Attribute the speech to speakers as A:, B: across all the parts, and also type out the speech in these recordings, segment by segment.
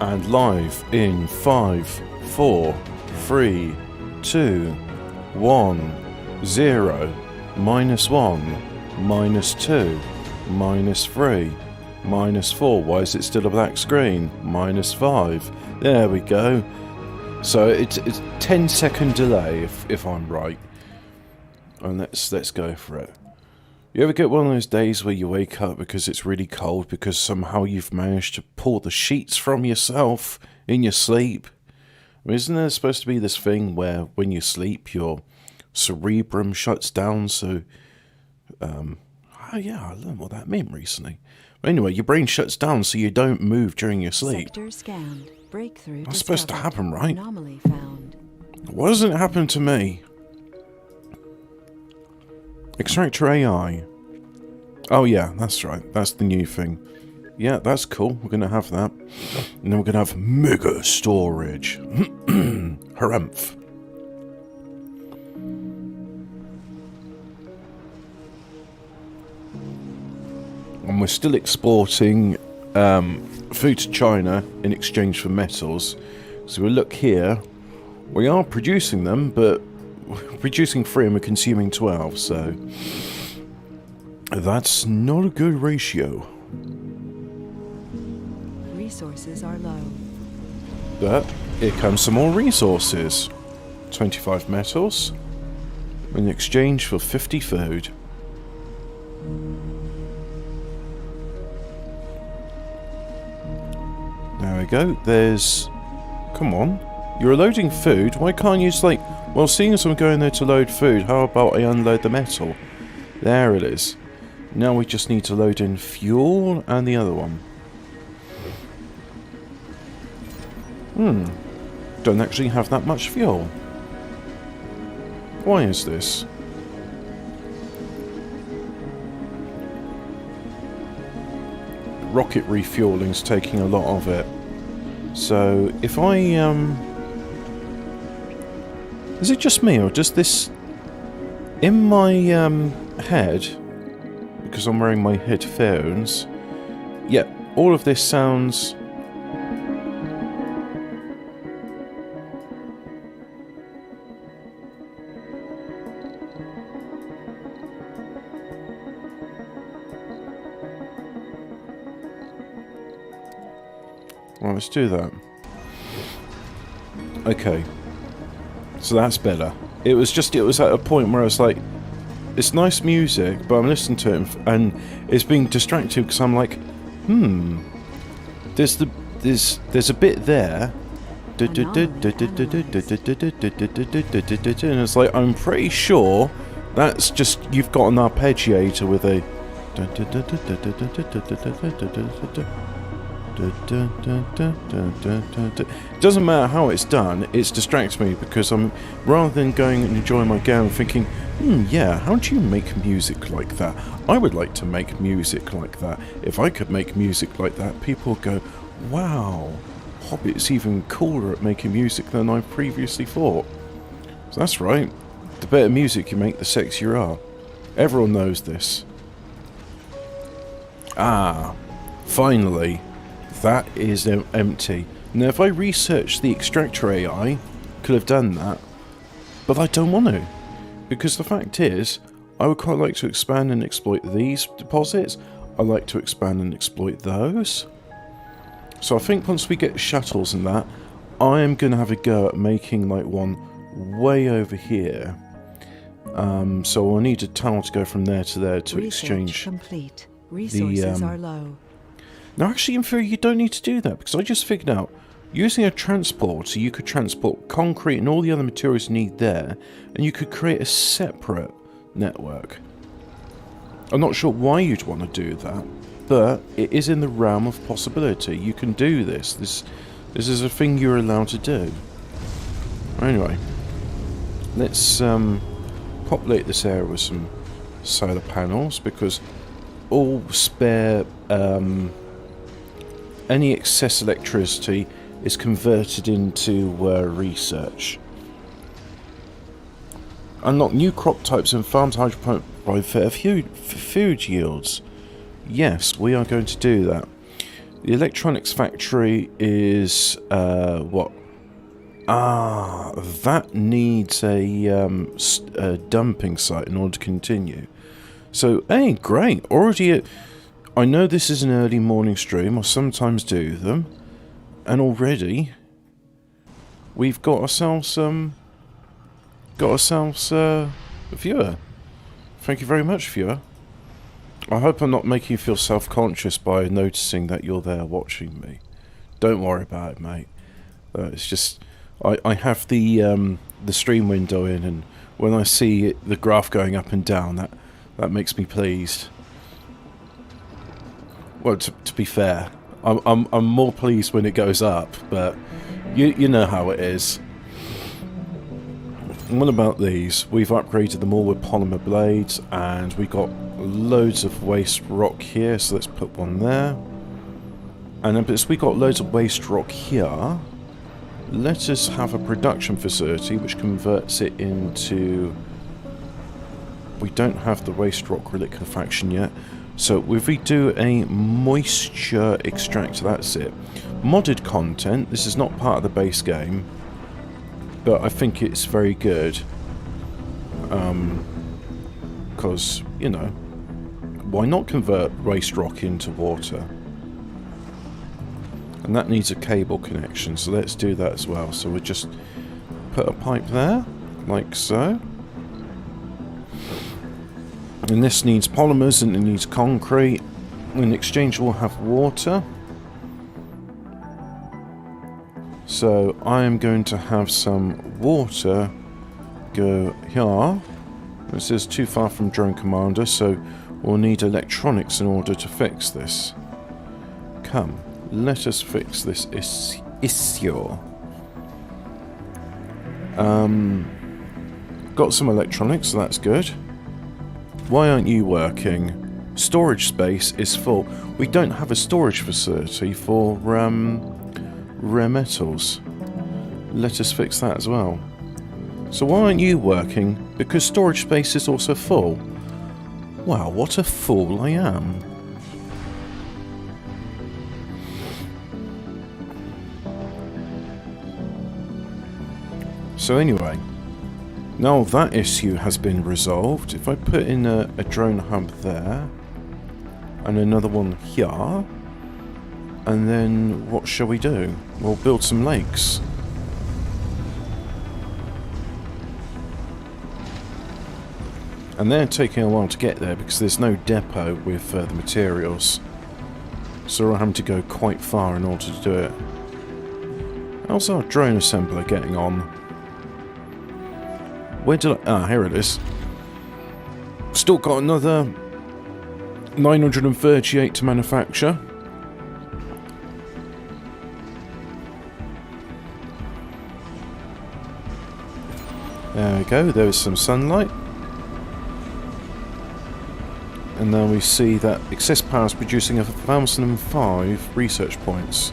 A: And live in 5, 4, 3, 2, 1, 0, -1, -2, -3, -4. Why is it still a black screen? -5. There we go. So it's 10-second delay if I'm right. And let's go for it. You ever get one of those days where you wake up because it's really cold because somehow you've managed to pull the sheets from yourself in your sleep? I mean, isn't there supposed to be this thing where when you sleep your cerebrum shuts down? So, yeah, I learned what that meant recently. But anyway, your brain shuts down so you don't move during your sleep.
B: Sector scanned. Breakthrough.
A: That's supposed to happen, right?
B: Anomaly found.
A: Why doesn't it happen to me? Extractor AI. Oh yeah, that's right. That's the new thing. Yeah, that's cool. We're going to have that. And then we're going to have mega storage. Harumph. And we're still exporting food to China in exchange for metals. So we look here. We are producing them, but we're producing 3 and we're consuming 12, so that's not a good ratio.
B: Resources are low.
A: But here comes some more resources. 25 metals in exchange for 50 food. There we go. There's... Come on. You're loading food. Why can't you just like... Well, seeing as I'm going there to load food, how about I unload the metal? There it is. Now we just need to load in fuel and the other one. Don't actually have that much fuel. Why is this? Rocket refueling's taking a lot of it. So, if I, is it just me, or does this... In my, head, because I'm wearing my headphones, yeah, all of this sounds... Well, let's do that. Okay. So that's better. It was at a point where I was like, it's nice music, but I'm listening to it and it's being distracted because I'm like, there's a bit there. And it's like, I'm pretty sure that's just, you've got an arpeggiator with a... It doesn't matter how it's done, it distracts me because I'm, rather than going and enjoying my game, thinking, yeah, how do you make music like that? I would like to make music like that. If I could make music like that, people would go, wow, Hobbit's even cooler at making music than I previously thought. So that's right, the better music you make, the sexier you are. Everyone knows this. Ah, finally. That is empty. Now, if I researched the extractor AI, could have done that, but I don't want to, because the fact is, I would quite like to expand and exploit these deposits. I like to expand and exploit those. So I think once we get shuttles and that, I am going to have a go at making like one way over here. So I'll need a tunnel to go from there to there to exchange.
B: Complete. Resources are low.
A: Now, actually, in theory, you don't need to do that, because I just figured out, using a transporter, you could transport concrete and all the other materials you need there, and you could create a separate network. I'm not sure why you'd want to do that, but it is in the realm of possibility. You can do this. This is a thing you're allowed to do. Anyway, let's populate this area with some solar panels, because all spare... any excess electricity is converted into research. Unlock new crop types and farm to provide fair food yields. Yes, we are going to do that. The electronics factory is, what? Ah, that needs a dumping site in order to continue. So, hey, great. Already, I know this is an early morning stream. I sometimes do them. And already, we've got ourselves, a viewer. Thank you very much, viewer. I hope I'm not making you feel self-conscious by noticing that you're there watching me. Don't worry about it, mate. It's just, I have the stream window in, and when I see the graph going up and down, that makes me pleased. Well, to be fair, I'm more pleased when it goes up, but you know how it is. And what about these? We've upgraded them all with polymer blades, and we got loads of waste rock here, so let's put one there. And then because we got loads of waste rock here, let us have a production facility which converts it into... We don't have the waste rock reliquefaction yet, so if we do a moisture extractor, that's it. Modded content, this is not part of the base game, but I think it's very good. Because, you know, why not convert waste rock into water? And that needs a cable connection, so let's do that as well. So we'll just put a pipe there, like so. And this needs polymers and it needs concrete. In exchange we'll have water. So I am going to have some water go here. This is too far from Drone Commander, so we'll need electronics in order to fix this. Come, let us fix this issue. Got some electronics, so that's good. Why aren't you working? Storage space is full. We don't have a storage facility for rare metals. Let us fix that as well. So why aren't you working? Because storage space is also full. Wow, what a fool I am. So anyway, now that issue has been resolved, if I put in a drone hub there, and another one here, and then what shall we do? We'll build some lakes. And they're taking a while to get there because there's no depot with the materials. So we're having to go quite far in order to do it. How's our drone assembler getting on? Where did I... Ah, here it is. Still got another 938 to manufacture. There we go, there is some sunlight. And then we see that excess power is producing 1,005 research points.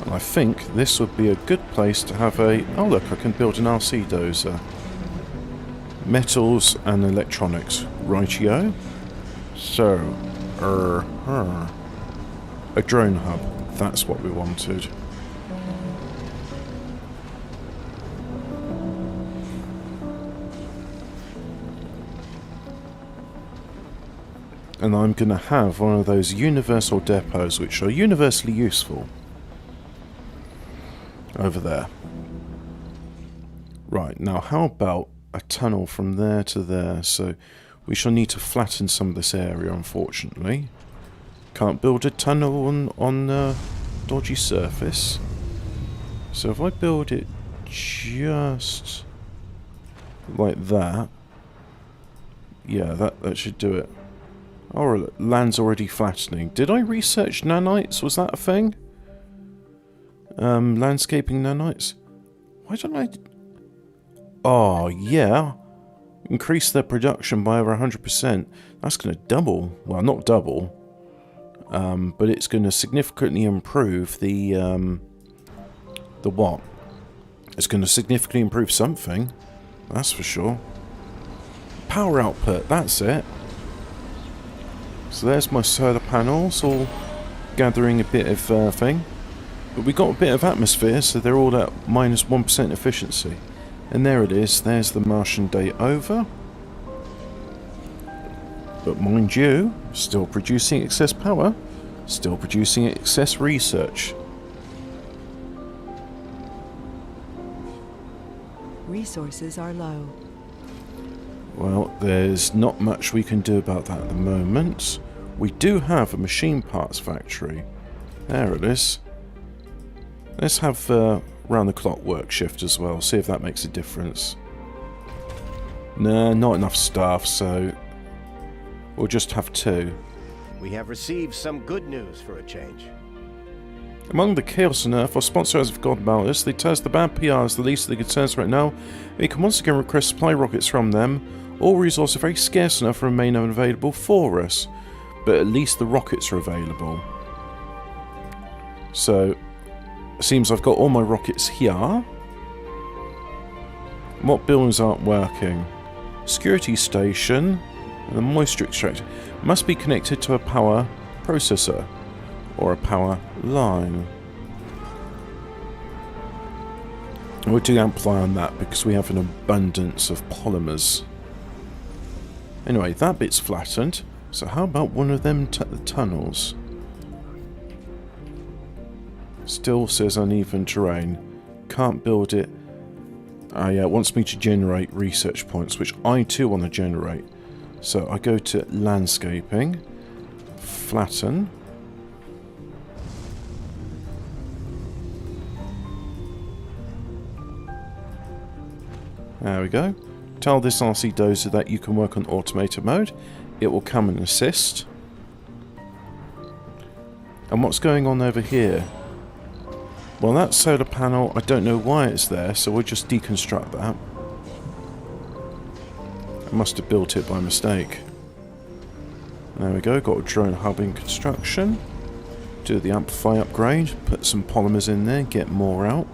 A: And I think this would be a good place to have a... Oh look, I can build an RC dozer. Metals and electronics. Rightio. So, a drone hub. That's what we wanted. And I'm going to have one of those universal depots which are universally useful. Over there. Right, now how about a tunnel from there to there? So we shall need to flatten some of this area, unfortunately. Can't build a tunnel on a dodgy surface. So if I build it just like that, yeah, that should do it. Oh, land's already flattening. Did I research nanites? Was that a thing? Landscaping nanites? Why don't I... Oh, yeah. Increase their production by over 100%. That's going to double. Well, not double. But it's going to significantly improve the what? It's going to significantly improve something. That's for sure. Power output, that's it. So there's my solar panels, all gathering a bit of thing. But we got a bit of atmosphere, so they're all at minus 1% efficiency. And there it is, there's the Martian day over. But mind you, still producing excess power, still producing excess research.
B: Resources are low.
A: Well, there's not much we can do about that at the moment. We do have a machine parts factory. There it is. Let's have round-the-clock work shift as well, see if that makes a difference. Nah, not enough staff, so we'll just have 2.
C: We have received some good news for a change.
A: Among the Chaos on Earth, our sponsor has forgotten about us. They tell us the bad PR is the least of the concerns right now. We can once again request supply rockets from them. All resources are very scarce enough to remain unavailable for us, but at least the rockets are available. So, it seems I've got all my rockets here. What buildings aren't working? Security station and the moisture extractor must be connected to a power processor or a power line. We'll do amplify on that because we have an abundance of polymers. Anyway, that bit's flattened. So how about one of them tunnels? Still says uneven terrain. Can't build it. Yeah, it wants me to generate research points, which I too want to generate. So I go to landscaping, flatten. There we go. Tell this RC dozer that you can work on automated mode. It will come and assist. And what's going on over here? Well, that solar panel, I don't know why it's there, so we'll just deconstruct that. I must have built it by mistake. There we go, got a drone hub in construction. Do the amplify upgrade, put some polymers in there, get more out.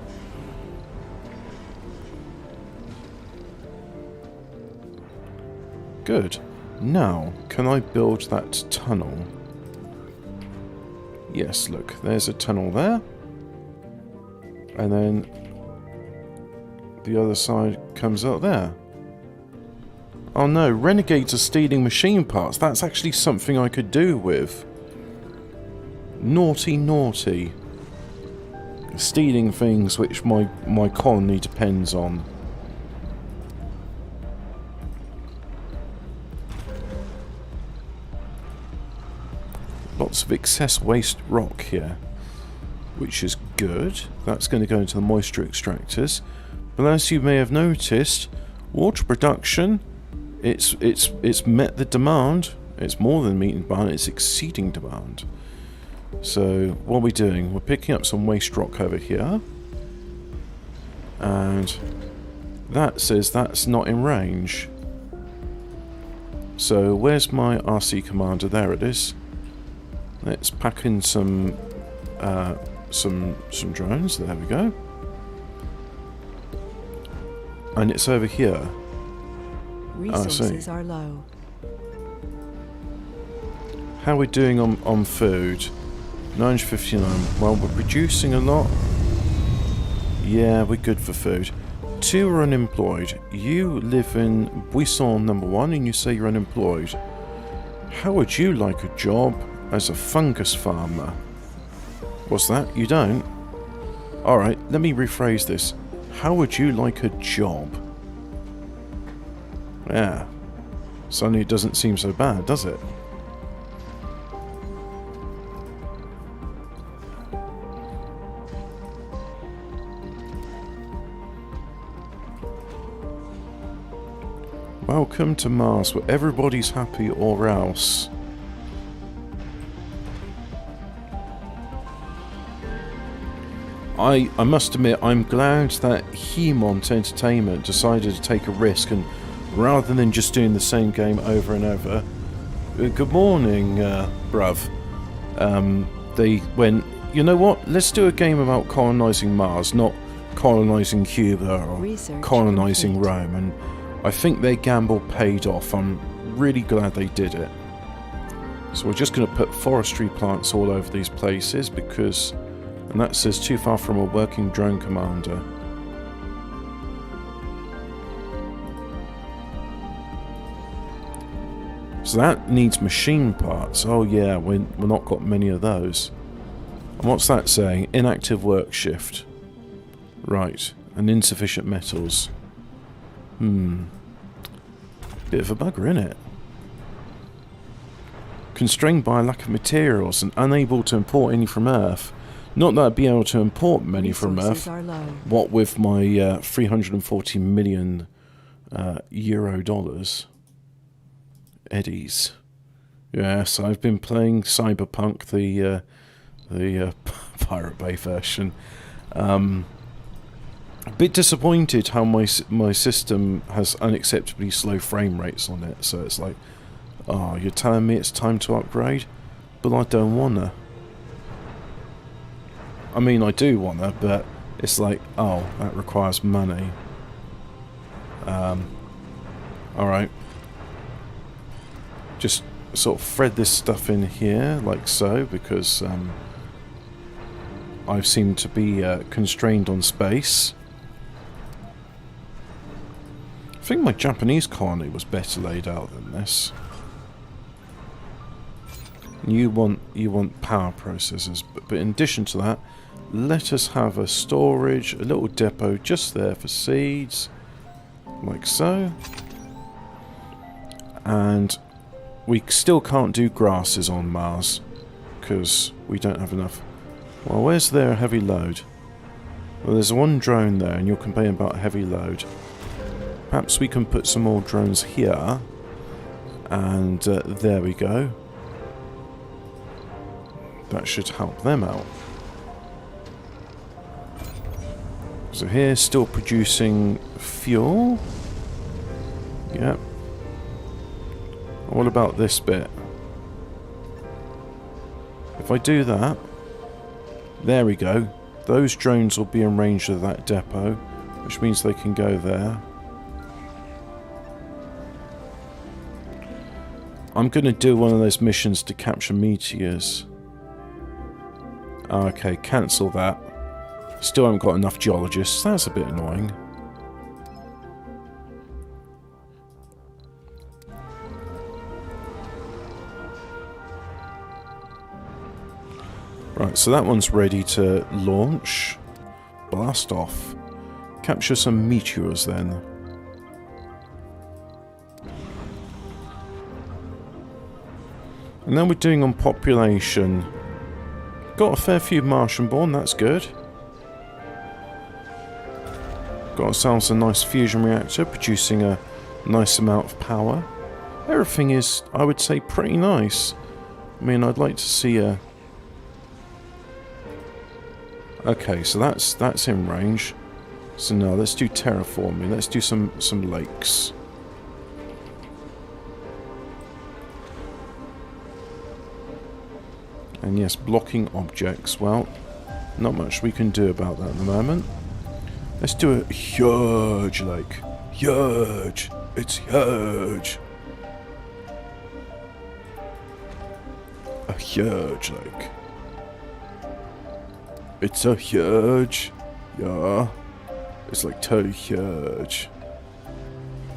A: Good. Now, can I build that tunnel? Yes, look, there's a tunnel there. And then the other side comes out there. Oh no, renegades are stealing machine parts. That's actually something I could do with. Naughty, naughty. Stealing things which my colony depends on. Lots of excess waste rock here, which is good. That's going to go into the moisture extractors. But as you may have noticed, water production, it's met the demand. It's more than meeting demand, it's exceeding demand. So what are we doing? We're picking up some waste rock over here. And that says that's not in range. So where's my RC commander? There it is. Let's pack in some drones. There we go. And it's over here.
B: Resources are low.
A: How are we doing on food? 959. Well, we're producing a lot. Yeah, we're good for food. 2 are unemployed. You live in Buisson number 1 and you say you're unemployed. How would you like a job as a fungus farmer? What's that? You don't? Alright, let me rephrase this. How would you like a job? Yeah. Suddenly it doesn't seem so bad, does it? Welcome to Mars, where everybody's happy or else. I must admit, I'm glad that Hemont Entertainment decided to take a risk and rather than just doing the same game over and over. Good morning, bruv. They went, you know what, let's do a game about colonising Mars, not colonising Cuba or
B: Research
A: colonising
B: complete.
A: Rome, and I think their gamble paid off. I'm really glad they did it. So we're just going to put forestry plants all over these places because, and that says too far from a working drone commander. So that needs machine parts. Oh yeah, we're not got many of those. And what's that saying? Inactive work shift. Right, and insufficient metals. Bit of a bugger, innit? Constrained by a lack of materials and unable to import any from Earth. Not that I'd be able to import many from
B: Resources
A: Earth.
B: are low.
A: What with my 340 million euro dollars. Eddies. Yes, I've been playing Cyberpunk, the Pirate Bay version. A bit disappointed how my system has unacceptably slow frame rates on it. So it's like, oh, you're telling me it's time to upgrade? But I don't wanna. I mean, I do wanna, but it's like, oh, that requires money. Alright. Just sort of thread this stuff in here, like so, because I seem to be constrained on space. I think my Japanese colony was better laid out than this. You want power processors, but in addition to that, let us have a storage, a little depot just there for seeds, like so. And we still can't do grasses on Mars because we don't have enough. Well, where's their heavy load? Well, there's one drone there, and you're complaining about heavy load. Perhaps we can put some more drones here, and there we go. That should help them out. So here, still producing fuel. Yep. What about this bit? If I do that, there we go. Those drones will be in range of that depot, which means they can go there. I'm going to do one of those missions to capture meteors. Okay, cancel that. Still haven't got enough geologists. That's a bit annoying. Right, so that one's ready to launch. Blast off. Capture some meteors then. And then we're doing on population. Got a fair few Martian born, that's good. Got ourselves a nice fusion reactor producing a nice amount of power. Everything is, I would say, pretty nice. I mean, I'd like to see a... Okay, so that's in range. So now let's do terraforming. Let's do some lakes. And yes, blocking objects. Well, not much we can do about that at the moment. Let's do a huge lake. Huge. It's huge. A huge lake. It's so huge. Yeah. It's like too huge.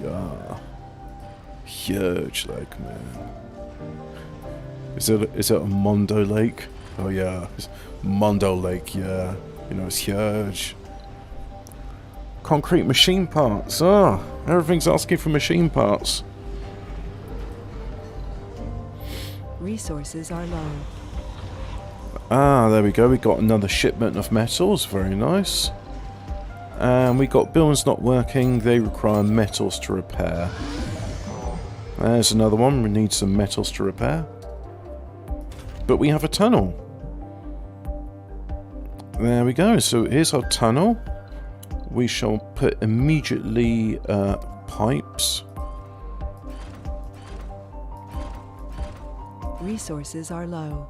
A: Yeah. Huge lake, man. Is it a Mondo Lake? Oh yeah. It's Mondo Lake, yeah. You know, it's huge. Concrete machine parts. Ah, everything's asking for machine parts.
B: Resources are low.
A: Ah, there we go. We got another shipment of metals. Very nice. And we got buildings not working. They require metals to repair. There's another one. We need some metals to repair. But we have a tunnel. There we go. So here's our tunnel. We shall put immediately pipes.
B: Resources are low.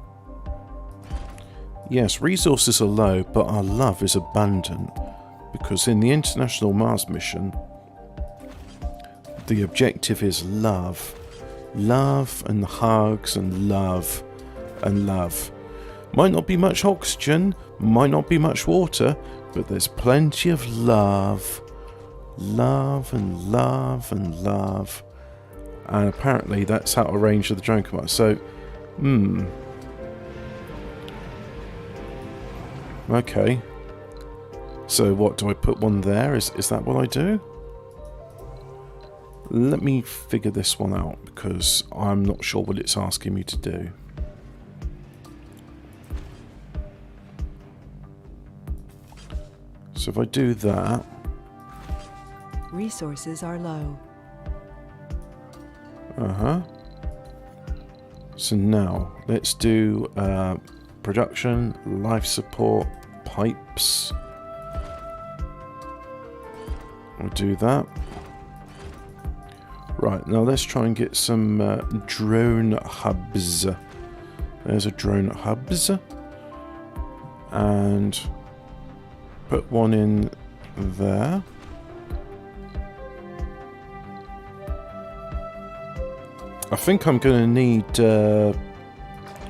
A: Yes, resources are low, but our love is abundant. because in the International Mars mission, the objective is love. Love and hugs and love and love. Might not be much oxygen, might not be much water, but there's plenty of love. Love and love and love. And apparently that's out of range of the drone commander. So, okay. So what, do I put one there? Is that what I do? Let me figure this one out, because I'm not sure what it's asking me to do. So if I do that...
B: Resources are low.
A: So now, let's do production, life support, pipes. I'll do that. Right, now let's try and get some drone hubs. There's a drone hubs. And put one in there. I think I'm going to need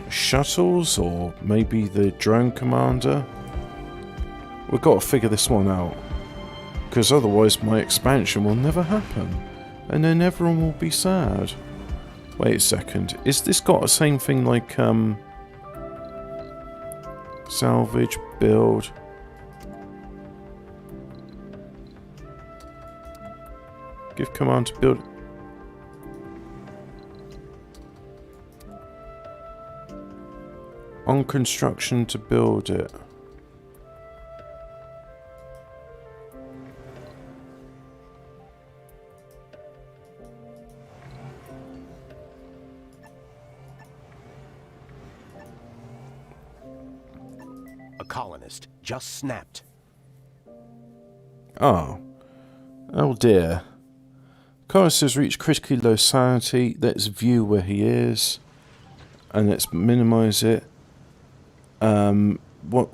A: shuttles, or maybe the drone commander. We've got to figure this one out, because otherwise my expansion will never happen, and then everyone will be sad. Wait a second, is this got the same thing like salvage, build? Give command to build. On construction to build it.
C: A colonist just snapped.
A: Oh. Oh dear. Colonist has reached critically low sanity. Let's view where he is. And let's minimize it. What?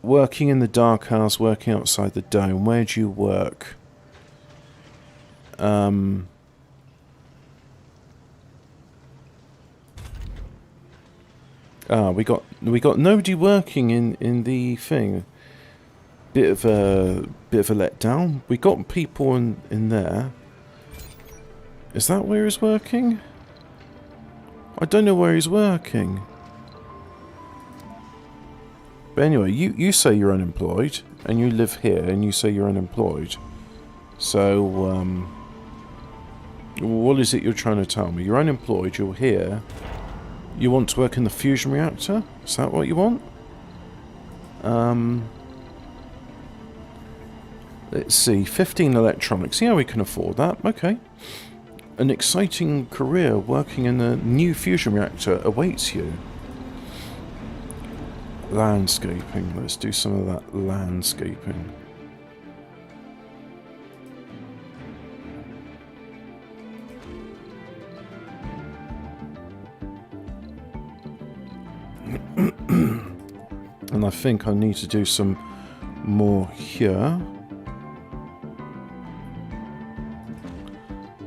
A: Working in the dark house, working outside the dome. Where do you work? We got nobody working in the thing. Bit of a letdown. We got people in there. Is that where he's working? I don't know where he's working. But anyway, you say you're unemployed, and you live here, and you say you're unemployed. So, what is it you're trying to tell me? You're unemployed, you're here. You want to work in the fusion reactor? Is that what you want? Let's see, 15 electronics. Yeah, we can afford that. Okay. An exciting career working in a new fusion reactor awaits you. Landscaping. Let's do some of that landscaping. And I think I need to do some more here.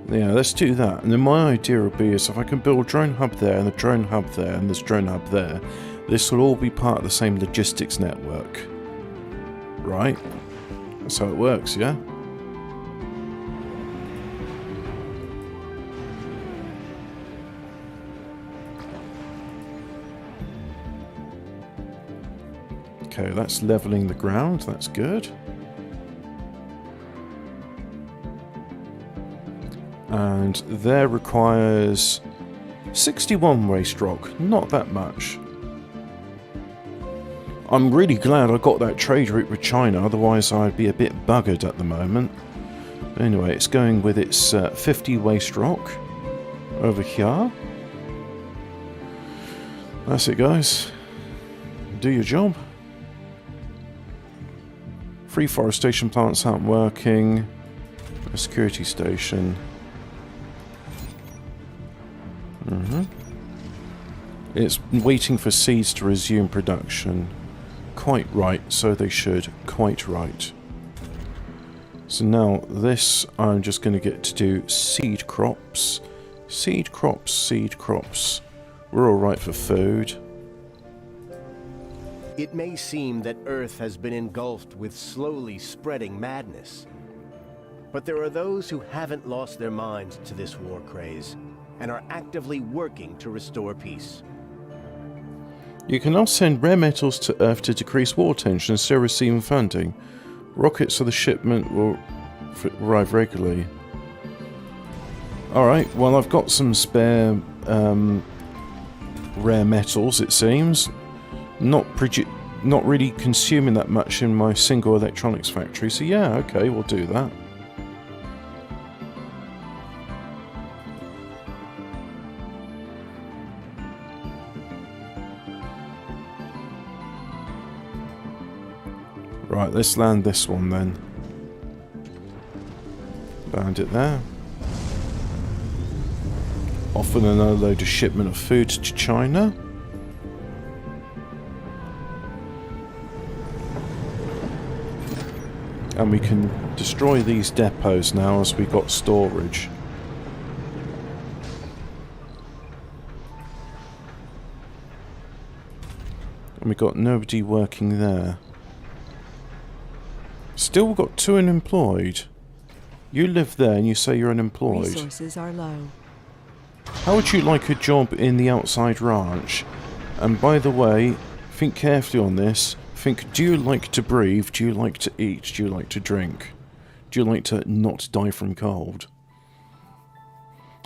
A: Yeah, let's do that. And then my idea would be is if I can build a drone hub there, and a drone hub there, and this drone hub there, this will all be part of the same logistics network. Right? That's how it works, yeah? Okay, that's leveling the ground. That's good. And there requires 61 waste rock. Not that much. I'm really glad I got that trade route with China, otherwise I'd be a bit buggered at the moment. Anyway, it's going with its 50 waste rock over here. That's it, guys. Do your job. Reforestation plants aren't working. A security station. It's waiting for seeds to resume production. Quite right, so they should. Quite right. So now this, I'm just going to get to do seed crops. Seed crops, seed crops. We're alright for food.
C: It may seem that Earth has been engulfed with slowly spreading madness. But there are those who haven't lost their minds to this war craze and are actively working to restore peace.
A: You can now send rare metals to Earth to decrease war tension and still receive funding. Rockets of the shipment will arrive regularly. Alright, well I've got some spare rare metals, it seems. Not really consuming that much in my single electronics factory, so yeah, okay, we'll do that. Right, let's land this one then. Land it there. Off with another load of shipment of food to China. And we can destroy these depots now as we got storage. And we got nobody working there. Still got 2 unemployed. You live there and you say you're unemployed.
B: Resources are low.
A: How would you like a job in the outside ranch? And by the way, think carefully on this. Think, do you like to breathe? Do you like to eat? Do you like to drink? Do you like to not die from cold?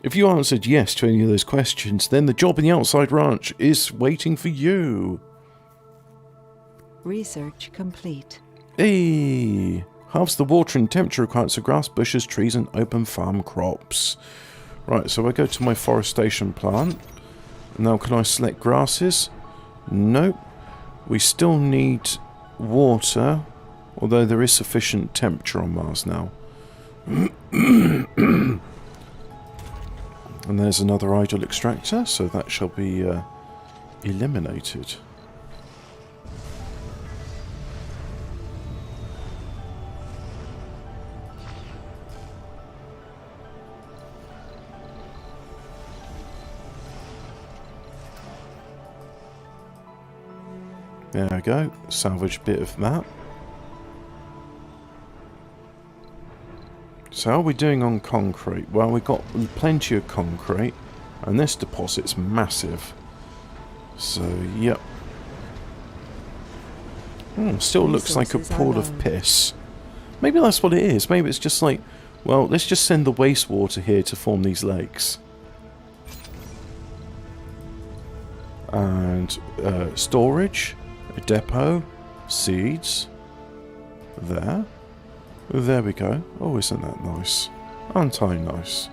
A: If you answered yes to any of those questions, then the job in the outside ranch is waiting for you.
B: Research complete.
A: Hey! Halves the water and temperature requirements of grass, bushes, trees and open farm crops. Right, so I go to my forestation plant. Now can I select grasses? Nope. We still need water, although there is sufficient temperature on Mars now. And there's another idle extractor, so that shall be eliminated. There we go, salvage a bit of that. So how are we doing on concrete? Well, we've got plenty of concrete, and this deposit's massive. So, yep. Still looks like a pool of piss. Maybe that's what it is. Maybe it's just like, well, let's just send the wastewater here to form these lakes. And storage. A depot, seeds, there we go. Oh, isn't that nice? Aren't I nice?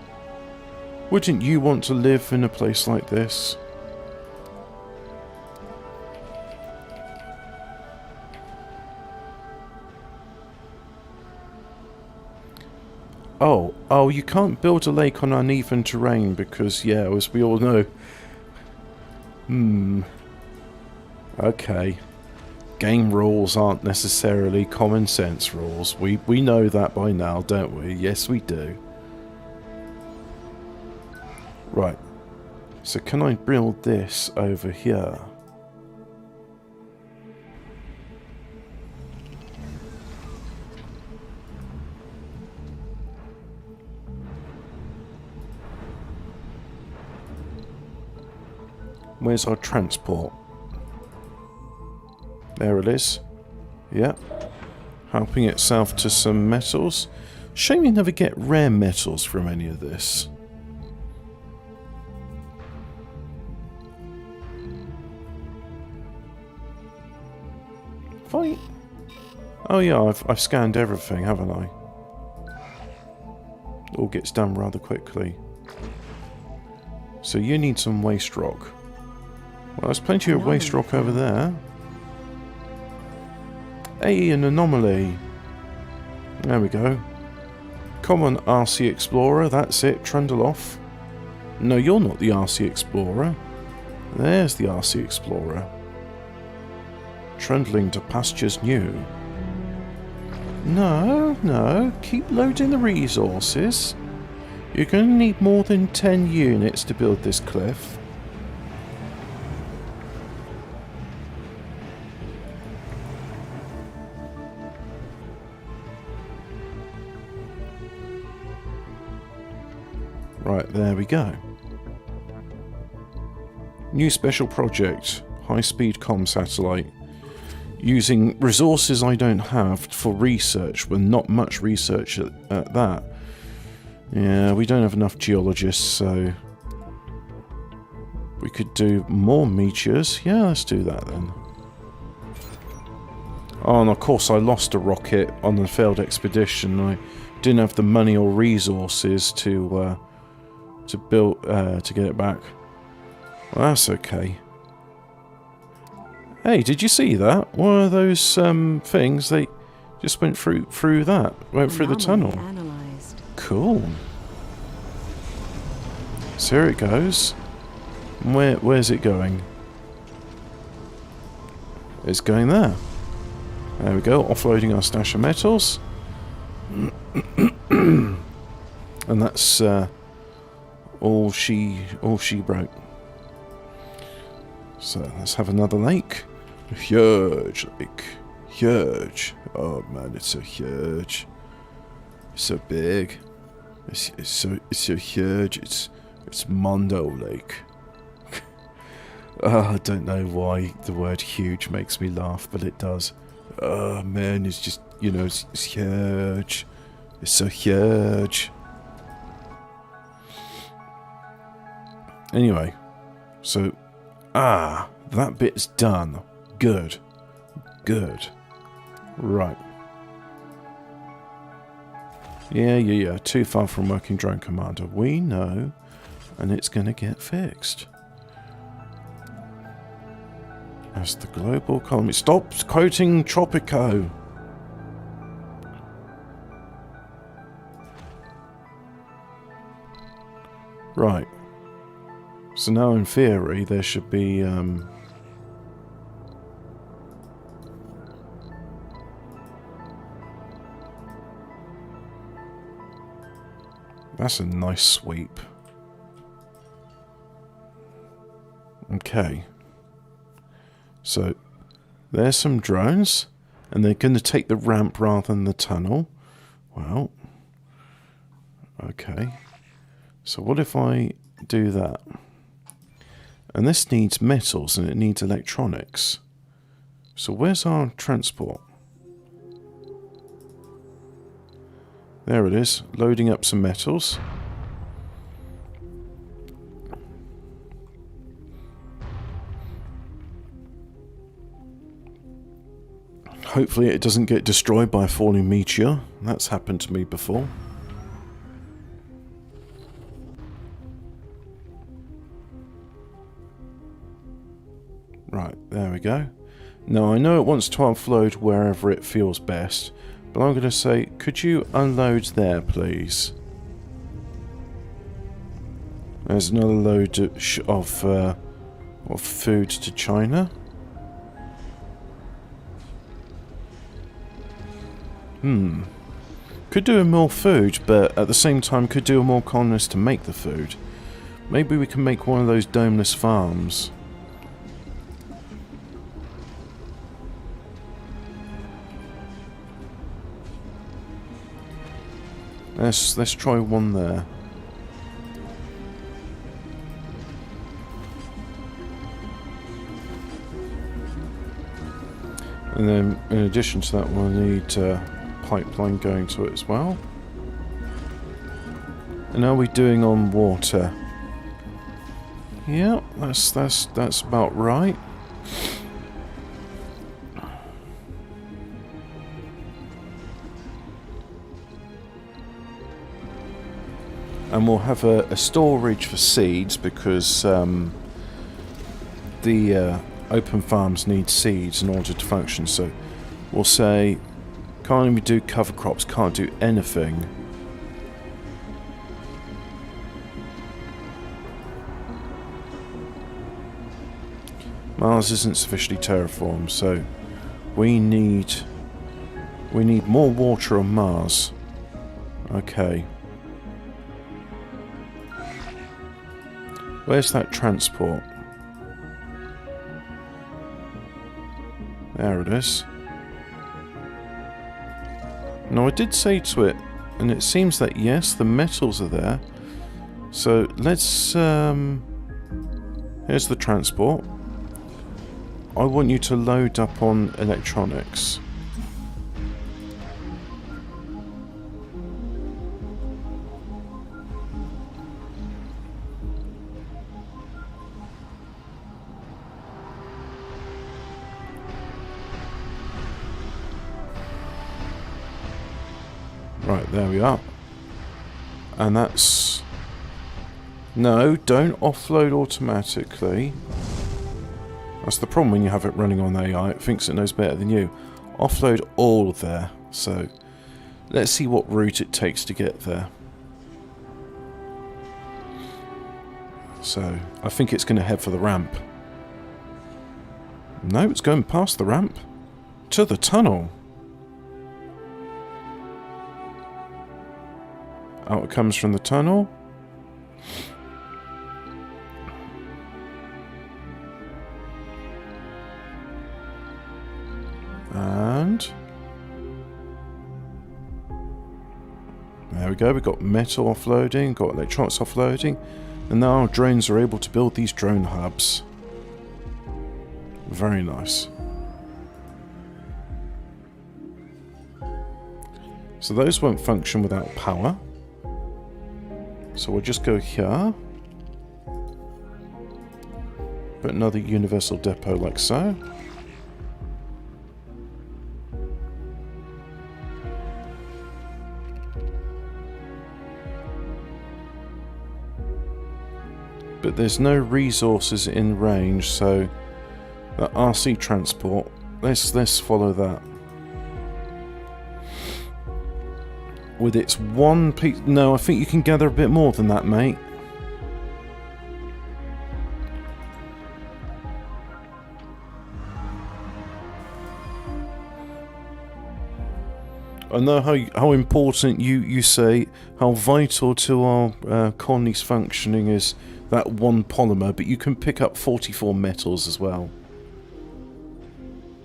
A: Wouldn't you want to live in a place like this? Oh, you can't build a lake on uneven terrain because, yeah, as we all know. Okay. Game rules aren't necessarily common sense rules. We know that by now, don't we? Yes, we do. Right. So can I build this over here? Where's our transport? There it is. Yep. Helping itself to some metals. Shame you never get rare metals from any of this. Fight. Oh yeah, I've scanned everything, haven't I? All gets done rather quickly. So you need some waste rock. Well, there's plenty of waste rock over there. Hey, an anomaly. There we go. Come on, RC Explorer, that's it, trundle off. No, you're not the RC Explorer. There's the RC Explorer. Trundling to pastures new. No, no. Keep loading the resources. You're going to need more than 10 units to build this cliff. Right, there we go. New special project. High-speed comm satellite. Using resources I don't have for research. Well, not much research at that. Yeah, we don't have enough geologists, so... we could do more meteors. Yeah, let's do that then. Oh, and of course I lost a rocket on the failed expedition. I didn't have the money or resources to build to get it back. Well, that's okay. Hey, did you see that? One of those things, they just went through that, went through the tunnel.
B: Analyzed.
A: Cool. So here it goes. Where's it going? It's going there. There we go, offloading our stash of metals. And that's all she wrote. So let's have another lake. A huge lake. Huge. Oh man, it's so huge. It's so big. It's so huge. It's Mondo Lake. I don't know why the word huge makes me laugh, but it does. Oh man, it's just, you know, it's huge. It's so huge. Anyway, so, that bit's done. Good. Good. Right. Yeah. Too far from working drone commander. We know, and it's going to get fixed. As the global economy... Stop quoting Tropico! Right. So now in theory there should be... That's a nice sweep. Okay. So, there's some drones, and they're going to take the ramp rather than the tunnel. Well, okay. So what if I do that? And this needs metals, and it needs electronics. So where's our transport? There it is, loading up some metals. Hopefully it doesn't get destroyed by a falling meteor. That's happened to me before. Right, there we go. Now I know it wants to offload wherever it feels best, but I'm going to say, could you unload there, please? There's another load of food to China. Could do more food, but at the same time could do more colonists to make the food. Maybe we can make one of those domeless farms. Let's try one there. And then in addition to that we'll need pipeline going to it as well. And are we doing on water? Yeah, that's about right. And we'll have a storage for seeds because the open farms need seeds in order to function. So we'll say can't even do cover crops, can't do anything. Mars isn't sufficiently terraformed, so we need We need more water on Mars. Okay. Where's that transport? There it is. Now I did say to it, and it seems that yes, the metals are there. So let's, here's the transport. I want you to load up on electronics. Right, there we are. And that's... No, don't offload automatically. That's the problem when you have it running on AI. It thinks it knows better than you. Offload all there. So, let's see what route it takes to get there. So, I think it's going to head for the ramp. No, it's going past the ramp. To the tunnel. Out it comes from the tunnel. And there we go, we've got metal offloading, got electronics offloading, and now our drones are able to build these drone hubs. Very nice. So those won't function without power. So we'll just go here. Put another universal depot like so. But there's no resources in range, so that RC transport, let's follow that. With its one piece... No, I think you can gather a bit more than that, mate. I know how important you say, how vital to our colony's functioning is that one polymer, but you can pick up 44 metals as well.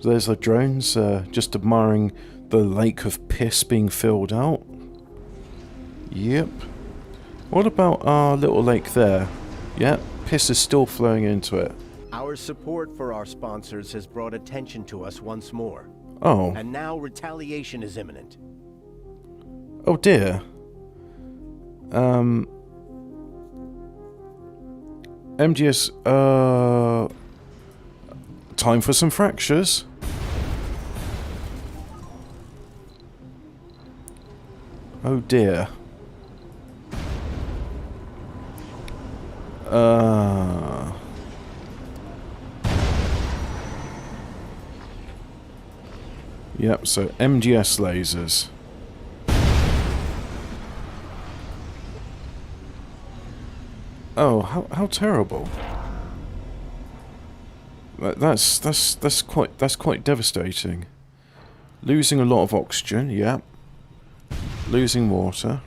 A: So there's the drones just admiring the lake of piss being filled out. Yep. What about our little lake there? Yep, piss is still flowing into it.
C: Our support for our sponsors has brought attention to us once more.
A: Oh.
C: And now retaliation is imminent.
A: Oh dear. MGS, time for some fractures. Oh dear. Yep, so MGS lasers. Oh, how terrible. That's quite devastating. Losing a lot of oxygen, yeah. Losing water.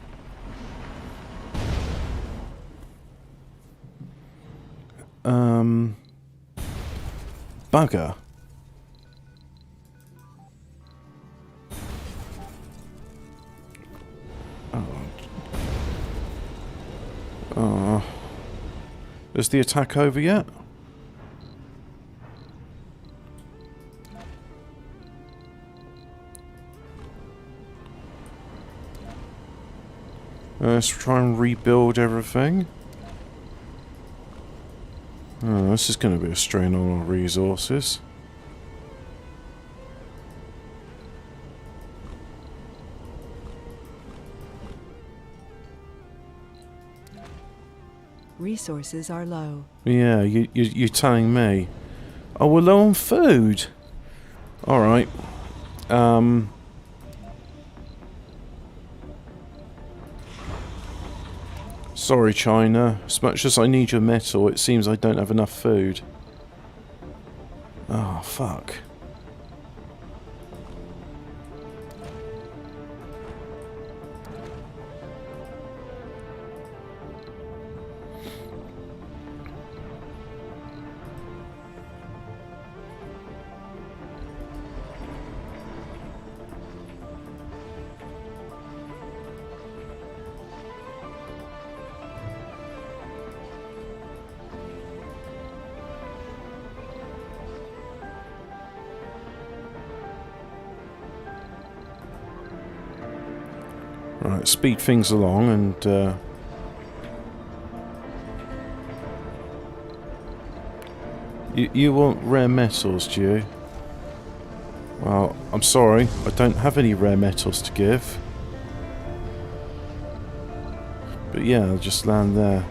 A: Bugger. Oh. Is the attack over yet? Let's try and rebuild everything. Oh, this is going to be a strain on our resources.
B: Resources are low.
A: Yeah, you're telling me. Oh, we're low on food. Alright. Sorry, China. As much as I need your metal, it seems I don't have enough food. Oh, fuck. Right, speed things along and... You want rare metals, do you? Well, I'm sorry, I don't have any rare metals to give. But yeah, I'll just land there.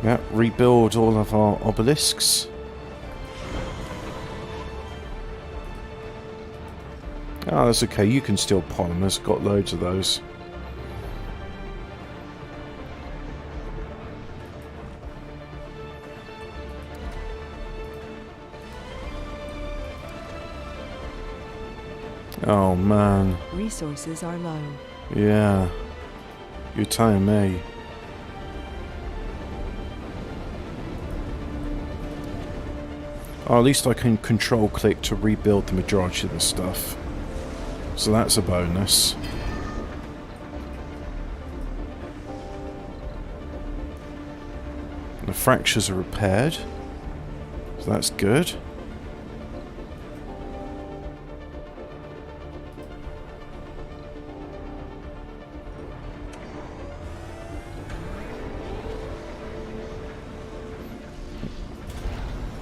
A: Yeah, rebuild all of our obelisks. Oh, that's okay. You can steal polymers. Got loads of those. Oh, man.
B: Resources are low.
A: Yeah. You're telling me. Oh, at least I can control-click to rebuild the majority of the stuff. So that's a bonus. The fractures are repaired. So that's good.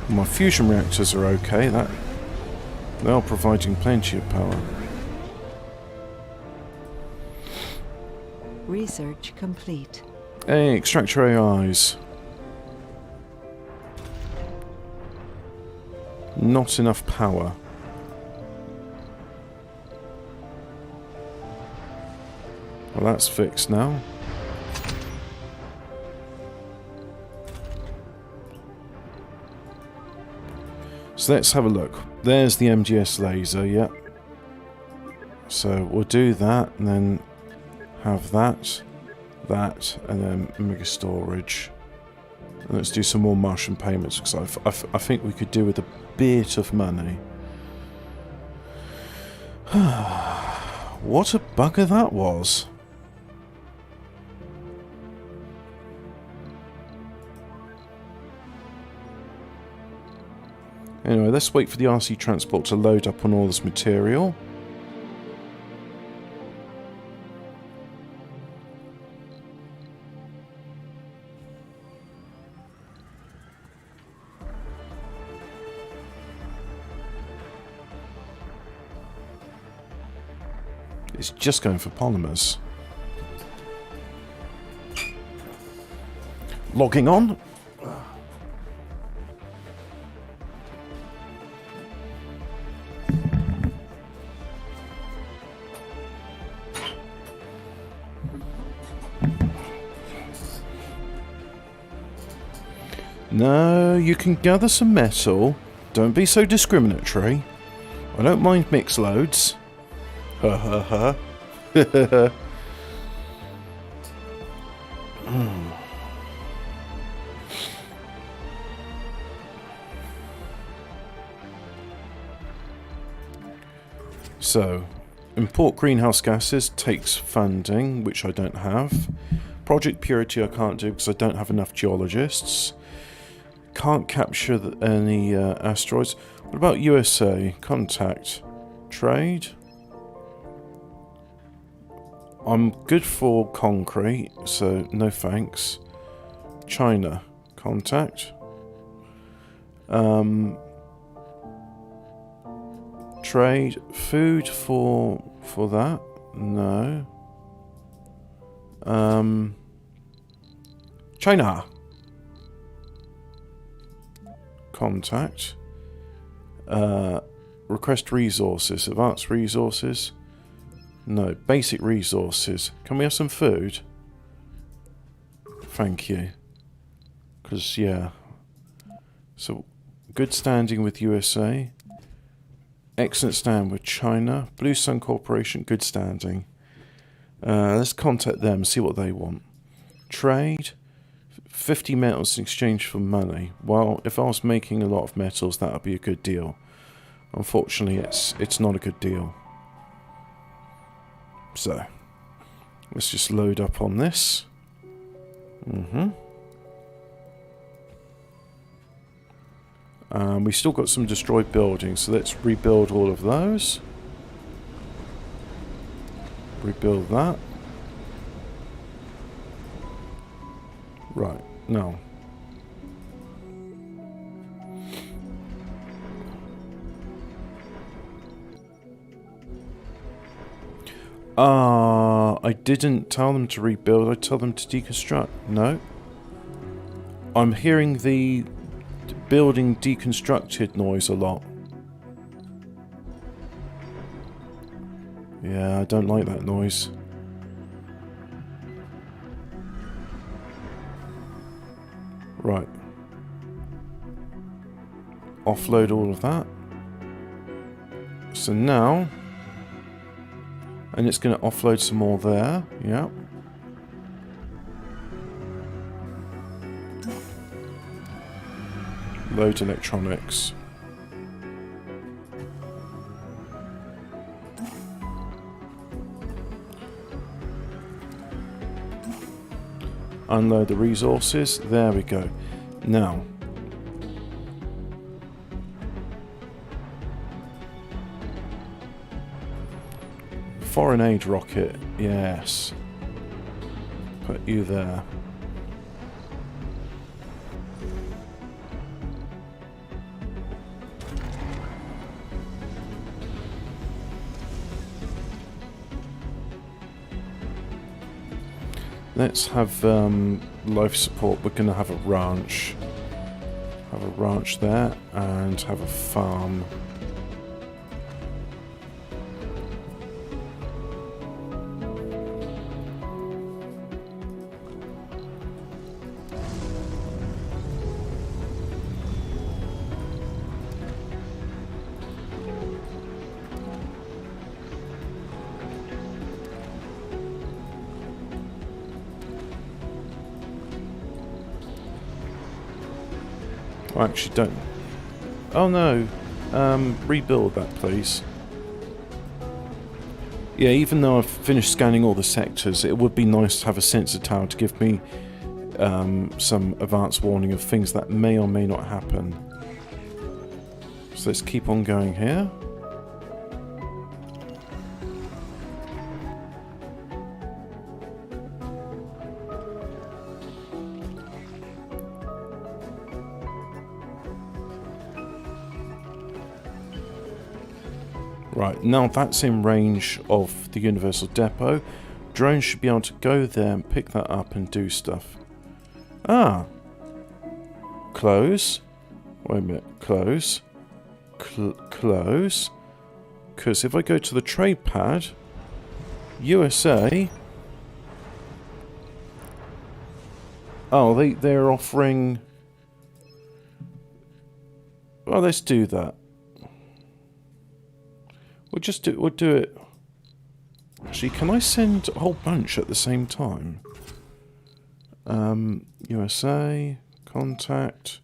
A: My fusion reactors are okay. They are providing plenty of power.
B: Research complete.
A: Hey, extractor AIs. Not enough power. Well, that's fixed now. So let's have a look. There's the MGS laser, yep. So we'll do that and then have that, and then mega storage. And let's do some more Martian payments because I think we could do with a bit of money. What a bugger that was. Anyway, let's wait for the RC transport to load up on all this material. It's just going for polymers. Logging on. No, you can gather some metal. Don't be so discriminatory. I don't mind mix loads. Ha ha ha. So, import greenhouse gases takes funding, which I don't have. Project Purity I can't do because I don't have enough geologists. Can't capture any asteroids. What about USA? Contact. Trade. I'm good for concrete, so no thanks. China. Contact. Trade. Food for that? No. China. Contact. Request resources. Advanced resources. No. Basic resources. Can we have some food? Thank you. Because, yeah. So, good standing with USA. Excellent stand with China. Blue Sun Corporation, good standing. Let's contact them, see what they want. Trade. 50 metals in exchange for money. Well, if I was making a lot of metals, that would be a good deal. Unfortunately, it's not a good deal. So, let's just load up on this. We still got some destroyed buildings, so let's rebuild all of those. Rebuild that. Right, now. I didn't tell them to rebuild, I told them to deconstruct. No. I'm hearing the building deconstructed noise a lot. Yeah, I don't like that noise. Right. Offload all of that. So now... And it's going to offload some more there. Yeah. Load electronics. Unload the resources. There we go. Now. Foreign aid rocket. Yes. Put you there. Let's have life support. We're going to have a ranch. Have a ranch there and have a farm. I actually don't... Oh no! Rebuild that, please. Yeah, even though I've finished scanning all the sectors, it would be nice to have a sensor tower to give me some advance warning of things that may or may not happen. So let's keep on going here. Right, now that's in range of the Universal Depot. Drones should be able to go there and pick that up and do stuff. Ah! Close. Wait a minute. Close. Close. Because if I go to the trade pad, USA... Oh, they're offering... Well, let's do that. We'll do it. Actually, can I send a whole bunch at the same time? USA, contact,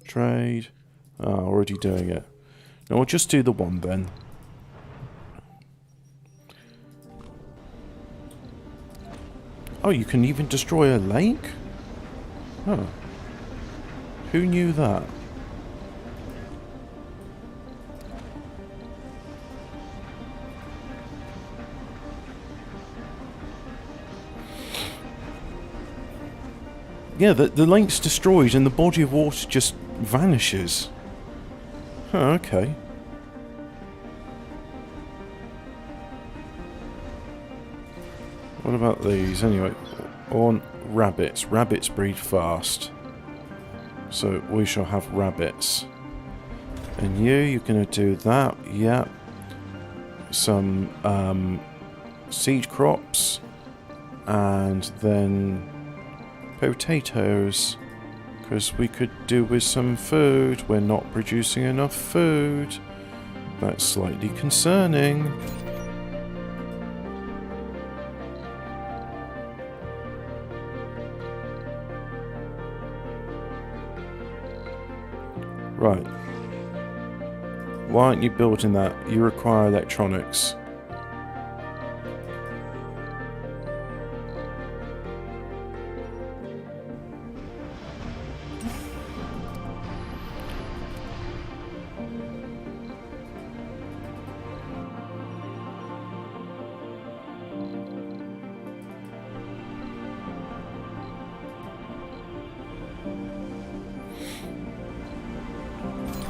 A: trade. Oh, already doing it. No, we'll just do the one then. Oh, you can even destroy a lake? Oh. Who knew that? Yeah, the lake's destroyed and the body of water just vanishes. Oh, okay. What about these? Anyway, on rabbits. Rabbits breed fast. So we shall have rabbits. And you're going to do that. Yeah. Some seed crops. And then... potatoes, because we could do with some food. We're not producing enough food. That's slightly concerning. Right. Why aren't you building that? You require electronics.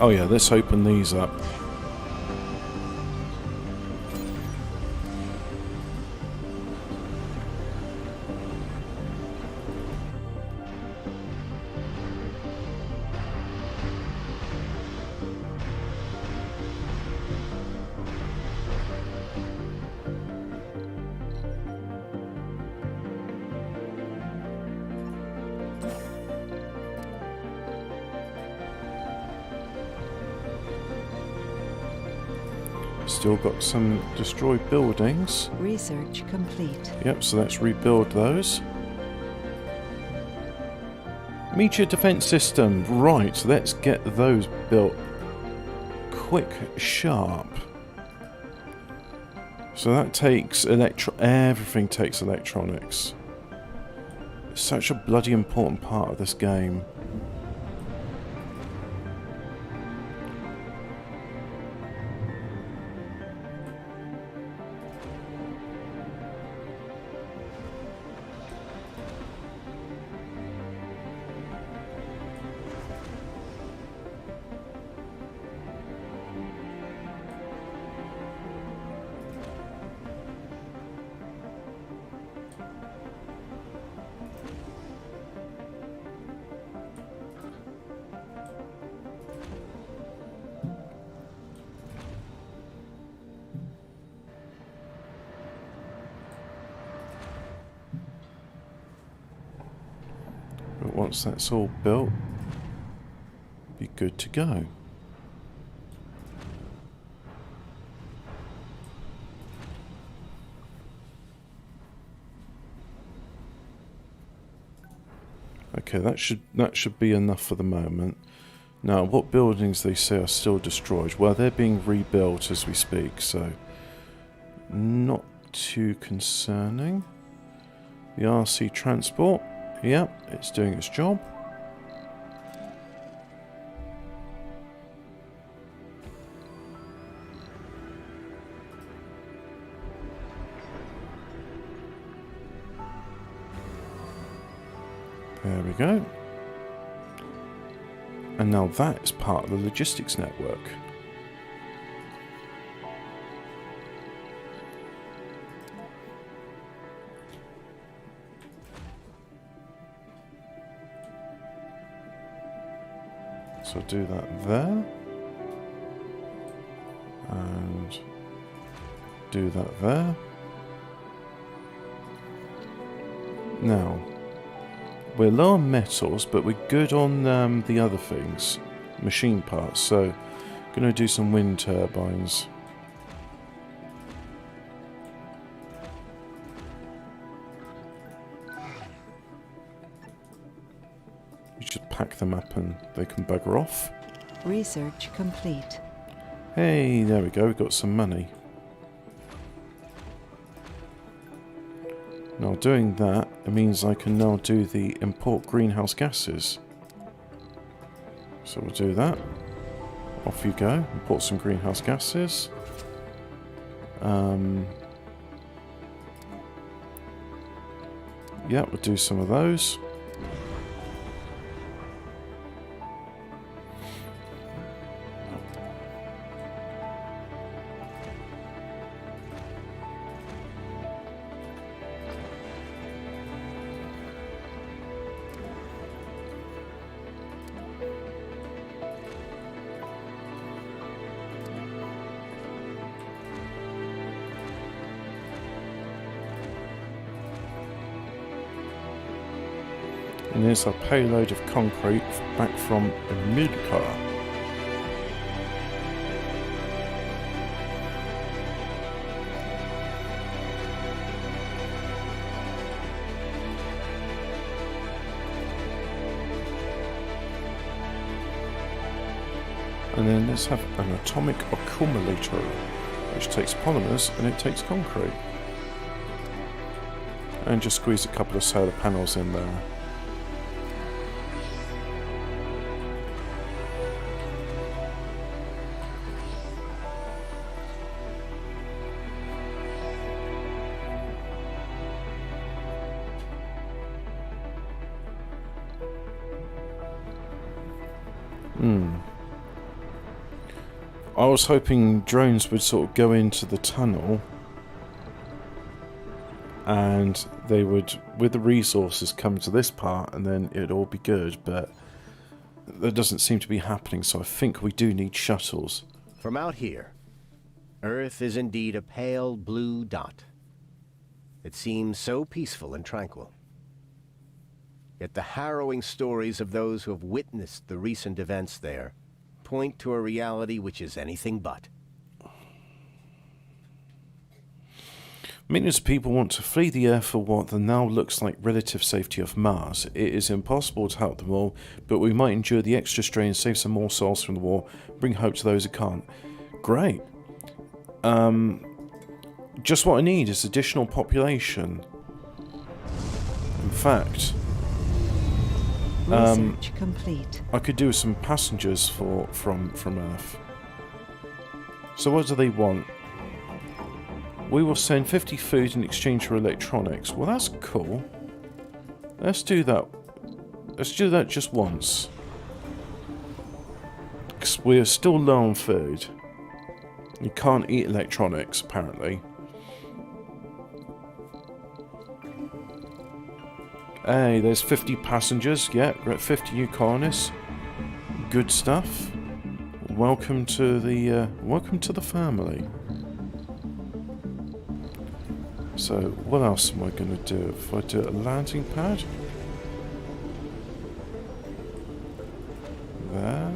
A: Oh yeah, let's open these up. Still got some destroyed buildings.
B: Research complete.
A: Yep, so let's rebuild those. Meteor defense system. Right, let's get those built quick, sharp. So that takes everything takes electronics. It's such a bloody important part of this game. But once that's all built, be good to go. Okay, that should be enough for the moment. Now, what buildings they say are still destroyed? Well, they're being rebuilt as we speak, so not too concerning. The RC transport, yep, it's doing its job. There we go. And now that is part of the logistics network. So do that there. And do that there. Now, we're low on metals, but we're good on the other things, machine parts. So, going to do some wind turbines. You just pack them up and they can bugger off.
B: Research complete.
A: Hey, there we go. We've got some money. Now doing that, it means I can now do the import greenhouse gases. So we'll do that. Off you go. Import some greenhouse gases. Yeah, we'll do some of those. And here's our payload of concrete back from America. And then let's have an atomic accumulator, which takes polymers and it takes concrete. And just squeeze a couple of solar panels in there. I was hoping drones would sort of go into the tunnel and they would, with the resources, come to this part and then it'd all be good, but that doesn't seem to be happening, so I think we do need shuttles.
C: From out here, Earth is indeed a pale blue dot. It seems so peaceful and tranquil. Yet the harrowing stories of those who have witnessed the recent events there point to a reality which is anything but.
A: Millions of people want to flee the Earth for what now looks like relative safety of Mars. It is impossible to help them all, but we might endure the extra strain, save some more souls from the war, bring hope to those who can't. Great. Just what I need is additional population. In fact,
B: Research complete.
A: I could do with some passengers from Earth. So what do they want? We will send 50 food in exchange for electronics. Well, that's cool. Let's do that. Let's do that just once. Because we're still low on food. You can't eat electronics, apparently. Hey, there's 50 passengers. Yeah, we're at 50 new colonists. Good stuff. Welcome to the family. So, what else am I going to do? If I do a landing pad? There.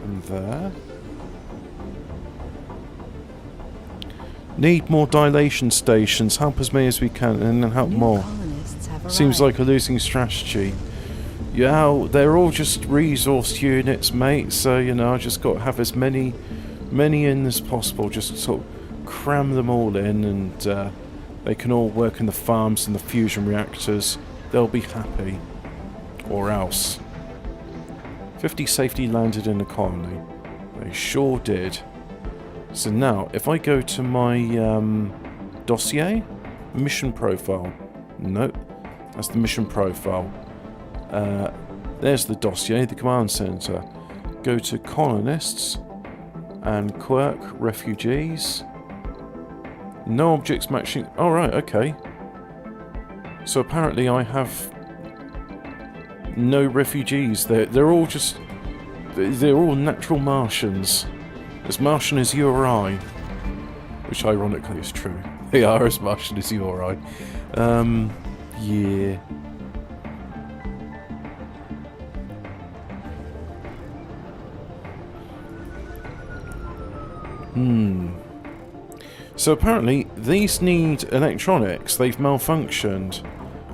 A: And there. Need more dilation stations. Help as many as we can and then help more. Seems like a losing strategy. Yeah, they're all just resource units, mate. So, you know, I just got to have as many in as possible. Just sort of cram them all in, and they can all work in the farms and the fusion reactors. They'll be happy. Or else. 50 safety landed in the colony. They sure did. So now, if I go to my dossier, mission profile. Nope, that's the mission profile. There's the dossier, the command center. Go to colonists and Quirk refugees. No objects matching. All right, okay. So apparently I have no refugees. They're all just. They're all natural Martians. As Martian as you or I. Which ironically is true. They are as Martian as you or I. Yeah. So apparently these need electronics. They've malfunctioned.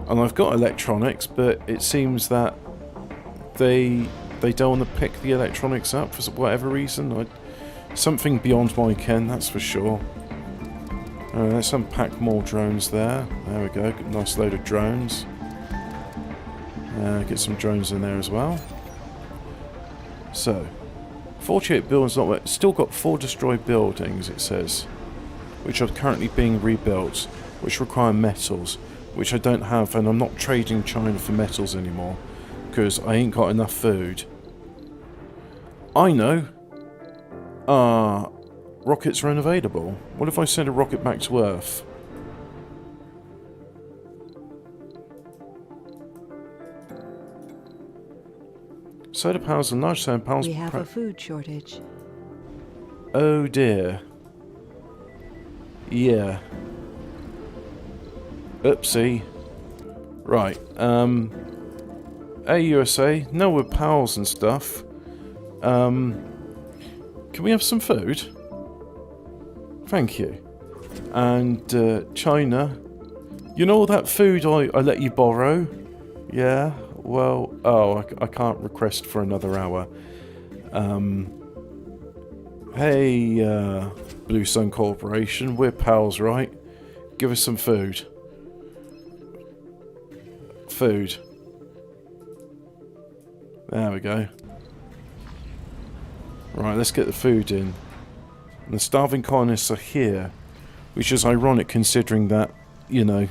A: And I've got electronics, but it seems that they don't want to pick the electronics up for whatever reason. Something beyond my ken, that's for sure. Let's unpack more drones there. There we go, nice load of drones. Get some drones in there as well. So, 48 buildings not work. Still got 4 destroyed buildings, it says, which are currently being rebuilt, which require metals, which I don't have, and I'm not trading China for metals anymore, because I ain't got enough food. I know. Rockets are unavailable. What if I send a rocket back to Earth? Solar panels and large solar panels.
B: We have a food shortage.
A: Oh dear. Yeah. Oopsie. Right. Hey USA. No, we're pals and stuff. Can we have some food? Thank you. And China. You know all that food I let you borrow? Yeah? Well, oh, I can't request for another hour. Hey, Blue Sun Corporation, we're pals, right? Give us some food. Food. There we go. Right, let's get the food in. And the starving colonists are here, which is ironic considering that, you know,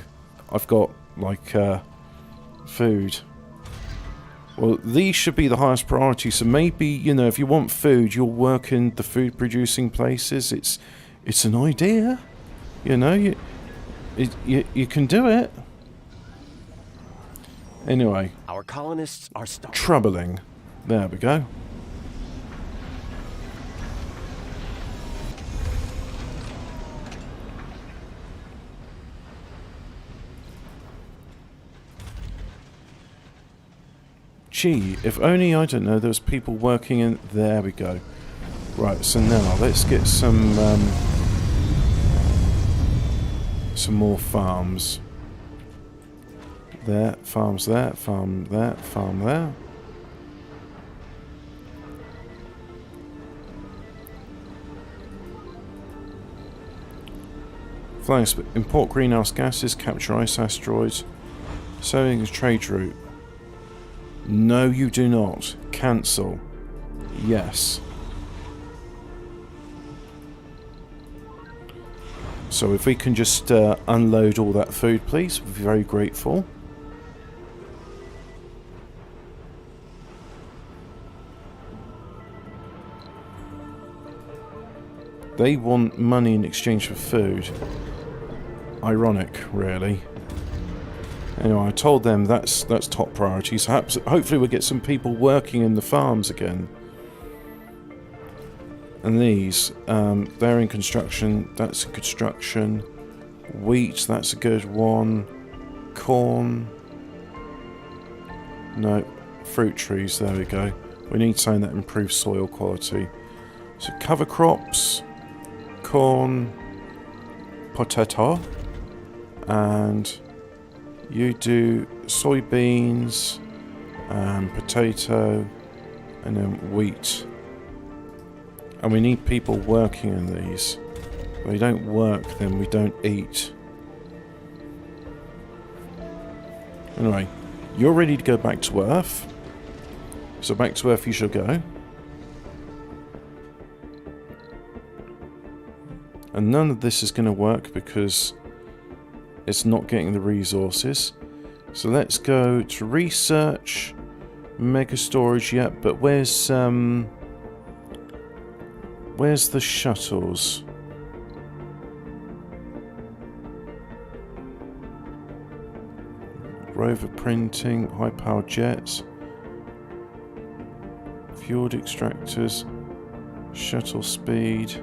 A: I've got, like, food. Well, these should be the highest priority. So maybe, you know, if you want food, you'll work in the food producing places. It's an idea. You know, you can do it. Anyway.
C: Our colonists are starving.
A: Troubling. There we go. Gee, if only, I don't know, there was people working in... There we go. Right, so now let's get some more farms. There, farms there, farm there, farm there. Flying import greenhouse gases, capture ice asteroids. Sowing a trade route. No, you do not. Cancel. Yes. So if we can just unload all that food, please. We'd be very grateful. They want money in exchange for food. Ironic, really. Anyway, I told them that's top priority, so hopefully we'll get some people working in the farms again. And these, they're in construction, that's in construction. Wheat, that's a good one. Corn. No, fruit trees, there we go. We need something that improves soil quality. So cover crops, corn, potato, and... you do soybeans, and potato, and then wheat. And we need people working in these. If they don't work, then we don't eat. Anyway, you're ready to go back to Earth. So back to Earth you shall go. And none of this is going to work because it's not getting the resources. So let's go to research. Mega storage, yeah, but where's the shuttles? Rover printing, high power jets, fueled extractors, shuttle speed.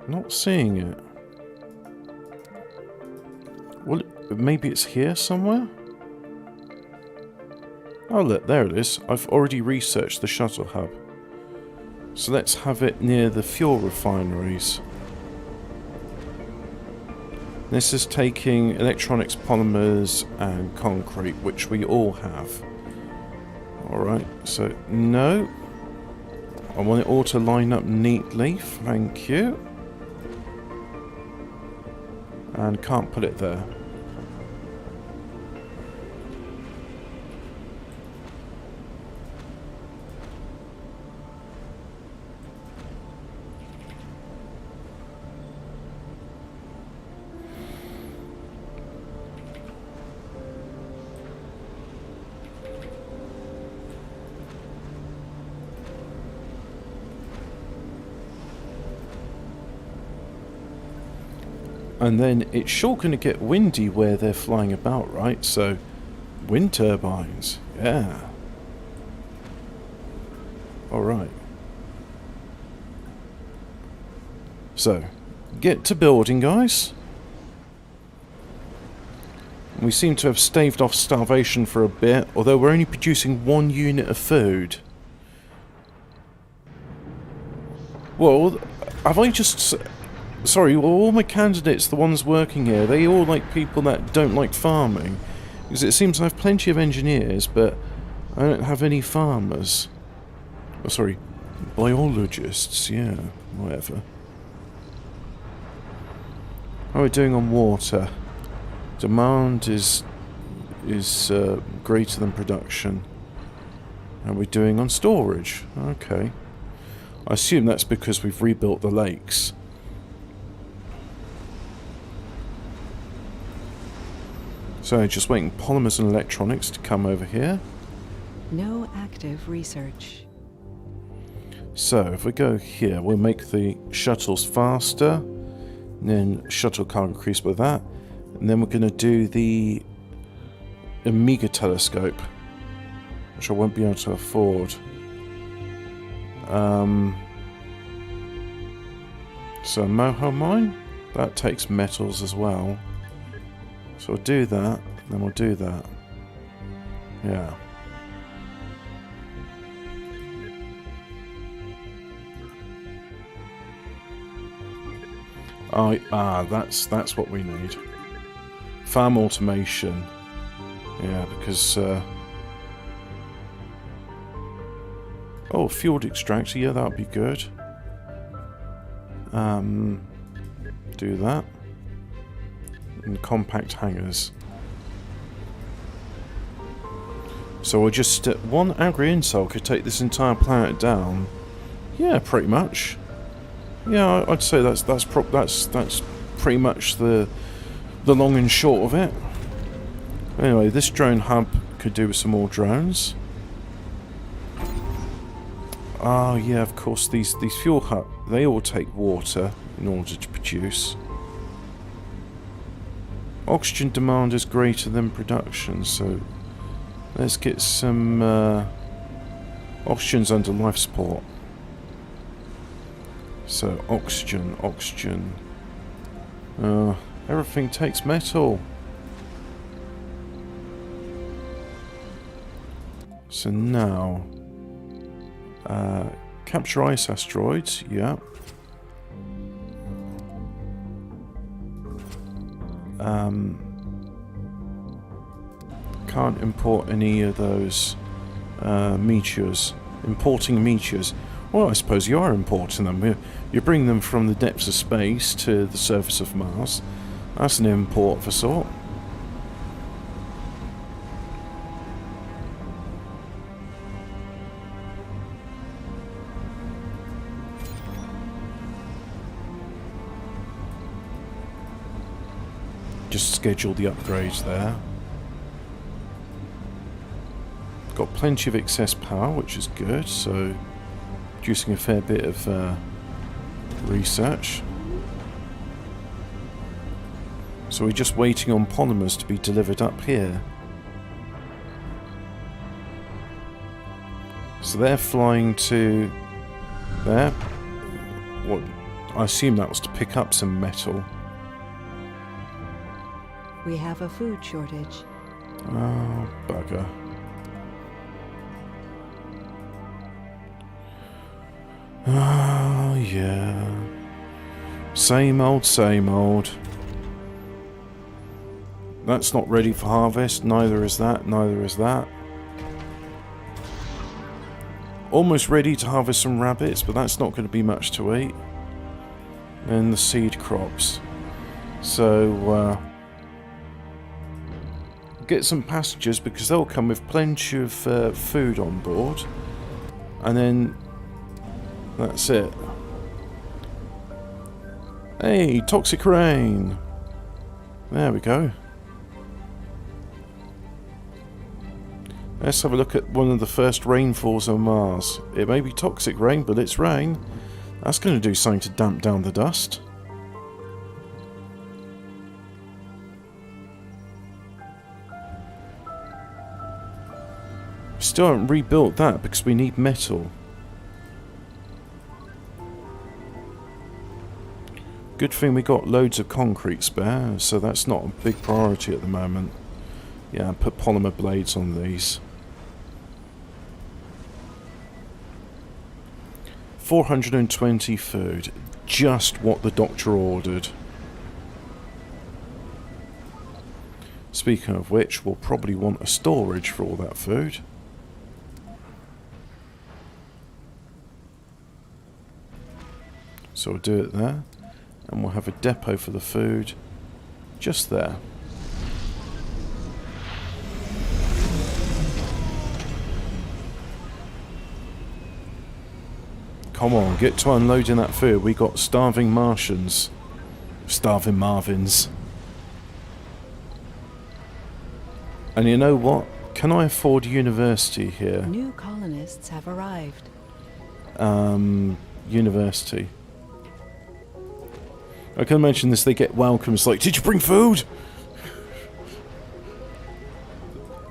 A: Not seeing it. Well, maybe it's here somewhere? Oh look, there it is. I've already researched the shuttle hub. So let's have it near the fuel refineries. This is taking electronics, polymers and concrete, which we all have. Alright, so no. I want it all to line up neatly, thank you. And can't put it there. And then it's sure going to get windy where they're flying about, right? So, wind turbines, yeah. Alright. So, get to building, guys. We seem to have staved off starvation for a bit, although we're only producing 1 unit of food. Well, have I just... Sorry, well, all my candidates, the ones working here, they all like people that don't like farming. Because it seems I have plenty of engineers, but I don't have any farmers. Oh, sorry, biologists, yeah, whatever. How are we doing on water? Demand is greater than production. How are we doing on storage? Okay. I assume that's because we've rebuilt the lakes. So just waiting polymers and electronics to come over here.
B: No active research.
A: So if we go here, we'll make the shuttles faster, and then shuttle cargo increase by that, and then we're going to do the Omega telescope, which I won't be able to afford. So Moho Mine, that takes metals as well. So we'll do that, then we'll do that. Yeah. That's what we need. Farm automation. Yeah, because oh, fuel extractor, yeah, that'll be good. Do that. And compact hangars. So we'll just one agri-insult could take this entire planet down. Yeah, pretty much. Yeah, I'd say that's pretty much the long and short of it. Anyway, this drone hub could do with some more drones. Ah, yeah, of course, these fuel hubs, they all take water in order to produce. Oxygen demand is greater than production, so let's get some oxygen's under life support. So oxygen. Everything takes metal. So now, capture ice asteroids. Yeah. Can't import any of those meteors. Importing meteors. Well, I suppose you are importing them. You bring them from the depths of space to the surface of Mars. That's an import of a sort. Just schedule the upgrades there. Got plenty of excess power, which is good, so producing a fair bit of research. So we're just waiting on polymers to be delivered up here. So they're flying to there. What? I assume that was to pick up some metal.
B: We have a food shortage.
A: Oh, bugger. Oh, yeah. Same old, same old. That's not ready for harvest. Neither is that. Neither is that. Almost ready to harvest some rabbits, but that's not going to be much to eat. And the seed crops. So, get some passengers because they'll come with plenty of food on board. And then that's it. Hey, toxic rain. There we go. Let's have a look at one of the first rainfalls on Mars. It may be toxic rain, but it's rain. That's going to do something to damp down the dust. Still haven't rebuilt that because we need metal. Good thing we got loads of concrete spare, so that's not a big priority at the moment. Yeah, put polymer blades on these. 420 food. Just what the doctor ordered. Speaking of which, we'll probably want a storage for all that food. So we'll do it there. And we'll have a depot for the food just there. Come on, get to unloading that food. We got starving Martians. Starving Marvins. And you know what? Can I afford university here?
B: New colonists have arrived.
A: University. I can imagine this, they get welcomes like, did you bring food?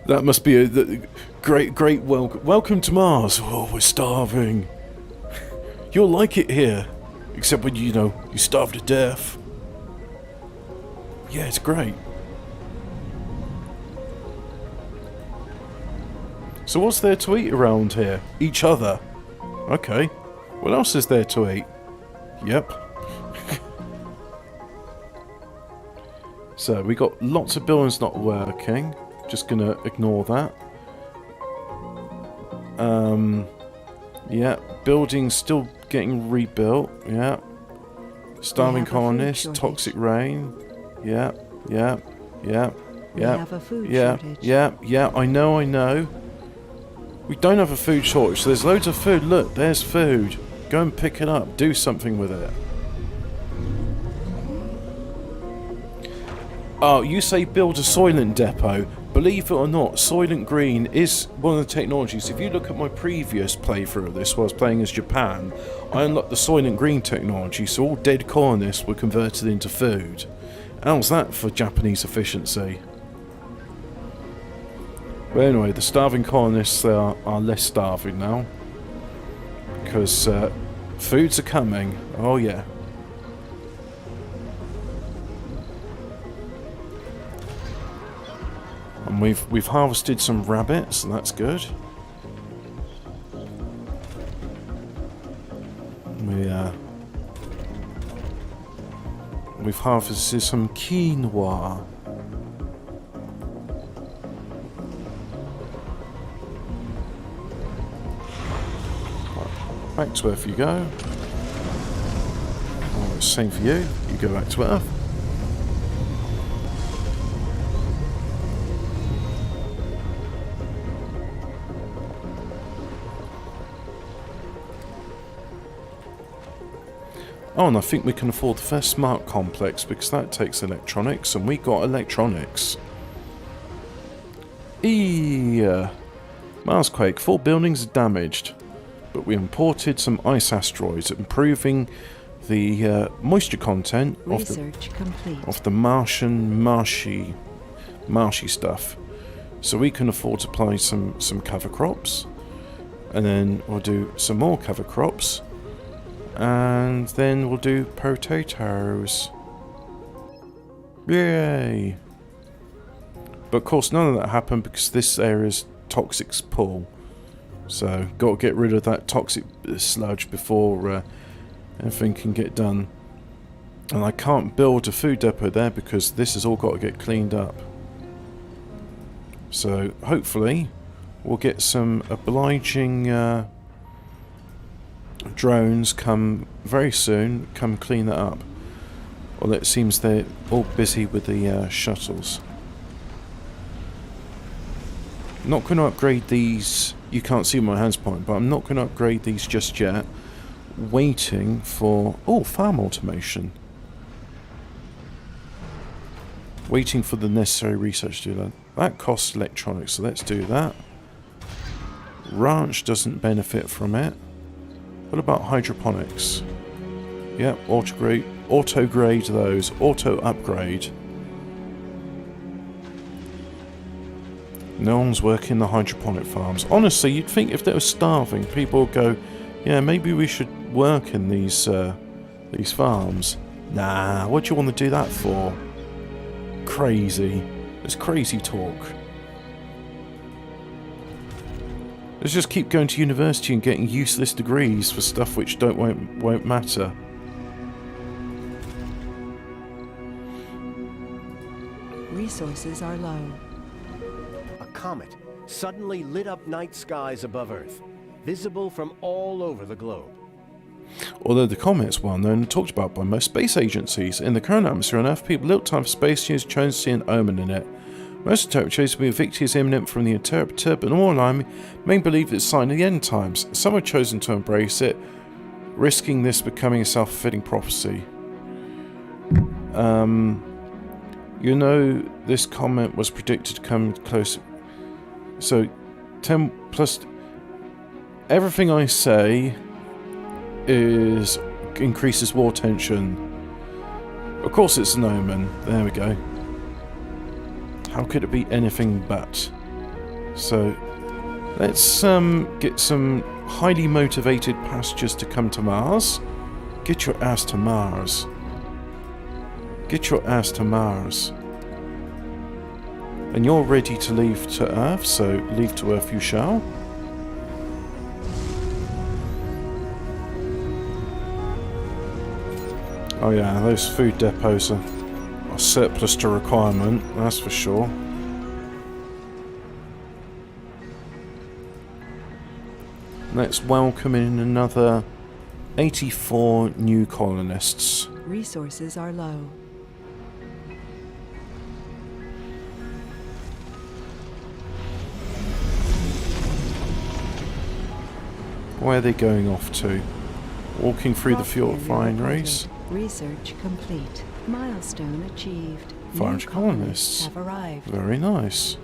A: That must be a great welcome to Mars. Oh, we're starving. You'll like it here. Except when, you know, you starve to death. Yeah, it's great. So what's there to eat around here? Each other. Okay. What else is there to eat? Yep. So, we got lots of buildings not working. Just gonna ignore that. Yeah. Buildings still getting rebuilt. Yeah. Starving colonists. Toxic rain. Yeah. Yeah. Yeah.
B: We
A: Yeah.
B: have a food
A: Yeah.
B: shortage.
A: Yeah. I know. We don't have a food shortage, so there's loads of food. Look, there's food. Go and pick it up. Do something with it. Oh, you say build a Soylent depot. Believe it or not, Soylent Green is one of the technologies. If you look at my previous playthrough of this, while I was playing as Japan, I unlocked the Soylent Green technology, so all dead colonists were converted into food. How's that for Japanese efficiency? But anyway, the starving colonists are less starving now. Because foods are coming. Oh yeah. And we've harvested some rabbits, and that's good. We've harvested some quinoa. Back to Earth you go. Oh, same for you. You go back to Earth. Oh, and I think we can afford the first smart complex because that takes electronics, and we got electronics. Marsquake. 4 buildings are damaged. But we imported some ice asteroids, improving the moisture content of the marshy stuff. So we can afford to apply some cover crops, and then we'll do some more cover crops, and then we'll do potatoes. Yay! But of course none of that happened because this area's toxic pool. So, got to get rid of that toxic sludge before everything can get done. And I can't build a food depot there because this has all got to get cleaned up. So, hopefully, we'll get some obliging drones come very soon, come clean that up. Well, it seems they're all busy with the shuttles. I'm not going to upgrade these. You can't see my hands point, but I'm not going to upgrade these just yet. Waiting for... Oh, farm automation. Waiting for the necessary research to do that. That costs electronics, so let's do that. Ranch doesn't benefit from it. What about hydroponics? Yep, auto grade those. Auto upgrade. No one's working the hydroponic farms. Honestly, you'd think if they were starving, people would go, yeah, maybe we should work in these farms. Nah, what do you want to do that for? Crazy. It's crazy talk. Let's just keep going to university and getting useless degrees for stuff which won't matter.
B: Resources are low.
C: A comet suddenly lit up night skies above Earth, visible from all over the globe.
A: Although the comet's well known and talked about by most space agencies, in the current atmosphere on Earth, people little time for space news chose to see an omen in it. Most interpreters believe victory is imminent from the interpreter, but more alarming, many believe it's a sign of the end times. Some have chosen to embrace it, risking this becoming a self-fulfilling prophecy. You know, this comment was predicted to come close. So, 10 plus... Everything I say increases war tension. Of course it's an omen. There we go. How could it be anything but? So, let's get some highly motivated passengers to come to Mars. Get your ass to Mars. Get your ass to Mars. And you're ready to leave to Earth, so leave to Earth you shall. Oh yeah, those food depots are surplus to requirement, that's for sure. Let's welcome in another 84 new colonists.
B: Resources are low.
A: Where are they going off to? Walking through the fuel
B: Rock
A: refineries.
B: Research complete. Milestone achieved.
A: 500
B: New
A: colonists.
B: have arrived.
A: Very nice.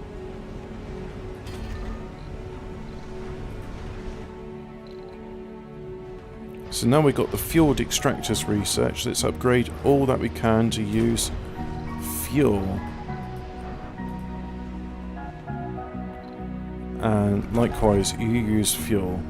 A: So now we've got the fuel extractors research. Let's upgrade all that we can to use fuel. And likewise, you use fuel.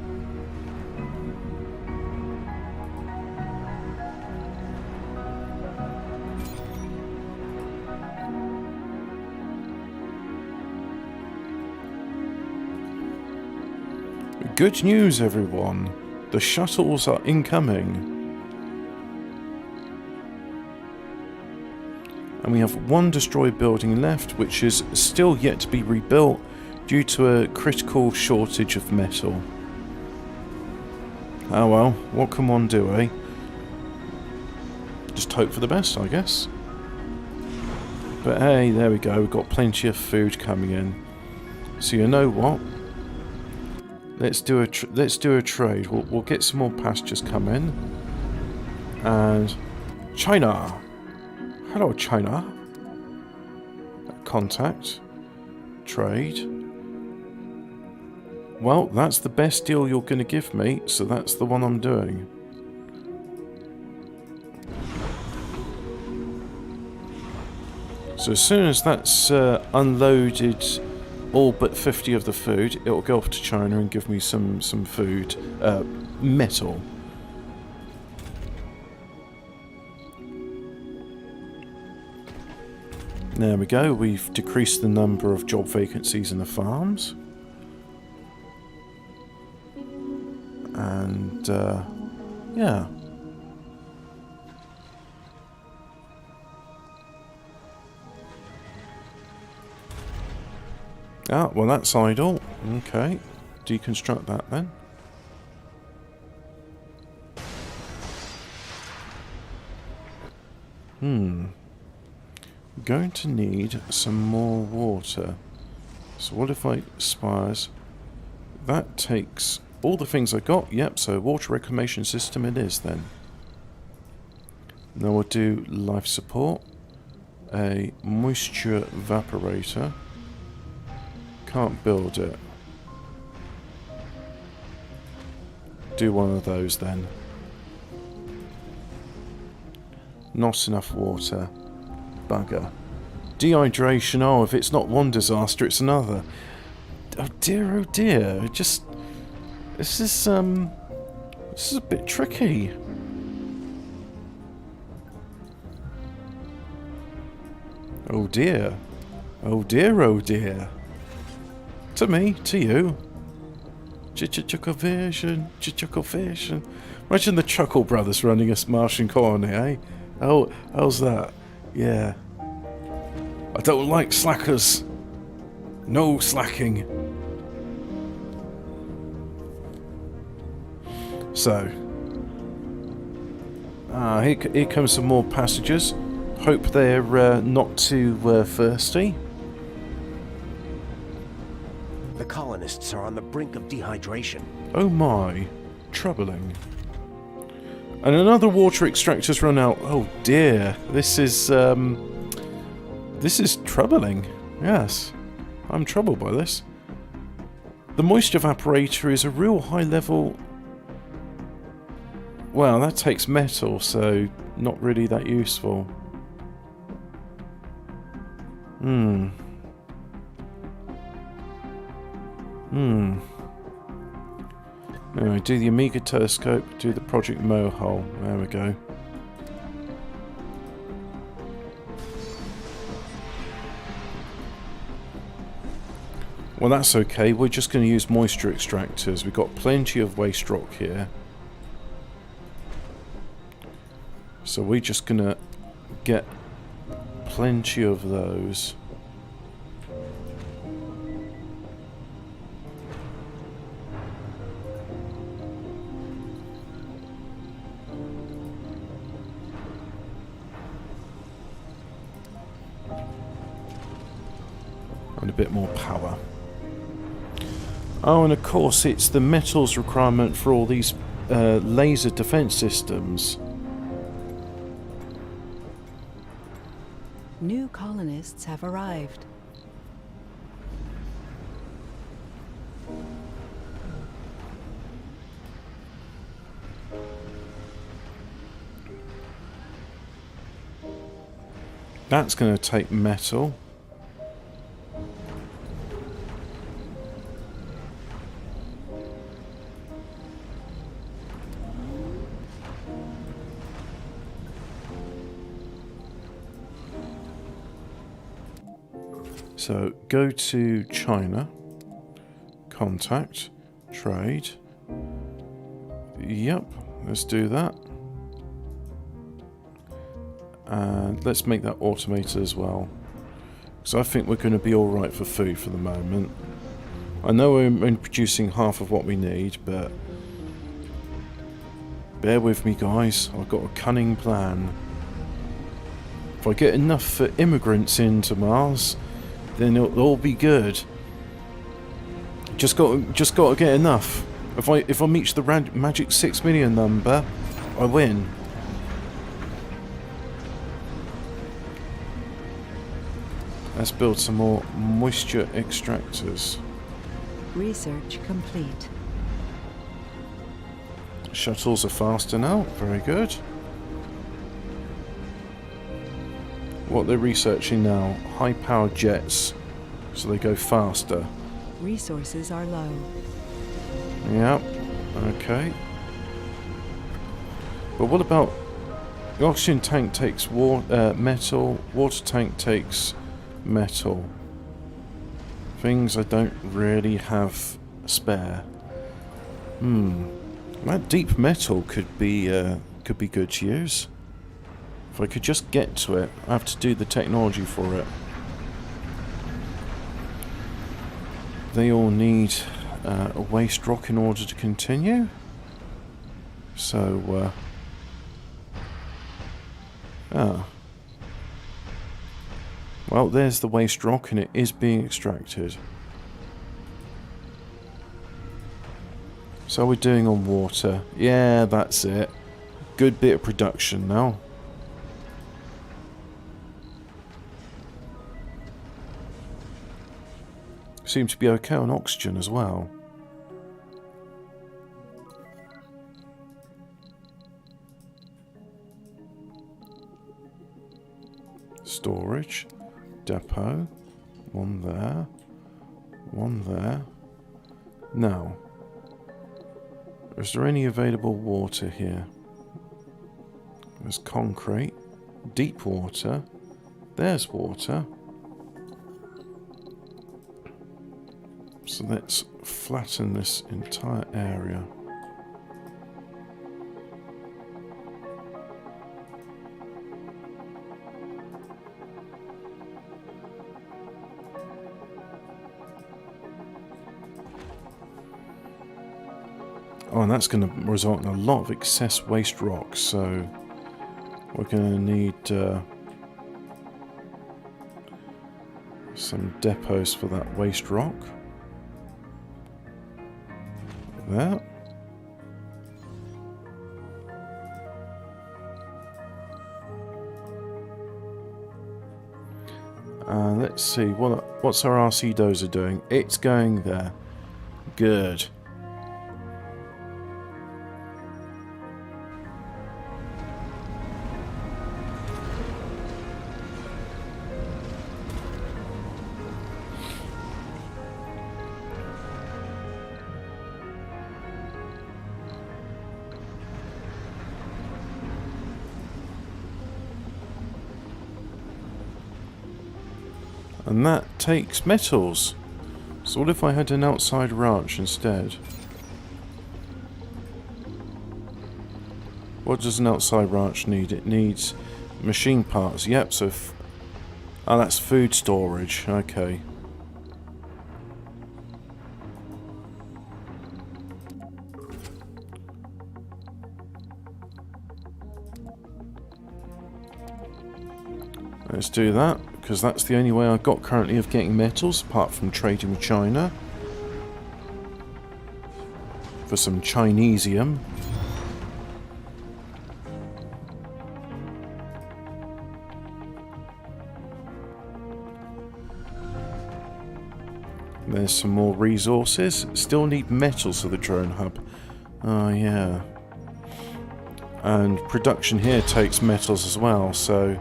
A: Good news, everyone. The shuttles are incoming. And we have one destroyed building left, which is still yet to be rebuilt due to a critical shortage of metal. Oh well, what can one do, eh? Just hope for the best, I guess. But hey, there we go, we've got plenty of food coming in. So you know what? Let's do a trade. We'll get some more passengers come in. And China. Hello, China. Contact. Trade. Well, that's the best deal you're going to give me, so that's the one I'm doing. So as soon as that's unloaded all but 50 of the food, it'll go off to China and give me some food, metal. There we go, we've decreased the number of job vacancies in the farms. And, yeah. Ah, well that's idle. Okay. Deconstruct that then. Going to need some more water. So what if I spires? That takes all the things I got. Yep, so water reclamation system it is then. Now we'll do life support. A moisture evaporator. Can't build it. Do one of those then. Not enough water. Bugger. Dehydration. Oh, if it's not one disaster, it's another. Oh dear, oh dear. Just... This is a bit tricky. Oh dear. Oh dear, oh dear. To me, to you. Chuckle vision. Imagine the Chuckle Brothers running a Martian colony, eh? Oh, how's that? Yeah. I don't like slackers. No slacking. So. Here comes some more passengers. Hope they're not too thirsty.
C: The colonists are on the brink of dehydration.
A: Oh my, troubling. And another water extractor's run out. Oh dear, this is This is troubling. Yes, I'm troubled by this. The moisture evaporator is a real high level... Well, that takes metal, so not really that useful. Anyway, do the Amiga telescope, do the Project Mohole. There we go. Well, that's okay. We're just going to use moisture extractors. We've got plenty of waste rock here. So we're just going to get plenty of those. And a bit more power. Oh, and of course it's the metals requirement for all these laser defense systems.
B: New colonists have arrived.
A: That's going to take metal. So go to China, contact, trade. Yep, let's do that. And let's make that automated as well. So I think we're going to be alright for food for the moment. I know we're only producing half of what we need, but bear with me guys, I've got a cunning plan. If I get enough immigrants into Mars, then it'll all be good. Just got to get enough. If I reach the magic 6 million number, I win. Let's build some more moisture extractors.
B: Research complete.
A: Shuttles are faster now. Very good. What they're researching now, high-powered jets, so they go faster.
B: Resources are low.
A: Yep, okay. But what about... The oxygen tank takes metal, water tank takes metal. Things I don't really have spare. That deep metal could be good to use. If I could just get to it, I have to do the technology for it. They all need a waste rock in order to continue. So, well, there's the waste rock and it is being extracted. So we're doing on water. Yeah, that's it. Good bit of production now. Seems to be okay on oxygen as well. Storage. Depot. One there. One there. Now, is there any available water here? There's concrete. Deep water. There's water. So let's flatten this entire area. Oh, and that's going to result in a lot of excess waste rock, so we're going to need some depots for that waste rock. There. Let's see, what's our RC dozer doing? It's going there. Good. And that takes metals. So what if I had an outside ranch instead? What does an outside ranch need? It needs machine parts. Yep, so... oh, that's food storage. Okay. Let's do that, because that's the only way I've got currently of getting metals, apart from trading with China. For some Chinesium. There's some more resources. Still need metals for the drone hub. Oh, yeah. And production here takes metals as well, so...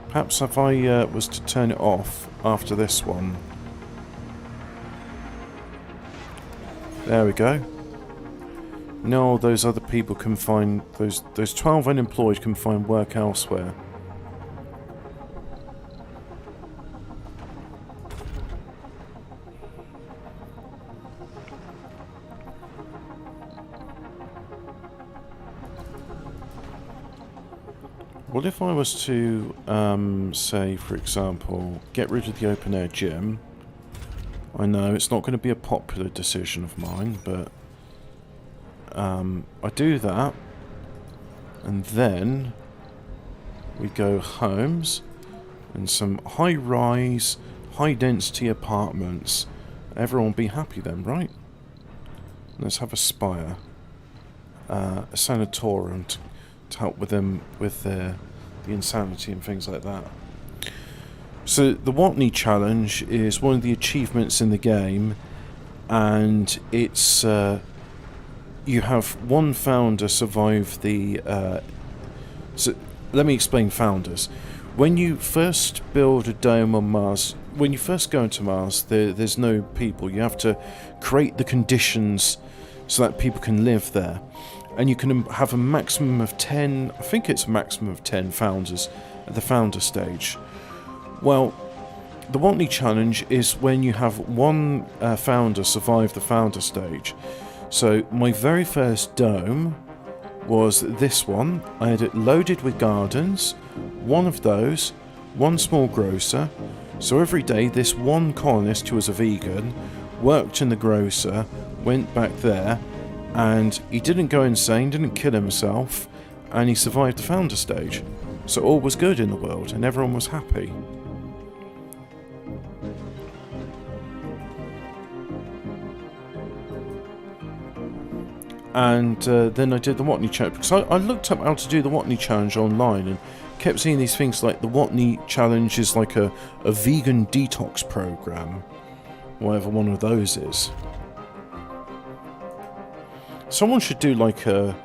A: perhaps if I was to turn it off after this one. There we go. Now those other people can find... those 12 unemployed can find work elsewhere. What if I was to, say, for example, get rid of the open-air gym? I know it's not going to be a popular decision of mine, but I do that, and then we go homes and some high-rise, high-density apartments. Everyone will be happy then, right? Let's have a spire, a sanatorium to help with them with the insanity and things like that. So the Watney challenge is one of the achievements in the game, and it's you have one founder survive the so let me explain founders. When you first build a dome on Mars, when you first go into Mars, there's no people. You have to create the conditions so that people can live there. And you can have a maximum of 10, I think it's a maximum of 10 founders at the founder stage. Well, the Watney challenge is when you have one founder survive the founder stage. So my very first dome was this one. I had it loaded with gardens, one of those, one small grocer. So every day this one colonist who was a vegan worked in the grocer, went back there, and he didn't go insane, didn't kill himself, and he survived the founder stage. So all was good in the world, and everyone was happy. And then I did the Watney challenge, because I looked up how to do the Watney challenge online, and kept seeing these things like the Watney challenge is like a vegan detox program, whatever one of those is. Someone should do like the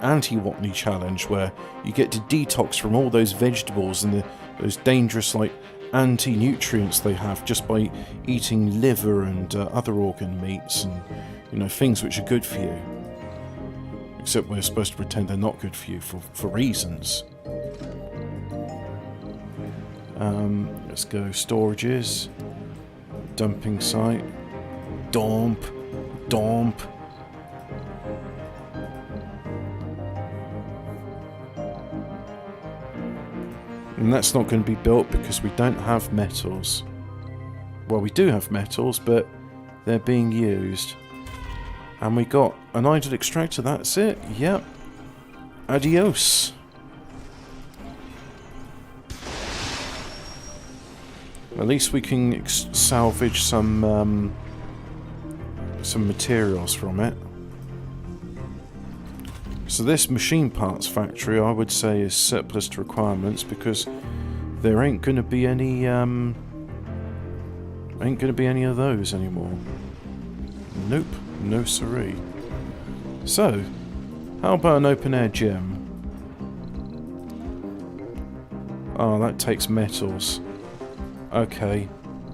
A: anti-Watney challenge, where you get to detox from all those vegetables and those dangerous like anti-nutrients they have just by eating liver and other organ meats and, you know, things which are good for you. Except we're supposed to pretend they're not good for you for reasons. Let's go storages, dumping site, dump. And that's not going to be built because we don't have metals. Well, we do have metals, but they're being used. And we got an idle extractor, that's it. Yep. Adios. At least we can salvage some materials from it. So this machine parts factory, I would say, is surplus to requirements, because there ain't gonna be any of those anymore. Nope, no siree. So, how about an open air gym? Oh, that takes metals. Okay.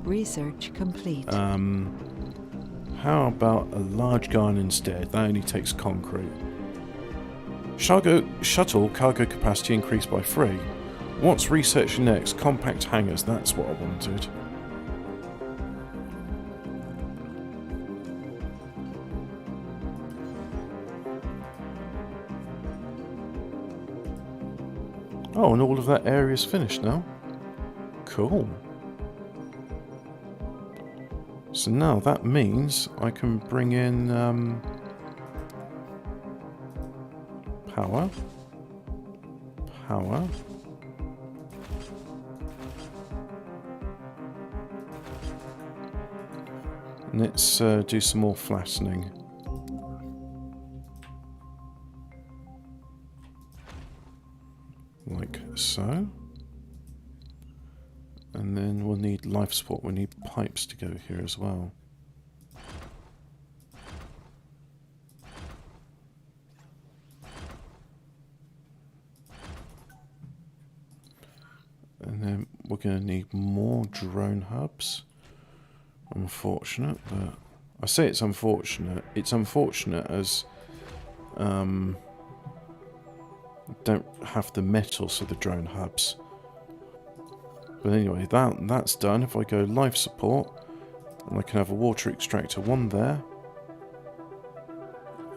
B: Research complete.
A: How about a large garden instead? That only takes concrete. Shuttle cargo capacity increased by 3. What's researching next? Compact hangars, that's what I wanted. Oh, and all of that area's finished now. Cool. So now that means I can bring in power. And let's do some more flattening. Like so. And then we'll need life support. We'll need pipes to go here as well. And then we're going to need more drone hubs. Unfortunate, but I say it's unfortunate. It's unfortunate as don't have the metals for the drone hubs. But anyway, that's done. If I go life support, and I can have a water extractor, one there,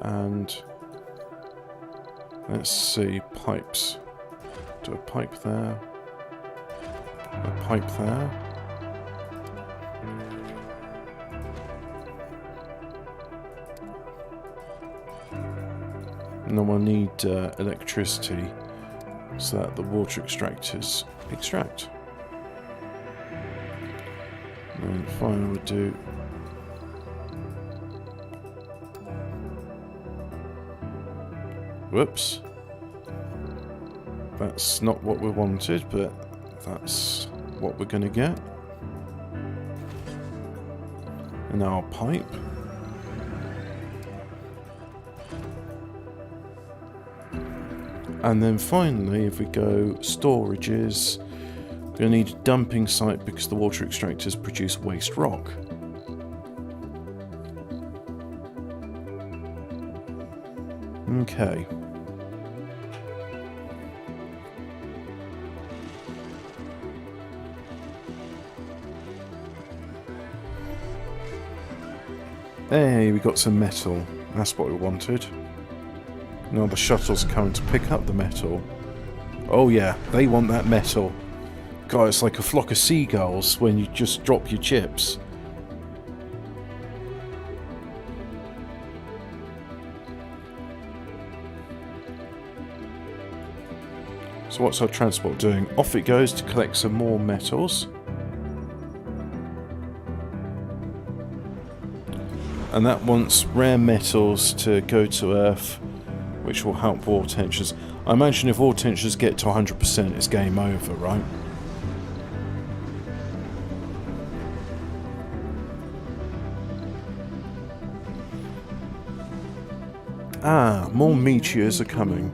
A: and let's see, pipes. Do a pipe there, a pipe there. And then we'll need electricity so that the water extractors extract. And finally we'll do whoops. That's not what we wanted, but that's what we're gonna get. And now our pipe. And then finally, if we go storages, we're going to need a dumping site because the water extractors produce waste rock. Okay. Hey, we got some metal. That's what we wanted. Now the shuttle's coming to pick up the metal. Oh yeah, they want that metal. God, it's like a flock of seagulls when you just drop your chips. So what's our transport doing? Off it goes to collect some more metals. And that wants rare metals to go to Earth, which will help war tensions. I imagine if war tensions get to 100%, it's game over, right? Ah, more meteors are coming.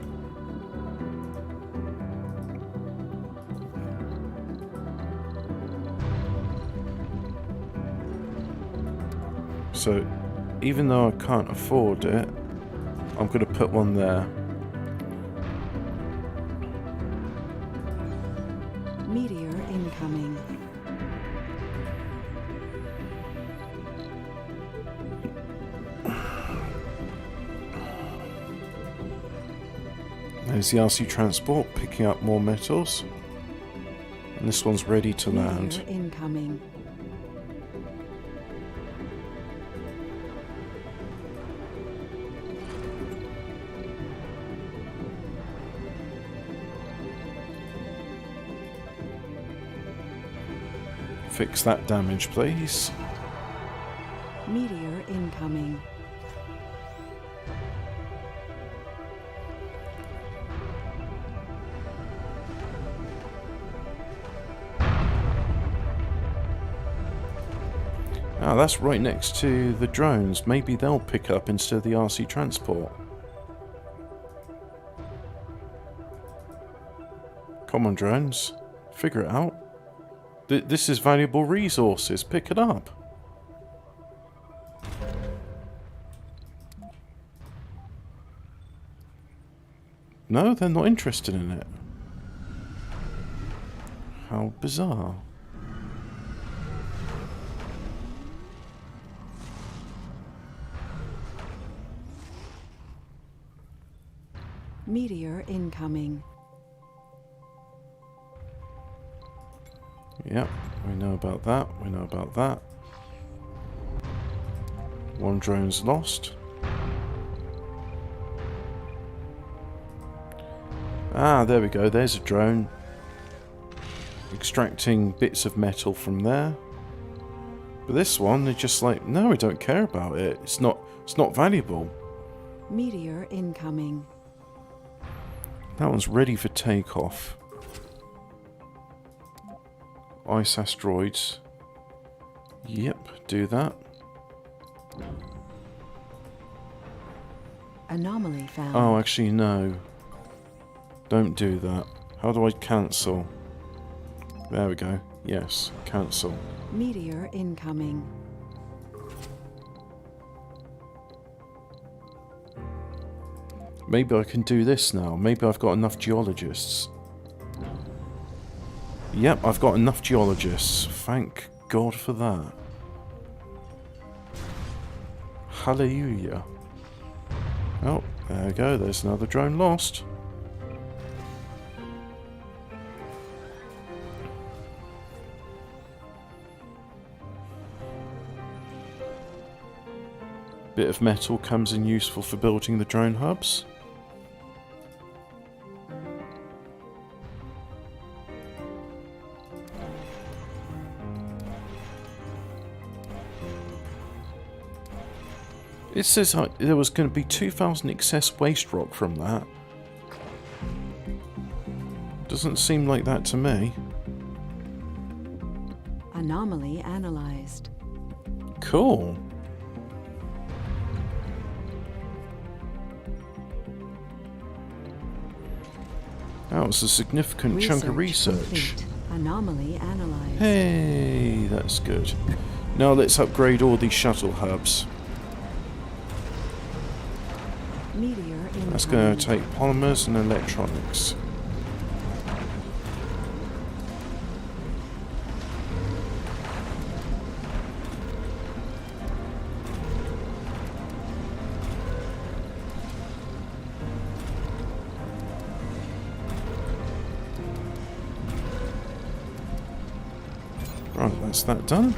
A: So, even though I can't afford it, I'm going to put one there.
B: Meteor incoming.
A: There's the RC transport picking up more metals. And this one's ready to land.
B: Meteor incoming.
A: Fix that damage, please.
B: Meteor incoming.
A: Ah, that's right next to the drones. Maybe they'll pick up instead of the RC transport. Come on, drones. Figure it out. This is valuable resources. Pick it up. No, they're not interested in it. How bizarre.
B: Meteor incoming.
A: Yep, we know about that. We know about that. One drone's lost. Ah, there we go. There's a drone. Extracting bits of metal from there. But this one, they're just like, no, we don't care about it. It's not valuable.
B: Meteor incoming.
A: That one's ready for takeoff. Ice asteroids. Yep, do that.
B: Anomaly found.
A: Oh, actually, no. Don't do that. How do I cancel? There we go. Yes, cancel.
B: Meteor incoming.
A: Maybe I can do this now. Maybe I've got enough geologists. Yep, I've got enough geologists. Thank God for that. Hallelujah. Oh, there we go. There's another drone lost. Bit of metal comes in useful for building the drone hubs. It says there was going to be 2,000 excess waste rock from that. Doesn't seem like that to me.
B: Anomaly analyzed.
A: Cool. That was a significant chunk of research.
B: Complete. Anomaly analyzed.
A: Hey, that's good. Now let's upgrade all these shuttle hubs.
B: Meteor incoming.
A: That's going to take polymers and electronics. Right, that's that done.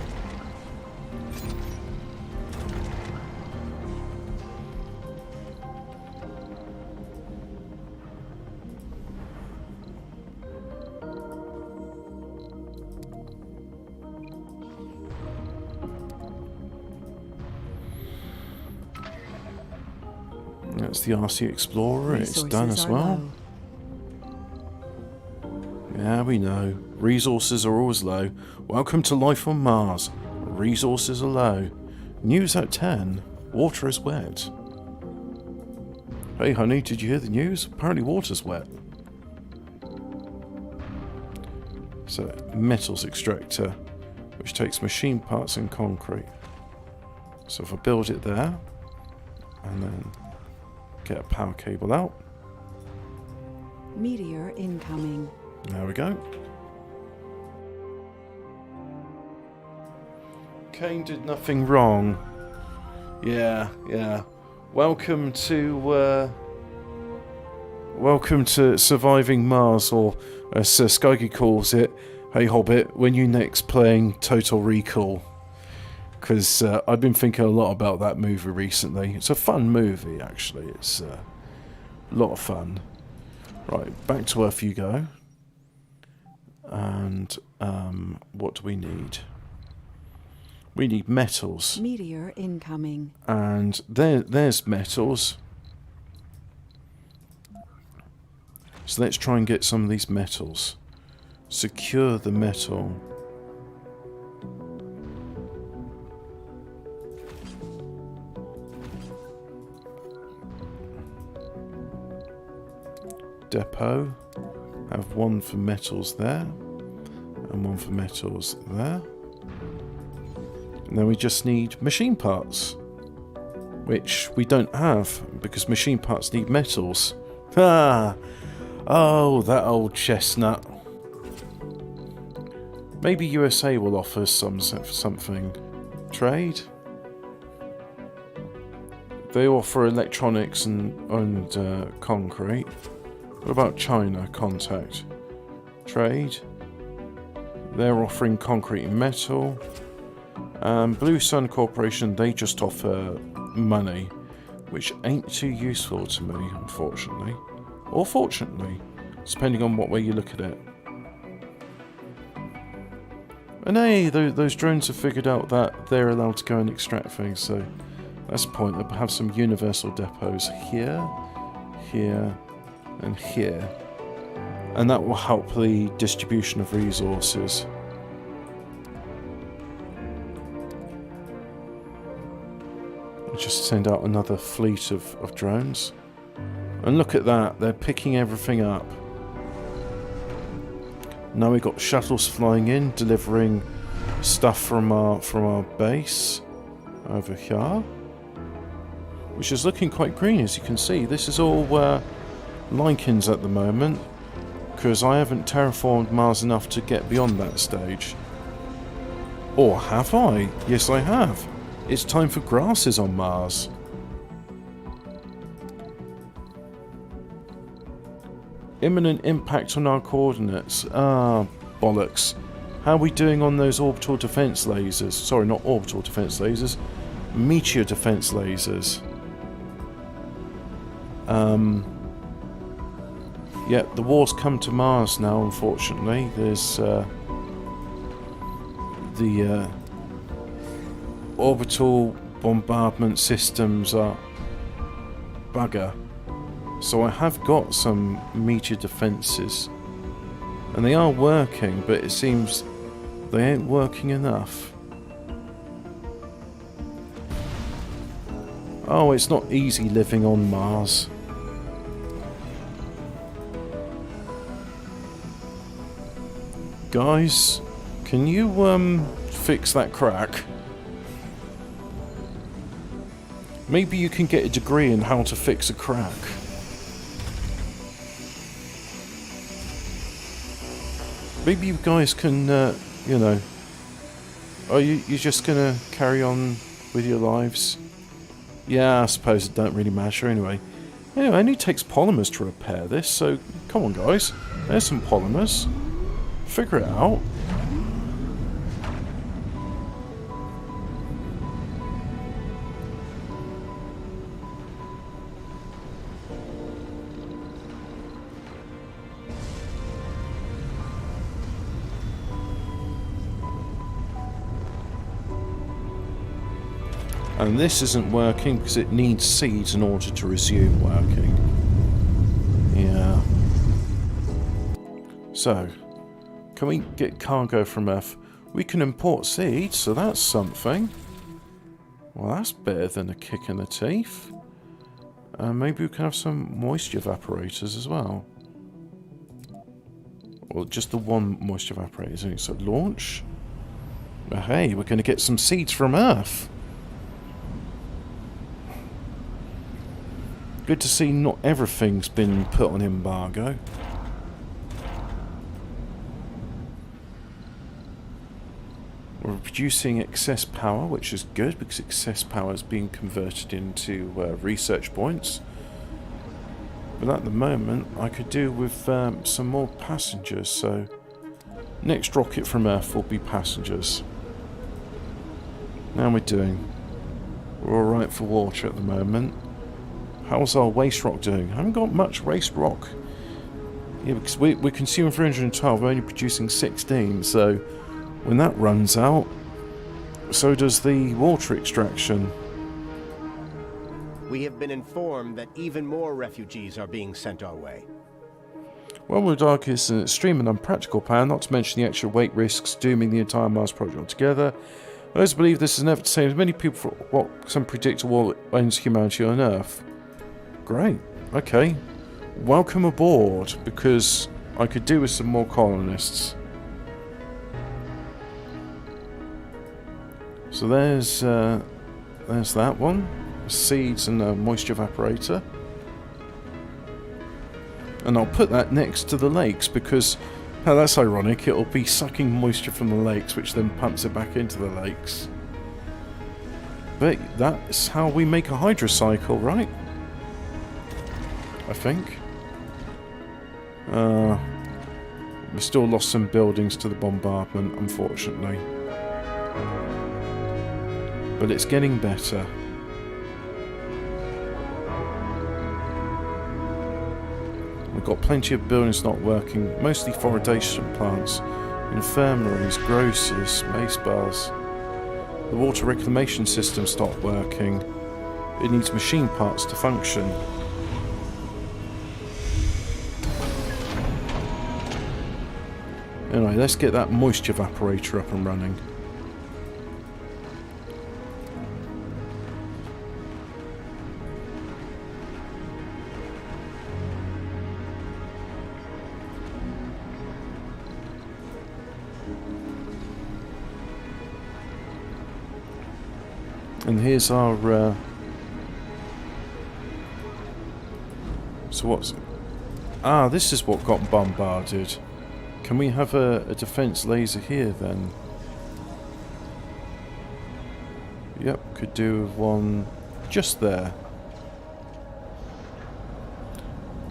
A: That's the RC Explorer, it's done as well. Yeah, we know. Resources are always low. Welcome to life on Mars. Resources are low. News at 10. Water is wet. Hey honey, did you hear the news? Apparently water's wet. So, metals extractor, which takes machine parts and concrete. So if I build it there, and then get a power cable out.
B: Meteor incoming.
A: There we go. Kane did nothing wrong. Yeah. Welcome to surviving Mars, or as Skygy calls it, hey Hobbit, when you next playing Total Recall. Because I've been thinking a lot about that movie recently. It's a fun movie, actually. It's a lot of fun. Right, back to Earth you go. And what do we need? We need metals.
B: Meteor incoming.
A: And there's metals. So let's try and get some of these metals. Secure the metal. depot. Have one for metals there. And one for metals there. And then we just need machine parts. Which we don't have, because machine parts need metals. Ah! Oh, that old chestnut. Maybe USA will offer something. Trade? They offer electronics and concrete. What about China? Contact. Trade? They're offering concrete and metal. Blue Sun Corporation, they just offer money, which ain't too useful to me, unfortunately. Or fortunately, depending on what way you look at it. And hey, those drones have figured out that they're allowed to go and extract things, so that's the point. They'll have some universal depots here, here, and here. And that will help the distribution of resources. Just send out another fleet of drones. And look at that, they're picking everything up. Now we've got shuttles flying in, delivering stuff from our base over here. Which is looking quite green, as you can see. This is all lichens at the moment, because I haven't terraformed Mars enough to get beyond that stage. Or have I? Yes, I have. It's time for grasses on Mars. Imminent impact on our coordinates. Ah, bollocks. How are we doing on those orbital defense lasers? Sorry, not orbital defense lasers. Meteor defense lasers. Yeah, the war's come to Mars now, unfortunately. There's the orbital bombardment systems are bugger. So I have got some meteor defences. And they are working, but it seems they ain't working enough. Oh, it's not easy living on Mars. Guys, can you fix that crack? Maybe you can get a degree in how to fix a crack. Maybe you guys can, you know... Are you just gonna carry on with your lives? Yeah, I suppose it don't really matter anyway. Anyway, it only takes polymers to repair this, so come on guys. There's some polymers. Figure it out. And this isn't working because it needs seeds in order to resume working. Yeah. So, can we get cargo from Earth? We can import seeds, so that's something. Well, that's better than a kick in the teeth. Maybe we can have some moisture evaporators as well. Well, just the one moisture evaporator, isn't it? So launch. Well, hey, we're going to get some seeds from Earth. Good to see not everything's been put on embargo. We're producing excess power, which is good because excess power is being converted into research points. But at the moment, I could do with some more passengers, so next rocket from Earth will be passengers. How are we doing? We're alright for water at the moment. How's our waste rock doing? I haven't got much waste rock. Yeah, because we're consuming 312, we're only producing 16, so when that runs out, so does the water extraction.
C: We have been informed that even more refugees are being sent our way.
A: One would argue it's an extreme and unpractical plan, not to mention the extra weight risks dooming the entire Mars project altogether. Others believe this is an effort to save as many people for what some predict a war ends humanity on Earth. Great. Okay. welcome aboard, because I could do with some more colonists. So there's that one. Seeds and a moisture evaporator. And I'll put that next to the lakes because, oh, that's ironic, it'll be sucking moisture from the lakes, which then pumps it back into the lakes. But that's how we make a hydrocycle, right? I think. We still lost some buildings to the bombardment, unfortunately. But it's getting better. We've got plenty of buildings not working, mostly flotation plants, infirmaries, grocers, mace bars. The water reclamation system stopped working. It needs machine parts to function. Anyway, let's get that moisture evaporator up and running. And here's our, so what's, this is what got bombarded. Can we have a defense laser here then? Yep, could do with one just there.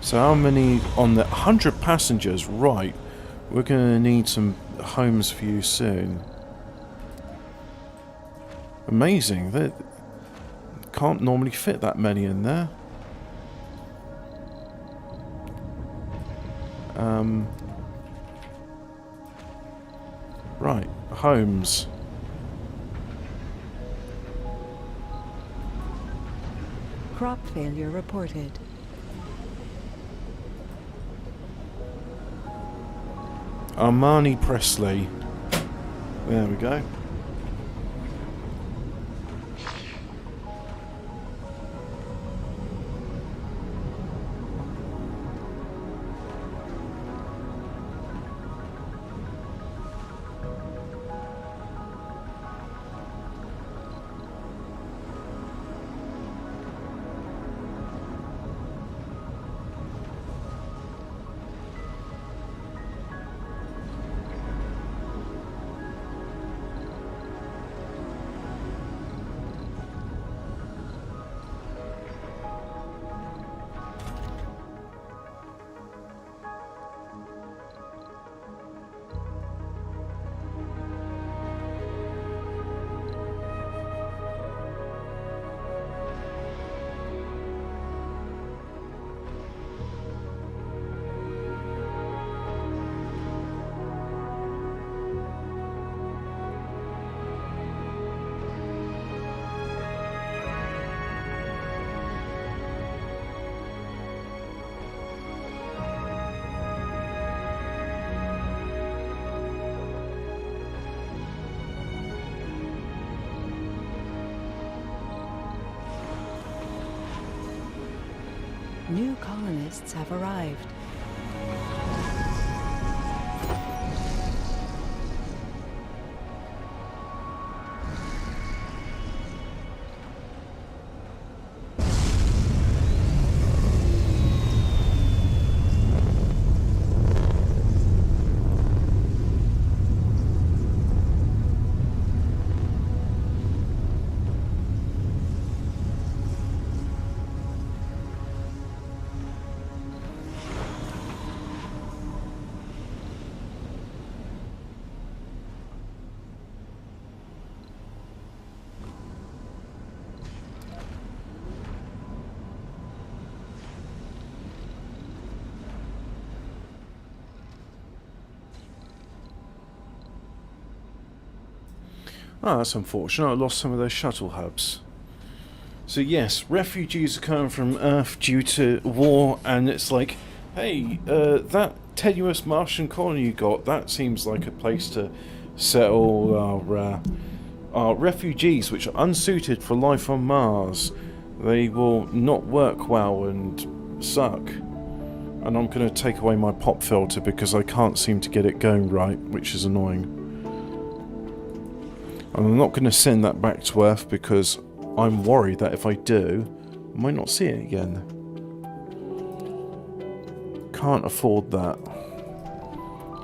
A: So how many on the 100 passengers? Right, we're gonna need some homes for you soon. Amazing, they can't normally fit that many in there. Right, homes.
B: Crop failure reported.
A: Armani Presley. There we go.
B: New colonists have arrived.
A: Oh, that's unfortunate. I lost some of those shuttle hubs. So yes, refugees are coming from Earth due to war, and it's like, hey, that tenuous Martian colony you got, that seems like a place to settle our refugees, which are unsuited for life on Mars. They will not work well and suck. And I'm going to take away my pop filter because I can't seem to get it going right, which is annoying. And I'm not going to send that back to Earth because I'm worried that if I do, I might not see it again. Can't afford that.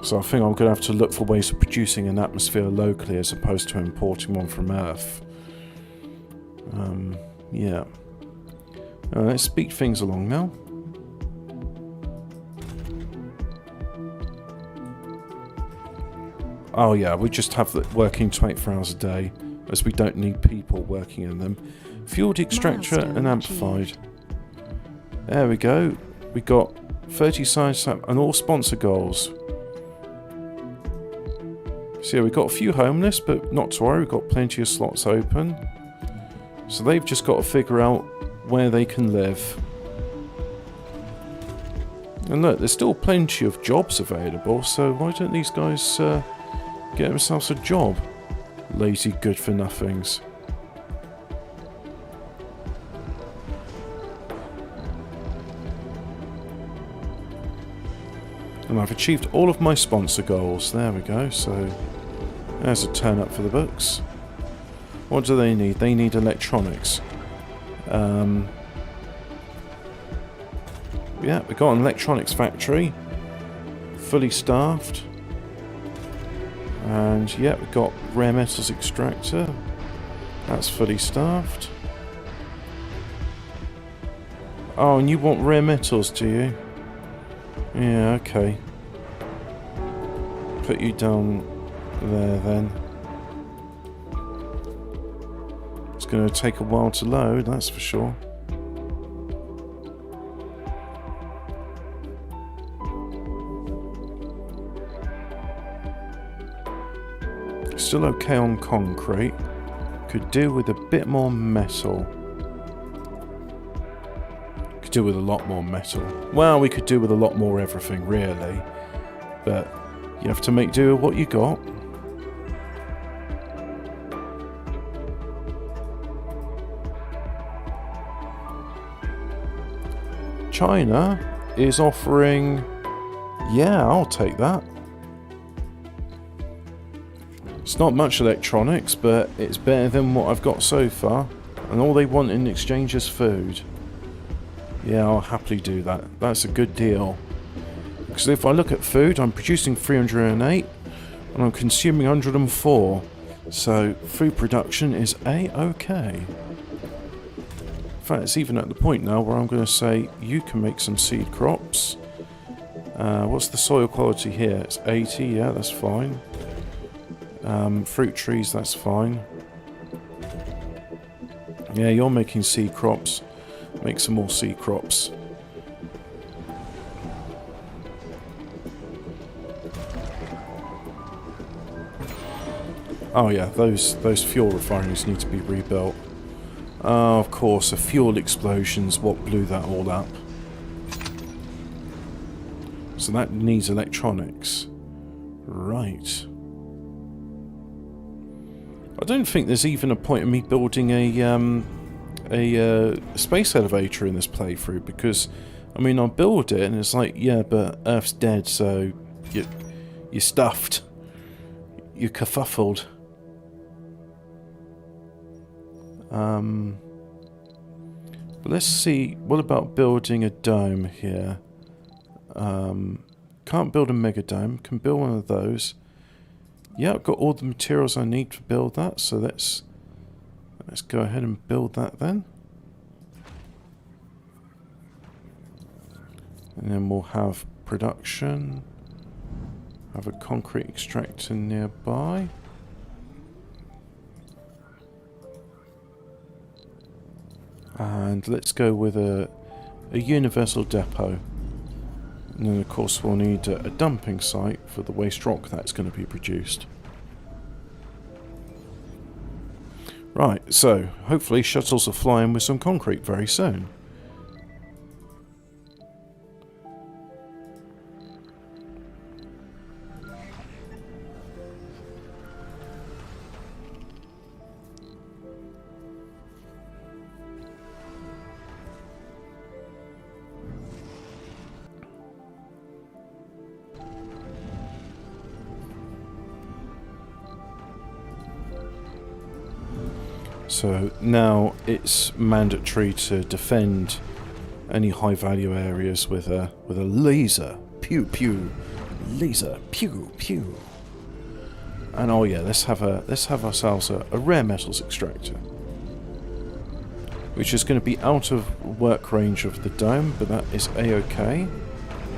A: So I think I'm going to have to look for ways of producing an atmosphere locally as opposed to importing one from Earth. Yeah. Let's speed things along now. Oh yeah, we just have it working 24 hours a day, as we don't need people working in them. Fueled extractor and amplified. There we go. We got 30 science and all sponsor goals. So yeah, we got a few homeless, but not to worry, we've got plenty of slots open. So they've just got to figure out where they can live. And look, there's still plenty of jobs available, so why don't these guys get themselves a job? Lazy good-for-nothings. And I've achieved all of my sponsor goals. There we go, so there's a turn up for the books. What do they need? They need electronics. Yeah, we've got an electronics factory. Fully staffed. And yeah, we've got rare metals extractor. That's fully staffed. Oh, and you want rare metals, do you? Yeah, okay. Put you down there then. It's going to take a while to load, that's for sure. Still okay on concrete. Could do with a bit more metal. Could do with a lot more metal. Well, we could do with a lot more everything, really. But you have to make do with what you got. China is offering... Yeah, I'll take that. It's not much electronics, but it's better than what I've got so far. And all they want in exchange is food. Yeah, I'll happily do that. That's a good deal. Because if I look at food, I'm producing 308 and I'm consuming 104. So food production is A-okay. In fact, it's even at the point now where I'm going to say you can make some seed crops. What's the soil quality here? It's 80, yeah, that's fine. Fruit trees, that's fine. Yeah, you're making seed crops. Make some more seed crops. Oh yeah, those fuel refineries need to be rebuilt. Oh, of course, the fuel explosions what blew that all up. So that needs electronics. Right. I don't think there's even a point in me building a space elevator in this playthrough, because, I mean, I'll build it and it's like, yeah, but Earth's dead, so you're stuffed. You're kerfuffled. But let's see, what about building a dome here? Can't build a mega dome, can build one of those. Yeah, I've got all the materials I need to build that, so let's go ahead and build that then. And then we'll have production. Have a concrete extractor nearby. And let's go with a universal depot. And then of course we'll need a dumping site for the waste rock that's going to be produced. Right, so hopefully shuttles are flying with some concrete very soon. So now it's mandatory to defend any high value areas with a laser. Pew pew. Laser. Pew pew. And oh yeah, let's have ourselves a rare metals extractor, which is going to be out of work range of the dome, but that is a-okay,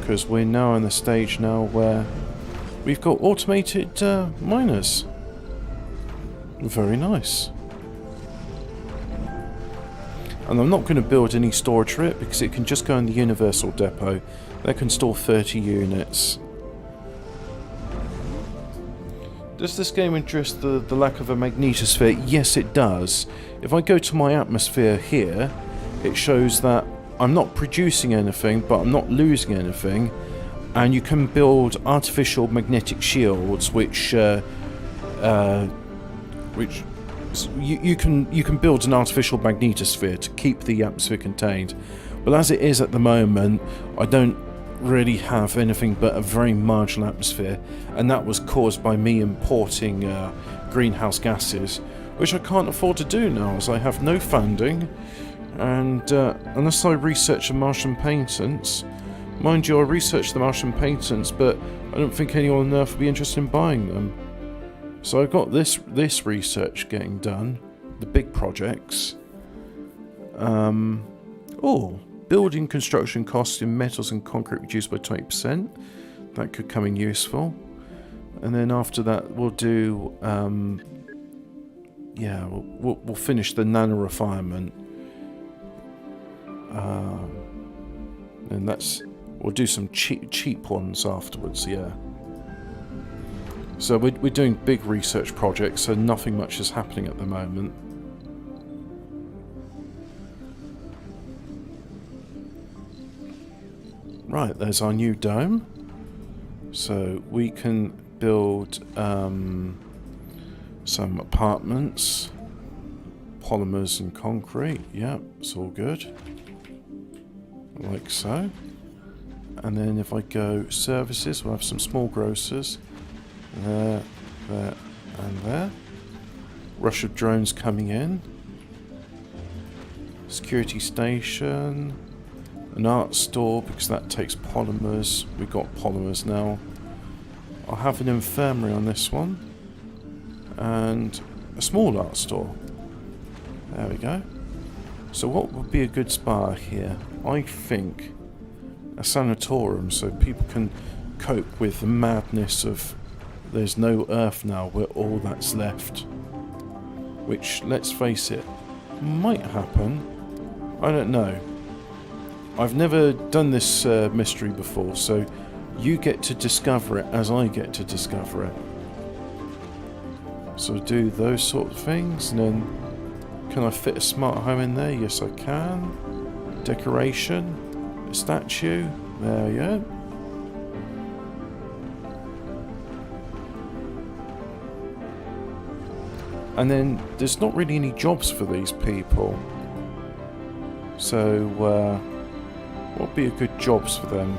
A: because we're now in the stage now where we've got automated miners. Very nice. And I'm not going to build any storage for it because it can just go in the universal depot. That can store 30 units. Does this game address the lack of a magnetosphere? Yes, it does. If I go to my atmosphere here, it shows that I'm not producing anything, but I'm not losing anything. And you can build artificial magnetic shields, which you can build an artificial magnetosphere to keep the atmosphere contained. But as it is at the moment, I don't really have anything but a very marginal atmosphere, and that was caused by me importing greenhouse gases, which I can't afford to do now as I have no funding, and unless I research the Martian patents. Mind you, I researched the Martian patents, but I don't think anyone on Earth would be interested in buying them. So I've got this research getting done, the big projects. Building construction costs in metals and concrete reduced by 20%. That could come in useful. And then after that, we'll do, we'll finish the nano refinement. And we'll do some cheap ones afterwards. Yeah. So we're doing big research projects, so nothing much is happening at the moment. Right, there's our new dome. So we can build some apartments, polymers and concrete. Yeah, it's all good. Like so. And then if I go services, we'll have some small grocers. There, there, and there. Rush of drones coming in. Security station. An art store, because that takes polymers. We've got polymers now. I'll have an infirmary on this one. And a small art store. There we go. So what would be a good spa here? I think a sanatorium, so people can cope with the madness of there's no Earth now, we're all that's left. Which, let's face it, might happen. I don't know. I've never done this mystery before, so you get to discover it as I get to discover it. So do those sort of things, and then can I fit a smart home in there? Yes, I can. Decoration, a statue, there you go. And then there's not really any jobs for these people. So what would be a good jobs for them?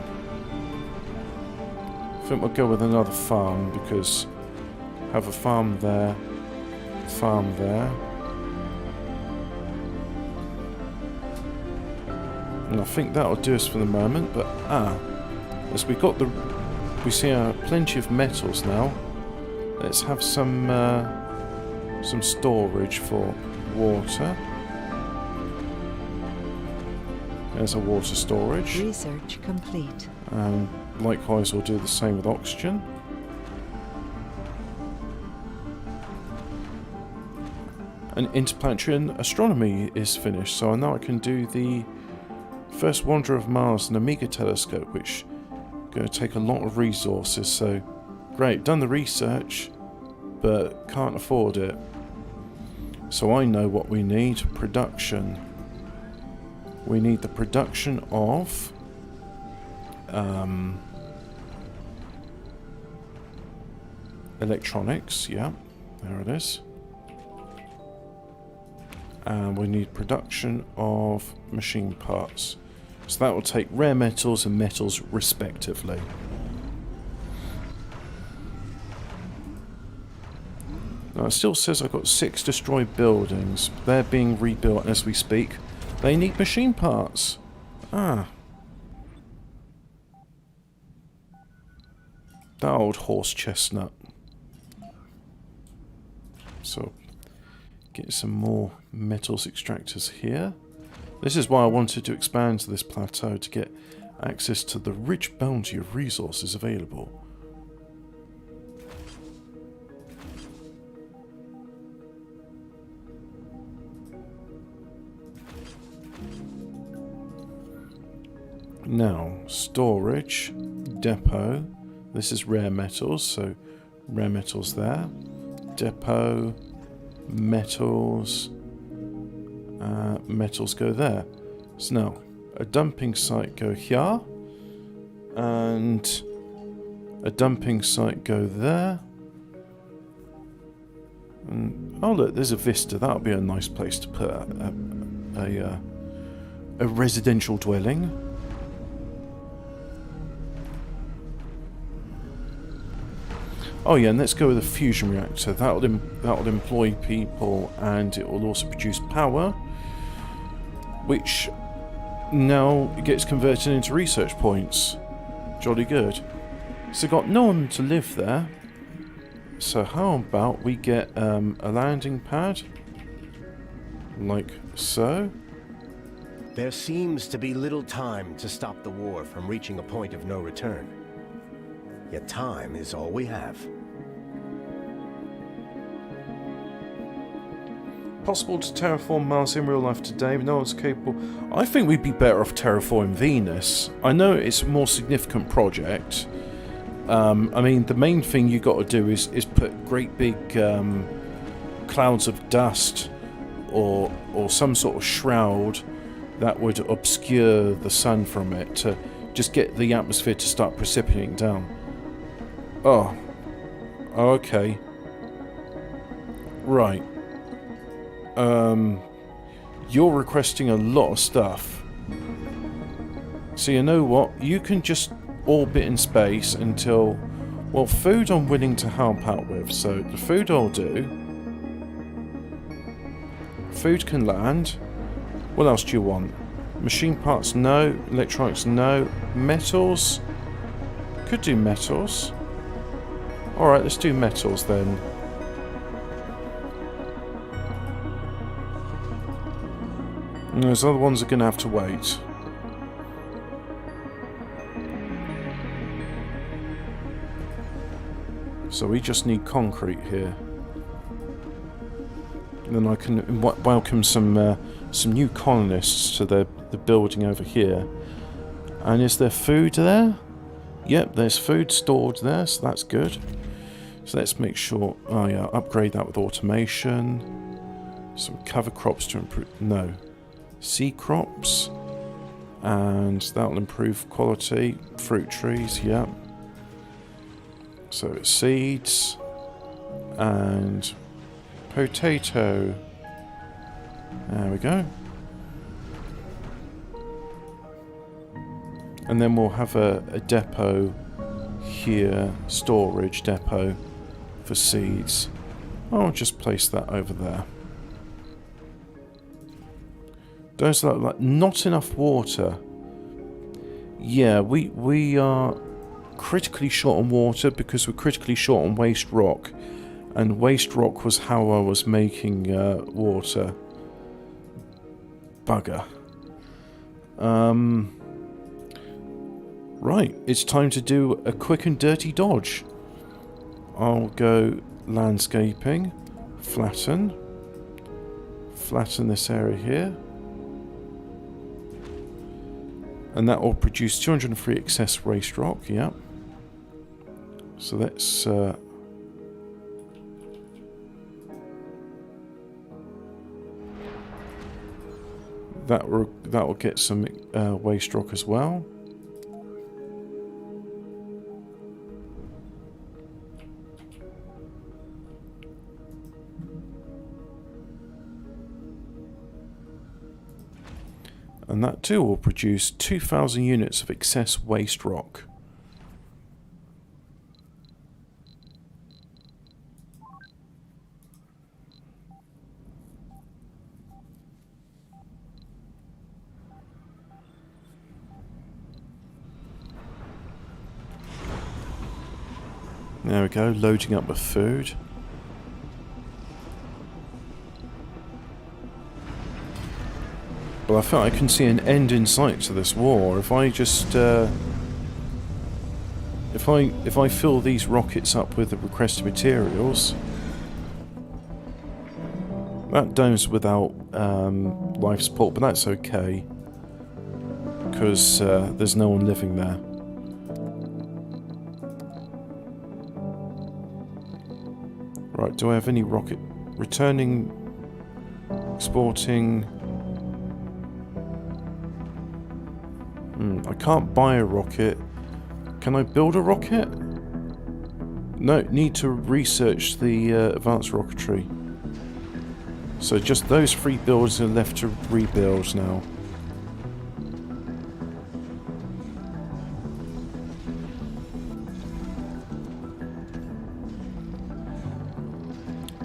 A: I think we'll go with another farm, because have a farm there, farm there. And I think that'll do us for the moment, but as we see plenty of metals now. Let's have some storage for water. There's a water storage.
B: Research complete.
A: And likewise, we'll do the same with oxygen. And interplanetary astronomy is finished, so now I can do the first Wanderer of Mars and Amiga telescope, which is going to take a lot of resources. So great, done the research, but can't afford it. So I know what we need: production. We need the production of electronics. Yeah, there it is. And we need production of machine parts. So that will take rare metals and metals respectively. Now it still says I've got 6 destroyed buildings. They're being rebuilt as we speak. They need machine parts. Ah. That old horse chestnut. So, get some more metals extractors here. This is why I wanted to expand to this plateau, to get access to the rich bounty of resources available. Now, storage, depot. This is rare metals, so rare metals there. Depot, metals, metals go there. So now, a dumping site go here, and a dumping site go there. And, oh look, there's a vista. That'll be a nice place to put a residential dwelling. Oh yeah, and let's go with a fusion reactor. That'll employ people, and it will also produce power, which now gets converted into research points. Jolly good. So got no one to live there. So how about we get a landing pad, like so.
C: There seems to be little time to stop the war from reaching a point of no return. Yet time is all we have.
A: Possible to terraform Mars in real life today, but no one's capable. I think we'd be better off terraforming Venus. I know it's a more significant project. I mean, the main thing you got to do is put great big clouds of dust or some sort of shroud that would obscure the sun from it to just get the atmosphere to start precipitating down. Oh. Okay. Right. You're requesting a lot of stuff. So you know what? You can just orbit in space until... Well, food I'm willing to help out with. So the food I'll do. Food can land. What else do you want? Machine parts, no. Electronics, no. Metals? Could do metals. Alright, let's do metals then. And those other ones are going to have to wait. So we just need concrete here. And then I can welcome some new colonists to the building over here. And is there food there? Yep, there's food stored there, so that's good. So let's make sure... Oh yeah, upgrade that with automation. Some cover crops to improve... No. Seed crops. And that'll improve quality. Fruit trees, yeah. So it's seeds. And... potato. There we go. And then we'll have a depot here, storage depot for seeds. I'll just place that over there. Those are like not enough water. Yeah, we are critically short on water because we're critically short on waste rock. And waste rock was how I was making water. Bugger. Right, it's time to do a quick and dirty dodge. I'll go landscaping, flatten this area here. And that will produce 203 excess waste rock, yeah. So let's... that will get some waste rock as well. And that too will produce 2,000 units of excess waste rock. There we go, loading up with food. But I feel I can see an end in sight to this war. If I just if I fill these rockets up with the requested materials, that dome's without life support, but that's okay because there's no one living there. Right, do I have any rocket returning, exporting? I can't buy a rocket. Can I build a rocket? No, need to research the advanced rocketry. So just those 3 builds are left to rebuild now.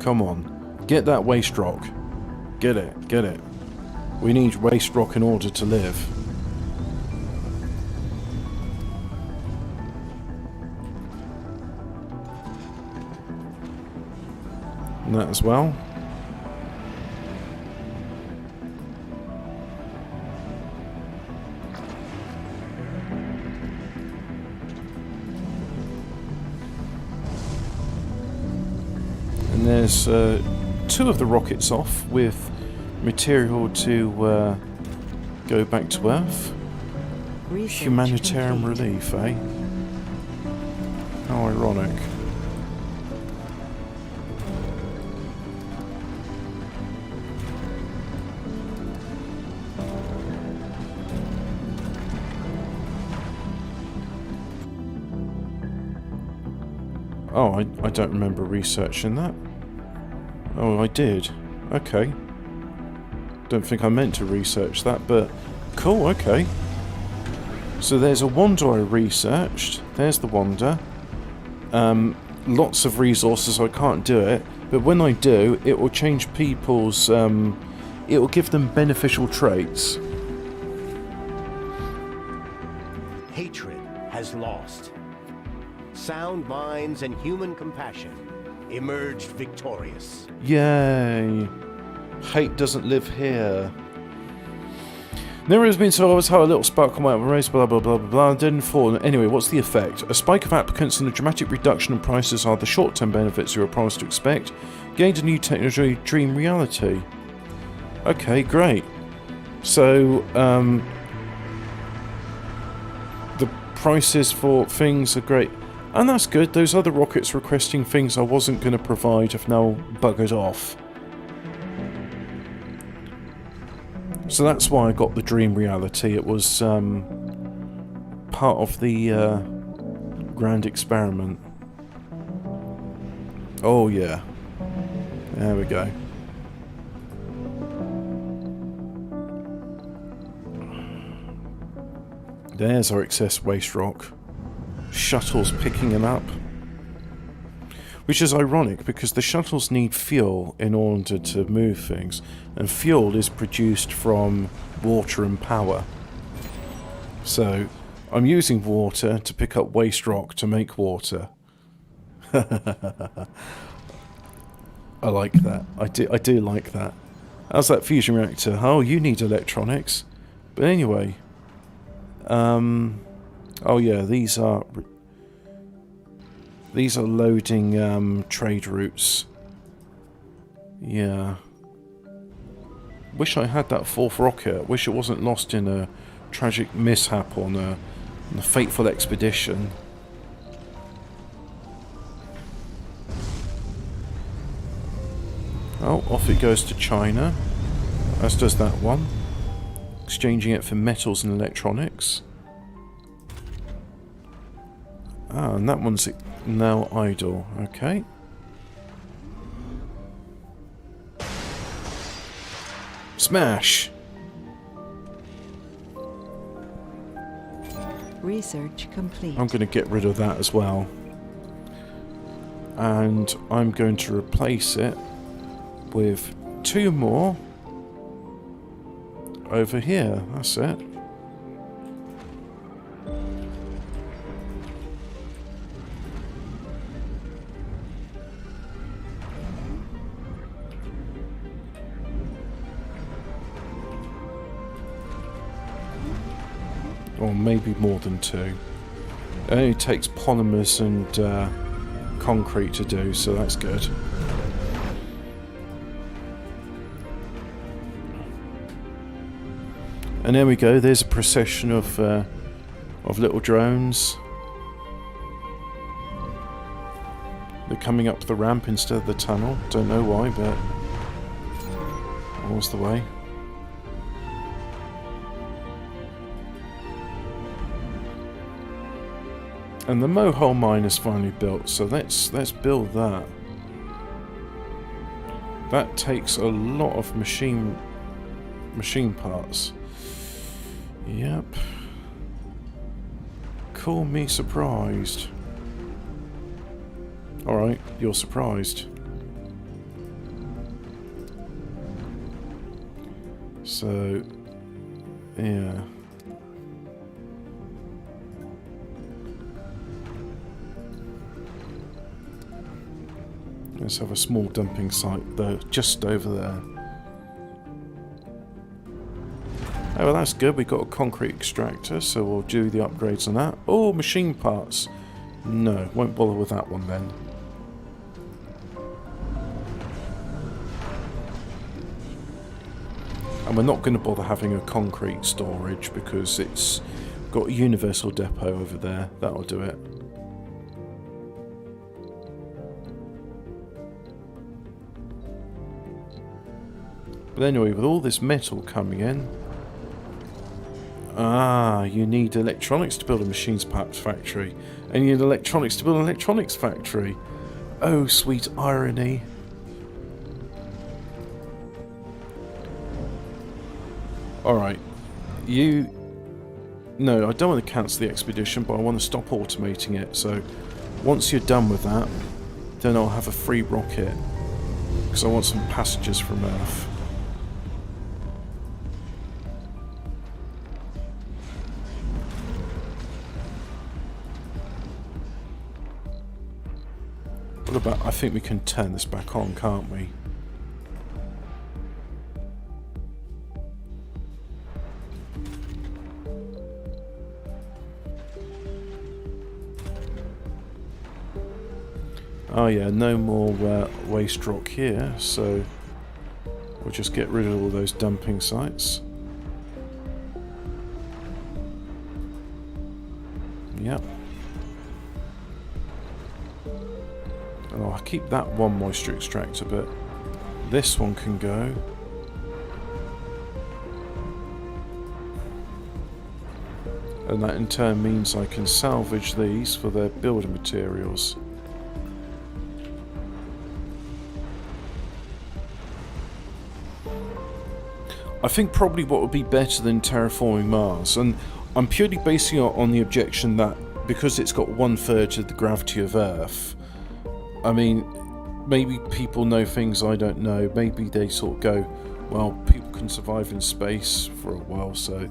A: Come on, get that waste rock. Get it, get it. We need waste rock in order to live. And that as well. And there's 2 of the rockets off with material to go back to Earth.
B: Research
A: Humanitarian
B: complete.
A: relief, eh? How ironic. Oh, I don't remember researching that. Oh, I did. Okay. Don't think I meant to research that, but cool, okay. So there's a wonder I researched. There's the wonder. Lots of resources, I can't do it. But when I do, it will change people's... it will give them beneficial traits.
C: Hatred has lost. Sound minds and human compassion emerged victorious.
A: Yay. Hate doesn't live here. Never has been so always how a little spark come out of a race, blah blah blah blah blah, didn't fall. Anyway, what's the effect? A spike of applicants and a dramatic reduction in prices are the short-term benefits you were promised to expect. Gained a new technology dream reality. Okay, great. So, the prices for things are great. And that's good. Those other rockets requesting things I wasn't going to provide have now buggered off. So that's why I got the dream reality. It was part of the grand experiment. Oh yeah. There we go. There's our excess waste rock. Shuttles picking them up. Which is ironic because the shuttles need fuel in order to move things, and fuel is produced from water and power. So I'm using water to pick up waste rock to make water. I like that. I do like that. How's that fusion reactor? Oh, you need electronics. But anyway, oh yeah, these are loading trade routes. Yeah. Wish I had that 4th rocket. Wish it wasn't lost in a tragic mishap on a fateful expedition. Oh, off it goes to China. As does that one. Exchanging it for metals and electronics. Ah, and that one's now idle. Okay. Smash!
B: Research complete.
A: I'm going to get rid of that as well. And I'm going to replace it with 2 more over here. That's it. Or maybe more than 2. It only takes polymers and concrete to do, so that's good. And there we go, there's a procession of little drones. They're coming up the ramp instead of the tunnel. Don't know why, but that was the way. And the Mohole mine is finally built, so let's build that. That takes a lot of machine parts. Yep. Call me surprised. Alright, you're surprised. So, yeah. Let's have a small dumping site though, just over there. Oh, well, that's good. We've got a concrete extractor, so we'll do the upgrades on that. Oh, machine parts. No, won't bother with that one then. And we're not going to bother having a concrete storage because it's got a universal depot over there. That'll do it. But anyway, with all this metal coming in... Ah, you need electronics to build a machines parts factory. And you need electronics to build an electronics factory. Oh, sweet irony. Alright. No, I don't want to cancel the expedition, but I want to stop automating it. So, once you're done with that, then I'll have a free rocket. Because I want some passengers from Earth. What about... I think we can turn this back on, can't we? Oh yeah, no more waste rock here, so we'll just get rid of all those dumping sites. Yep. And I'll keep that one moisture extractor, but this one can go. And that in turn means I can salvage these for their building materials. I think probably what would be better than terraforming Mars, and I'm purely basing it on the objection that because it's got 1/3 of the gravity of Earth, I mean, maybe people know things I don't know, maybe they sort of go, well, people can survive in space for a while, so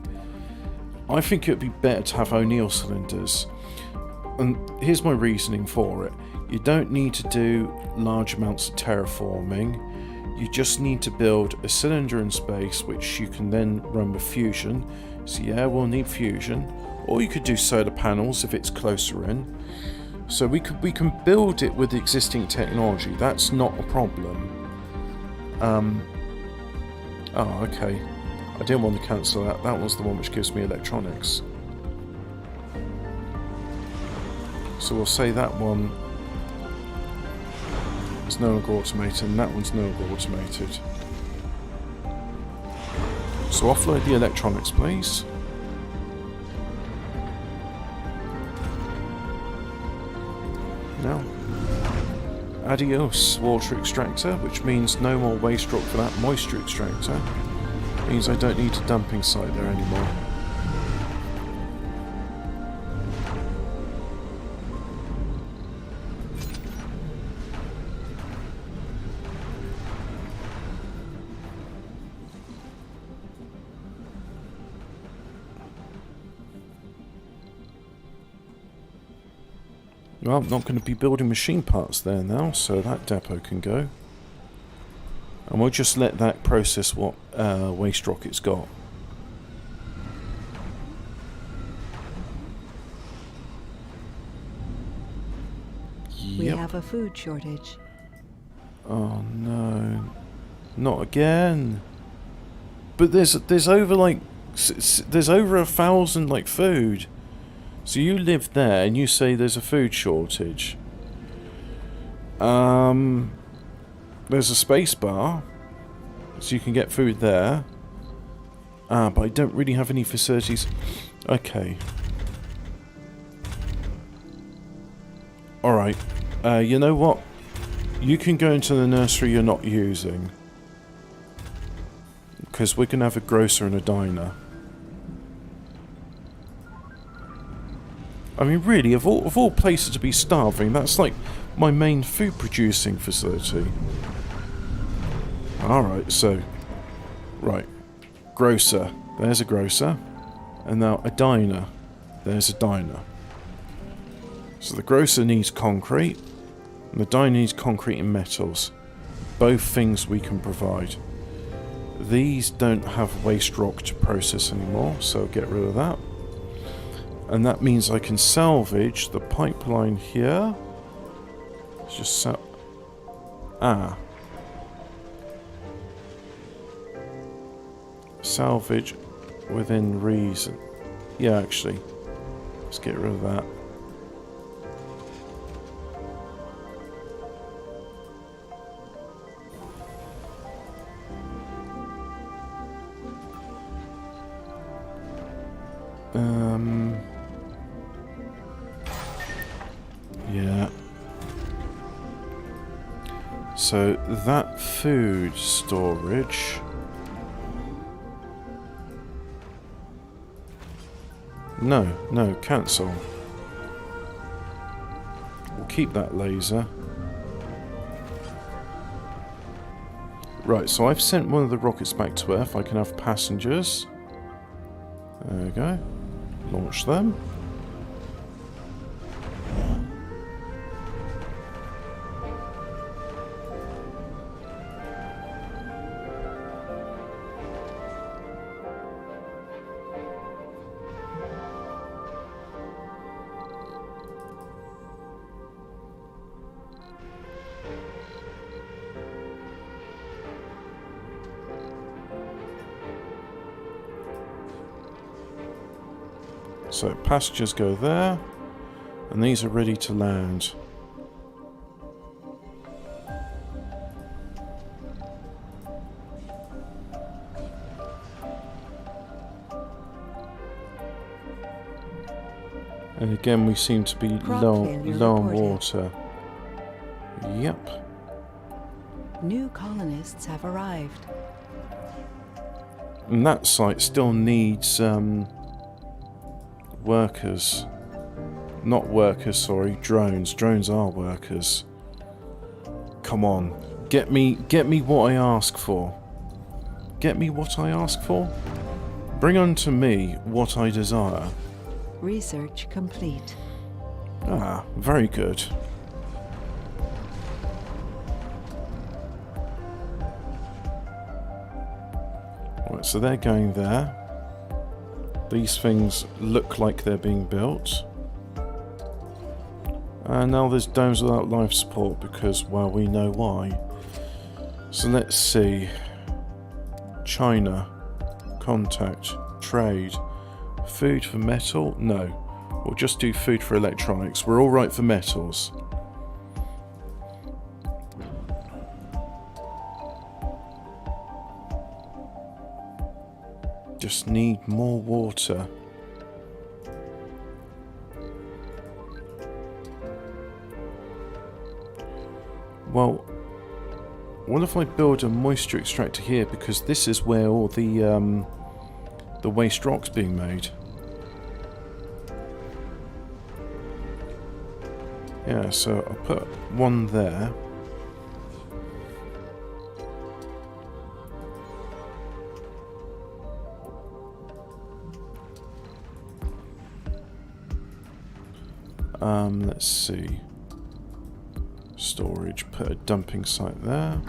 A: I think it would be better to have O'Neill cylinders. And here's my reasoning for it. You don't need to do large amounts of terraforming. You just need to build a cylinder in space which you can then run with fusion. So yeah, we'll need fusion. Or you could do solar panels if it's closer in. So we can build it with existing technology. That's not a problem. Oh, okay. I didn't want to cancel that. That was the one which gives me electronics. So we'll say that one is no longer automated, and that one's no longer automated. So offload the electronics, please. Now, adios, water extractor, which means no more waste rock for that moisture extractor. Means I don't need a dumping site there anymore. Well, I'm not going to be building machine parts there now, so that depot can go. And we'll just let that process what waste rock it's got.
B: have a food shortage.
A: Oh no, not again. But there's over like there's over 1,000 like food. So you live there and you say there's a food shortage. There's a space bar, so you can get food there. But I don't really have any facilities. Okay. Alright. You know what? You can go into the nursery you're not using. Because we can have a grocer and a diner. I mean, really, of all places to be starving, that's like my main food producing facility. Alright, so... Right. Grocer. There's a grocer. And now a diner. There's a diner. So the grocer needs concrete. And the diner needs concrete and metals. Both things we can provide. These don't have waste rock to process anymore, so I'll get rid of that. And that means I can salvage the pipeline here. It's just salvage within reason. Yeah, actually. Let's get rid of that. Yeah. So that food storage. No, cancel. We'll keep that laser. Right, so I've sent one of the rockets back to Earth. I can have passengers. There we go. Launch them. So passengers go there, and these are ready to land. And again, we seem to be low on water. Yep.
B: New colonists have arrived.
A: And that site still needs workers. Not workers, sorry, drones. Drones are workers. Come on. Get me what I ask for. Get me what I ask for? Bring unto me what I desire.
B: Research complete.
A: Ah, very good. Right, so they're going there. These things look like they're being built. And now there's domes without life support because, well, we know why. So let's see. China. Contact. Trade. Food for metal? No. We'll just do food for electronics. We're alright for metals. Just need more water. Well, what if I build a moisture extractor here, because this is where all the waste rock's being made. Yeah, so I'll put one there. Let's see. Storage, put a dumping site there.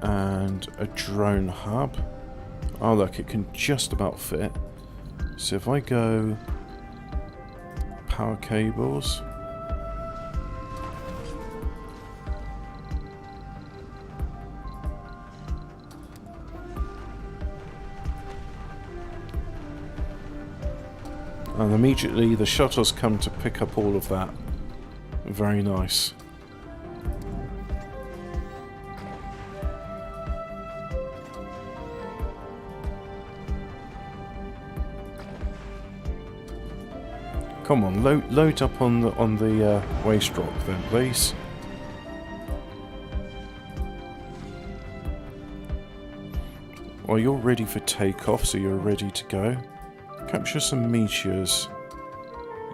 A: And a drone hub. Oh look, it can just about fit. So if I go power cables. And immediately the shuttles come to pick up all of that. Very nice. Come on, load up on the waste rock then, please. Well, you're ready for takeoff, so you're ready to go. Capture some meteors.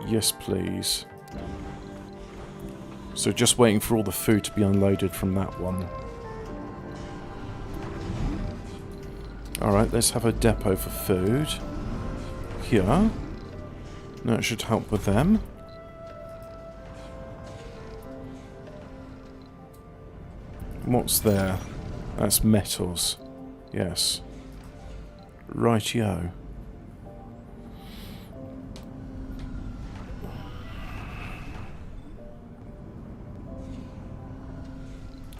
A: Yes, please. So just waiting for all the food to be unloaded from that one. Alright, let's have a depot for food. Here. That should help with them. What's there? That's metals. Yes. Rightio.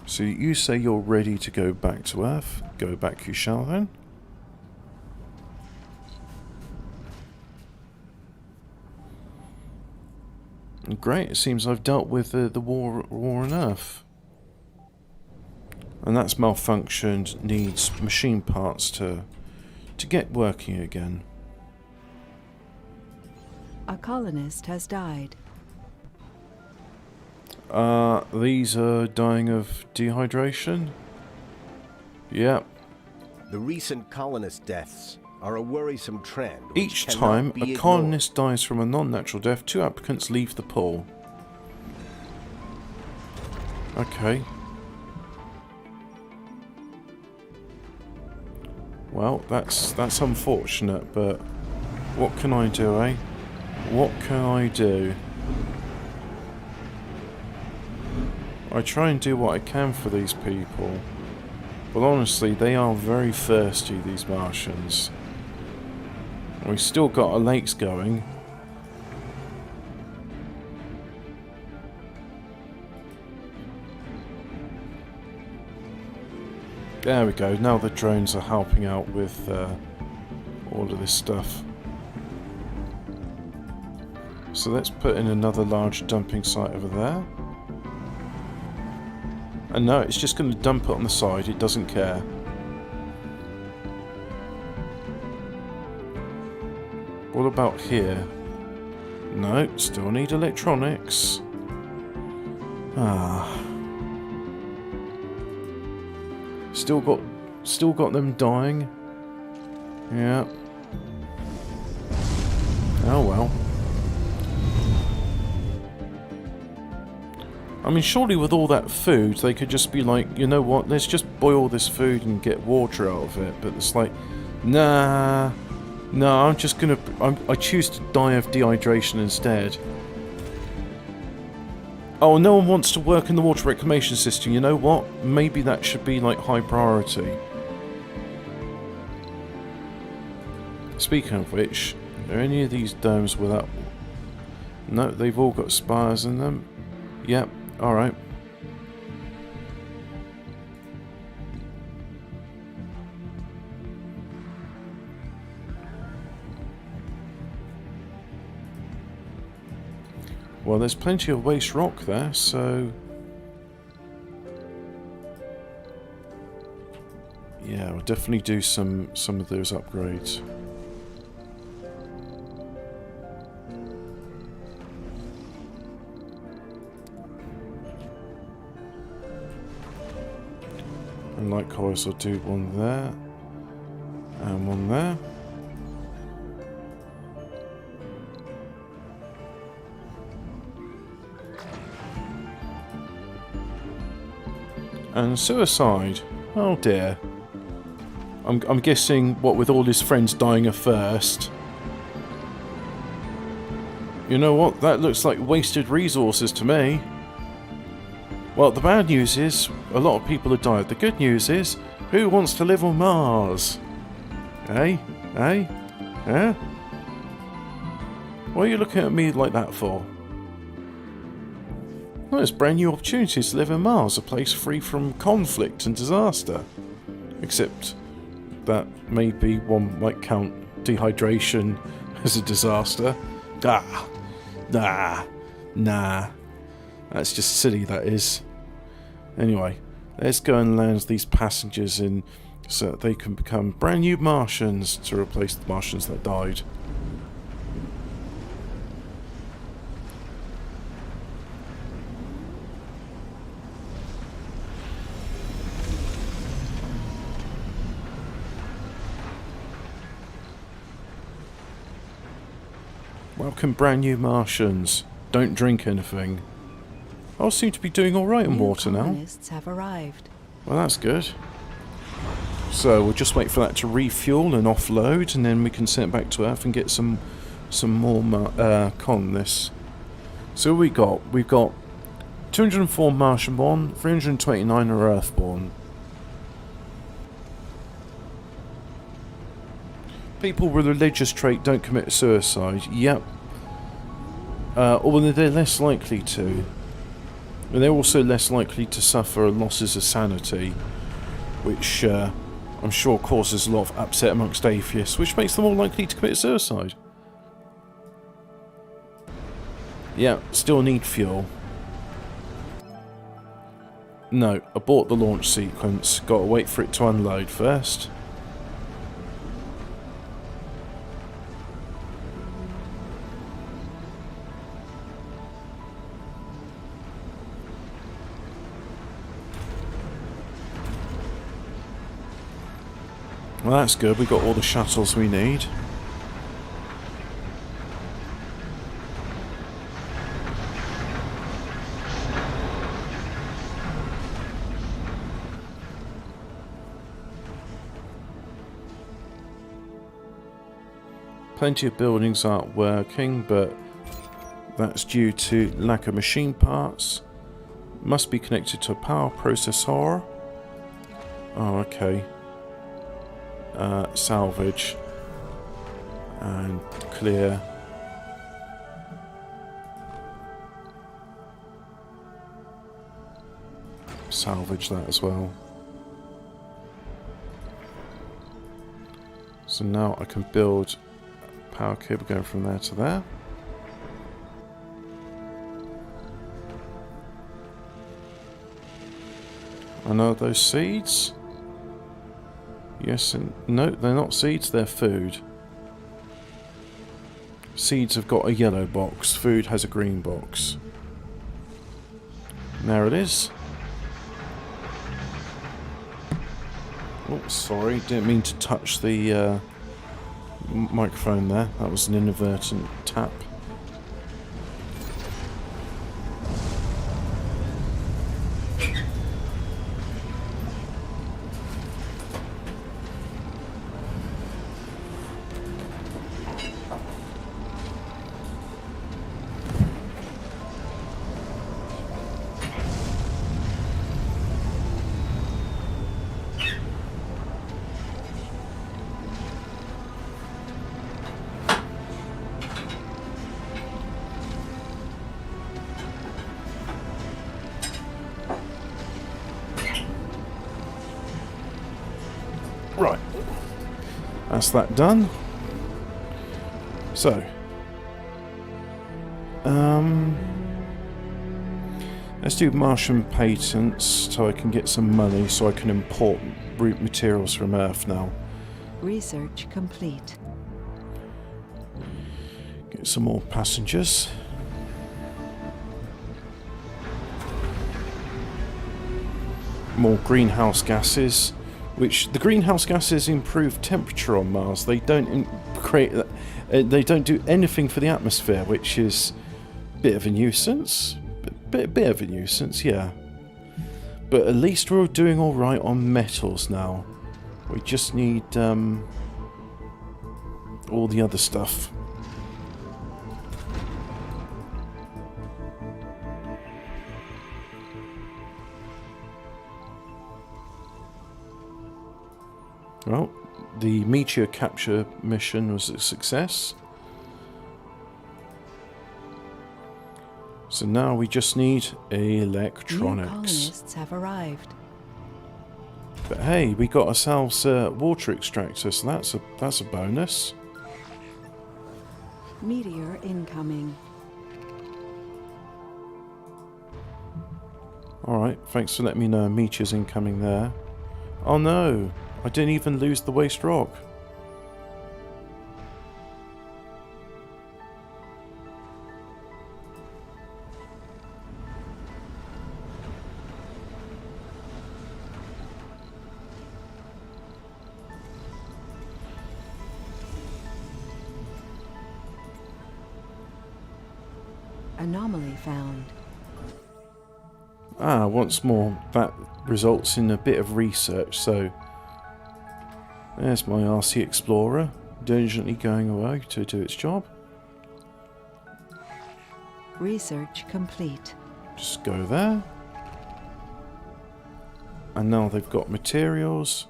A: So you say you're ready to go back to Earth. Go back you shall then. Great, it seems I've dealt with the war on Earth. And that's malfunctioned, needs machine parts to get working again.
B: A colonist has died.
A: These are dying of dehydration? Yep.
C: The recent colonist deaths are a worrisome trend.
A: Each time a colonist dies from a non-natural death, 2 applicants leave the pool. Okay. Well, that's unfortunate, but what can I do, eh? What can I do? I try and do what I can for these people. But honestly, they are very thirsty, these Martians. We've still got our lakes going. There we go, now the drones are helping out with all of this stuff. So let's put in another large dumping site over there. And no, it's just going to dump it on the side, it doesn't care. What about here? No, still need electronics. Ah. Still got them dying. Yeah. Oh well. I mean, surely with all that food, they could just be like, you know what, let's just boil this food and get water out of it. But it's like, nah, no, I'm just gonna, I choose to die of dehydration instead. Oh, no one wants to work in the water reclamation system. You know what? Maybe that should be like high priority. Speaking of which, are there any of these domes without... No, they've all got spires in them. Yep, alright. Well, there's plenty of waste rock there, so... Yeah, we'll definitely do some of those upgrades. And likewise, I'll do one there, and one there. And suicide. Oh dear. I'm guessing, what with all his friends dying of thirst. You know what? That looks like wasted resources to me. Well, the bad news is, a lot of people have died. The good news is, who wants to live on Mars? Eh? Eh? Eh? What are you looking at me like that for? Well, there's brand new opportunities to live in Mars, a place free from conflict and disaster. Except that maybe one might count dehydration as a disaster. Nah. That's just silly, that is. Anyway, let's go and land these passengers in so that they can become brand new Martians to replace the Martians that died. Welcome, brand new Martians. Don't drink anything. I seem to be doing alright in water now.
B: Colonists have arrived.
A: Well, that's good. So we'll just wait for that to refuel and offload, and then we can send it back to Earth and get some more colonists. So we've got 204 Martian-born, 329 are Earth-born. People with a religious trait don't commit suicide. Yep. Although they're less likely to. And they're also less likely to suffer losses of sanity, which I'm sure causes a lot of upset amongst atheists, which makes them more likely to commit suicide. Yeah, still need fuel. No, abort the launch sequence. Gotta wait for it to unload first. Well, that's good. We got all the shuttles we need. Plenty of buildings aren't working, but that's due to lack of machine parts. Must be connected to a power processor. Oh, okay. Salvage and clear. Salvage that as well. So now I can build a power cable going from there to there. I know those seeds. Yes and no, they're not seeds, they're food. Seeds have got a yellow box, food has a green box. And there it is. Oh, sorry, didn't mean to touch the microphone there. That was an inadvertent tap. Right, that's that done. So, let's do Martian patents so I can get some money so I can import root materials from Earth now.
B: Research complete.
A: Get some more passengers. More greenhouse gases. Which the greenhouse gases improve temperature on Mars. They don't they don't do anything for the atmosphere, which is a bit of a nuisance. Bit of a nuisance, yeah. But at least we're doing all right on metals now. We just need all the other stuff. Well, the meteor capture mission was a success. So now we just need
B: New
A: electronics.
B: colonists have arrived.
A: But hey, we got ourselves a water extractor, so that's a bonus.
B: Meteor incoming.
A: Alright, thanks for letting me know a meteor's incoming there. Oh no, I didn't even lose the waste rock.
B: Anomaly found.
A: Ah, once more, that results in a bit of research, so there's my RC Explorer, diligently going away to do its job.
B: Research complete.
A: Just go there. And now they've got materials.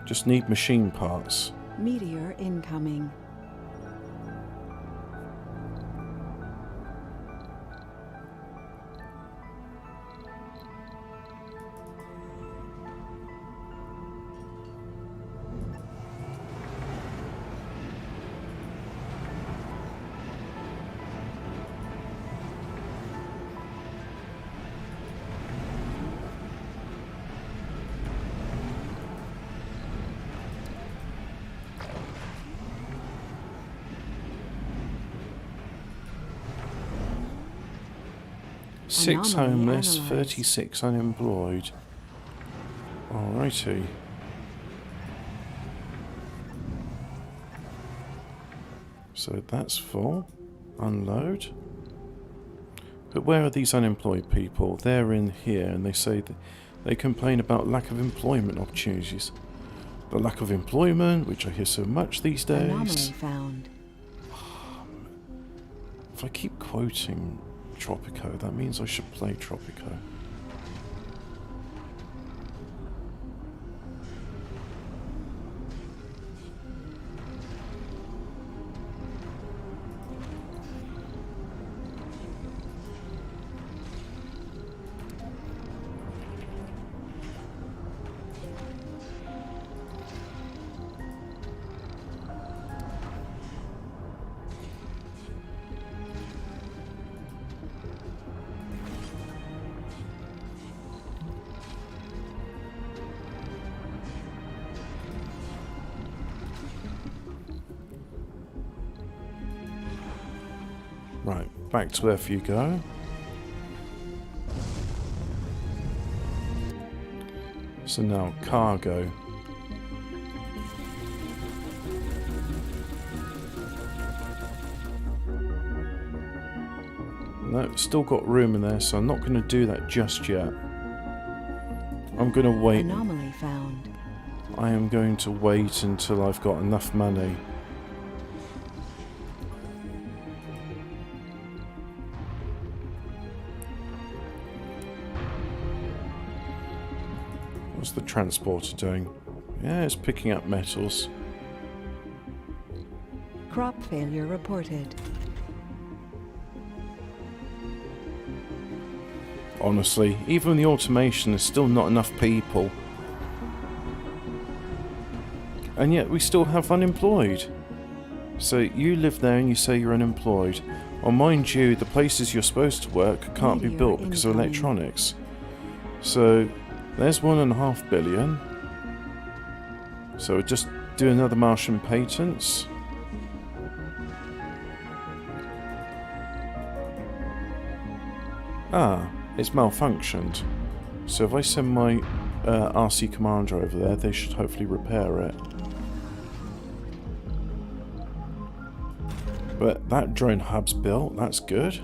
A: Just need machine parts.
B: Meteor incoming.
A: Six
B: Anomaly
A: homeless,
B: analysed.
A: 36 unemployed. Alrighty. So that's full. Unload. But where are these unemployed people? They're in here and they say that they complain about lack of employment opportunities. The lack of employment, which I hear so much these days.
B: Anomaly found.
A: If I keep quoting Tropico, that means I should play Tropico. Right, back to Earth you go. So now, cargo. No, still got room in there, so I'm not going to do that just yet. I'm going to wait.
B: Anomaly found.
A: I am going to wait until I've got enough money. What's the transporter doing? Yeah, it's picking up metals.
B: Crop failure reported.
A: Honestly, even with the automation, there's still not enough people. And yet we still have unemployed. So you live there and you say you're unemployed. Well, mind you, the places you're supposed to work can't be built because of electronics. So there's 1.5 billion. So we'll just do another Martian patents. Ah, it's malfunctioned. So if I send my RC Commander over there, they should hopefully repair it. But that drone hub's built, that's good.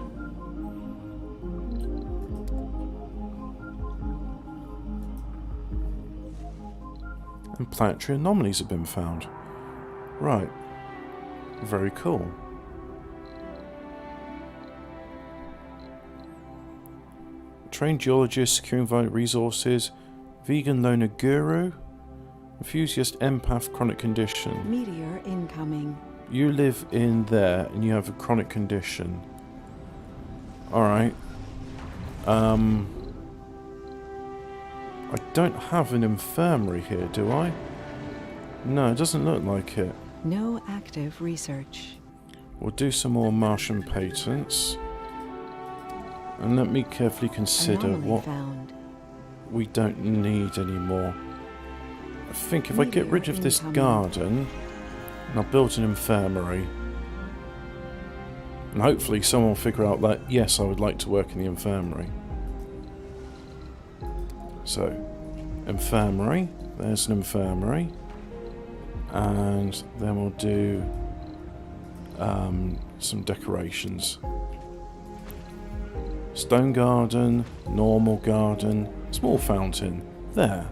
A: And planetary anomalies have been found. Right. Very cool. Trained geologist, securing vital resources, vegan loner guru, enthusiast empath, chronic condition.
B: Meteor incoming.
A: You live in there and you have a chronic condition. Alright. I don't have an infirmary here, do I? No, it doesn't look like it.
B: No active research.
A: We'll do some more Martian patents. And let me carefully consider
B: Anomaly
A: what
B: found.
A: we don't need anymore. I think if I get rid of this
B: Incoming.
A: garden, and I'll build an infirmary, and hopefully someone will figure out that, yes, I would like to work in the infirmary. So, infirmary, there's an infirmary, and then we'll do some decorations. Stone garden, normal garden, small fountain, there.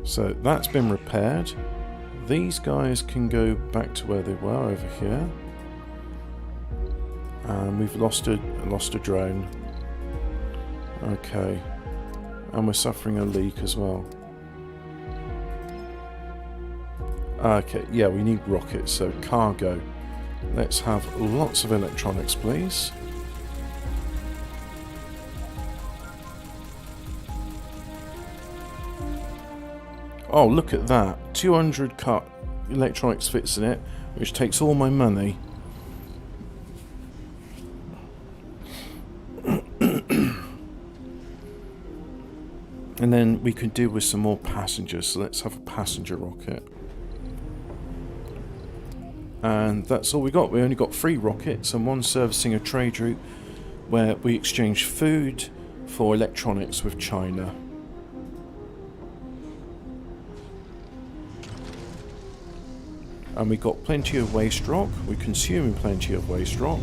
A: So that's been repaired. These guys can go back to where they were over here. And we've lost a drone. Okay. And we're suffering a leak as well. Okay, yeah, we need rockets, so cargo. Let's have lots of electronics, please. Oh, look at that. 200 cut electronics fits in it, which takes all my money. And then we could do with some more passengers, so let's have a passenger rocket. And that's all we got. We only got 3 rockets and 1 servicing a trade route where we exchange food for electronics with China. And we got plenty of waste rock. We're consuming plenty of waste rock.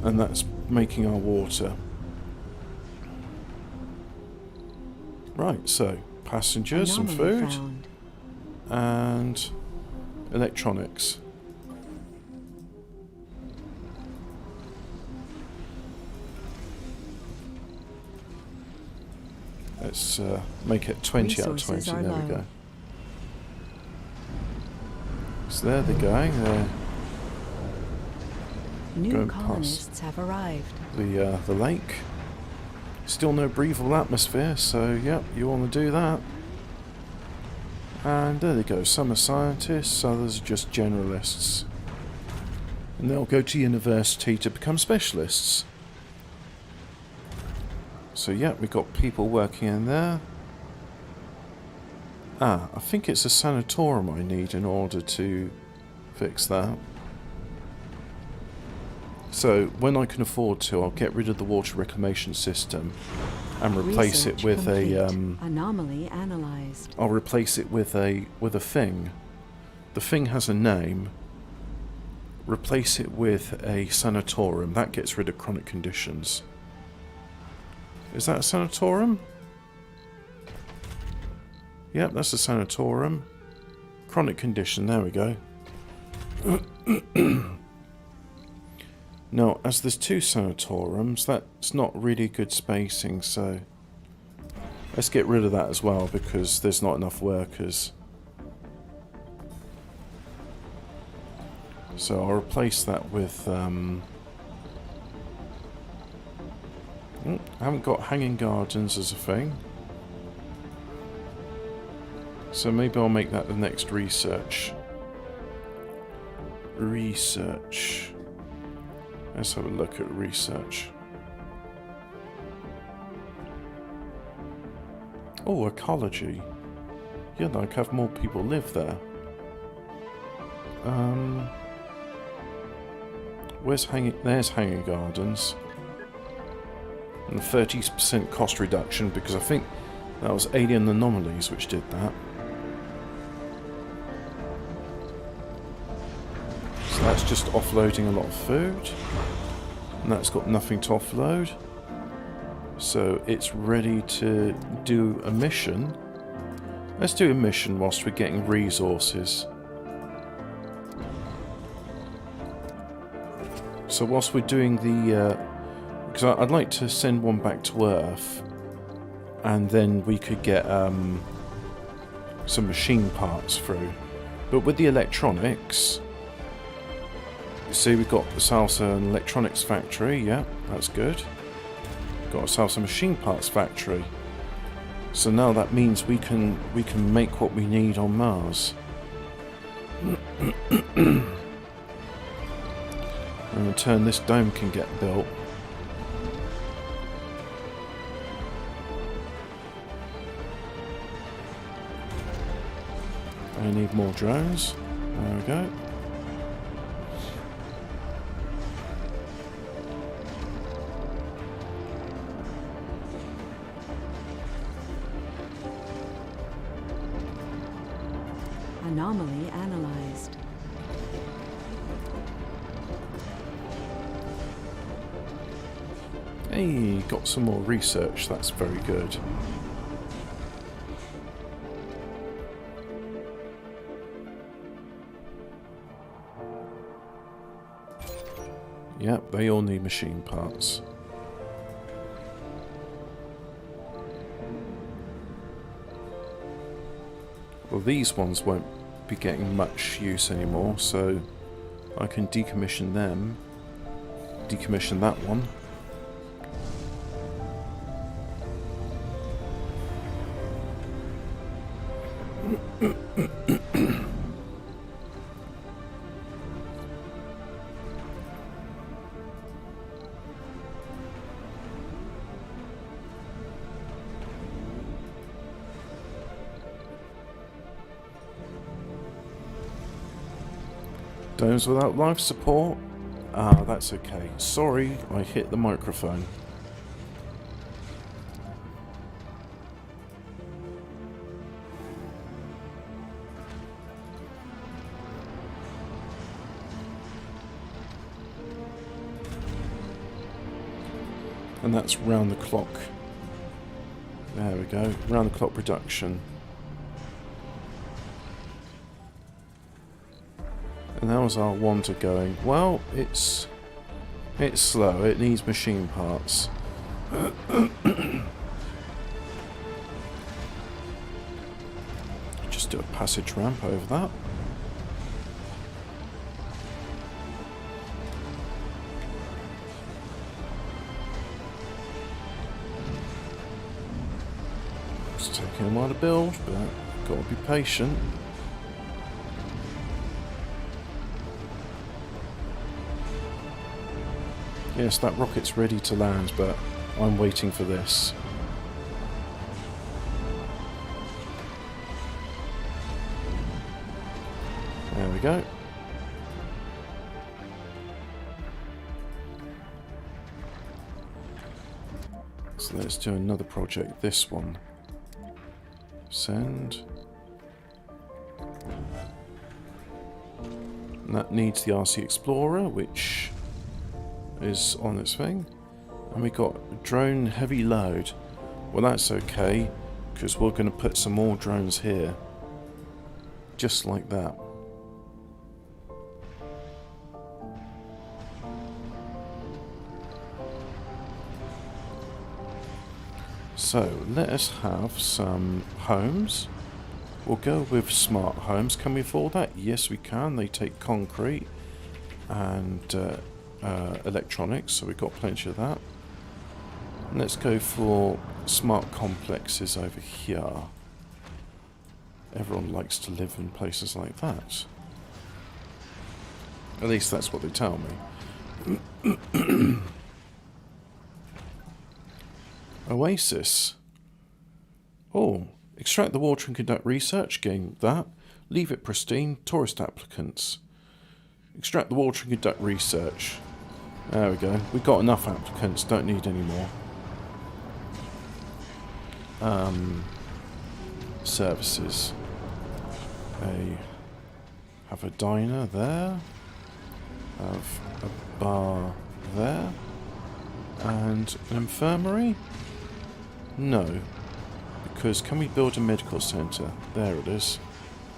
A: And that's making our water. Right, so passengers and
B: Anomaly
A: food.
B: found.
A: And electronics. Let's make it 20 out of
B: Resources
A: 20.
B: are
A: There we
B: low.
A: go. So there they're going. They're
B: New
A: Going past.
B: colonists have arrived.
A: the lake. Still no breathable atmosphere, so yep, you want to do that. And there they go. Some are scientists, others are just generalists. And they'll go to university to become specialists. So yeah, we've got people working in there. Ah, I think it's a sanatorium I need in order to fix that. So when I can afford to, I'll get rid of the water reclamation system and replace it
B: Research
A: with
B: complete.
A: a
B: Anomaly analyzed.
A: I'll replace it with a thing. The thing has a name. Replace it with a sanatorium. That gets rid of chronic conditions. Is that a sanatorium? Yep, that's a sanatorium. Chronic condition, there we go. Now, as there's 2 sanatoriums, that's not really good spacing, so let's get rid of that as well, because there's not enough workers. So I'll replace that with... I haven't got hanging gardens as a thing. So maybe I'll make that the next research. Research. Let's have a look at research. Oh, ecology. Yeah, like have more people live there. Where's hanging? There's hanging gardens. And 30% cost reduction, because I think that was Alien Anomalies which did that. So that's just offloading a lot of food. And that's got nothing to offload. So it's ready to do a mission. Let's do a mission whilst we're getting resources. So whilst we're doing the... because I'd like to send one back to Earth. and then we could get some machine parts through. But with the electronics, you see we've got ourselves an electronics factory. Yeah, that's good. Got ourselves a machine parts factory. So now that means we can make what we need on Mars. And in turn, this dome can get built. I need more drones. There we go.
B: Anomaly analyzed.
A: Hey, got some more research. That's very good. Yep, they all need machine parts. Well, these ones won't be getting much use anymore, so I can decommission them. Decommission that one. Domes without life support? Ah, that's okay. Sorry, I hit the microphone. And that's round the clock. There we go. Round the clock production. And how's our Wanda going? Well, it's slow. It needs machine parts. Just do a passage ramp over that. It's taking a while to build, but gotta be patient. Yes, that rocket's ready to land, but I'm waiting for this. There we go. So let's do another project, this one. Send. And that needs the RC Explorer, which is on its thing. And we got drone heavy load. Well, that's okay, because we're going to put some more drones here. Just like that. So, let us have some homes. We'll go with smart homes. Can we afford that? Yes, we can. They take concrete and electronics, so we've got plenty of that. And let's go for smart complexes over here. Everyone likes to live in places like that. At least that's what they tell me. Oasis. Oh, extract the water and conduct research. Gain that. Leave it pristine. Tourist applicants. Extract the water and conduct research. There we go. We've got enough applicants. Don't need any more. Services. Have a diner there. Have a bar there. And an infirmary? No. Because can we build a medical centre? There it is.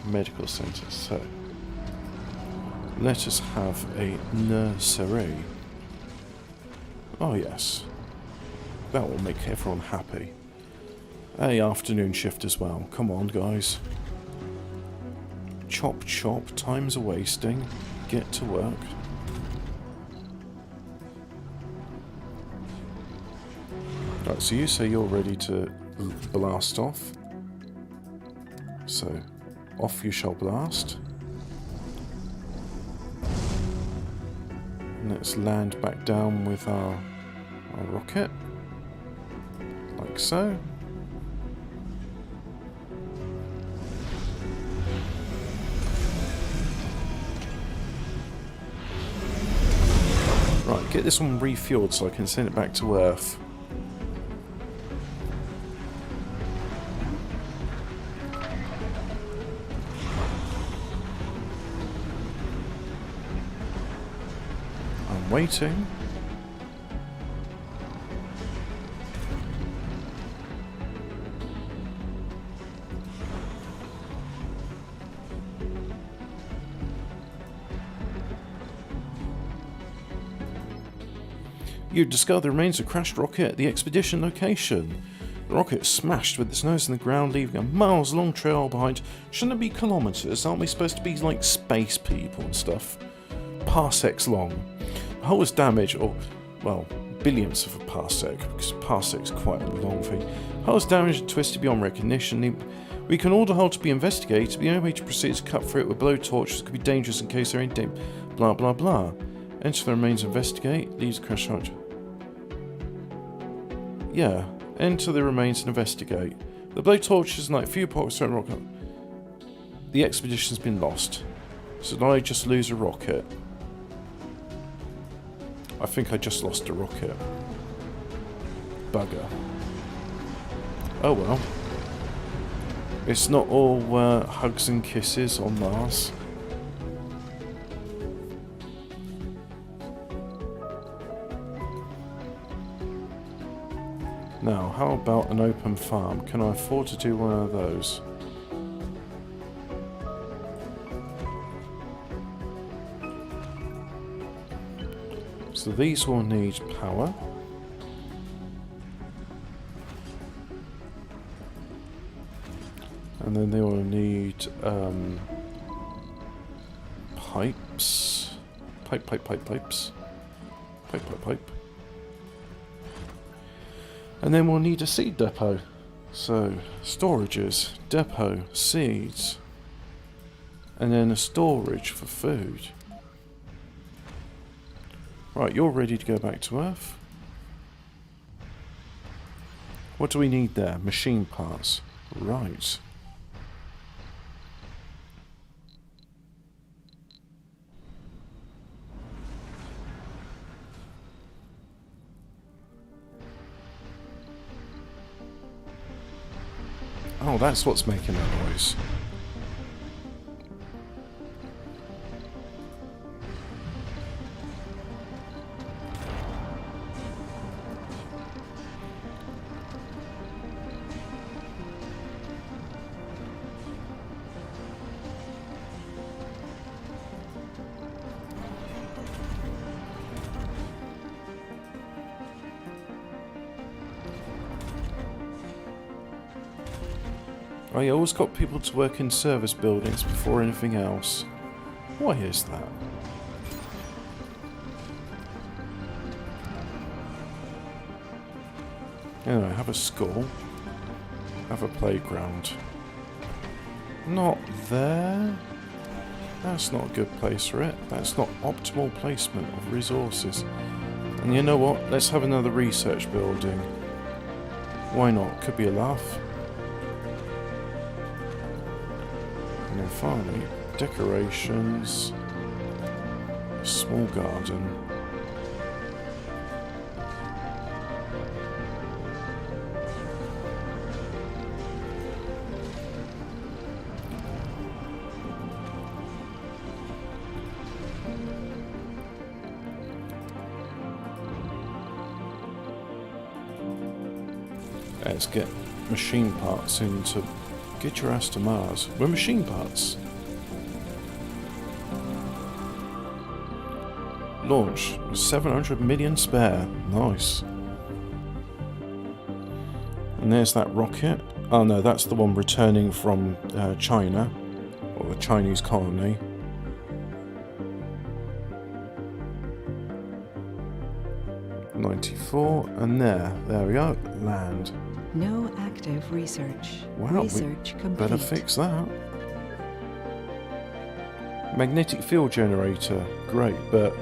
A: Medical centre. So, let us have a nursery. Oh yes. That will make everyone happy. Hey, afternoon shift as well. Come on, guys. Chop, chop. Time's a wasting. Get to work. Right, so you say you're ready to blast off. So, off you shall blast. And let's land back down with our rocket. Like so. Right, get this one refueled so I can send it back to Earth. I'm waiting. You discover the remains of a crashed rocket at the expedition location. The rocket smashed with its nose in the ground, leaving a miles-long trail behind. Shouldn't it be kilometres? Aren't we supposed to be like space people and stuff? Parsecs long. The hull was damaged, or, well, billionths of a parsec, because a parsec's quite a long thing. The hull was damaged and twisted beyond recognition. We can order the hull to be investigated. The only way to proceed is to cut through it with blowtorches. Could be dangerous in case they're in danger. Blah blah blah. Enter the remains, investigate. Leaves the crash site. Yeah, enter the remains and investigate. The blowtorch is like few pockets around rocket. The expedition's been lost. So did I just lose a rocket? I think I just lost a rocket. Bugger. Oh well. It's not all hugs and kisses on Mars. Now, how about an open farm? Can I afford to do one of those? So these will need power. And then they will need pipes. Pipes. Pipe. And then we'll need a seed depot. So, storages, depot, seeds. And then a storage for food. Right, you're ready to go back to Earth. What do we need there? Machine parts. Right. Oh, that's what's making that noise. I always got people to work in service buildings before anything else. Why is that? Anyway, have a school. Have a playground. Not there. That's not a good place for it. That's not optimal placement of resources. And you know what? Let's have another research building. Why not? Could be a laugh. And then finally, decorations, a small garden. Let's get machine parts into. Get your ass to Mars. We're machine parts. Launch. 700 million spare. Nice. And there's that rocket. Oh no, that's the one returning from China, or the Chinese colony. '94, and there we go, land.
B: No active research.
A: Wow,
B: Research
A: we
B: complete.
A: better fix that. Magnetic field generator, great, but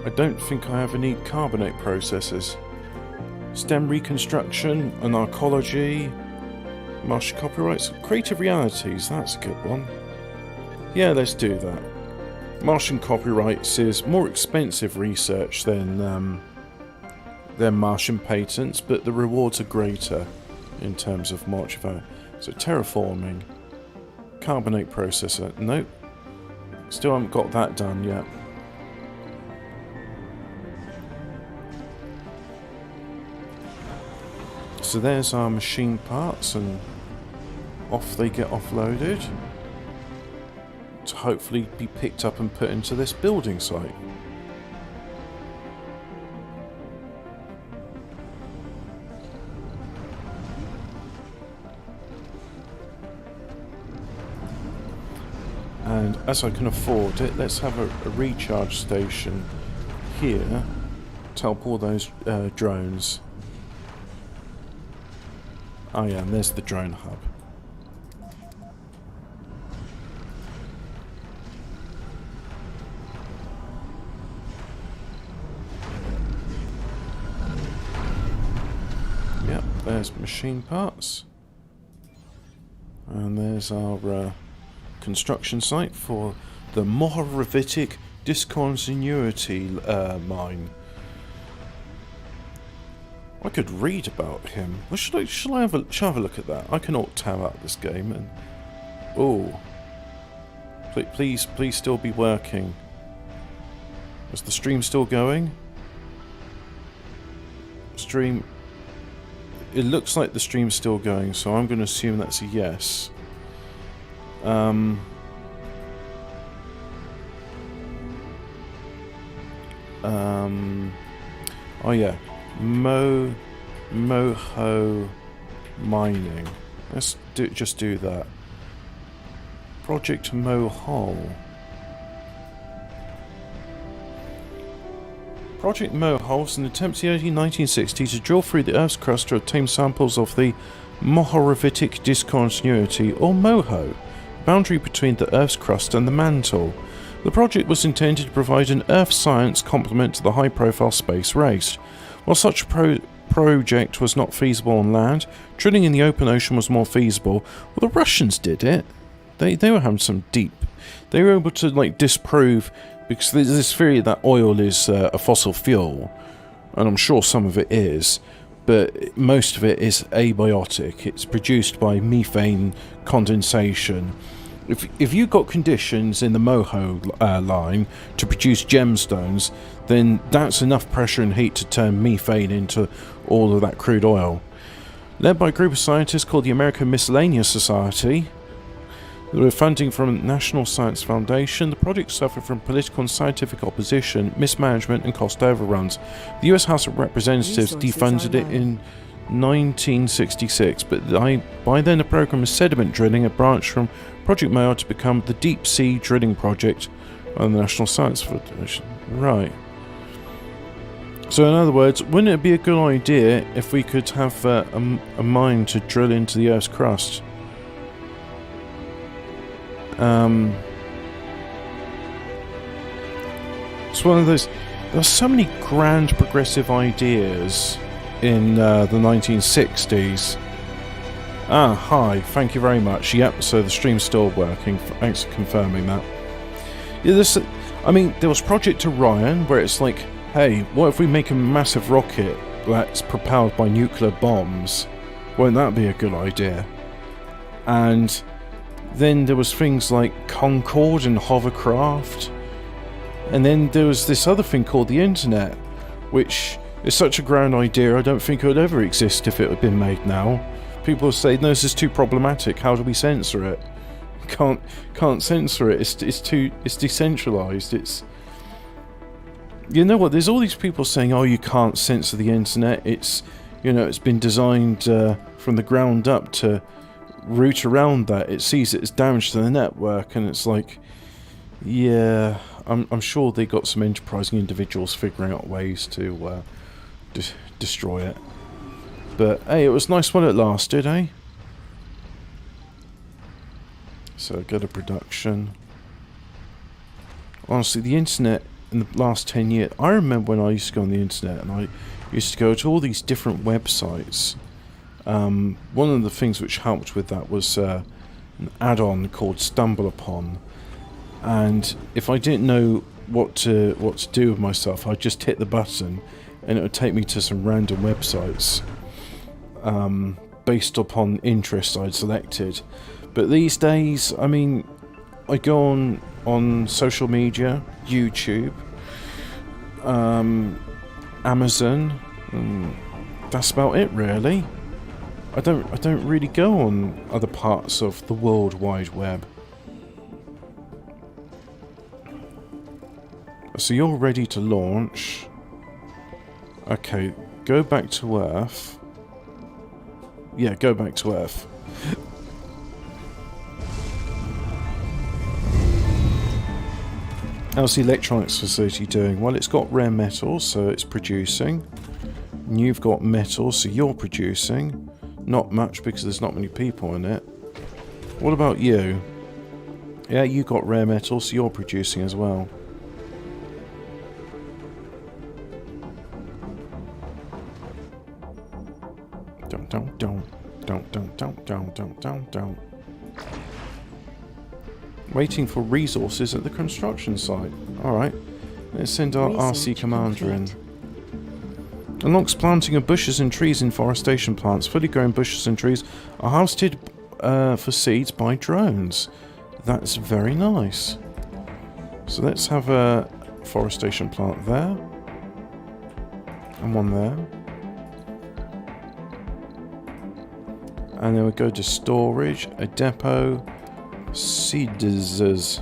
A: I don't think I ever need carbonate processors. STEM reconstruction, anarchology, Martian copyrights, creative realities, that's a good one. Yeah, let's do that. Martian copyrights is more expensive research than Martian patents, but the rewards are greater in terms of March value. So terraforming, carbonate processor, nope. Still haven't got that done yet. So there's our machine parts, and off they get offloaded to hopefully be picked up and put into this building site. And as I can afford it, let's have a recharge station here to help all those drones. Oh yeah, and there's the drone hub. Yep, there's machine parts. And there's our construction site for the Mohoravitic discontinuity mine. I could read about him. Well, should I have a look at that? I can alt-tab out this game and... Oh. Please still be working. Is the stream still going? Stream... It looks like the stream's still going, so I'm going to assume that's a yes. Oh yeah. Moho mining. Let's just do that. Project Mohole. Project Mohole is an attempt in the early 1960s to drill through the Earth's crust to obtain samples of the Mohoravitic discontinuity, or MOHO, boundary between the Earth's crust and the mantle. The project was intended to provide an Earth science complement to the high-profile space race. While such a project was not feasible on land, drilling in the open ocean was more feasible. Well, the Russians did it. They were having some deep... They were able to, like, disprove... Because there's this theory that oil is a fossil fuel, and I'm sure some of it is, but most of it is abiotic. It's produced by methane condensation. If you've got conditions in the MOHO line to produce gemstones, then that's enough pressure and heat to turn methane into all of that crude oil. Led by a group of scientists called the American Miscellaneous Society, with funding from the National Science Foundation, the project suffered from political and scientific opposition, mismanagement and cost overruns. The US House of Representatives defunded it in 1966, but by then the program of sediment drilling had branched from Project Mail to become the Deep Sea Drilling Project on the National Science Foundation. Right. So in other words, wouldn't it be a good idea if we could have a mine to drill into the Earth's crust? It's one of those... There's so many grand progressive ideas in the 1960s. Ah, hi, thank you very much. Yep, so the stream's still working. Thanks for confirming that. Yeah, there was Project Orion, where it's like, hey, what if we make a massive rocket that's propelled by nuclear bombs? Won't that be a good idea? And then there was things like Concorde and hovercraft. And then there was this other thing called the internet, which is such a grand idea I don't think it would ever exist if it had been made now. People say, no, this is too problematic, how do we censor it? Can't censor it, it's decentralized, it's... You know what, there's all these people saying, oh, you can't censor the internet, it's You know, it's been designed from the ground up to route around that. It sees it as damage to the network, and it's like, yeah, I'm sure they got some enterprising individuals figuring out ways to destroy it. But hey, it was nice while it lasted, eh? So go to production. Honestly, the internet in the last 10 years, I remember when I used to go on the internet and I used to go to all these different websites. One of the things which helped with that was an add-on called Stumble Upon, and if I didn't know what to do with myself, I'd just hit the button and it would take me to some random websites based upon interest I'd selected. But these days, I mean, I go on social media, YouTube, Amazon, that's about it really. I don't really go on other parts of the World Wide Web. So you're ready to launch. Okay, go back to Earth. Yeah, go back to Earth. How's the electronics facility doing? Well, it's got rare metals, so it's producing. And you've got metals, so you're producing. Not much, because there's not many people in it. What about you? Yeah, you got rare metals, so you're producing as well. Don't. Waiting for resources at the construction site. Alright, let's send our RC commander in. Amongst planting of bushes and trees in forestation plants, fully grown bushes and trees are harvested for seeds by drones. That's very nice. So let's have a forestation plant there. And one there. And then we go to storage, a depot, seeds.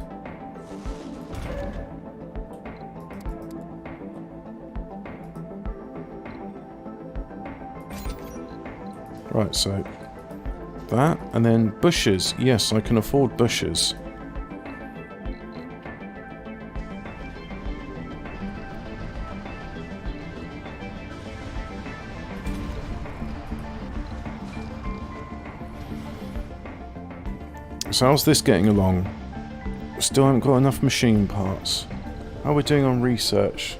A: Right, so that, and then bushes. Yes, I can afford bushes. So how's this getting along? Still haven't got enough machine parts. How are we doing on research?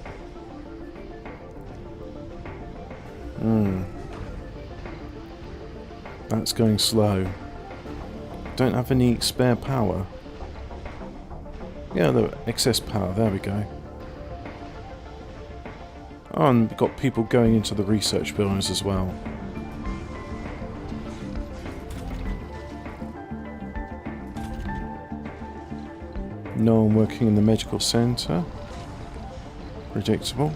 A: That's going slow. Don't have any spare power. Yeah, the excess power, there we go. Oh, and we've got people going into the research buildings as well. No one working in the medical centre. Predictable.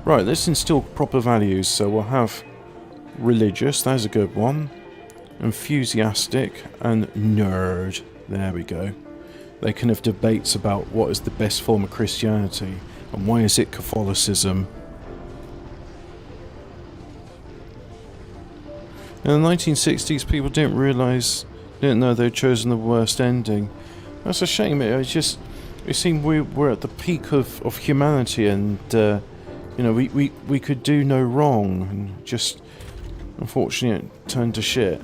A: Right, let's instill proper values. So we'll have religious, there's a good one. Enthusiastic and nerd. There we go. They can have debates about what is the best form of Christianity and why is it Catholicism. In the 1960s, people didn't know they'd chosen the worst ending. That's a shame. It seemed we were at the peak of humanity, and you know, we could do no wrong, and just unfortunately it turned to shit.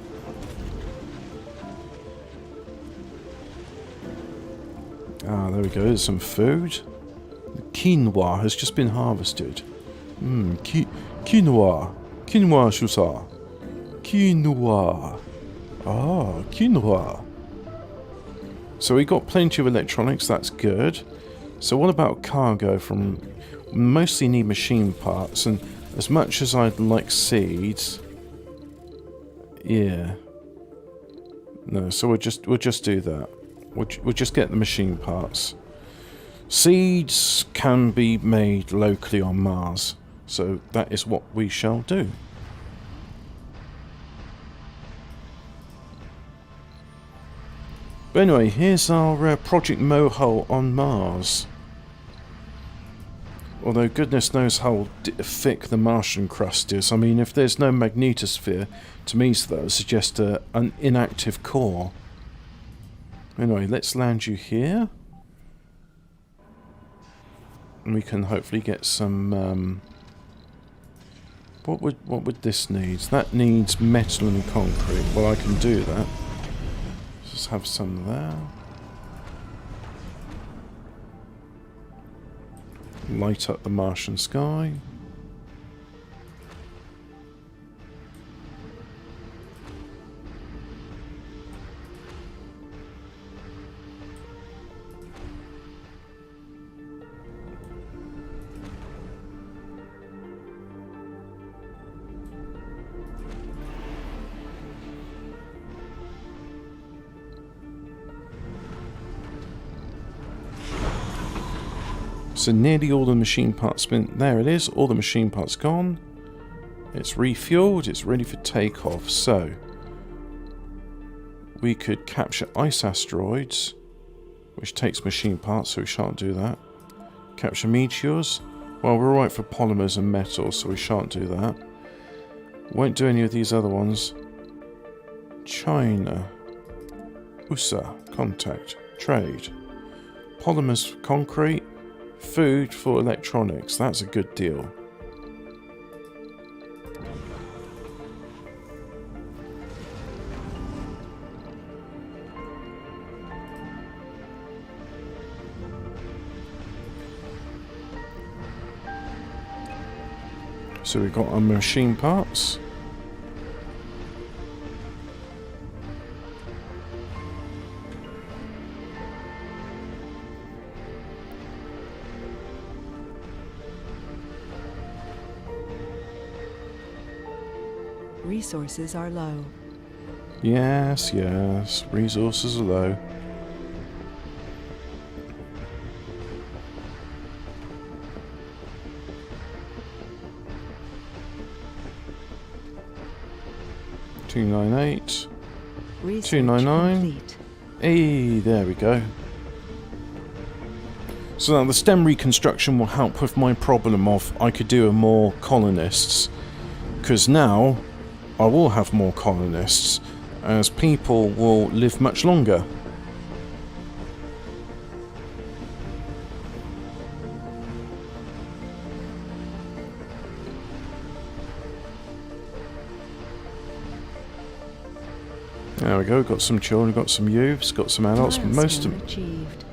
A: Ah, there we go. There's some food. The quinoa has just been harvested. Quinoa, shusa. Quinoa. Ah, quinoa. So we got plenty of electronics, that's good. So what about cargo? Mostly need machine parts, and as much as I'd like seeds, yeah. No, so we'll just do that. We'll just get the machine parts. Seeds can be made locally on Mars, so that is what we shall do. But anyway, here's our Project Moho on Mars. Although goodness knows how thick the Martian crust is. I mean, if there's no magnetosphere, to me so that would suggest an inactive core. Anyway, let's land you here. And we can hopefully get some... What would this need? That needs metal and concrete. Well, I can do that. Just have some there. Light up the Martian sky. So nearly all the machine parts been... There it is, all the machine parts gone. It's refueled, it's ready for takeoff. So, we could capture ice asteroids, which takes machine parts, so we shan't do that. Capture meteors. Well, we're alright for polymers and metals, so we shan't do that. Won't do any of these other ones. China. USA. Contact. Trade. Polymers, concrete. Food for electronics. That's a good deal. So we've got our machine parts.
B: Resources are low.
A: Yes, yes. Resources are low. $298.
B: Research
A: 299.
B: complete.
A: Hey, there we go. So now the stem reconstruction will help with my problem of I could do more colonists. Because now I will have more colonists, as people will live much longer. There we go, got some children, got some youths, got some adults, most of them.
B: Achieved.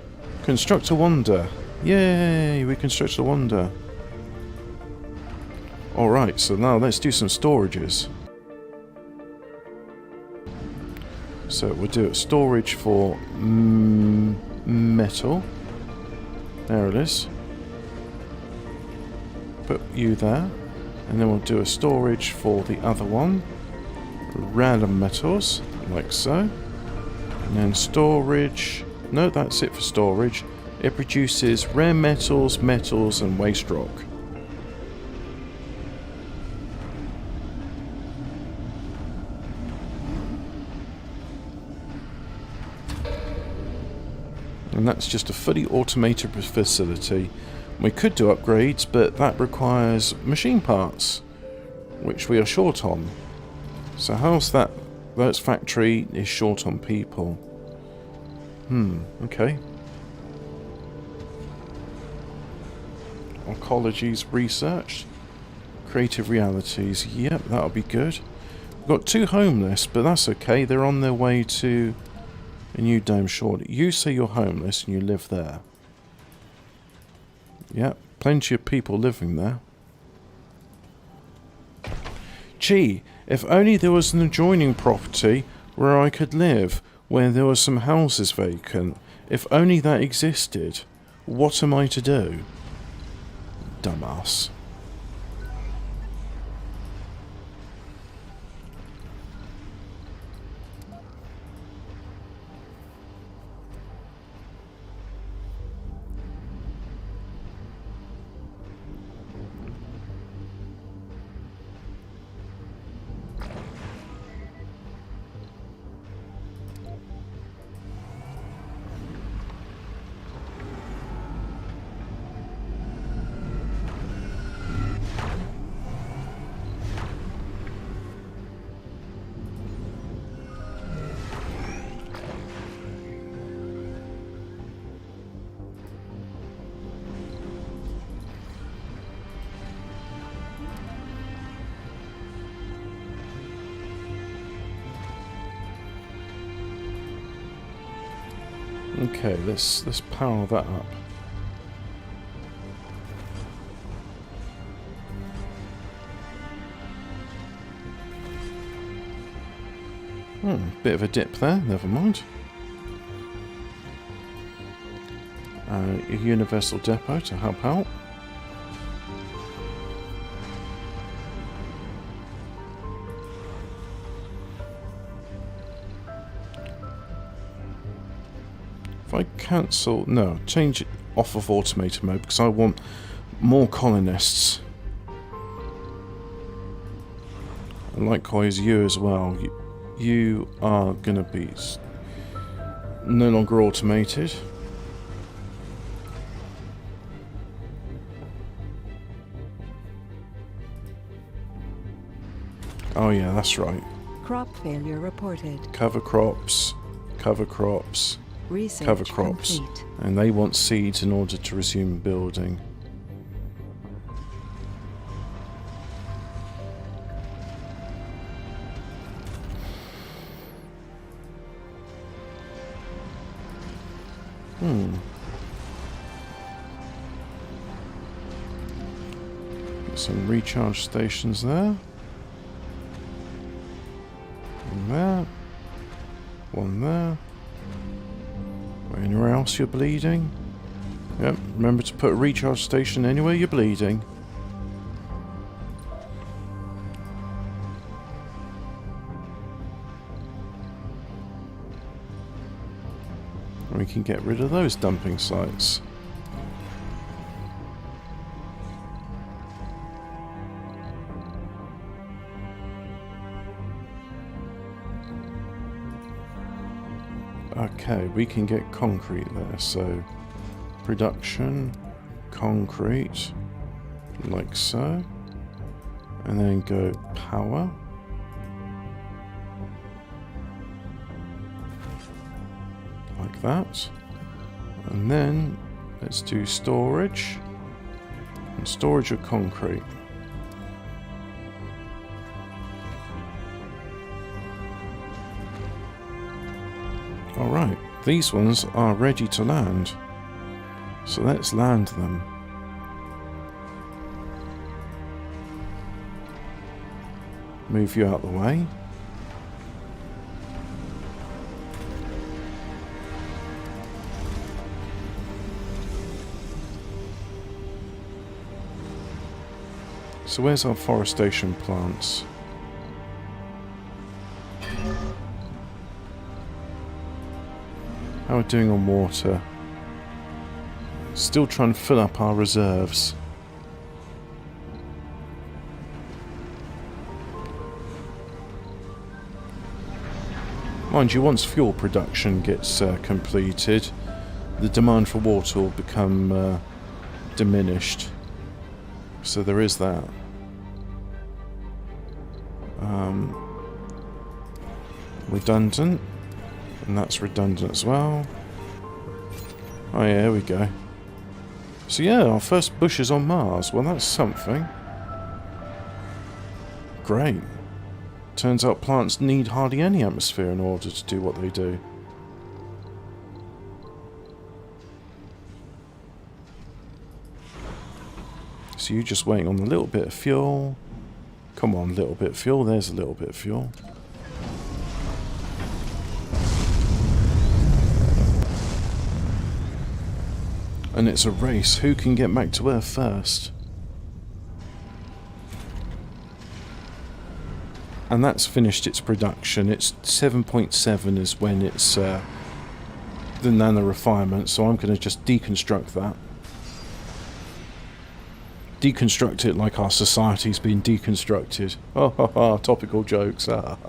A: Construct a wonder. Yay, we constructed a wonder. Alright, so now let's do some storages. So we'll do a storage for metal. There it is. Put you there. And then we'll do a storage for the other one. Random metals, like so. And then storage... No, that's it for storage. It produces rare metals, metals, and waste rock. And that's just a fully automated facility. We could do upgrades, but that requires machine parts, which we are short on. So how's that? That factory is short on people. Okay. Oncology's researched. Creative realities, yep, that'll be good. We've got 2 homeless, but that's okay. They're on their way to a new dome shortly. You say you're homeless and you live there. Yep, plenty of people living there. Gee, if only there was an adjoining property where I could live, where there were some houses vacant. If only that existed. What am I to do? Dumbass. Okay, let's power that up. Bit of a dip there, never mind. A universal depot to help out. If I cancel... No, change it off of automated mode because I want more colonists. And likewise you as well. You are going to be no longer automated. Oh yeah, that's right.
B: Crop failure reported.
A: Cover crops, cover crops,
B: Research
A: cover crops.
B: complete.
A: And they want seeds in order to resume building. Get some recharge stations there. One there. One there. Anywhere else you're bleeding? Yep, remember to put a recharge station anywhere you're bleeding. And we can get rid of those dumping sites. Okay, we can get concrete there, so production, concrete, like so, and then go power, like that, and then let's do storage, and storage of concrete. Alright, these ones are ready to land. So let's land them. Move you out the way. So where's our forestation plants? How are we doing on water? Still trying to fill up our reserves. Mind you, once fuel production gets completed, the demand for water will become diminished. So there is that. Redundant. And that's redundant as well. Oh yeah, here we go. So yeah, our first bush is on Mars. Well, that's something. Great. Turns out plants need hardly any atmosphere in order to do what they do. So you're just waiting on a little bit of fuel. Come on, little bit of fuel. There's a little bit of fuel. And it's a race. Who can get back to Earth first? And that's finished its production. It's 7.7 is when it's the nano refinement. So I'm going to just deconstruct that. Deconstruct it like our society's been deconstructed. Oh, ha, ha, topical jokes. Ah.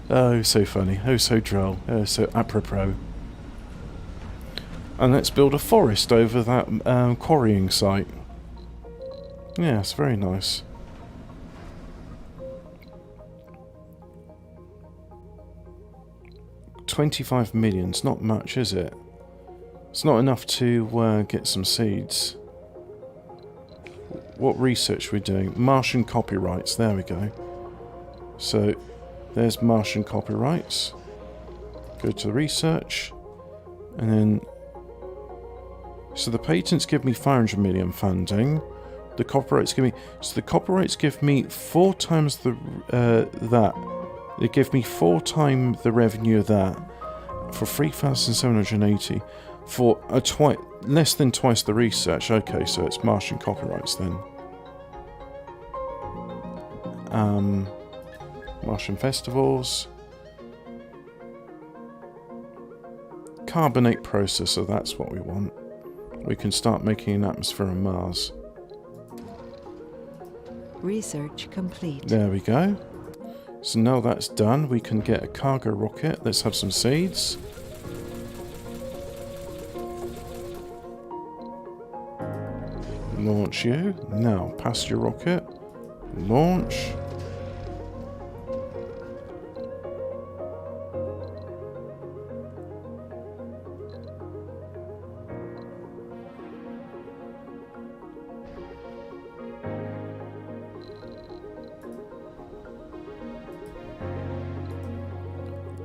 A: Oh, so funny. Oh, so droll. Oh, so apropos. And let's build a forest over that quarrying site. Yeah, it's very nice. $25 million's not much, is it? It's not enough to get some seeds. What research are we doing? Martian copyrights, there we go. So, there's Martian copyrights. Go to the research. And then... So the patents give me 500 million funding. The copyrights give me... So the copyrights give me 4 times the... that. They give me 4 times the revenue of that. For 3,780. For less than twice the research. Okay, so it's Martian copyrights then. Martian festivals. Carbonate processor, that's what we want. We can start making an atmosphere on Mars.
B: Research complete.
A: There we go. So now that's done, we can get a cargo rocket. Let's have some seeds. Launch you. Now, passenger rocket. Launch.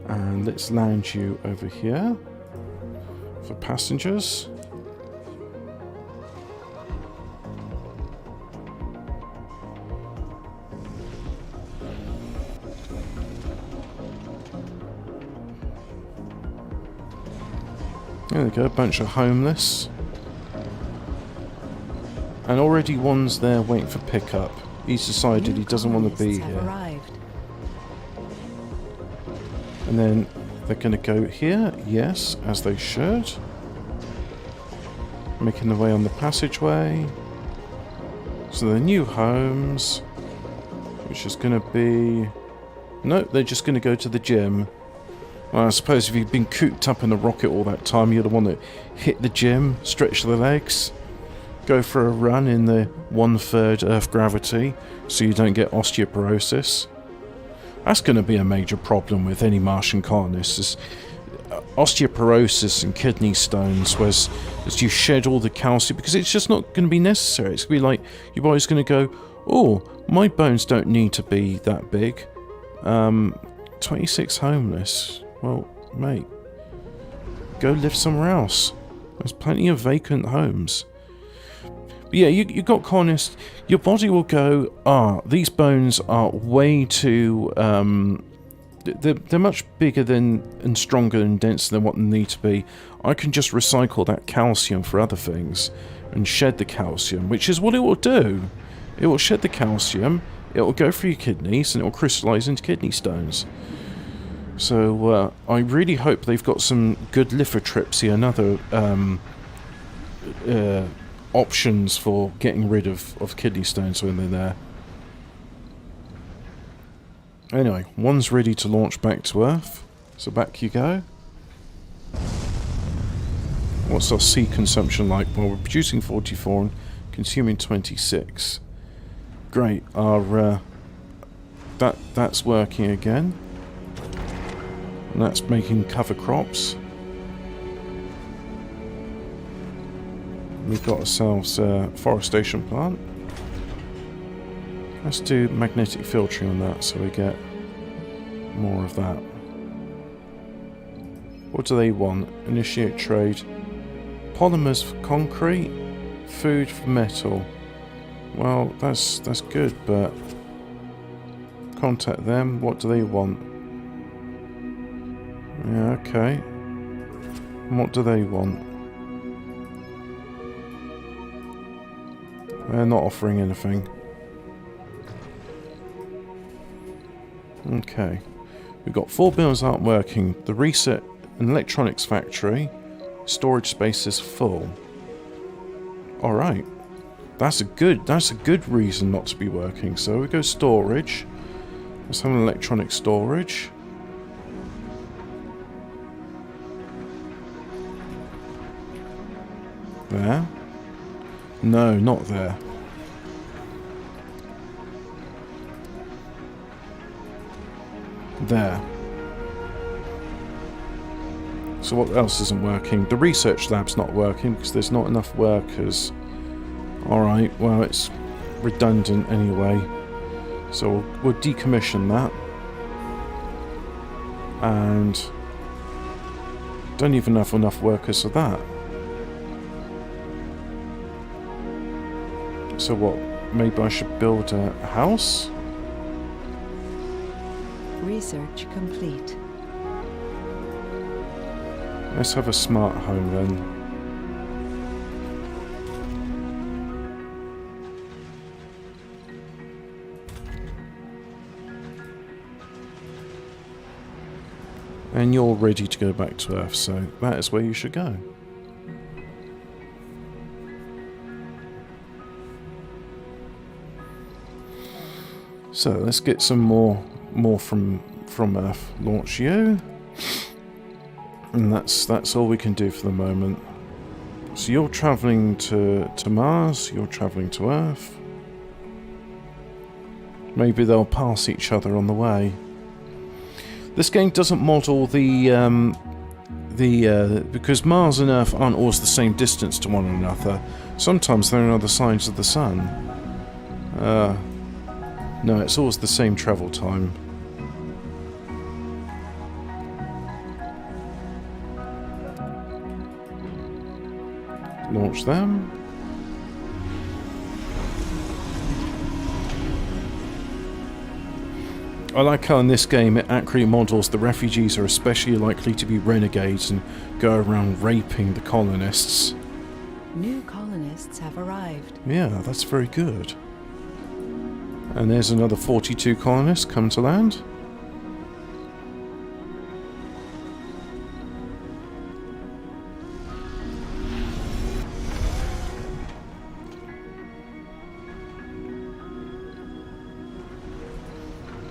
A: And let's land you over here for passengers. There we go, a bunch of homeless. And already one's there waiting for pickup. He's decided he doesn't want to be here.
B: Arrived.
A: And then they're going to go here, yes, as they should. Making their way on the passageway. So the new homes, which is going to be... No, they're just going to go to the gym. Well, I suppose if you've been cooped up in a rocket all that time, you'd want to hit the gym, stretch the legs, go for a run in the 1/3 Earth gravity, so you don't get osteoporosis. That's going to be a major problem with any Martian colonists, is osteoporosis and kidney stones, whereas as you shed all the calcium, because it's just not going to be necessary. It's going to be like, your body's going to go, oh, my bones don't need to be that big. 26 homeless. Well, mate, go live somewhere else. There's plenty of vacant homes. But yeah, you got colonists, your body will go, these bones are way too, they're much bigger than, and stronger and denser than what they need to be. I can just recycle that calcium for other things, and shed the calcium, which is what it will do. It will shed the calcium, it will go through your kidneys, and it will crystallize into kidney stones. So, I really hope they've got some good lithotripsy and other, options for getting rid of kidney stones when they're there. Anyway, one's ready to launch back to Earth, so back you go. What's our C consumption like? Well, we're producing 44 and consuming 26. Great, our that's working again. And that's making cover crops. We've got ourselves a forestation plant. Let's do magnetic filtering on that so we get more of that. What do they want? Initiate trade. Polymers for concrete, food for metal. Well, that's good, but contact them. What do they want? Yeah, okay. And what do they want? They're not offering anything. Okay. We've got 4 buildings aren't working. The reset and electronics factory. Storage space is full. Alright. That's a good reason not to be working. So we go storage. Let's have an electronic storage. There. No, not there. There. So what else isn't working? The research lab's not working because there's not enough workers. Alright, well it's redundant anyway. So we'll decommission that. And Don't even have enough workers for that. So what? Maybe I should build a house?
B: Research complete.
A: Let's have a smart home then. And you're ready to go back to Earth, so that is where you should go. So let's get some more from Earth. Launch you. And that's all we can do for the moment. So you're travelling to Mars, you're travelling to Earth. Maybe they'll pass each other on the way. This game doesn't model because Mars and Earth aren't always the same distance to one another. Sometimes they're on other sides of the sun. No, it's always the same travel time. Launch them. I like how in this game it accurately models the refugees are especially likely to be renegades and go around raping the colonists.
B: New colonists have arrived.
A: Yeah, that's very good. And there's another 42 colonists come to land.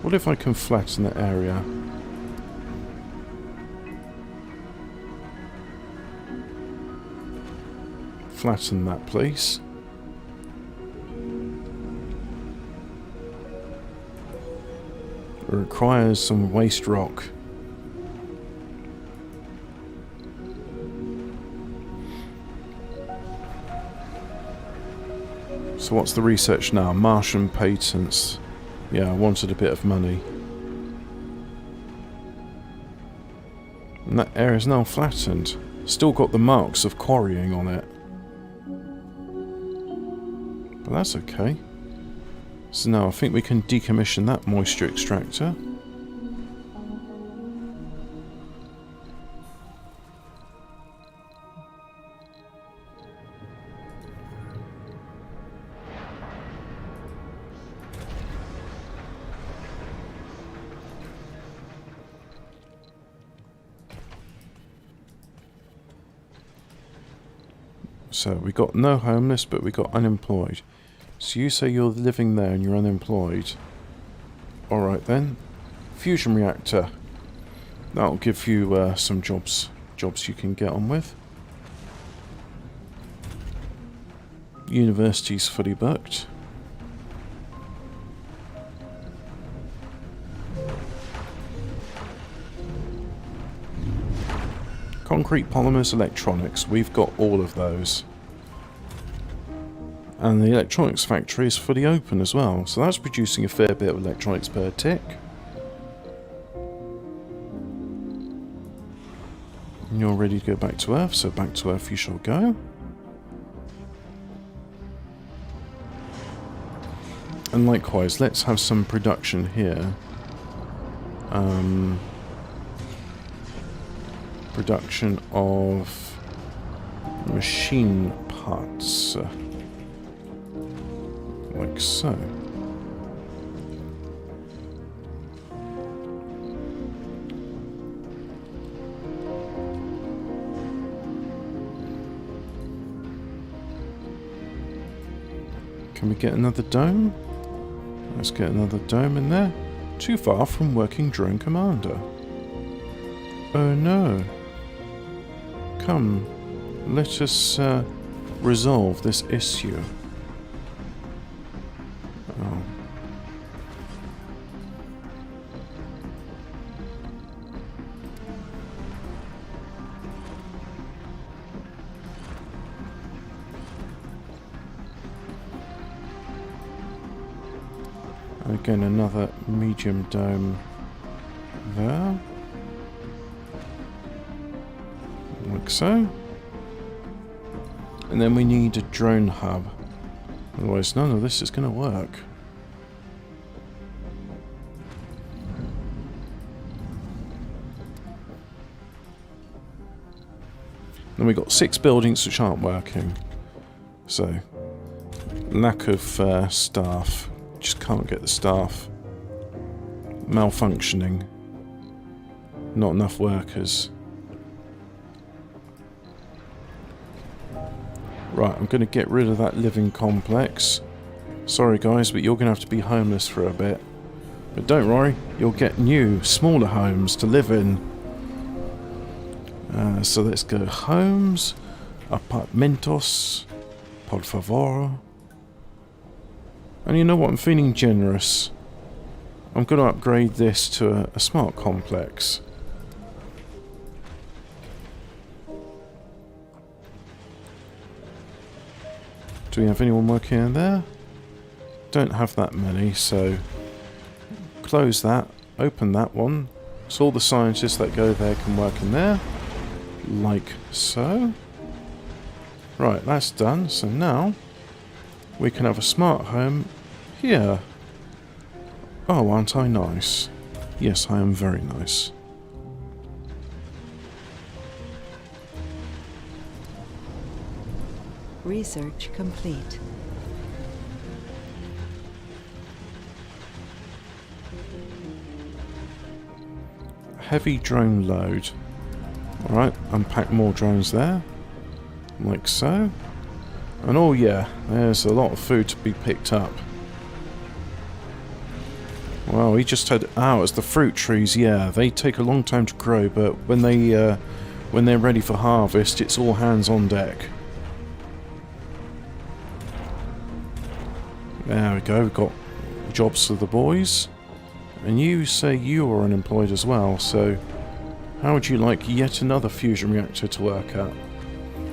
A: What if I can flatten the area? Flatten that, please. It requires some waste rock. So what's the research now? Martian patents. Yeah, I wanted a bit of money. And that area is now flattened. Still got the marks of quarrying on it. But that's okay. So now I think we can decommission that moisture extractor. So we got no homeless, but we got unemployed. So you say you're living there and you're unemployed. Alright then. Fusion reactor. That'll give you some jobs you can get on with. University's fully booked. Concrete polymers, electronics. We've got all of those. And the electronics factory is fully open as well, so that's producing a fair bit of electronics per tick. And you're ready to go back to Earth, so back to Earth you shall go. And likewise, let's have some production here. Production of machine parts. Like so. Can we get another dome? Let's get another dome in there. Too far from working drone commander. Oh no. Come, let us resolve this issue. Oh. Again, another medium dome there. like so. And then we need a drone hub. Otherwise none of this is going to work. Then we've got 6 buildings which aren't working. So, lack of staff. Just can't get the staff. Malfunctioning. Not enough workers. Right, I'm going to get rid of that living complex. Sorry guys, but you're going to have to be homeless for a bit. But don't worry, you'll get new, smaller homes to live in. So let's go homes, apartamentos, por favor. And you know what, I'm feeling generous. I'm going to upgrade this to a smart complex. Do we have anyone working in there? Don't have that many, so close that, open that one. So all the scientists that go there can work in there. Like so. Right, that's done. So now we can have a smart home here. Oh, aren't I nice? Yes, I am very nice.
B: Research complete.
A: Heavy drone load. Alright, unpack more drones there. Like so. And oh yeah, there's a lot of food to be picked up. Wow, we just had... Oh, it's the fruit trees, yeah. They take a long time to grow, but when they're ready for harvest, it's all hands on deck. There we go, we've got jobs for the boys. And you say you are unemployed as well, so how would you like yet another fusion reactor to work at?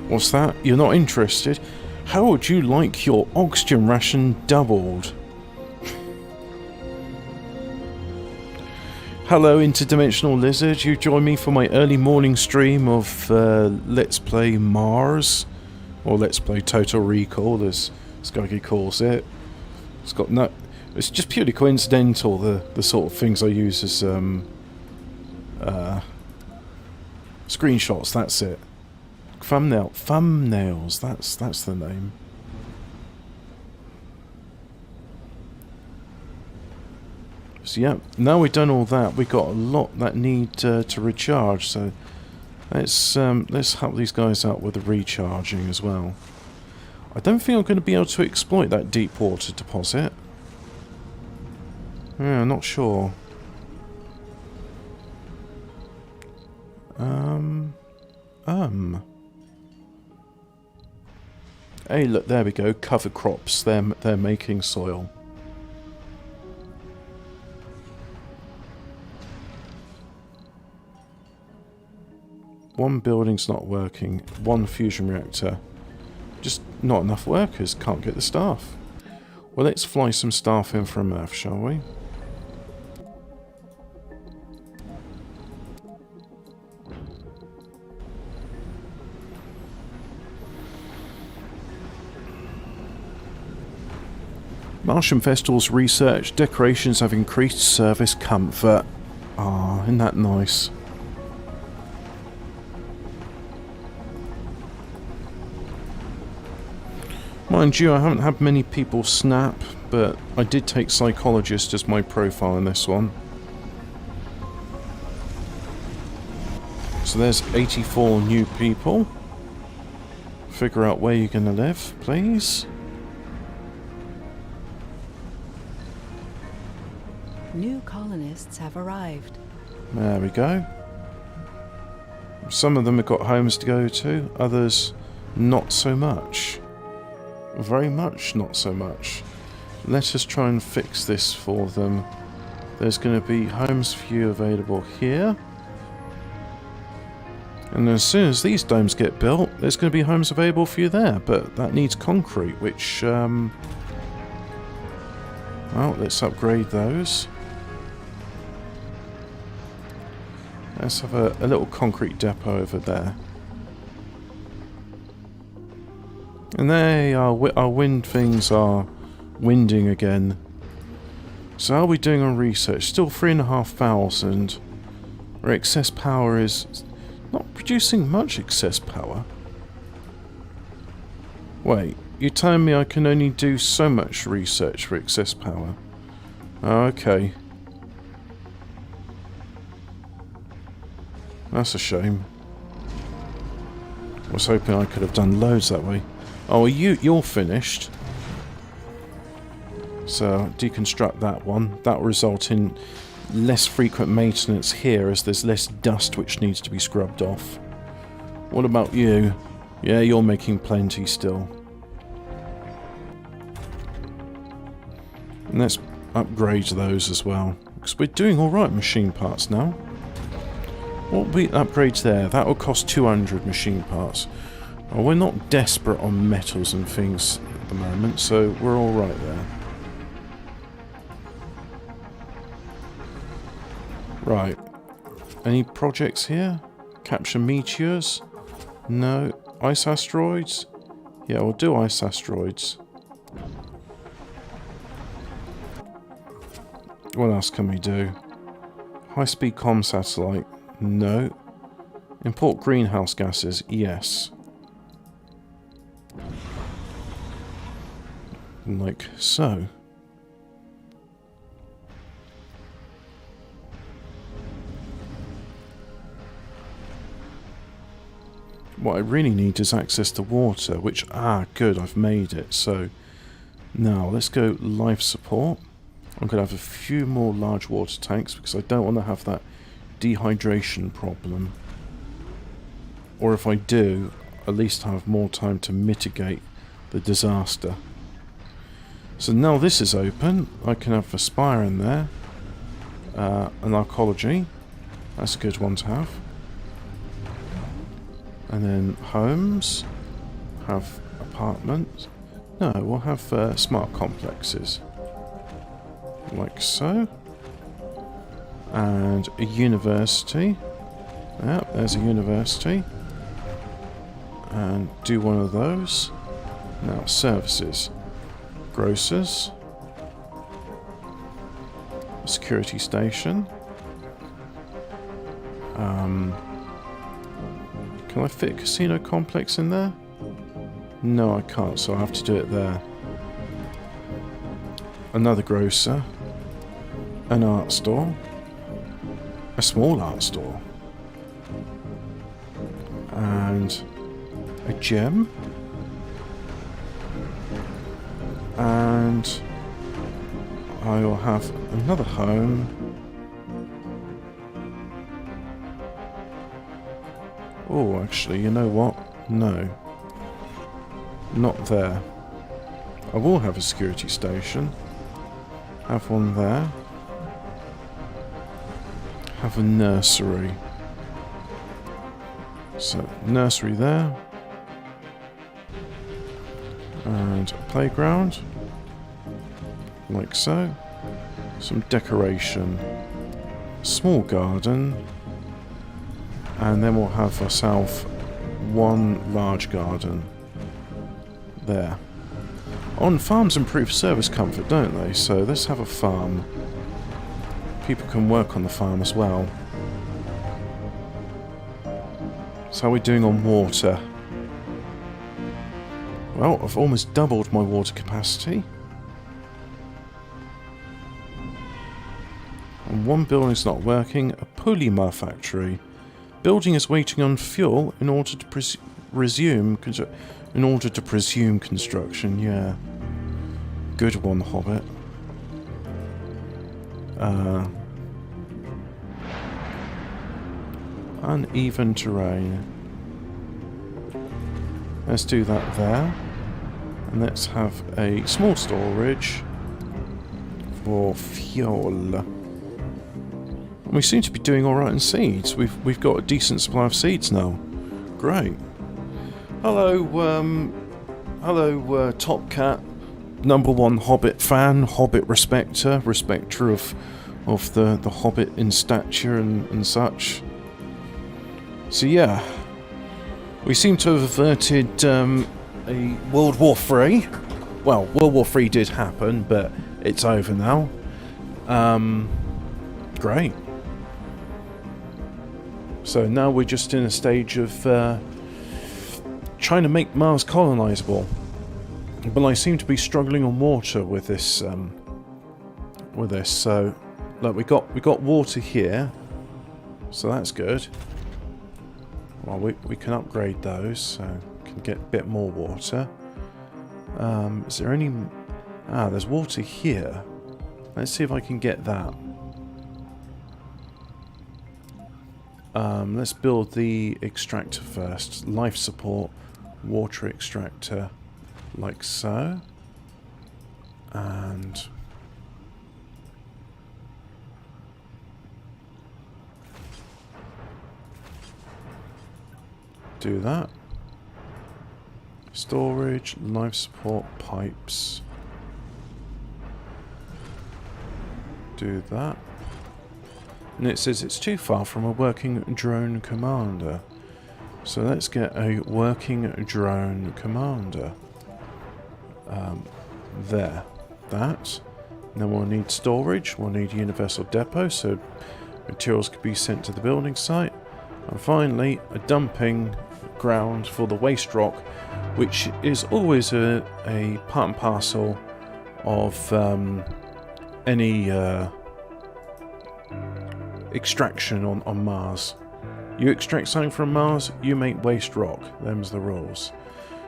A: What's that? You're not interested? How would you like your oxygen ration doubled? Hello, Interdimensional Lizard. You join me for my early morning stream of Let's Play Mars. Or Let's Play Total Recall, as Skuggy calls it. It's got no... It's just purely coincidental, the sort of things I use as screenshots, that's it. Thumbnails, that's the name. So yeah, now we've done all that, we've got a lot that need to recharge, so let's help these guys out with the recharging as well. I don't think I'm going to be able to exploit that deep water deposit. Yeah, I'm not sure. Hey, look, there we go. Cover crops. They're making soil. One building's not working. One fusion reactor. Just not enough workers. Can't get the staff. Well, let's fly some staff in from Earth, shall we? Martian Festivals research decorations have increased service comfort. Ah, isn't that nice? Mind you, I haven't had many people snap, but I did take Psychologist as my profile in this one. So there's 84 new people. Figure out where you're gonna live, please.
B: New colonists have arrived.
A: There we go. Some of them have got homes to go to, others not so much. Very much not so much. Let us try and fix this for them. There's going to be homes for you available here. And as soon as these domes get built, there's going to be homes available for you there. But that needs concrete, which... well, let's upgrade those. Let's have a little concrete depot over there. And there our wind things are winding again. So how are we doing on research? Still 3,500. Our excess power is not producing much excess power. Wait, you're telling me I can only do so much research for excess power? Oh, okay. That's a shame. I was hoping I could have done loads that way. Oh, you're finished. So, deconstruct that one. That will result in less frequent maintenance here as there's less dust which needs to be scrubbed off. What about you? Yeah, you're making plenty still. And let's upgrade those as well. Because we're doing alright machine parts now. What will be upgrades there? That will cost 200 machine parts. Oh, we're not desperate on metals and things at the moment, so we're alright there. Right. Any projects here? Capture meteors? No. Ice asteroids? Yeah, we'll do ice asteroids. What else can we do? High-speed comm satellite? No. Import greenhouse gases? Yes. Like so. What I really need is access to water, which, good, I've made it. So, now, let's go life support. I'm going to have a few more large water tanks, because I don't want to have that dehydration problem. Or if I do, at least have more time to mitigate the disaster. So now this is open, I can have a spire in there. An archaeology. That's a good one to have. And then homes, have apartments. No, we'll have smart complexes. Like so. And a university. Yep, there's a university. And do one of those. Now, services. Grocers. Security station. Can I fit a casino complex in there? No, I can't, so I have to do it there. Another grocer. An art store. A small art store. And a gem. And I will have another home. Oh, actually, you know what? No. Not there. I will have a security station. Have one there. Have a nursery. So, nursery there. And a playground. Like so. Some decoration. Small garden. And then we'll have ourselves one large garden. There. On farms improve service comfort, don't they? So let's have a farm. People can work on the farm as well. So how are we doing on water? Well, I've almost doubled my water capacity. And one building's not working. A polymer factory. Building is waiting on fuel in order to resume construction. Yeah, good one, Hobbit. Uneven terrain. Let's do that there, and let's have a small storage for fuel. We seem to be doing alright in seeds. We've got a decent supply of seeds now. Great. Hello, Top Cat, #1 Hobbit fan, Hobbit respecter of the Hobbit in stature and such. So yeah, we seem to have averted a World War Three. Well, World War Three did happen, but it's over now. Great. So now we're just in a stage of trying to make Mars colonizable. But I seem to be struggling on water with this. So, look, we got water here, so that's good. Well, we can upgrade those, so we can get a bit more water. Is there any? There's water here. Let's see if I can get that. Let's build the extractor first. Life support, water extractor, like so. And do that. Storage, life support, pipes. Do that. And it says it's too far from a working drone commander. So let's get a working drone commander. There. That. And then we'll need storage. We'll need universal depot so materials can be sent to the building site. And finally, a dumping ground for the waste rock, which is always a part and parcel of any extraction on Mars. You extract something from Mars, you make waste rock. Them's the rules.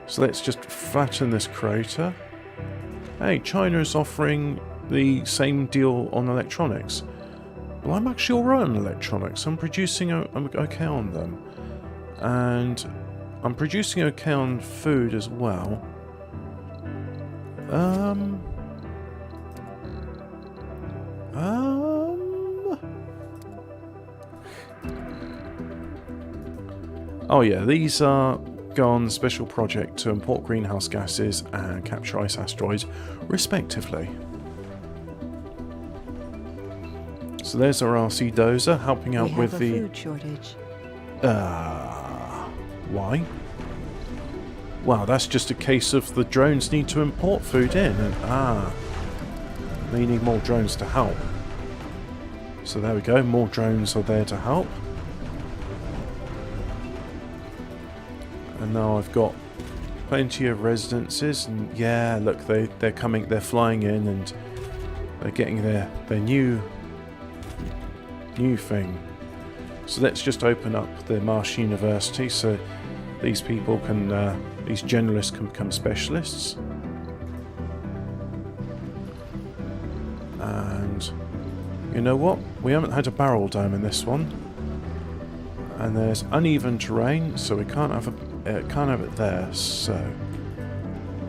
A: So let's just flatten this crater. Hey, China is offering the same deal on electronics. Well, I'm actually alright on electronics. I'm producing okay on them. And I'm producing okay on food as well. Oh yeah, these are go on special project to import greenhouse gases and capture ice asteroids, respectively. So there's our RC dozer helping out with the
B: food shortage.
A: Why? Well, that's just a case of the drones need to import food in, and they need more drones to help. So there we go, more drones are there to help. And now I've got plenty of residences, and yeah, look, they're coming, they're flying in, and they're getting their new thing. So let's just open up the Marsh University so these people can, these generalists can become specialists. And you know what? We haven't had a barrel dome in this one. And there's uneven terrain, so we can't have it there. So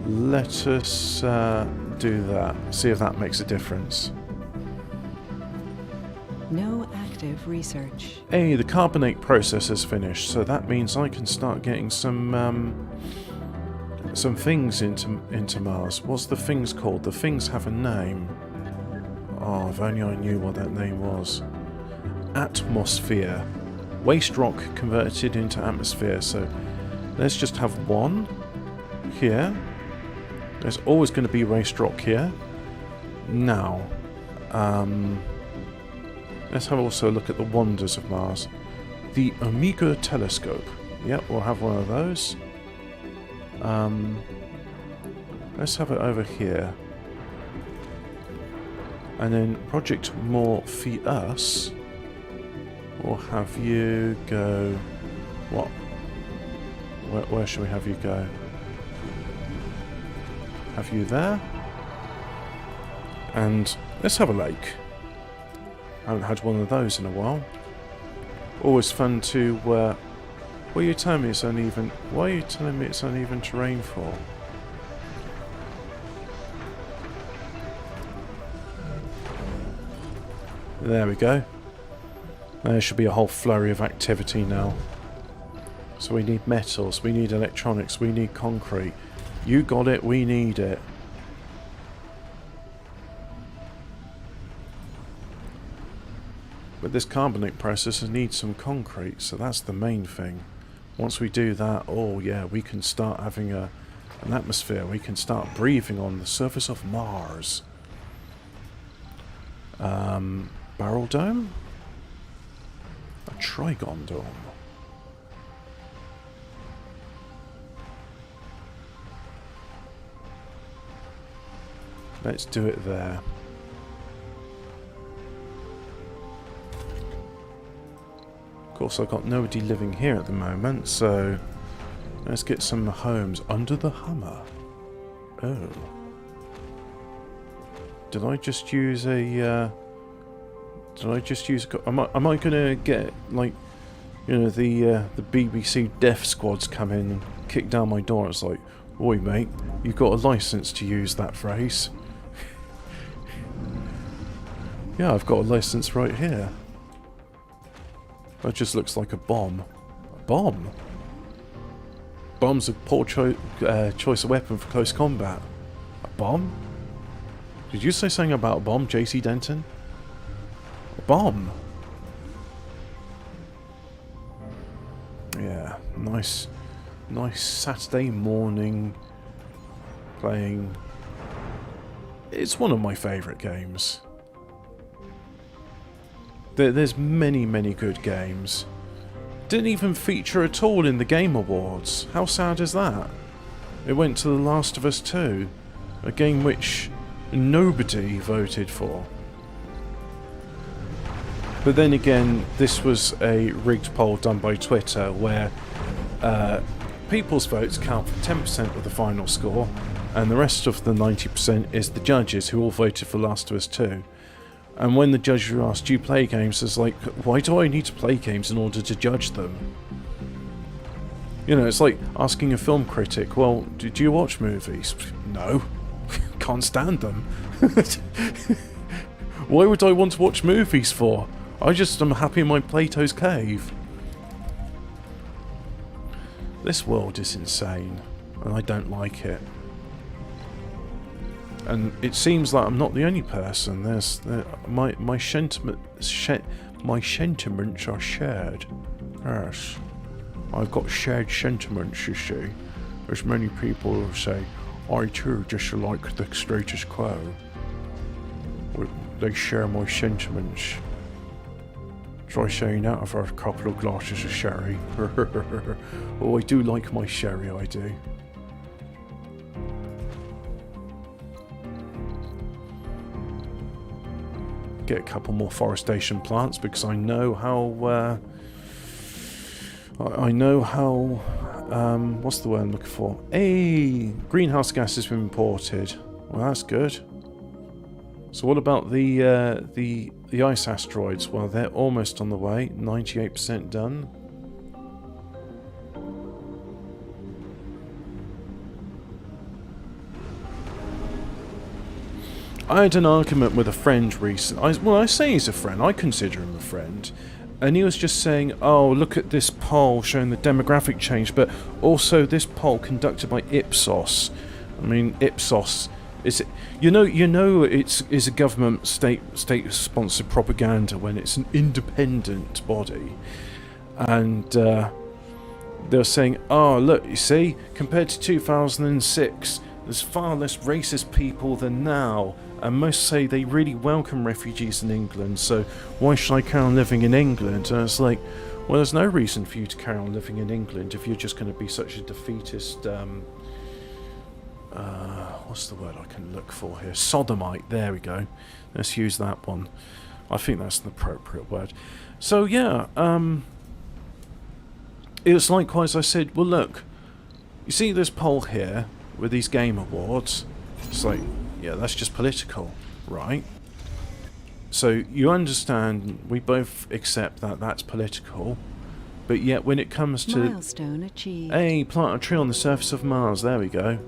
A: let us do that. See if that makes a difference.
B: No active research.
A: Hey, the carbonate process is finished, so that means I can start getting some things into Mars. What's the things called? The things have a name. Oh, if only I knew what that name was. Atmosphere. Waste rock converted into atmosphere. So let's just have one here. There's always going to be waste rock here. Now, let's have also a look at the wonders of Mars. The Omega telescope. Yep, we'll have one of those. Let's have it over here. And then Project Morpheus. We'll have you go... What? Where shall we have you go? Have you there? And let's have a lake. I haven't had one of those in a while. Always fun to... what are you telling me it's uneven... Why are you telling me it's uneven terrain for? There we go. There should be a whole flurry of activity now. So we need metals, we need electronics, we need concrete. You got it, we need it. But this carbonate processor needs some concrete, so that's the main thing. Once we do that, oh yeah, we can start having a an atmosphere, we can start breathing on the surface of Mars. Barrel dome? A trigon dome. Let's do it there. Of course, I've got nobody living here at the moment, so let's get some homes under the Hummer. Oh. Did I just use a... Am I gonna get, like, you know, the BBC Death Squads come in and kick down my door? It's like, oi mate, you've got a license to use that phrase. Yeah, I've got a license right here. That just looks like a bomb. A bomb? Bomb's a poor choice of weapon for close combat. A bomb? Did you say something about a bomb, JC Denton? A bomb? Yeah, nice Saturday morning playing. It's one of my favourite games. There's many good games. Didn't even feature at all in the Game Awards. How sad is that? It went to The Last of Us 2, a game which nobody voted for. But then again, this was a rigged poll done by Twitter where people's votes count for 10% of the final score, and the rest of the 90% is the judges who all voted for Last of Us 2. And when the judges were asked, do you play games? It's like, why do I need to play games in order to judge them? You know, it's like asking a film critic, well, do you watch movies? No. Can't stand them. Why would I want to watch movies for? I just am happy in my Plato's cave. This world is insane, and I don't like it. And it seems like I'm not the only person. My sentiments are shared. Yes, I've got shared sentiments. You see, there's many people who say, I too just like the status quo. They share my sentiments. Try saying that I've had a couple of glasses of sherry. Oh, I do like my sherry, I do. Get a couple more forestation plants because I know how what's the word I'm looking for? Hey, greenhouse gas has been imported. Well, that's good. So what about the ice asteroids? Well, they're almost on the way. 98% done. I had an argument with a friend recently. Well, I say he's a friend. I consider him a friend. And he was just saying, oh, look at this poll showing the demographic change, but also this poll conducted by Ipsos. I mean, Ipsos is, you know, it's a government state-sponsored propaganda when it's an independent body, and they're saying, oh, look, you see, compared to 2006, there's far less racist people than now. And most say they really welcome refugees in England, so why should I carry on living in England? And it's like, well, there's no reason for you to carry on living in England if you're just going to be such a defeatist, what's the word I can look for here? Sodomite, there we go. Let's use that one. I think that's an appropriate word. So, yeah, it was likewise I said, well, look, you see this poll here with these game awards? It's like, yeah, that's just political, right? So you understand, we both accept that that's political, but yet when it comes to...
B: Milestone achieved.
A: Hey, plant a tree on the surface of Mars, there we go.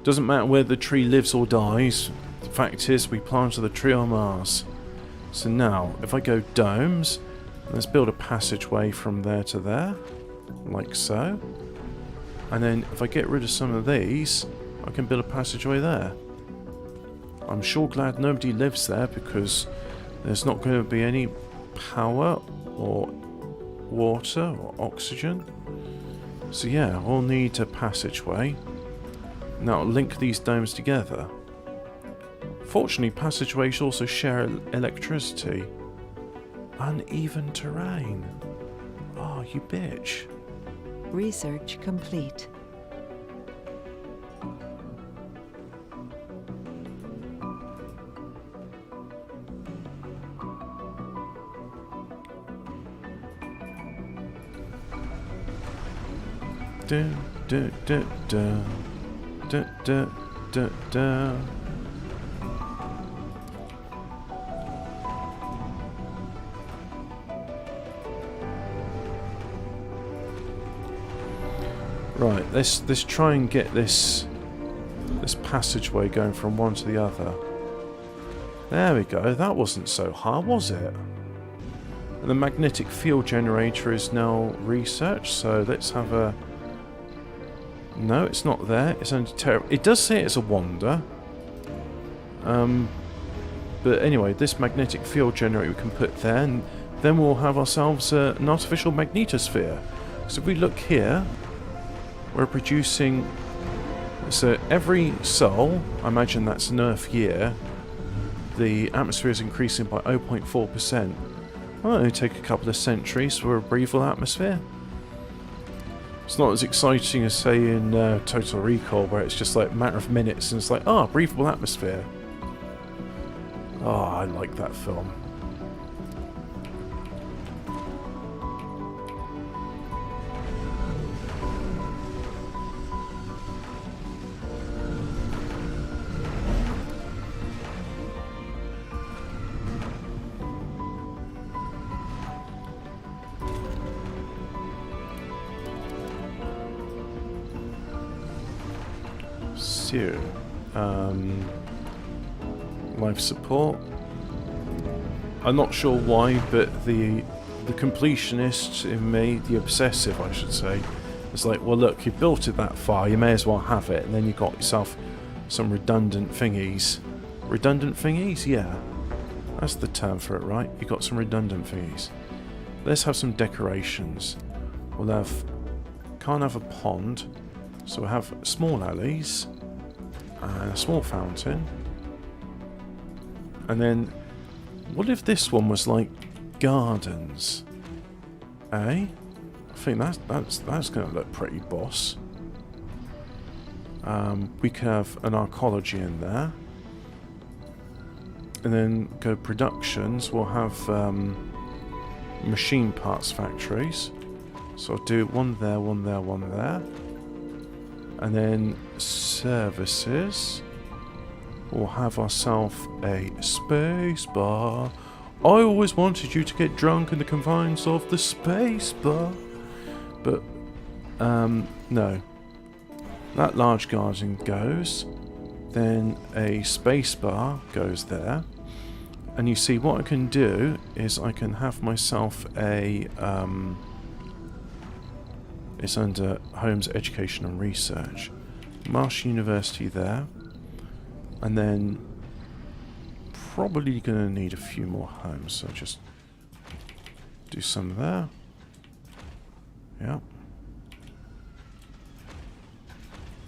A: Doesn't matter whether the tree lives or dies, the fact is we planted the tree on Mars. So now, if I go domes, let's build a passageway from there to there, like so. And then if I get rid of some of these, I can build a passageway there. I'm sure glad nobody lives there because there's not going to be any power or water or oxygen. So yeah, we'll need a passageway. Now link these domes together. Fortunately, passageways also share electricity. Uneven terrain. Oh, you bitch.
B: Research complete.
A: Da, da, da, da. Da, da, da, da. Right, let's try and get this passageway going from one to the other. There we go. That wasn't so hard, was it? And the magnetic field generator is now researched, so let's have a... No, it's not there. It's only it does say it's a wonder. But anyway, this magnetic field generator we can put there, and then we'll have ourselves an artificial magnetosphere. So if we look here, we're producing... So every sol, I imagine that's an Earth year, the atmosphere is increasing by 0.4%. Well, it'll take a couple of centuries for a breathable atmosphere. It's not as exciting as, say, in Total Recall, where it's just like a matter of minutes and it's like, oh, breathable atmosphere. Oh, I like that film. So, life support. I'm not sure why, but the completionist in me, the obsessive I should say, is like, well look, you built it that far, you may as well have it, and then you got yourself some redundant thingies. Redundant thingies? Yeah. That's the term for it, right? You got some redundant thingies. Let's have some decorations. We'll have... Can't have a pond, so we'll have small alleys and a small fountain. And then, what if this one was like gardens? Eh? I think that's going to look pretty boss. We could have an archaeology in there. And then go productions, we'll have machine parts factories. So I'll do one there, one there, one there. And then services. We'll have ourselves a space bar. I always wanted you to get drunk in the confines of the space bar. But, no. That large garden goes. Then a space bar goes there. And you see, what I can do is I can have myself a... it's under Homes, Education and Research. Marsh University there. And then probably going to need a few more homes, so just do some there. Yeah.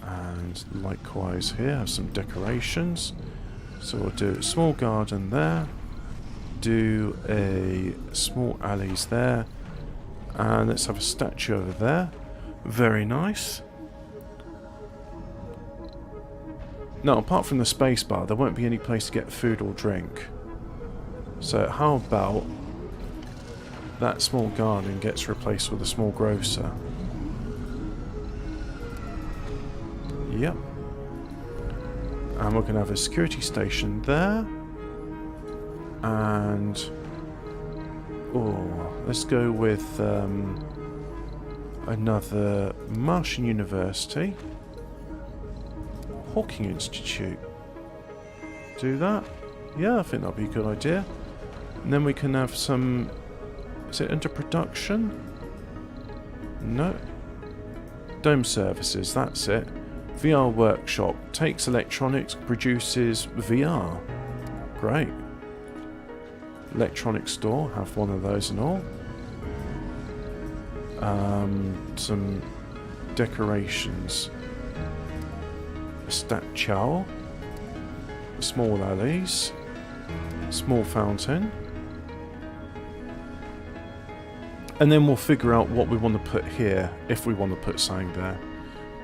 A: And likewise here, have some decorations. So we'll do a small garden there. Do a small alleys there. And let's have a statue over there. Very nice. Now, apart from the space bar, there won't be any place to get food or drink. So how about that small garden gets replaced with a small grocer? Yep. And we're going to have a security station there. And... oh, let's go with another Martian University. Hawking Institute. Do that? Yeah, I think that'd be a good idea. And then we can have some... is it under production? No. Dome services, that's it. VR workshop. Takes electronics, produces VR. Great. Electronic store, have one of those and all. Some decorations. A statue. Small alleys. Small fountain. And then we'll figure out what we want to put here, if we want to put something there.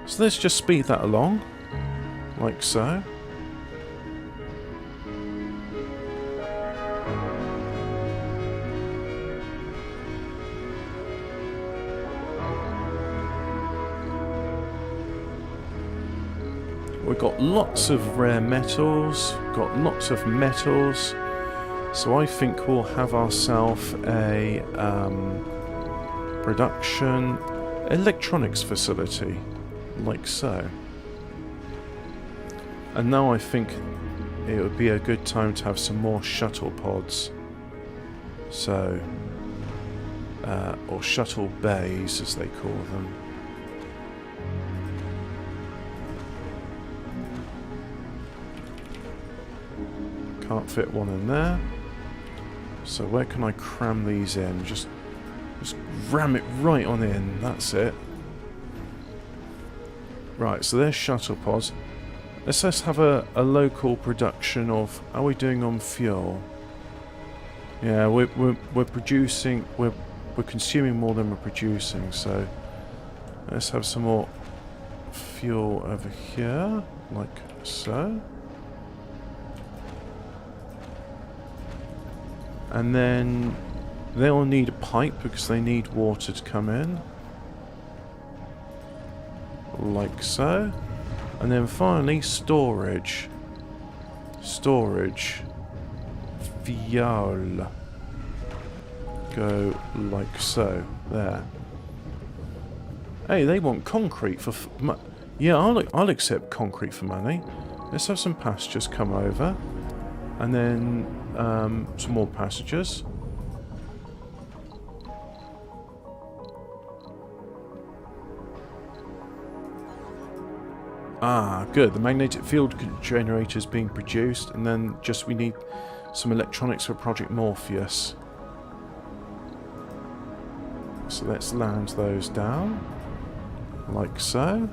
A: So let's just speed that along, like so. We've got lots of rare metals, got lots of metals, so I think we'll have ourselves a production electronics facility, like so. And now I think it would be a good time to have some more shuttle pods. So, or shuttle bays as they call them. Can't fit one in there. So where can I cram these in? Just ram it right on in. That's it. Right, so there's shuttle pods. Let's just have a local production of... How are we doing on fuel? Yeah, we're producing... We're consuming more than we're producing, so... Let's have some more fuel over here. Like so. And then they'll need a pipe because they need water to come in. Like so. And then finally storage. Storage. Fuel. Go like so. There. Hey, they want concrete for... yeah, I'll accept concrete for money. Let's have some passengers come over. And then... some more passengers. Ah, good. The magnetic field generator is being produced, and then just we need some electronics for Project Morpheus. So let's land those down, like so.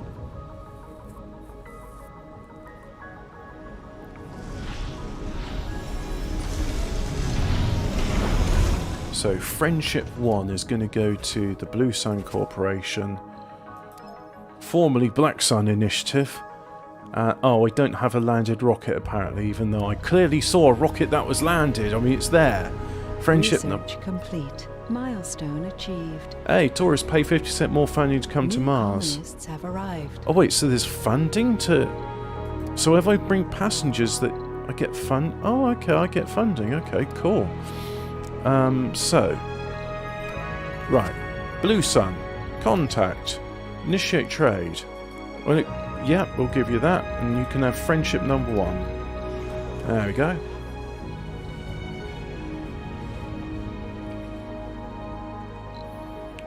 A: So Friendship 1 is going to go to the Blue Sun Corporation, formerly Black Sun Initiative. Oh, I don't have a landed rocket apparently, even though I clearly saw a rocket that was landed. I mean, it's there. Friendship...
B: Research complete. Milestone achieved.
A: Hey, tourists pay 50% more funding to come to Mars.
B: Colonists have arrived.
A: Oh wait, so there's funding to... So if I bring passengers that I get fund... Oh, okay, I get funding. Okay, cool. So... Right. Blue Sun. Contact. Initiate trade. Well, yeah, we'll give you that. And you can have friendship number 1. There we go.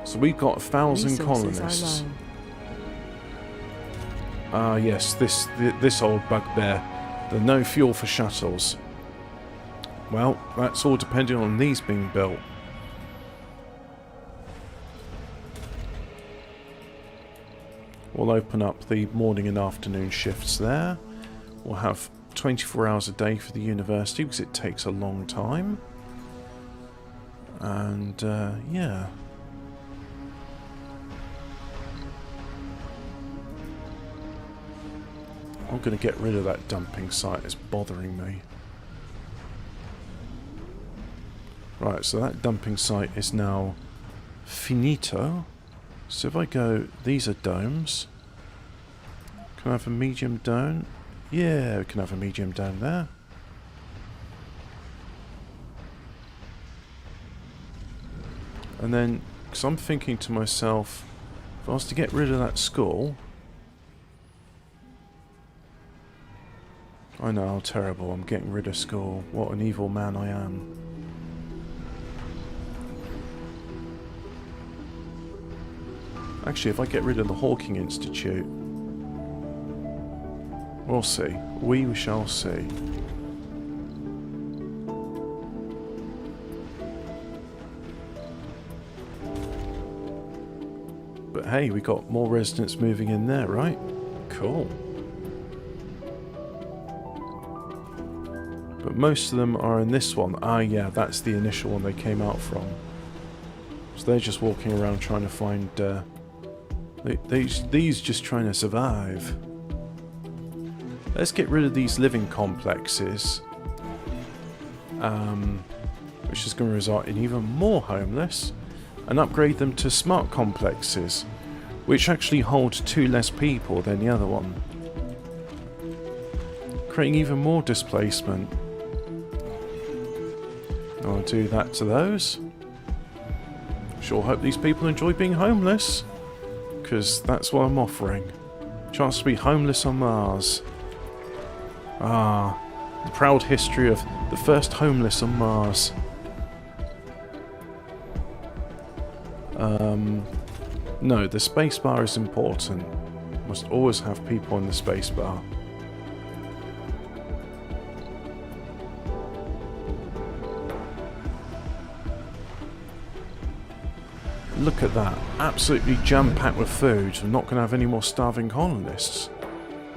A: So we've got 1,000 colonists. Ah, yes, this old bugbear. The no fuel for shuttles. Well, that's all depending on these being built. We'll open up the morning and afternoon shifts there. We'll have 24 hours a day for the university because it takes a long time. And, yeah. I'm going to get rid of that dumping site. It's bothering me. Right, so that dumping site is now finito. So if I go, these are domes. Can I have a medium dome? Yeah, we can have a medium dome there. And then, because I'm thinking to myself, if I was to get rid of that school... I know how terrible, I'm getting rid of school. What an evil man I am. Actually, if I get rid of the Hawking Institute... We'll see. We shall see. But hey, we got more residents moving in there, right? Cool. But most of them are in this one. Ah, yeah, that's the initial one they came out from. So they're just walking around trying to find... these just trying to survive. Let's get rid of these living complexes. Which is going to result in even more homeless. And upgrade them to smart complexes. Which actually hold 2 less people than the other one. Creating even more displacement. I'll do that to those. Sure hope these people enjoy being homeless. Because that's what I'm offering. Chance to be homeless on Mars. Ah, the proud history of the first homeless on Mars. No, the spacebar is important. Must always have people in the spacebar. Look at that. Absolutely jam-packed with food. I'm not going to have any more starving colonists.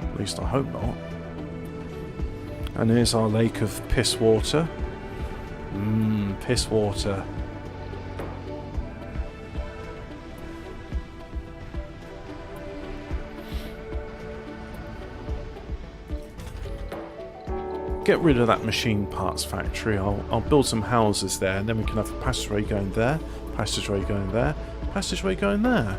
A: At least I hope not. And here's our lake of piss water. Piss water. Get rid of that machine parts factory. I'll build some houses there, and then we can have a passageway going there, passageway going there, passageway going there.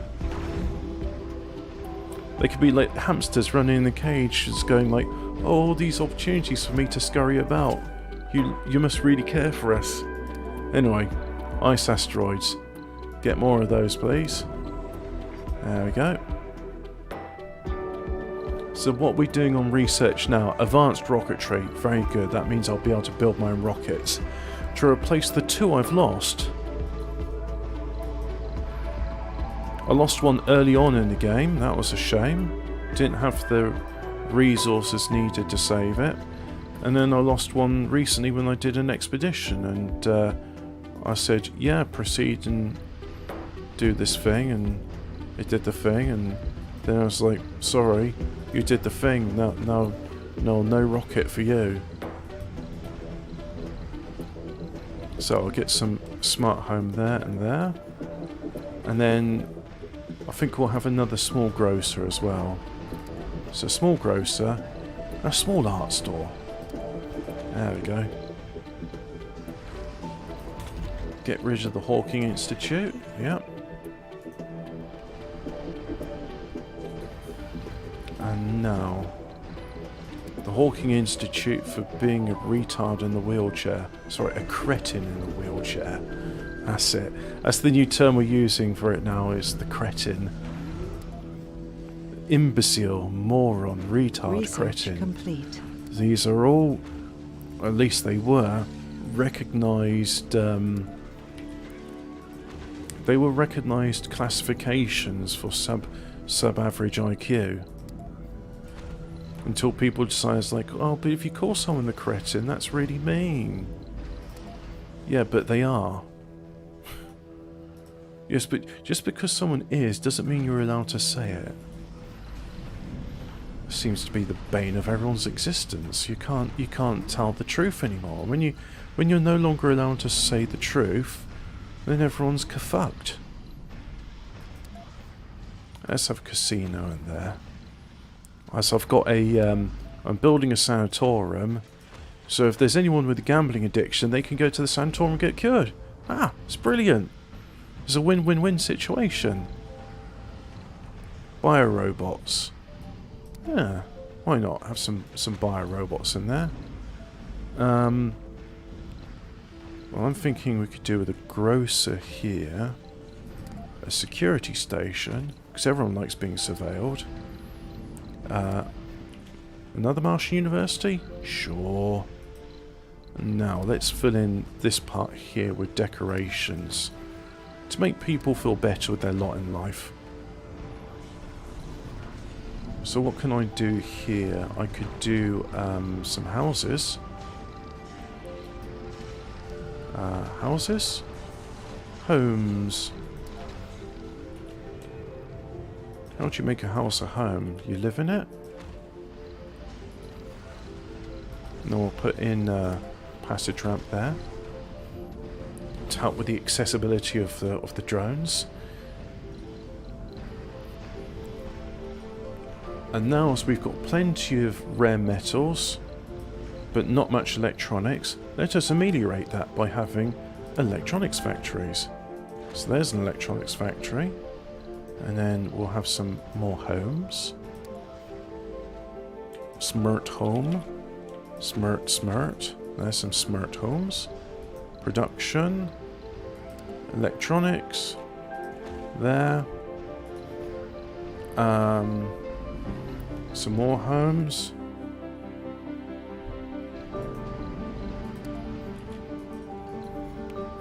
A: They could be like hamsters running in the cage, just going like, oh, these opportunities for me to scurry about. You must really care for us. Anyway, ice asteroids. Get more of those, please. There we go. So what we're doing on research now, advanced rocketry, very good. That means I'll be able to build my own rockets. To replace the 2 I've lost. I lost one early on in the game, that was a shame. Didn't have the resources needed to save it. And then I lost one recently when I did an expedition, and I said, yeah, proceed and do this thing, and it did the thing, and then I was like, sorry, you did the thing, no rocket for you. So I'll get some smart home there and there. And then I think we'll have another small grocer as well. So small grocer, a small art store. There we go. Get rid of the Hawking Institute, yep. And now, the Hawking Institute for being a retard in the wheelchair. Sorry, a cretin in the wheelchair. That's it. That's the new term we're using for it now, is the cretin. Imbecile, moron, retard,
B: Research
A: cretin.
B: complete.
A: These are all, at least they were, recognised... they were recognised classifications for sub-average IQ. Until people decide, like, oh, but if you call someone the cretin, that's really mean. Yeah, but they are. Yes, but just because someone is, doesn't mean you're allowed to say it. It seems to be the bane of everyone's existence. You can't tell the truth anymore. When you're no longer allowed to say the truth, then everyone's fucked. Let's have a casino in there. So I've got a, I'm building a sanatorium, so if there's anyone with a gambling addiction, they can go to the sanatorium and get cured. Ah, it's brilliant. It's a win-win-win situation. Biorobots. Yeah, why not have some biorobots in there? Well, I'm thinking we could do with a grocer here, a security station, because everyone likes being surveilled. Another Martian university? Sure. Now, let's fill in this part here with decorations to make people feel better with their lot in life. So what can I do here? I could do some houses. Houses? Homes. How do you make a house a home? You live in it? And we'll put in a passage ramp there to help with the accessibility of the drones. And now, as we've got plenty of rare metals, but not much electronics, let us ameliorate that by having electronics factories. So there's an electronics factory. And then we'll have some more homes. Smart home. Smart. There's some smart homes. Production. Electronics. There. Some more homes.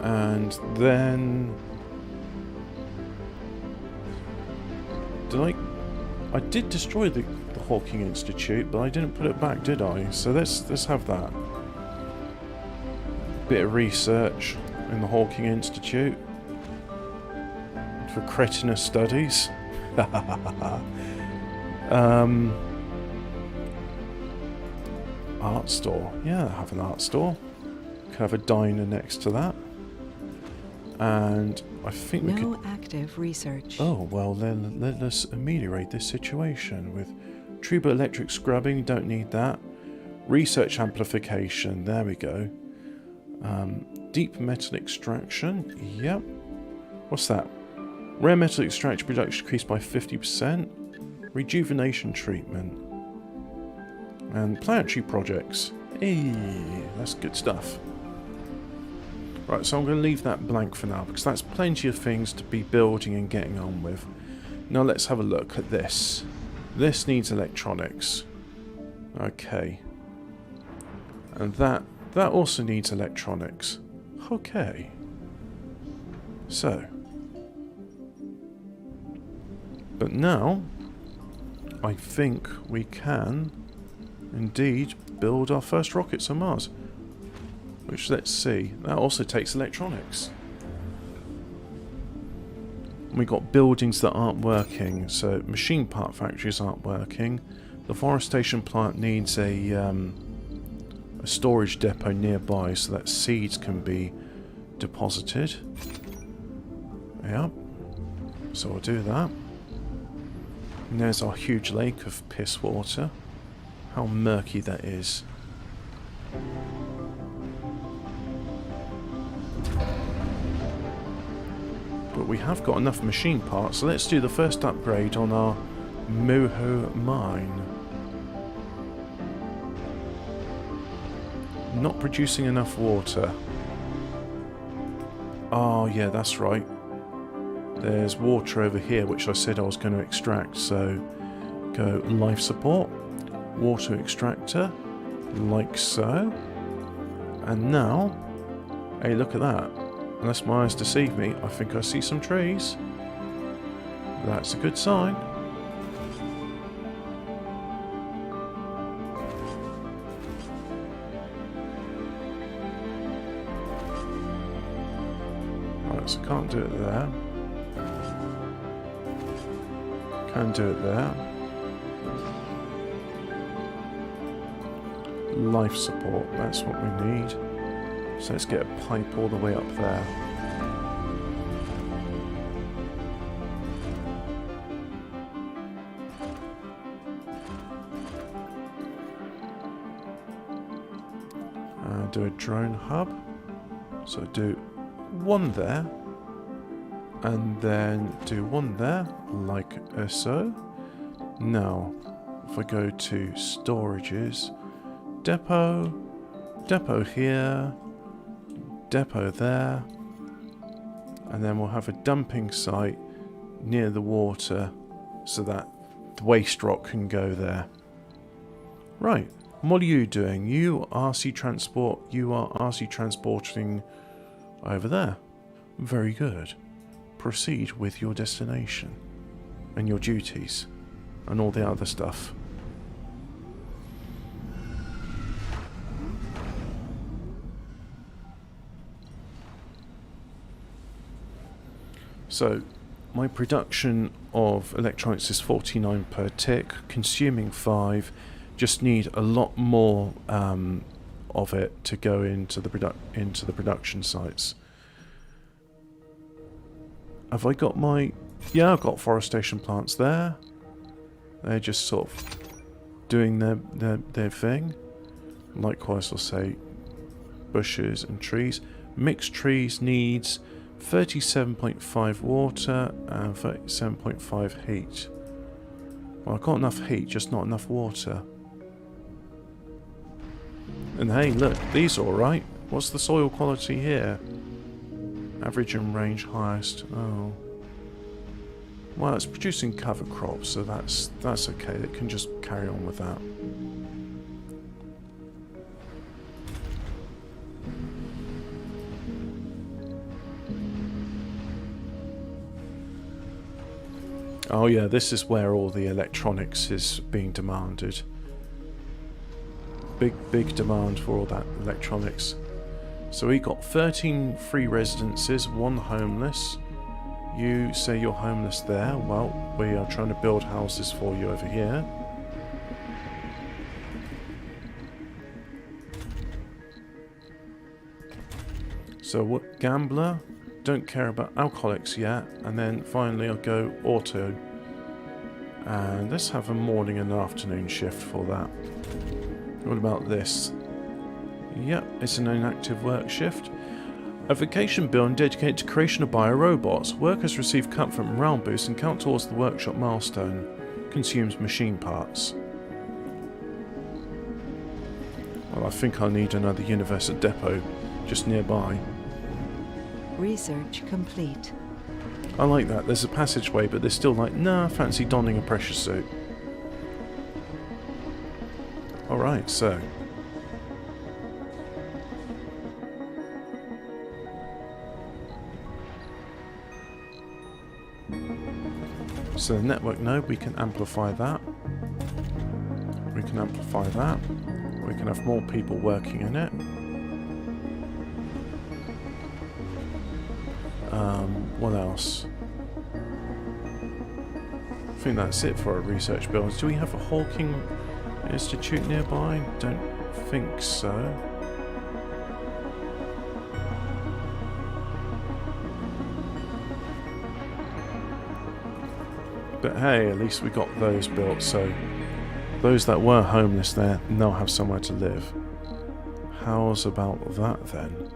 A: And then... I did destroy the Hawking Institute, but I didn't put it back, did I? So let's have that. Bit of research in the Hawking Institute for cretinous studies. Art store. Yeah, have an art store. Could have a diner next to that. And I think we could...
B: No active research.
A: Oh, well then let us ameliorate this situation with Truba electric scrubbing, don't need that. Research amplification, there we go. Deep metal extraction, yep. What's that? Rare metal extraction production increased by 50%. Rejuvenation treatment. And planetary projects. Hey, that's good stuff. Right, so I'm going to leave that blank for now, because that's plenty of things to be building and getting on with. Now let's have a look at this. This needs electronics. Okay. And that also needs electronics. Okay. So. But now, I think we can indeed build our first rockets on Mars. Which, let's see, that also takes electronics. We got buildings that aren't working, so machine part factories aren't working. The forestation plant needs a storage depot nearby so that seeds can be deposited. Yep. So we'll do that. And there's our huge lake of piss water. How murky that is. But we have got enough machine parts, so let's do the first upgrade on our Moho mine. Not producing enough water. Oh yeah, that's right. There's water over here, which I said I was going to extract, so go life support, water extractor, like so. And now, hey, look at that. Unless my eyes deceive me, I think I see some trees. That's a good sign. Right, so can't do it there. Can do it there. Life support, that's what we need. So let's get a pipe all the way up there. Do a drone hub. So do one there. And then do one there, like so. Now, if I go to storages, depot here, depot there, and then we'll have a dumping site near the water so that the waste rock can go there. Right, and what are you doing? You are RC transport, you are RC transporting over there. Very good. Proceed with your destination and your duties and all the other stuff. So, My production of electronics is 49 per tick, consuming 5. Just need a lot more of it to go into the production sites. Have I got my... Yeah, I've got forestation plants there. They're just sort of doing their thing. Likewise, I'll say bushes and trees. Mixed trees needs 37.5 water and 37.5 heat. Well, I've got enough heat, just not enough water. And hey, look, these are alright. What's the soil quality here? Average and range highest. Oh. Well, it's producing cover crops, so that's okay. It can just carry on with that. Oh yeah, this is where all the electronics is being demanded. Big demand for all that electronics. So we got 13 free residences, 1 homeless. You say you're homeless there. Well, we are trying to build houses for you over here. So what? Gambler? Don't care about alcoholics yet. And then finally I'll go auto. And let's have a morning and afternoon shift for that. What about this? Yep, it's an inactive work shift. A vacation building dedicated to creation of bio-robots. Workers receive comfort and morale boost and count towards the workshop milestone. Consumes machine parts. Well, I think I need another universal depot just nearby.
B: Research complete.
A: I like that. There's a passageway, but they're still like, nah, fancy donning a pressure suit. Alright, so... So the network node, we can amplify that. We can amplify that. We can have more people working in it. What else? I think that's it for our research buildings. Do we have a Hawking Institute nearby? Don't think so. But hey, at least we got those built, so those that were homeless there now have somewhere to live. How's about that then?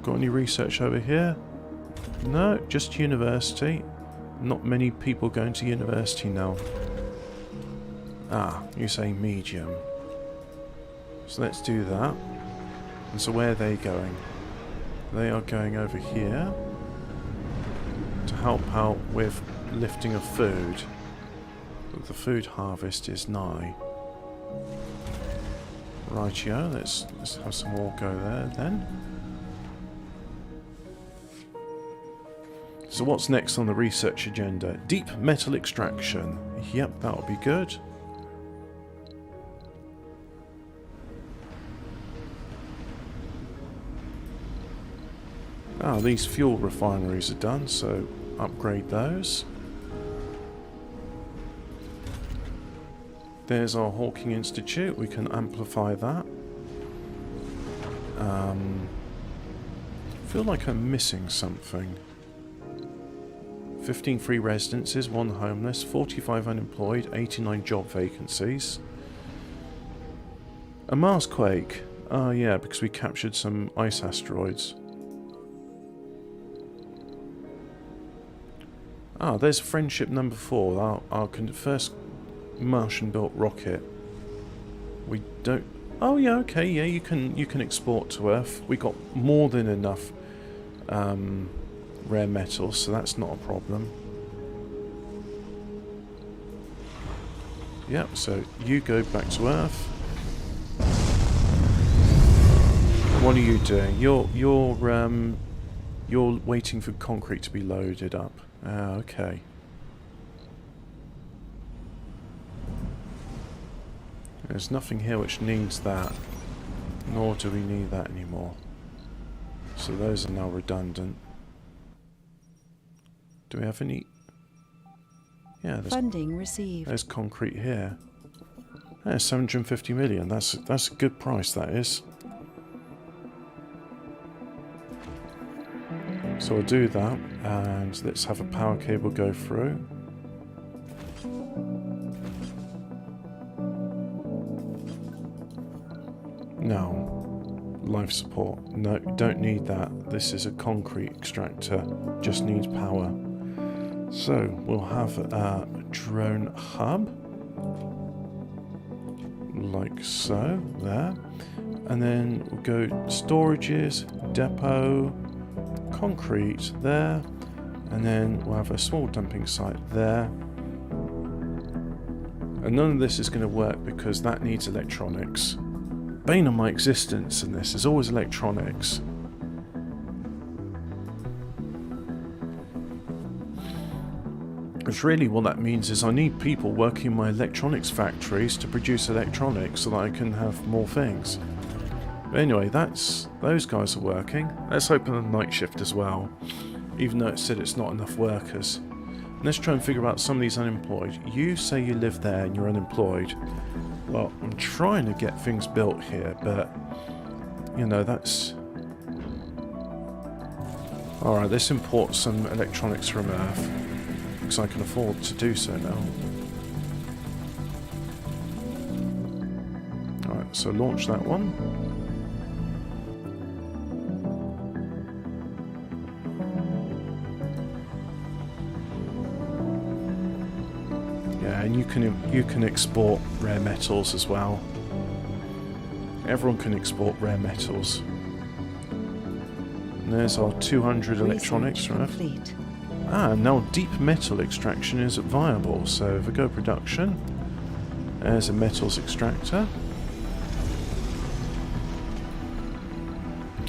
A: Got any research over here? No, just university. Not many people going to university now. Ah, you say medium. So let's do that. And so where are they going? They are going over here to help out with lifting of food. The food harvest is nigh. Rightio, let's have some more go there then. So what's next on the research agenda? Deep metal extraction. Yep, that'll be good. Ah, these fuel refineries are done, so upgrade those. There's our Hawking Institute, we can amplify that. Feel like I'm missing something. 15 free residences, 1 homeless, 45 unemployed, 89 job vacancies. A Marsquake. Ah, yeah, because we captured some ice asteroids. Ah, there's friendship number 4. Our first Martian-built rocket. We don't. Oh yeah, okay, yeah. You can export to Earth. We got more than enough rare metals, so that's not a problem. Yep. So you go back to Earth. What are you doing? You're waiting for concrete to be loaded up. Ah, okay. There's nothing here which needs that, nor do we need that anymore. So those are now redundant. Do we have any? Yeah,
B: Funding received.
A: there's concrete here. There's 750 million. That's a good price, that is. So I'll do that, and let's have a power cable go through. No. Life support. No, don't need that. This is a concrete extractor. Just needs power. So we'll have a drone hub. Like so. There. And then we'll go storages, depot, concrete there. And then we'll have a small dumping site there. And none of this is going to work because that needs electronics. Bane of my existence in this is always electronics. Which really what that means is I need people working in my electronics factories to produce electronics so that I can have more things. But anyway, those guys are working. Let's open a night shift as well, even though it said it's not enough workers. And let's try and figure out some of these unemployed. You say you live there and you're unemployed. Well, I'm trying to get things built here, but, you know, that's... Alright, let's import some electronics from Earth, because I can afford to do so now. Alright, so launch that one. And you can export rare metals as well. Everyone can export rare metals. And there's our 200 electronics, right? Ah, now deep metal extraction is viable. So if we go production, there's a metals extractor.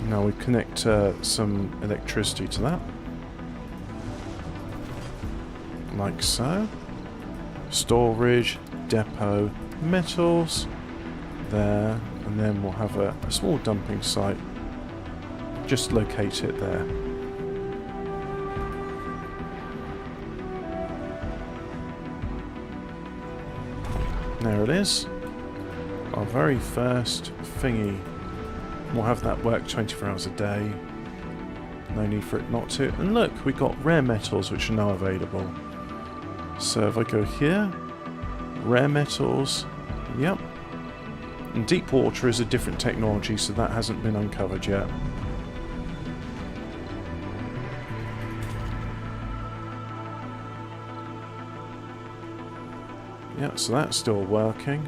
A: Now we connect some electricity to that. Like so. Storage, depot, metals, there, and then we'll have a small dumping site. Just locate it there. There it is. Our very first thingy. We'll have that work 24 hours a day. No need for it not to. And look, we got rare metals which are now available. So if I go here, rare metals, yep. And deep water is a different technology, so that hasn't been uncovered yet. Yep, so that's still working.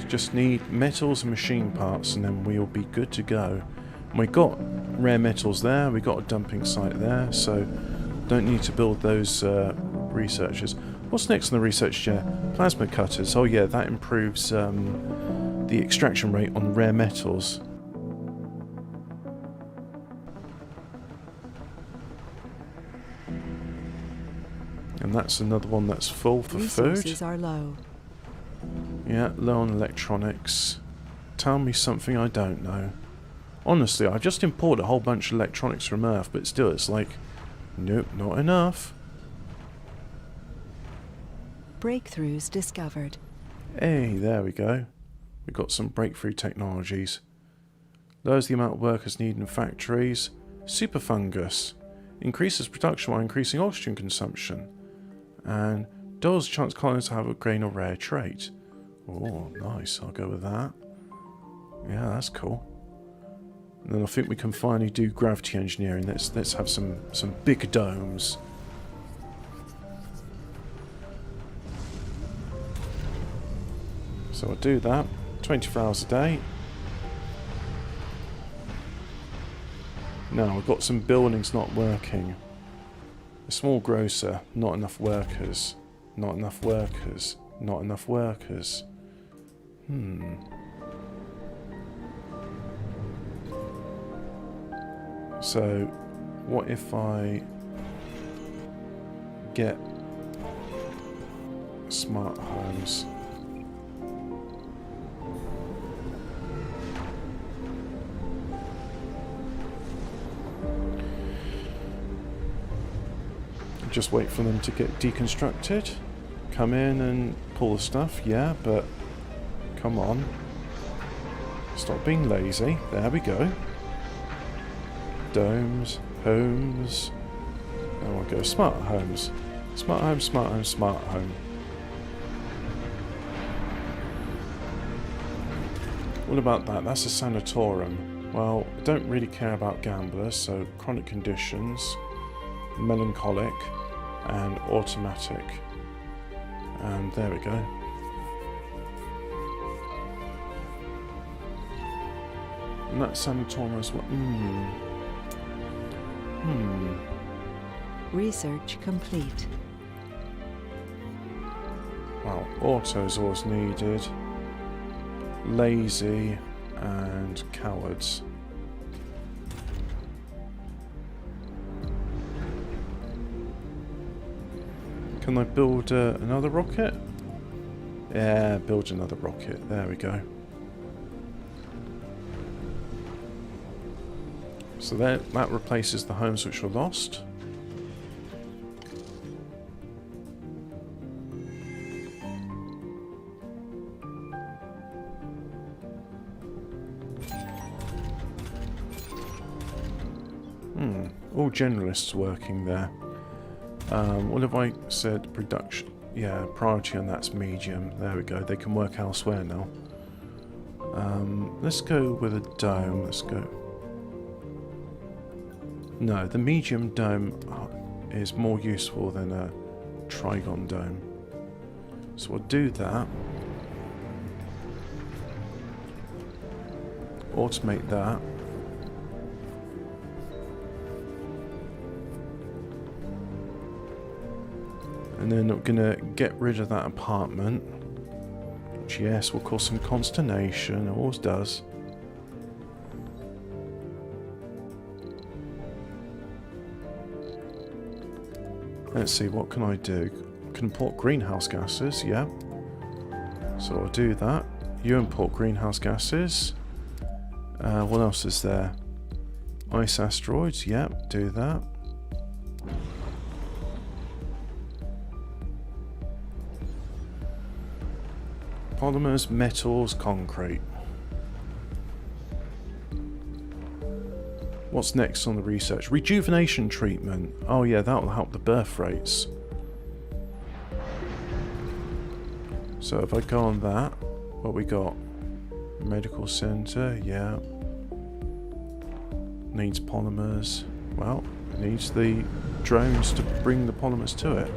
A: Just need metals and machine parts and then we'll be good to go. And we got rare metals there, we got a dumping site there, so don't need to build those researchers. What's next on the research chair? Plasma cutters. Oh yeah, that improves the extraction rate on rare metals. And that's another one that's full for
B: Resources
A: food.
B: are low.
A: Yeah, low on electronics. Tell me something I don't know. Honestly, I've just imported a whole bunch of electronics from Earth, but still it's like, nope, not enough.
B: Breakthroughs discovered.
A: Hey, there we go. We've got some breakthrough technologies. Lowers the amount of workers needed in factories. Super fungus. Increases production while increasing oxygen consumption. And doubles the chance colonists to have a grain or rare trait. Oh, nice. I'll go with that. Yeah, that's cool. And then I think we can finally do gravity engineering. Let's have some big domes. So I'll do that. 24 hours a day. Now, we've got some buildings not working. A small grocer, not enough workers. Not enough workers. Not enough workers. So, what if I get smart homes? just wait for them to get deconstructed. Come in and pull the stuff, yeah, but come on. Stop being lazy. There we go. Domes, homes. There we go. Smart homes. Smart home, smart home, smart home. What about that? That's a sanatorium. Well, I don't really care about gamblers, so chronic conditions, melancholic, and automatic. And there we go. And that sanatorium as well.
B: Research complete.
A: Well, auto's always needed. Lazy and cowards. Can I build another rocket? Yeah, build another rocket. There we go. So that replaces the homes which were lost. All generalists working there. What have I said? Production. Yeah, priority on that's medium. There we go. They can work elsewhere now. Let's go with a dome. Let's go. No, the medium dome is more useful than a trigon dome. So we'll do that. Automate that. And then we're going to get rid of that apartment. Which, yes, will cause some consternation. It always does. Let's see, what can I do? I can import greenhouse gases, yeah. So I'll do that. You import greenhouse gases. What else is there? Ice asteroids, yeah, do that. Polymers, metals, concrete. What's next on the research? Rejuvenation treatment. Oh yeah, that will help the birth rates. So if I go on that, what we got? Medical center, yeah. Needs polymers. Well, it needs the drones to bring the polymers to it.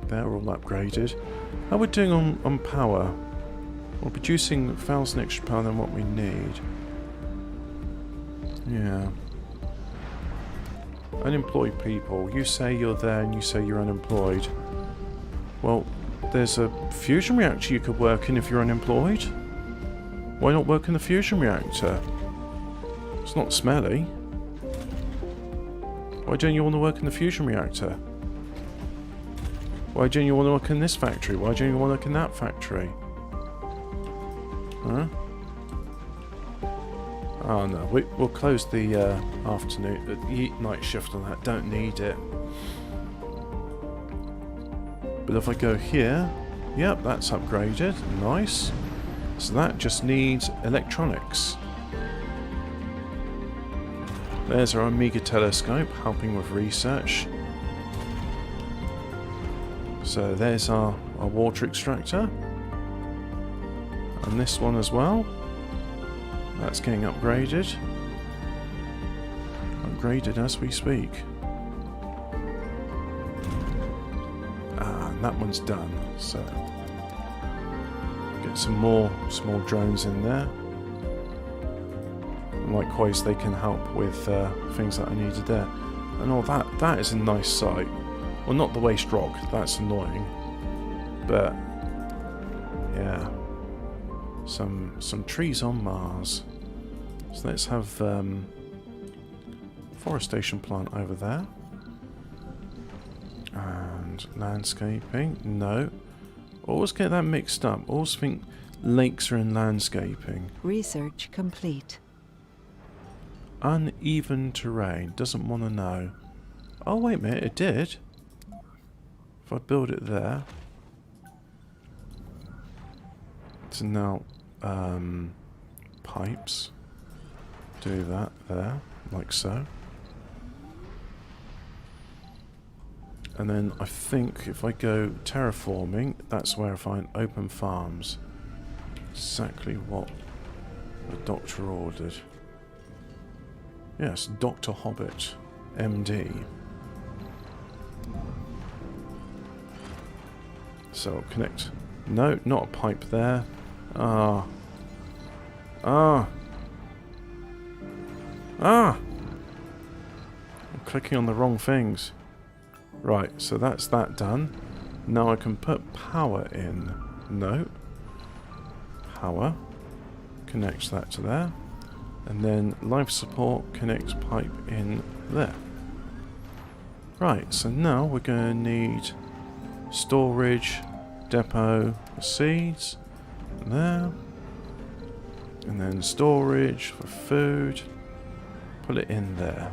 A: They're all upgraded. How are we doing on power? We're producing 1,000 extra power than what we need. Yeah. Unemployed people. You say you're there and you say you're unemployed. Well, there's a fusion reactor you could work in if you're unemployed. Why not work in the fusion reactor? It's not smelly. Why don't you want to work in the fusion reactor? Why don't you want to work in this factory? Why don't you want to work in that factory? Huh? Oh no, we'll close the afternoon, the night shift on that. Don't need it. But if I go here, yep, that's upgraded. Nice. So that just needs electronics. There's our Omega telescope helping with research. So there's our water extractor. And this one as well. That's getting upgraded. Upgraded as we speak. And that one's done. So get some more small drones in there. And likewise, they can help with things that I needed there. And all that is a nice sight. Well, not the waste rock, that's annoying. But yeah, some trees on Mars. So let's have forestation plant over there. And landscaping, no. Always get that mixed up. Always think lakes are in landscaping.
B: Research complete.
A: Uneven terrain. Doesn't want to know. Oh, wait a minute. It did. If I build it there. So now, pipes. Do that there, like so. And then I think if I go terraforming, that's where I find open farms. Exactly what the doctor ordered. Yes, Dr. Hobbit, MD. So I'll connect. No, not a pipe there. Ah. I'm clicking on the wrong things. Right, so that's that done. Now I can put power in. No. Power. Connects that to there. And then life support connects pipe in there. Right, so now we're going to need storage, depot, for seeds. There. And then storage for food. Put it in there.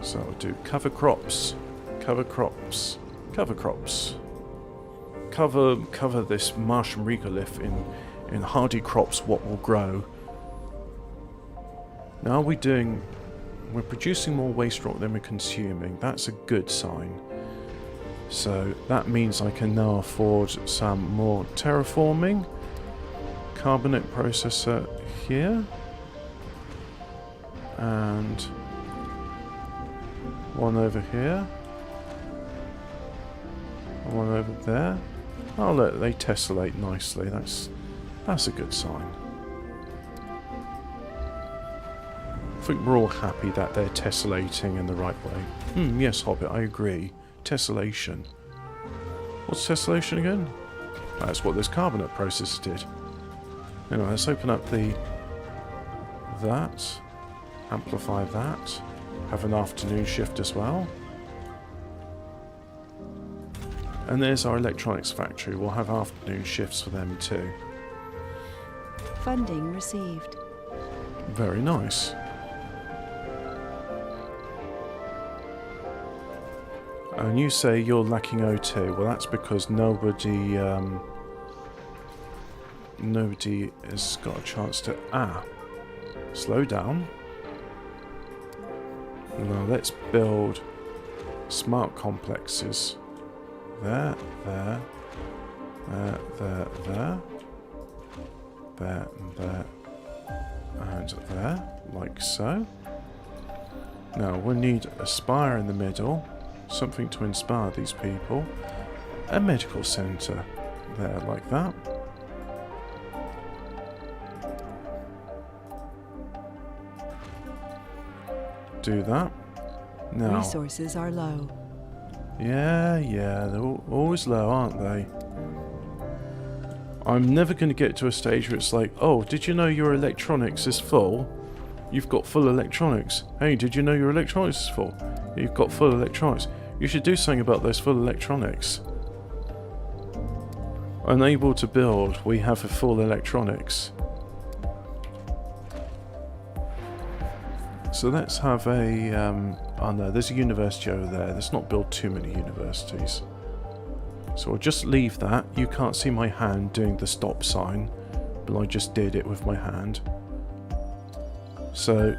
A: So I'll do cover crops, cover crops, cover crops. Cover this Martian regolith in hardy crops what will grow. Now we're producing more waste rock than we're consuming. That's a good sign. So that means I can now afford some more terraforming. Carbonate processor here. And one over here. One over there. Oh look, they tessellate nicely. That's a good sign. I think we're all happy that they're tessellating in the right way. Yes, Hobbit, I agree. Tessellation. What's tessellation again? That's what this carbonate processor did. Anyway, let's open up that. Amplify that. Have an afternoon shift as well. And there's our electronics factory. We'll have afternoon shifts for them too.
B: Funding received.
A: Very nice. And you say you're lacking O2. Well, that's because nobody has got a chance to... slow down. Now let's build smart complexes. There, and there, like so. Now we'll need a spire in the middle, something to inspire these people. A medical centre, there, like that. Do that. Now,
B: Resources are low.
A: yeah, they're always low, aren't they? I'm never going to get to a stage where it's like, oh, did you know your electronics is full? You've got full electronics. Hey, did you know your electronics is full? You've got full electronics. You should do something about those full electronics. Unable to build, we have a full electronics. So let's have a... oh no, there's a university over there. Let's not build too many universities. So I'll just leave that. You can't see my hand doing the stop sign, but I just did it with my hand. So,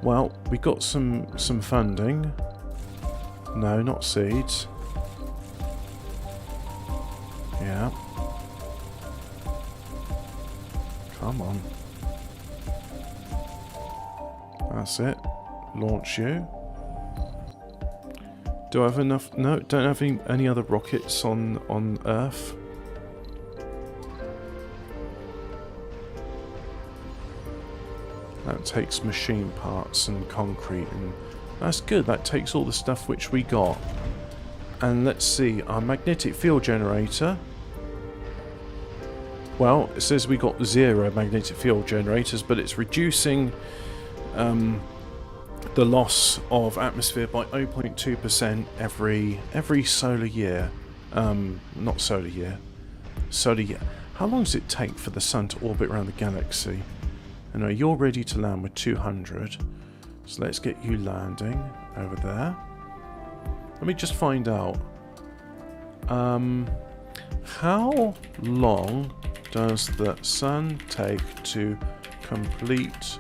A: well, we got some funding. No, not seeds. Yeah. Come on. That's it. Launch you. Do I have enough? No, don't have any other rockets on Earth. That takes machine parts and concrete, and that's good. That takes all the stuff which we got. And let's see, our magnetic field generator. Well, it says we got 0 magnetic field generators, but it's reducing the loss of atmosphere by 0.2% every solar year. Not solar year. So how long does it take for the sun to orbit around the galaxy? Anyway, you're ready to land with 200. So let's get you landing over there. Let me just find out. How long does the sun take to complete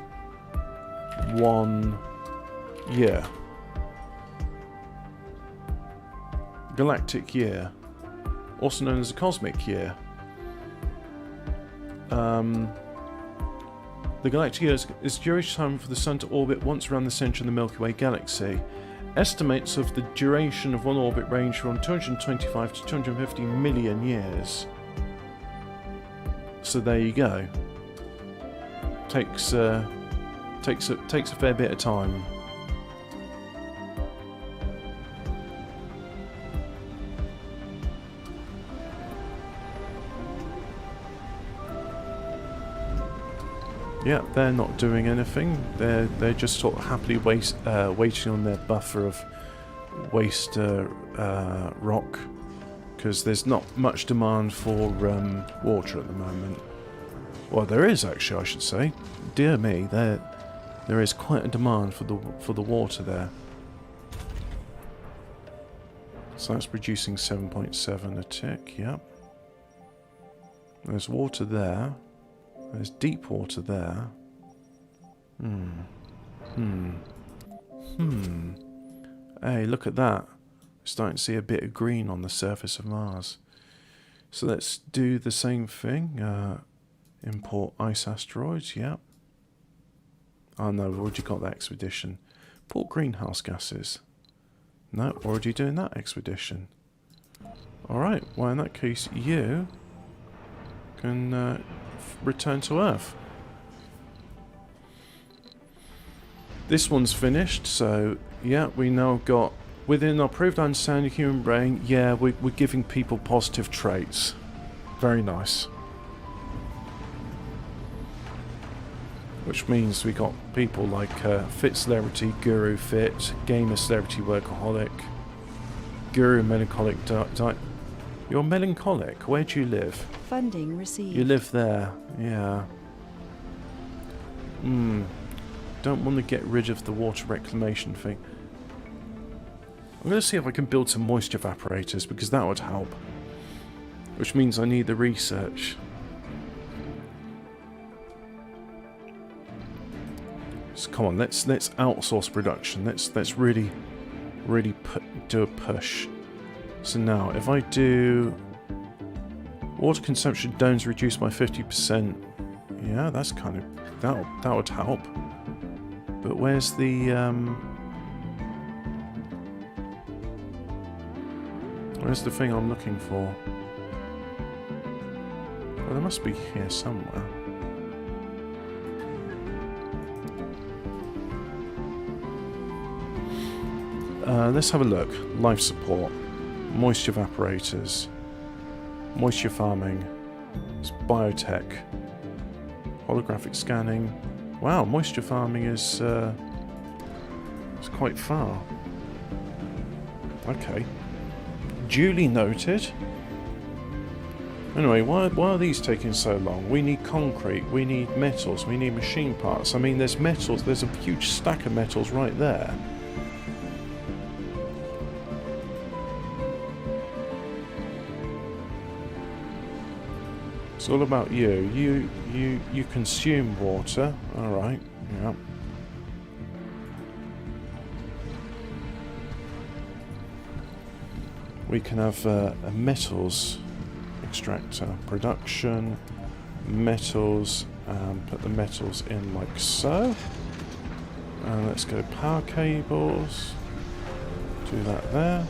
A: 1 year? Galactic year, also known as a cosmic year. The galactic year is duration time for the sun to orbit once around the centre of the Milky Way galaxy. Estimates of the duration of one orbit range from 225 to 250 million years. So there you go. Takes a fair bit of time. Yeah, they're not doing anything. They're just sort of happily waiting on their buffer of waste rock, because there's not much demand for water at the moment. Well, there is actually, I should say. Dear me, there is quite a demand for the water there. So that's producing 7.7 a tick. Yep. There's water there. There's deep water there. Hey, look at that. We're starting to see a bit of green on the surface of Mars. So let's do the same thing. Import ice asteroids, yep. Oh no, we've already got that expedition. Import greenhouse gases. No, already doing that expedition. Alright, well in that case you can return to Earth. This one's finished, so yeah, we now got, within our proved understanding of the human brain, yeah, we're giving people positive traits. Very nice. Which means we got people like Fit Celebrity, Guru Fit, Gamer Celebrity Workaholic, Guru Melancholic You're melancholic? Where do you live?
B: Funding received.
A: You live there, yeah. Don't want to get rid of the water reclamation thing. I'm going to see if I can build some moisture evaporators, because that would help. Which means I need the research. So come on, let's outsource production. Let's really do a push. So now, if I do water consumption domes reduced by 50%, yeah, that's kind of that would help. But where's the thing I'm looking for? Well, there must be here somewhere. Let's have a look. Life support, moisture evaporators, moisture farming, it's biotech, holographic scanning. Wow, moisture farming is quite far. Okay, duly noted. Anyway, why are these taking so long? We need concrete, we need metals, we need machine parts. I mean, there's metals, there's a huge stack of metals right there. It's all about you. You consume water. Alright, yeah. We can have a metals extractor. Production, metals, put the metals in like so. And let's go power cables. Do that there.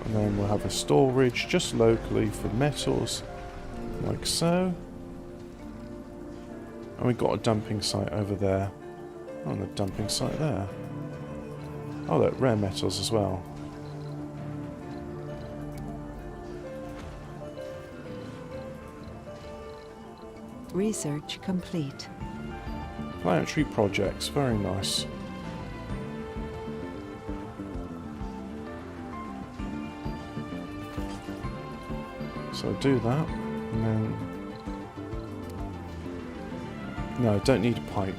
A: And then we'll have a storage just locally for metals, like so. And we've got a dumping site over there. Oh, and a dumping site there. Oh look, rare metals as well.
B: Research complete.
A: Planetary projects, very nice. So I do that, and then... No, don't need a pipe.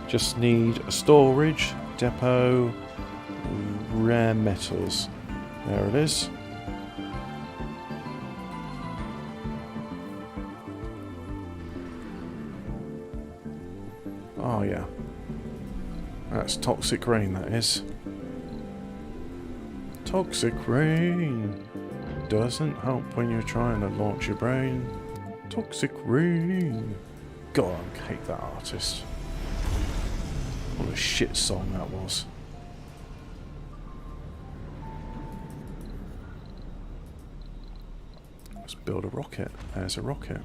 A: Just need a storage, depot, rare metals. There it is. Oh yeah. That's toxic rain, that is. Toxic rain doesn't help when you're trying to launch your brain. Toxic rain. God, I hate that artist. What a shit song that was. Let's build a rocket. There's a rocket.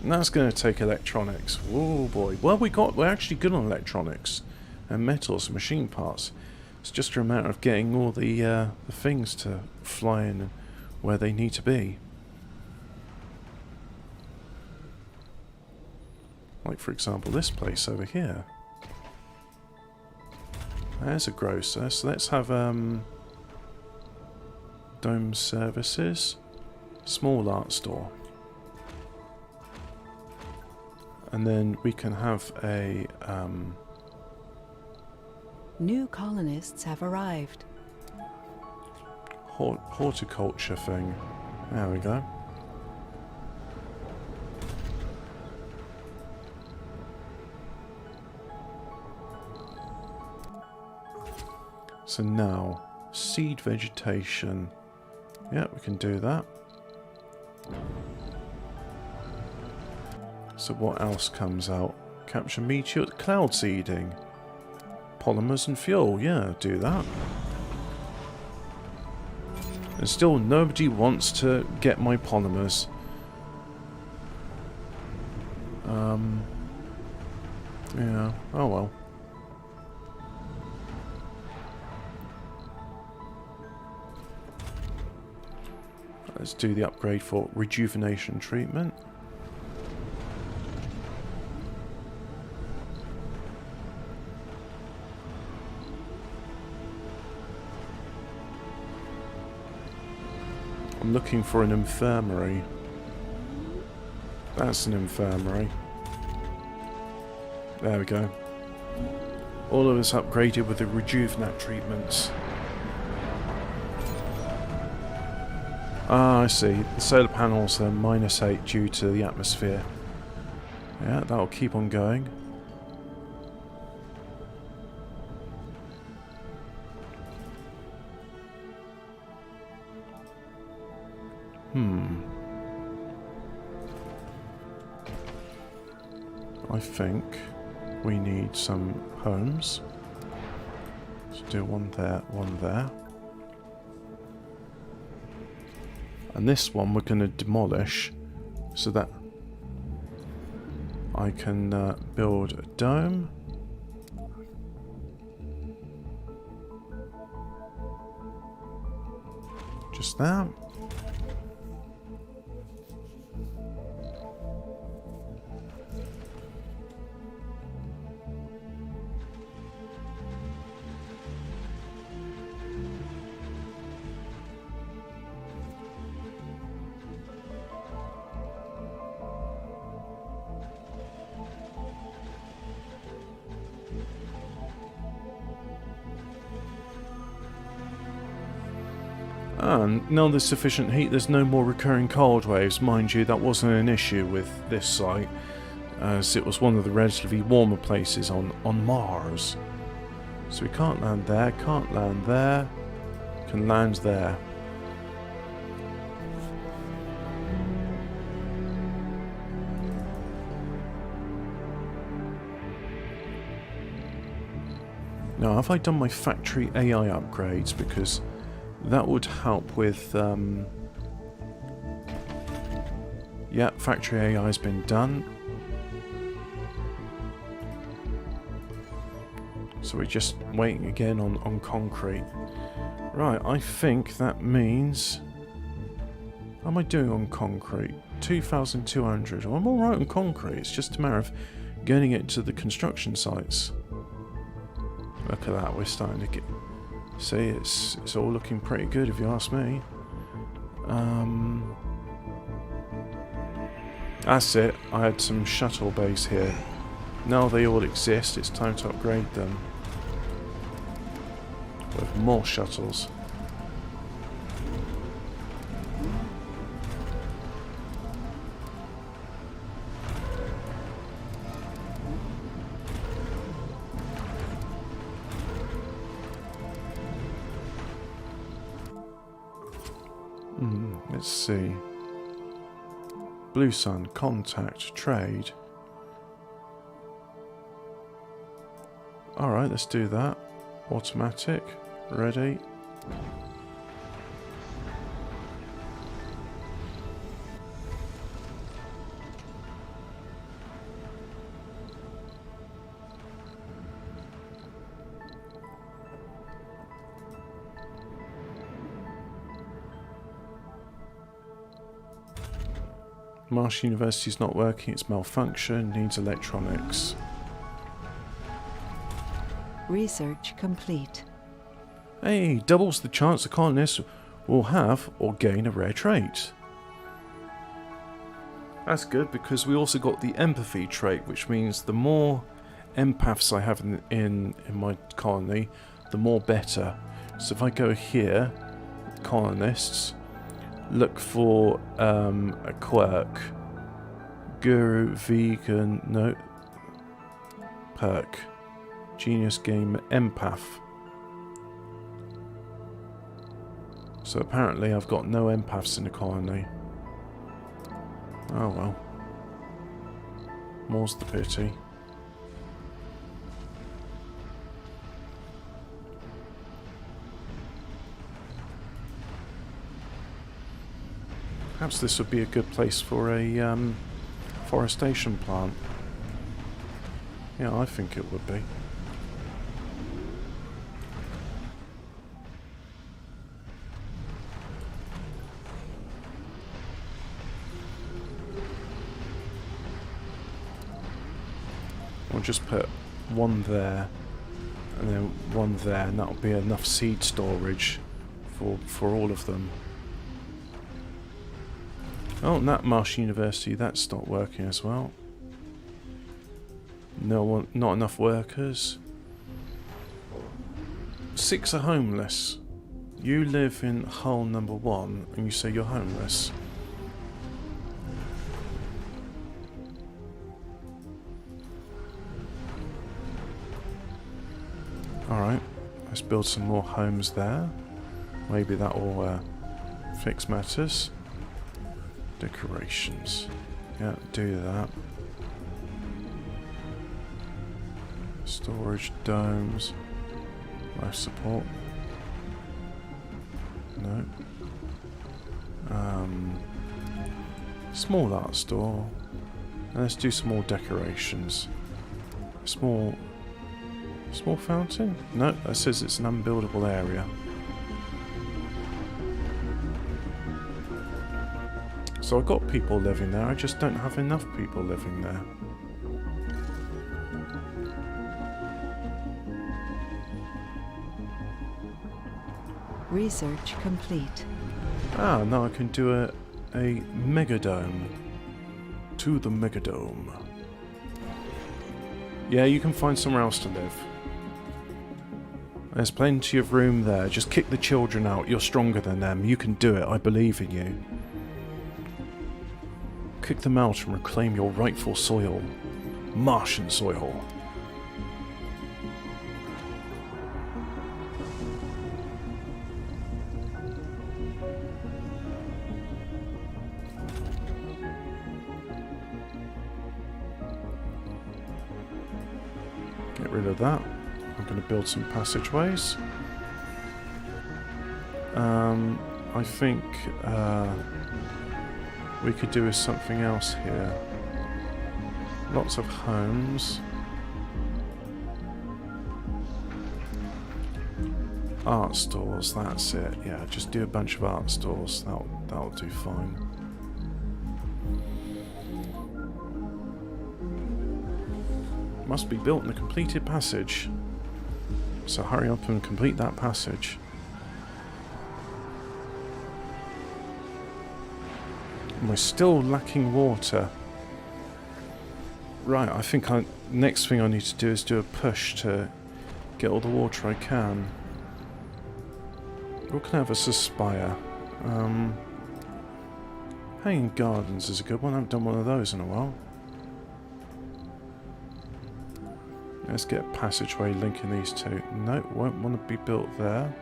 A: And that's going to take electronics. Oh boy. Well, we're actually good on electronics and metals and machine parts. It's just a matter of getting all the things to fly in where they need to be. Like, for example, this place over here. There's a grocer. So let's have dome services, small art store. And then we can have a...
B: New colonists have arrived.
A: horticulture thing. There we go. So now, seed vegetation. Yeah, we can do that. So what else comes out? Capture meteor, cloud seeding. Polymers and fuel, yeah, do that. And still nobody wants to get my polymers. Yeah, oh well. Let's do the upgrade for rejuvenation treatment. I'm looking for an infirmary. That's an infirmary. There we go. All of us upgraded with the rejuvenate treatments. Ah, I see. The solar panels are -8 due to the atmosphere. Yeah, that'll keep on going. I think we need some homes. Let's do one there, one there. And this one we're going to demolish so that I can build a dome. Just that. And now there's sufficient heat, there's no more recurring cold waves. Mind you, that wasn't an issue with this site, as it was one of the relatively warmer places on Mars. So we can't land there, can't land there, can land there. Now, have I done my factory AI upgrades? Because that would help with... yeah, factory AI has been done. So we're just waiting again on concrete. Right, I think that means... How am I doing on concrete? 2,200. Well, I'm alright on concrete. It's just a matter of getting it to the construction sites. Look at that, we're starting to get... See, it's all looking pretty good if you ask me. That's it. I had some shuttle bays here. Now they all exist, it's time to upgrade them with more shuttles. Let's see. Blue Sun, contact, trade. Alright, let's do that. Automatic, ready. Marsh University's not working, it's malfunction, needs electronics.
B: Research complete.
A: Hey, doubles the chance the colonists will have or gain a rare trait. That's good because we also got the empathy trait, which means the more empaths I have in my colony, the more better. So if I go here, colonists, look for a quirk. Guru, vegan, no. Perk. Genius game, empath. So apparently I've got no empaths in the colony. Oh well. More's the pity. Perhaps this would be a good place for a forestation plant. Yeah, I think it would be. We'll just put one there and then one there, and that'll be enough seed storage for all of them. Oh, and that Marsh University, that's stopped working as well. No one, not enough workers. 6 are homeless. You live in hull number 1 and you say you're homeless. Alright, let's build some more homes there. Maybe that will fix matters. Decorations. Yeah, do that. Storage domes. Life support. No. Small art store. And let's do some more decorations. Small fountain? No, that says it's an unbuildable area. So I've got people living there, I just don't have enough people living there.
B: Research complete.
A: Ah, now I can do a megadome. To the megadome. Yeah, you can find somewhere else to live. There's plenty of room there. Just kick the children out. You're stronger than them. You can do it. I believe in you. Kick them out and reclaim your rightful soil. Martian soil. Get rid of that. I'm going to build some passageways. I think we could do with something else here. Lots of homes. Art stores, that's it. Yeah, just do a bunch of art stores. That'll do fine. Must be built in a completed passage. So hurry up and complete that passage. Am I still lacking water? Right, I think next thing I need to do is do a push to get all the water I can. What can I have as a spire? Hanging Gardens is a good one. I haven't done one of those in a while. Let's get a passageway linking these two. No, won't want to be built there.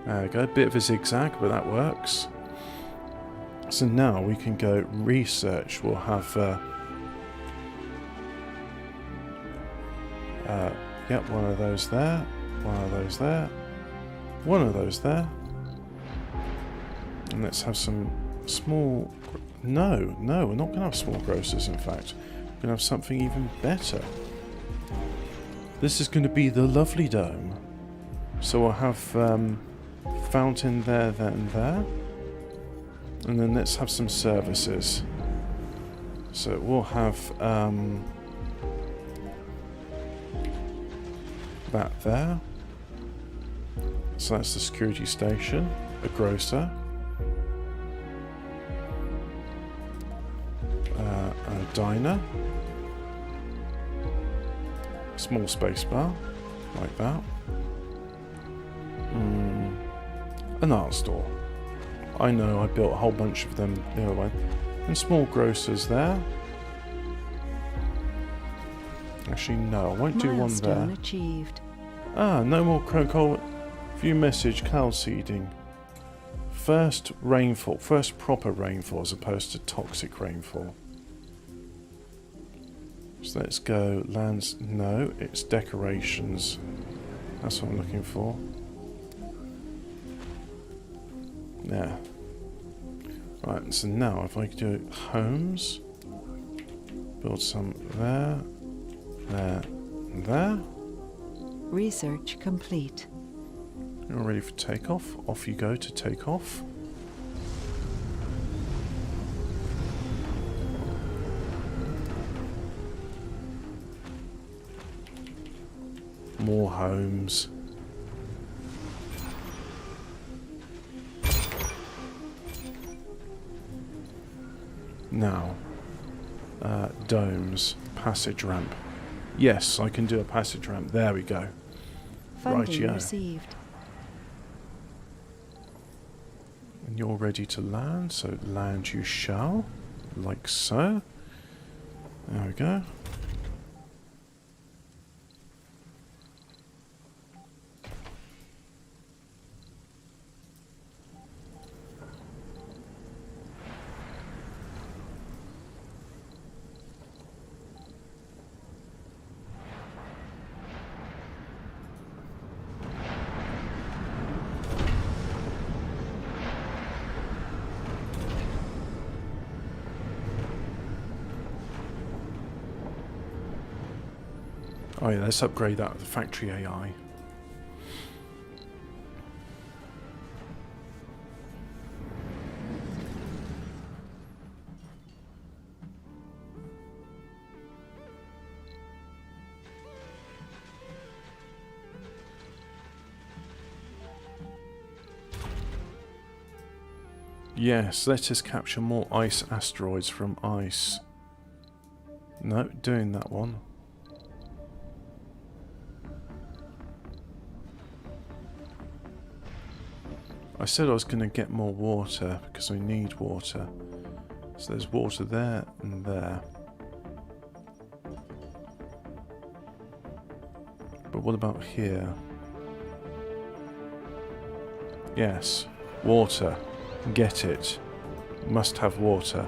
A: There we go, a bit of a zigzag, but that works. So now we can go research. We'll have, yep, one of those there, one of those there, one of those there. And let's have some small... No, we're not going to have small grocers, in fact. We're going to have something even better. This is going to be the lovely dome. So we'll have fountain there, there and there. And then let's have some services. So we'll have that there. So that's the security station, a grocer. A diner, small space bar, like that. An art store. I know I built a whole bunch of them the other way. And small grocers there. Actually, no, I won't do one there.
B: Milestone achieved.
A: Ah, no more coal. View message, cloud seeding. First rainfall, first proper rainfall as opposed to toxic rainfall. So let's go lands. No, it's decorations. That's what I'm looking for. Yeah. Right, so now if I could do homes, build some there, there, and there.
B: Research complete.
A: You're ready for takeoff. Off you go to take off. More homes. Now, domes, passage ramp. Yes, I can do a passage ramp. There we go.
B: Funding
A: Rightio.
B: received.
A: And you're ready to land, so land you shall, like so. There we go. Oh yeah, let's upgrade that with the factory AI. Yes, let us capture more ice asteroids from ice. No, doing that one. I said I was going to get more water because I need water. So there's water there and there. But what about here? Yes, water. Get it. Must have water.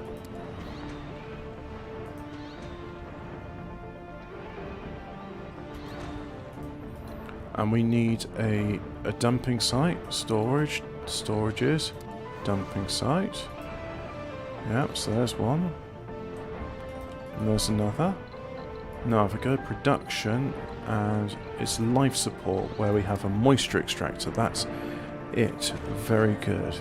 A: And we need a dumping site, storages, dumping site. Yep, so there's one. And there's another. Now if I go production, and it's life support where we have a moisture extractor, that's it. Very good.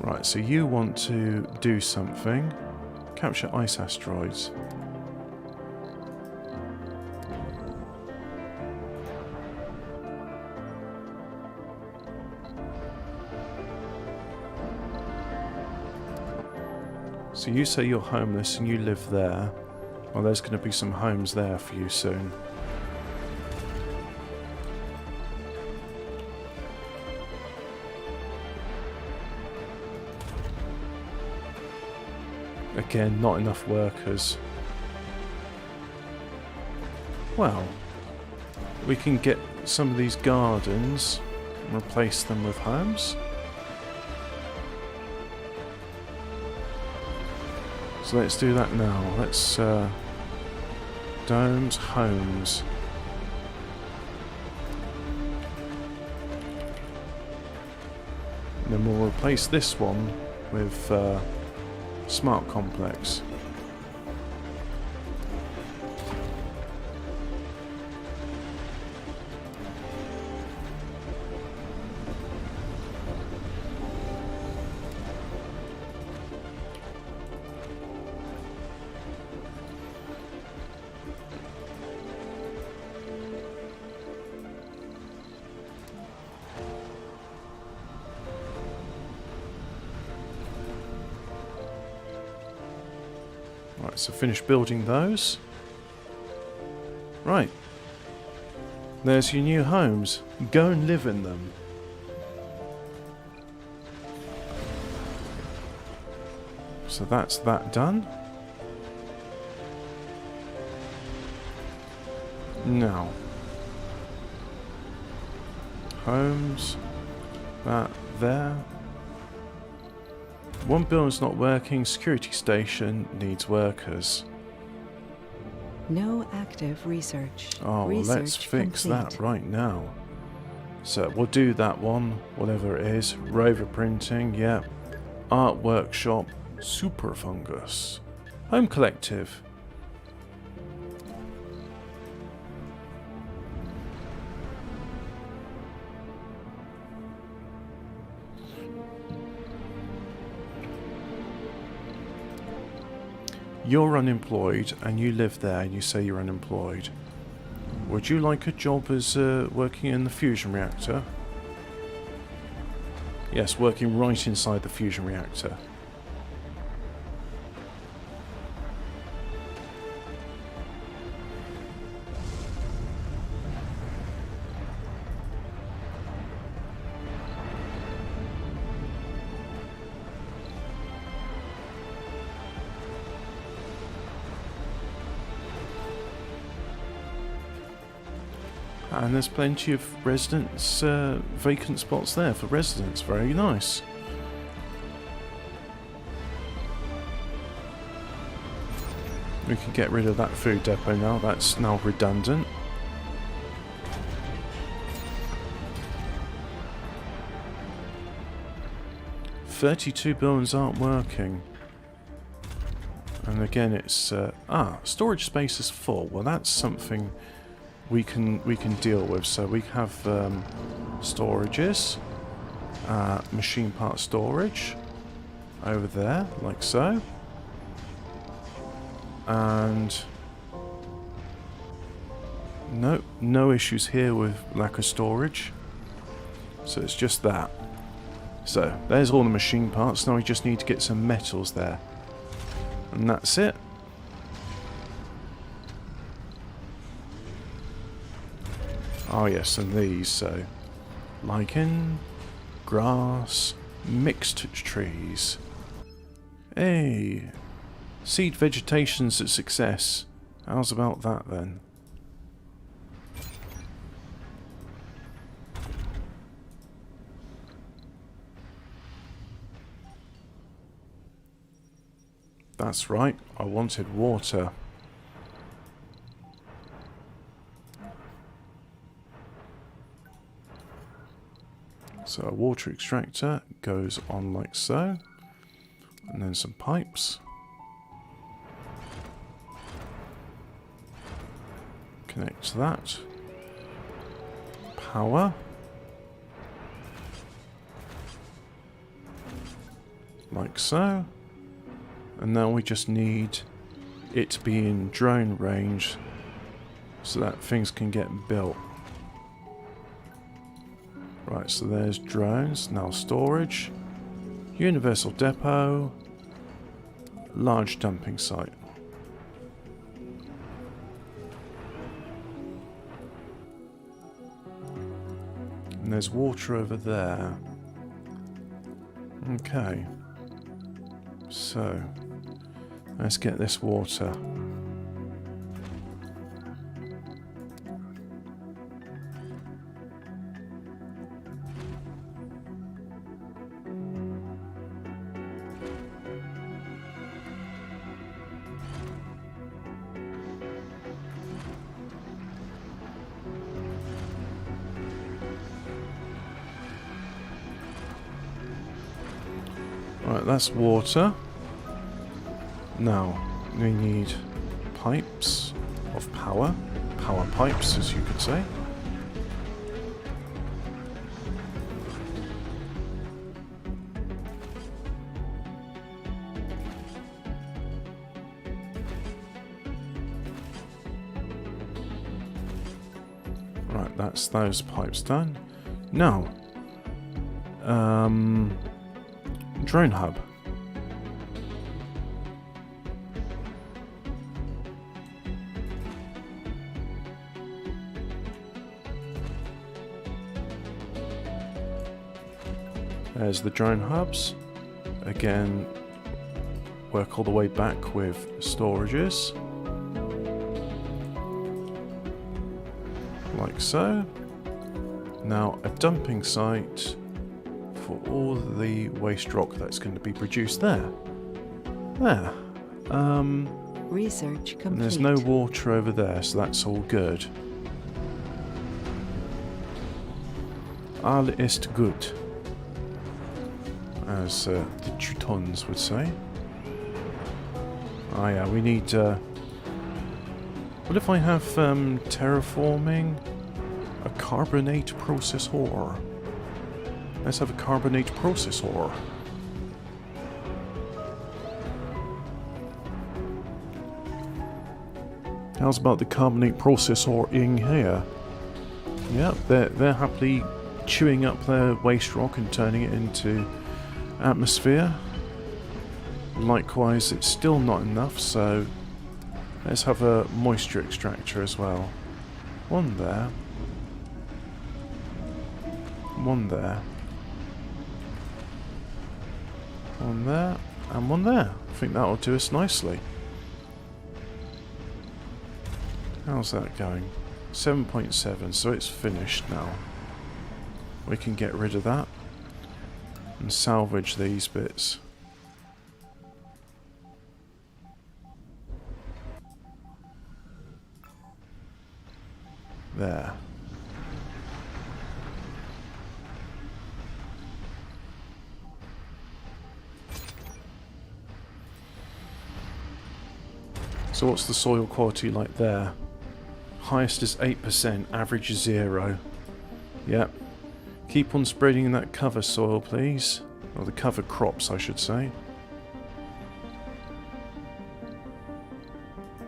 A: Right, so you want to do something. Capture ice asteroids. So you say you're homeless and you live there. Well, there's going to be some homes there for you soon. Again, not enough workers. Well, we can get some of these gardens and replace them with homes. So let's do that now. Let's domes, homes. And then we'll replace this one with smart complex. Right, so finish building those. Right. There's your new homes. Go and live in them. So that's that done. Now. Homes. That there. One building's not working. Security station needs workers.
B: No active research.
A: Oh, well, let's fix that right now. So we'll do that one, whatever it is. Rover printing, yeah. Art workshop, super fungus. Home collective. You're unemployed and you live there and you say you're unemployed. Would you like a job as working in the fusion reactor? Yes, working right inside the fusion reactor. And there's plenty of residents, vacant spots there for residents. Very nice. We can get rid of that food depot now. That's now redundant. "32 buildings aren't working." And again, it's storage space is full. Well, that's something we can deal with. So we have storages, machine part storage over there, like so, and no issues here with lack of storage. So it's just that. So there's all the machine parts. Now we just need to get some metals there, and that's it. Oh yes, and these, so lichen, grass, mixed trees. Hey, seed vegetation's a success. How's about that then? That's right, I wanted water. So a water extractor goes on like so, and then some pipes. Connect to that. Power. Like so. And now we just need it to be in drone range so that things can get built. Right, so there's drones, now storage, universal depot, large dumping site. And there's water over there. Okay. So, let's get this water. Right, that's water. Now, we need pipes of power. Power pipes, as you could say. Right, that's those pipes done. Now, drone hub. There's the drone hubs. Again, work all the way back with storages. Like so. Now a dumping site for all the waste rock that's going to be produced there. There.
B: Research complete.
A: And there's no water over there, so that's all good. All ist gut, as the Teutons would say. Ah yeah, we need... what if I have terraforming a carbonate processor? Let's have a carbonate processor. How's about the carbonate processor in here? Yep, they're happily chewing up their waste rock and turning it into atmosphere. Likewise, it's still not enough, so let's have a moisture extractor as well. One there. One there. One there. And one there. I think that'll do us nicely. How's that going? 7.7, so it's finished now. We can get rid of that and salvage these bits. There. So what's the soil quality like there? Highest is 8%, average is 0. Yep. Keep on spreading that cover soil, please. Or the cover crops, I should say.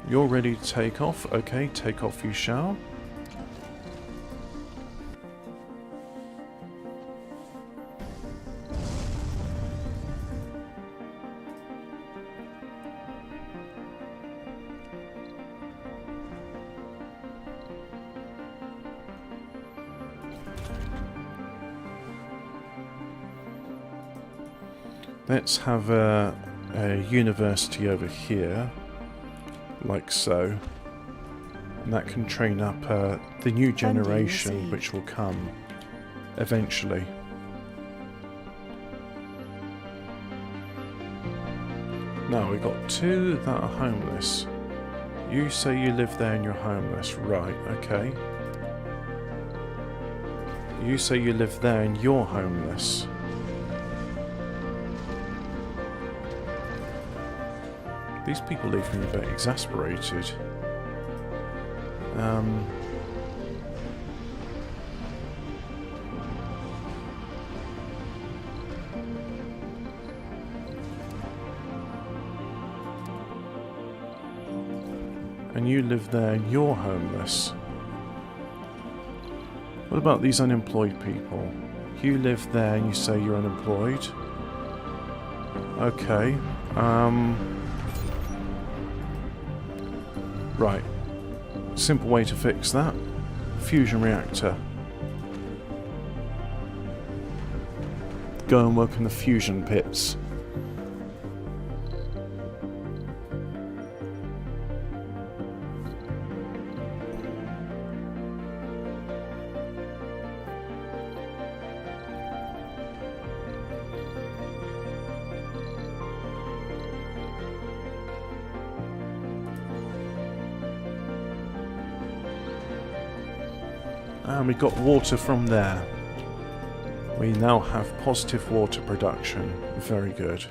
A: You're ready to take off. Okay, take off you shall. Let's have a university over here, like so. And that can train up the new generation which will come eventually. Now we've got 2 that are homeless. You say you live there and you're homeless, right, okay. You say you live there and you're homeless. These people leave me a bit exasperated. And you live there and you're homeless. What about these unemployed people? You live there and you say you're unemployed. Okay, Right. Simple way to fix that. Fusion reactor. Go and work in the fusion pits. And we got water from there. We now have positive water production. Very good.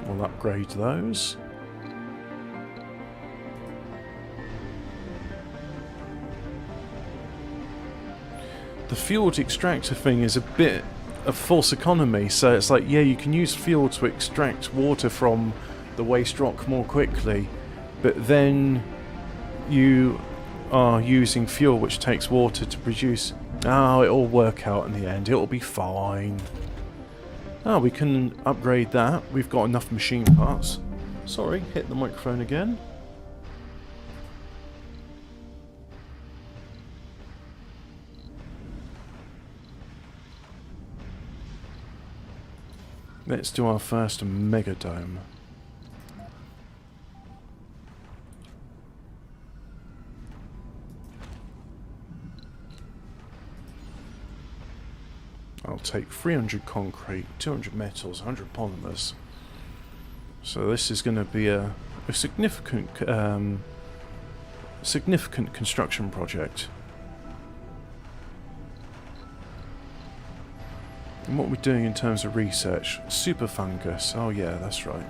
A: We'll upgrade those. The fuel extractor thing is a bit of false economy, so it's like, yeah, you can use fuel to extract water from the waste rock more quickly, but then you are using fuel which takes water to produce. Oh, it'll work out in the end, it'll be fine. Oh, we can upgrade that. We've got enough machine parts. Sorry, hit the microphone again. Let's do our first mega dome. I'll take 300 concrete, 200 metals, 100 polymers. So this is going to be a significant construction project. And what we're doing in terms of research, super fungus. Oh yeah, that's right.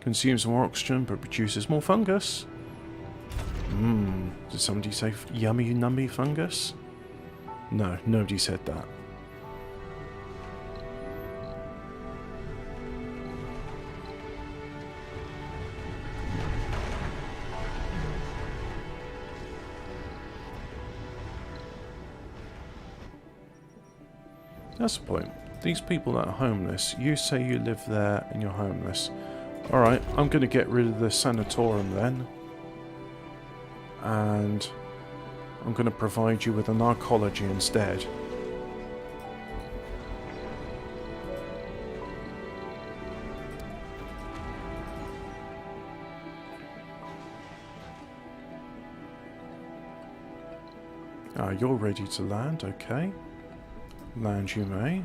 A: Consumes more oxygen but produces more fungus. Did somebody say yummy nummy fungus? No, nobody said that. That's the point. These people that are homeless, you say you live there and you're homeless. Alright, I'm going to get rid of the sanatorium then. And I'm going to provide you with an arcology instead. You're ready to land, okay. Land you may.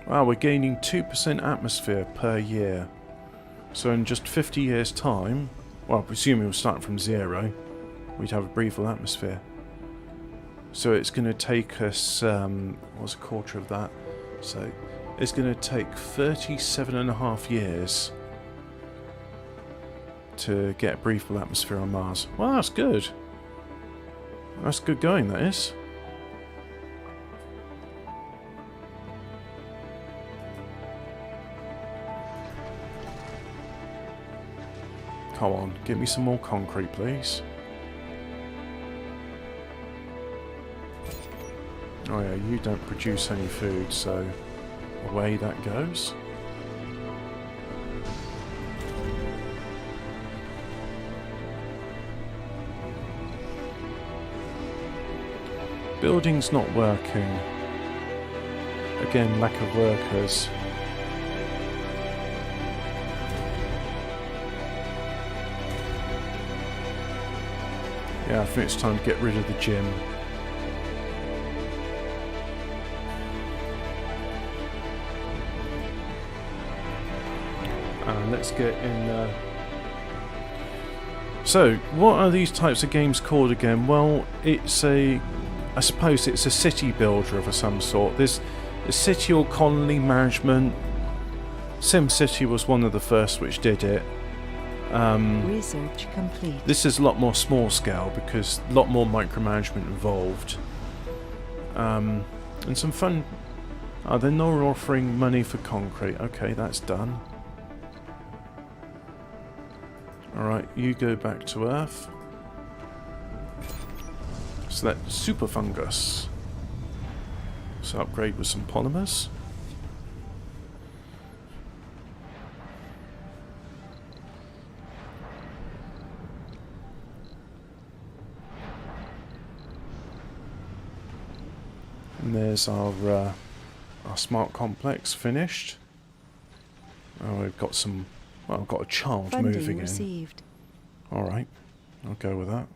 A: Wow, we're gaining 2% atmosphere per year. So in just 50 years' time, well, presuming we'll start from 0, we'd have a breathable atmosphere. So it's going to take us, what's a quarter of that? So it's going to take 37.5 years to get a breathable atmosphere on Mars. Well, that's good. That's good going, that is. Come on, give me some more concrete, please. Oh yeah, you don't produce any food, so away that goes. Building's not working. Again, lack of workers. Yeah, I think it's time to get rid of the gym. And let's get in. So, what are these types of games called again? Well, I suppose it's a city builder of some sort. There's a city or colony management. SimCity was one of the first which did it.
B: Research complete.
A: This is a lot more small scale because a lot more micromanagement involved. And some fun. They're not offering money for concrete. Okay, that's done. Alright, you go back to Earth. Select super fungus. So upgrade with some polymers. And there's our smart complex finished. Oh, we've got some. Well, I've got a child
B: Funding
A: moving
B: received.
A: in. All right, I'll go with that.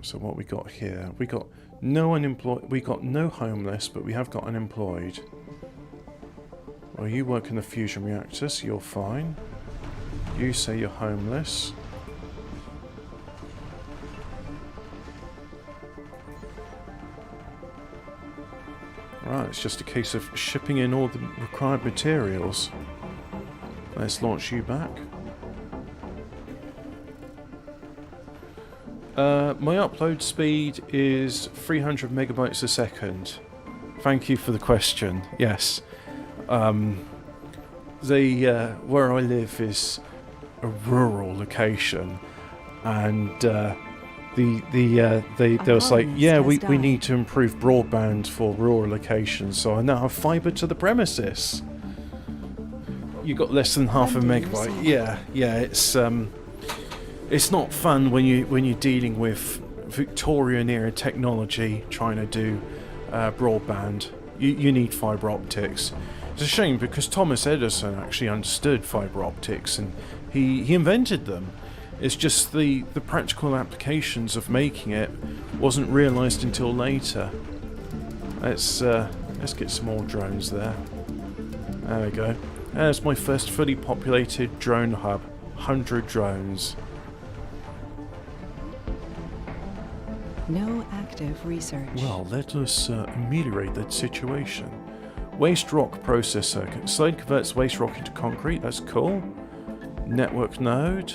A: So what we got here? We got no unemployed. We got no homeless, but we have got unemployed. Well, you work in the fusion reactor, so you're fine. You say you're homeless. Right, it's just a case of shipping in all the required materials. Let's launch you back. My upload speed is 300 megabytes a second. Thank you for the question. Yes. Where I live is a rural location, and they was like, yeah, we need to improve broadband for rural locations, so I now have fibre to the premises. You got less than half a megabyte. Yeah, it's not fun when you're dealing with Victorian era technology trying to do broadband. You need fibre optics. It's a shame because Thomas Edison actually understood fibre optics and he invented them. It's just the practical applications of making it wasn't realised until later. Let's get some more drones there. There we go. There's my first fully populated drone hub. 100 drones.
B: No active research.
A: Well, let us ameliorate that situation. Waste rock process circuit. Slide converts waste rock into concrete. That's cool. Network node.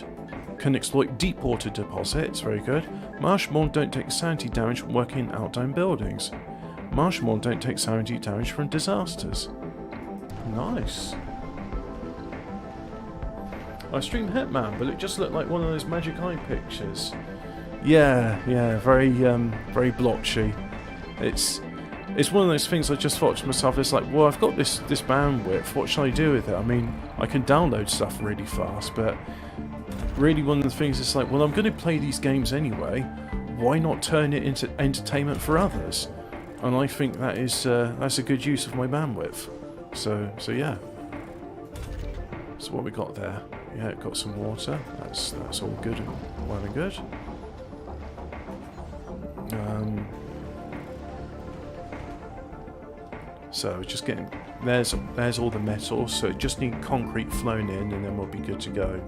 A: Can exploit deep water deposits. Very good. Marshmallow don't take sanity damage from working in outdoor buildings. Marshmallow don't take sanity damage from disasters. Nice. I streamed Hitman, but it just looked like one of those magic eye pictures. Yeah, very very blotchy. It's one of those things I just thought to myself, it's like, well, I've got this bandwidth, what shall I do with it? I mean, I can download stuff really fast, but really one of the things is like, well, I'm going to play these games anyway, why not turn it into entertainment for others? And I think that is that's a good use of my bandwidth. So yeah. So what we got there? Yeah, it got some water. That's all good and well and good. So just getting there's all the metals. So just need concrete flown in, and then we'll be good to go.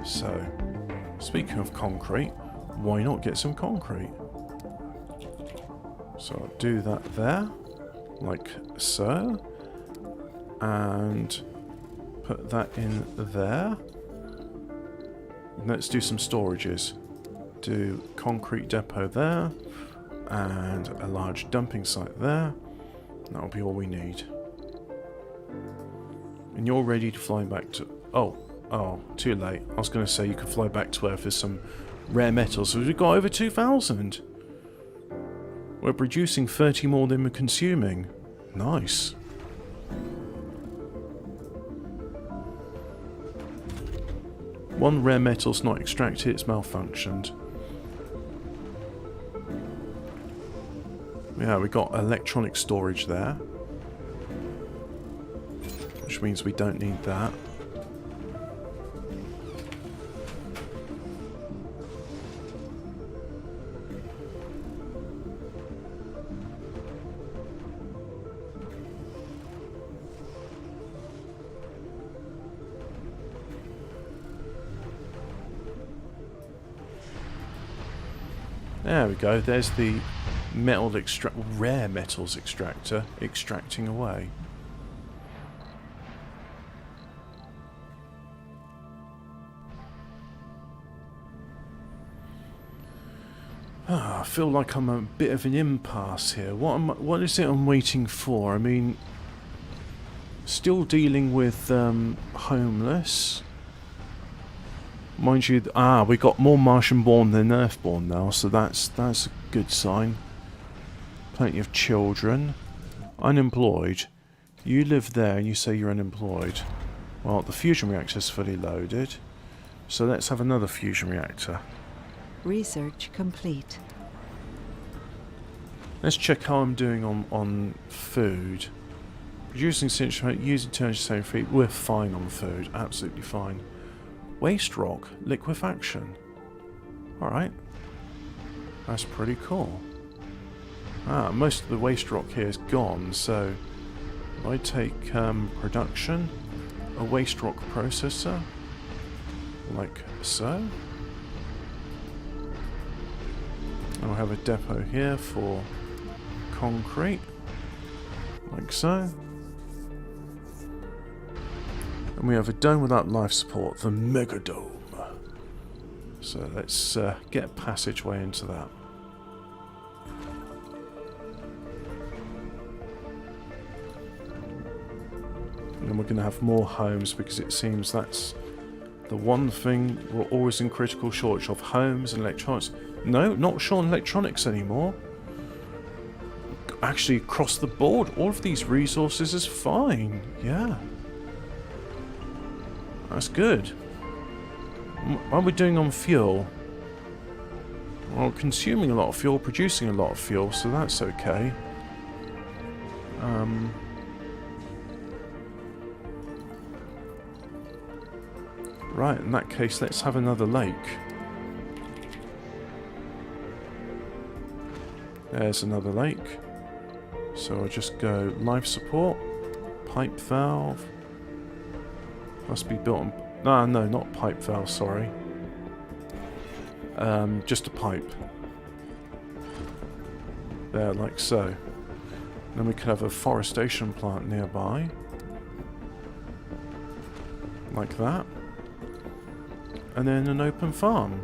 A: So, speaking of concrete, why not get some concrete? So I'll do that there, like so, and put that in there. Let's do some storages. Do concrete depot there, and a large dumping site there. That'll be all we need. And you're ready to fly back to... Oh, too late. I was going to say you could fly back to Earth with some rare metals. So we've got over 2,000. We're producing 30 more than we're consuming. Nice. One rare metal's not extracted, it's malfunctioned. Yeah, we got electronic storage there, which means we don't need that. There we go, there's the rare metals extractor extracting away. I feel like I'm a bit of an impasse here. What is it I'm waiting for? I mean, Still dealing with homeless. Mind you, we got more Martian-born than Earth-born now, so that's a good sign. Plenty of children. Unemployed. You live there and you say you're unemployed. Well, the fusion reactor's fully loaded, so let's have another fusion reactor.
B: Research complete.
A: Let's check how I'm doing on food. Producing citrate, using turns same feet. We're fine on food, absolutely fine. Waste rock, liquefaction. Alright. That's pretty cool. Most of the waste rock here is gone, so if I take production, a waste rock processor, like so. And I'll have a depot here for concrete, like so. And we have a dome without life support, the Mega Dome. So let's get a passageway into that. And then we're going to have more homes because it seems that's the one thing we're always in critical shortage of. Homes and electronics. No, not sure on electronics anymore. Actually, across the board, all of these resources is fine. Yeah. That's good. What are we doing on fuel? Well, consuming a lot of fuel, producing a lot of fuel, so that's okay. Right, in that case, let's have another lake. There's another lake. So I'll just go life support, pipe valve. Must be built on... no, not pipe valve, sorry. Just a pipe. There, like so. Then we could have a forestation plant nearby. Like that. And then an open farm.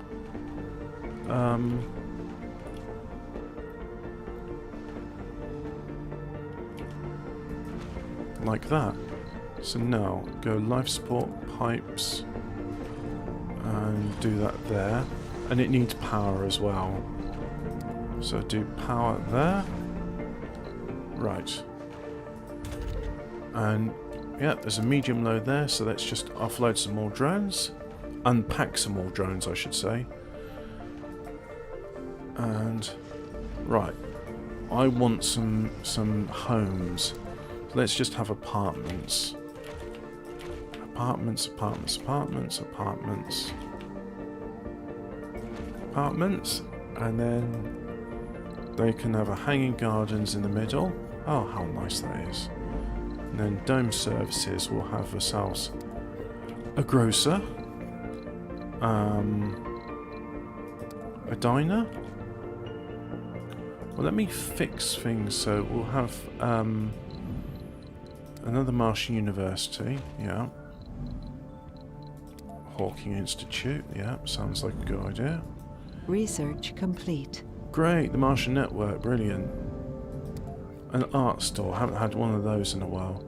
A: Like that. So now, go life support, pipes, and do that there. And it needs power as well. So do power there. Right. And, yeah, there's a medium load there, so let's just offload some more drones. Unpack some more drones, I should say. And, right. I want some homes. Let's just have apartments. Apartments, apartments, apartments, apartments. Apartments. And then they can have a hanging gardens in the middle. Oh, how nice that is. And then dome services will have ourselves a grocer. A diner. Well, let me fix things so we'll have another Martian University, yeah. Hawking Institute, yeah, sounds like a good idea.
B: Research complete.
A: Great, the Martian Network, brilliant. An art store, haven't had one of those in a while.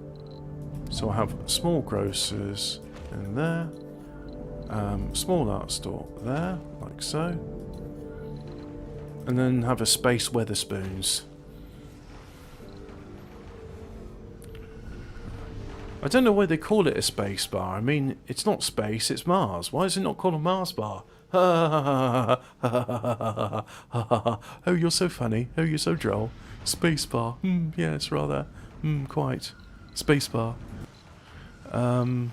A: So I'll have small grocers in there. Small art store there, like so. And then have a Space Weatherspoons. I don't know why they call it a space bar. I mean, it's not space, it's Mars. Why is it not called a Mars bar? Oh, you're so funny. Oh, you're so droll. Space bar. Yes, rather. Quite. Space bar. I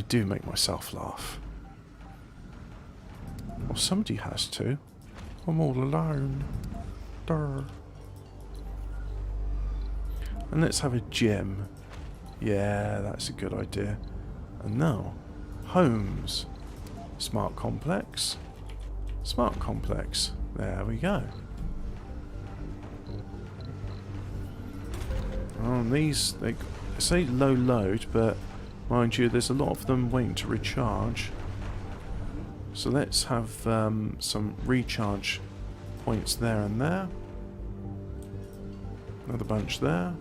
A: do make myself laugh. Well, somebody has to. I'm all alone. Durr. And let's have a gym. Yeah, that's a good idea. And now, homes. Smart complex. Smart complex. There we go. These, they say low load, but mind you, there's a lot of them waiting to recharge. So let's have some recharge points there and there. Another bunch there.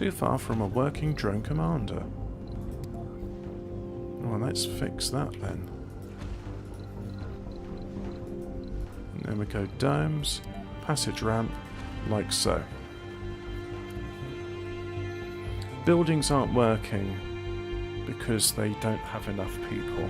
A: Too far from a working drone commander. Well, let's fix that then. And then we go domes, passage ramp, like so. Buildings aren't working because they don't have enough people.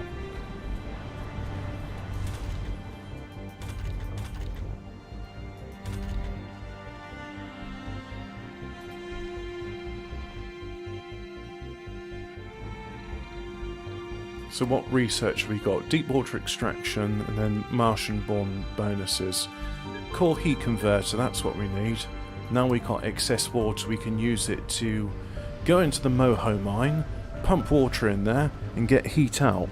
A: So what research have we got? Deep water extraction and then Martian-born bonuses. Core heat converter, that's what we need. Now we've got excess water, we can use it to go into the Moho mine, pump water in there and get heat out.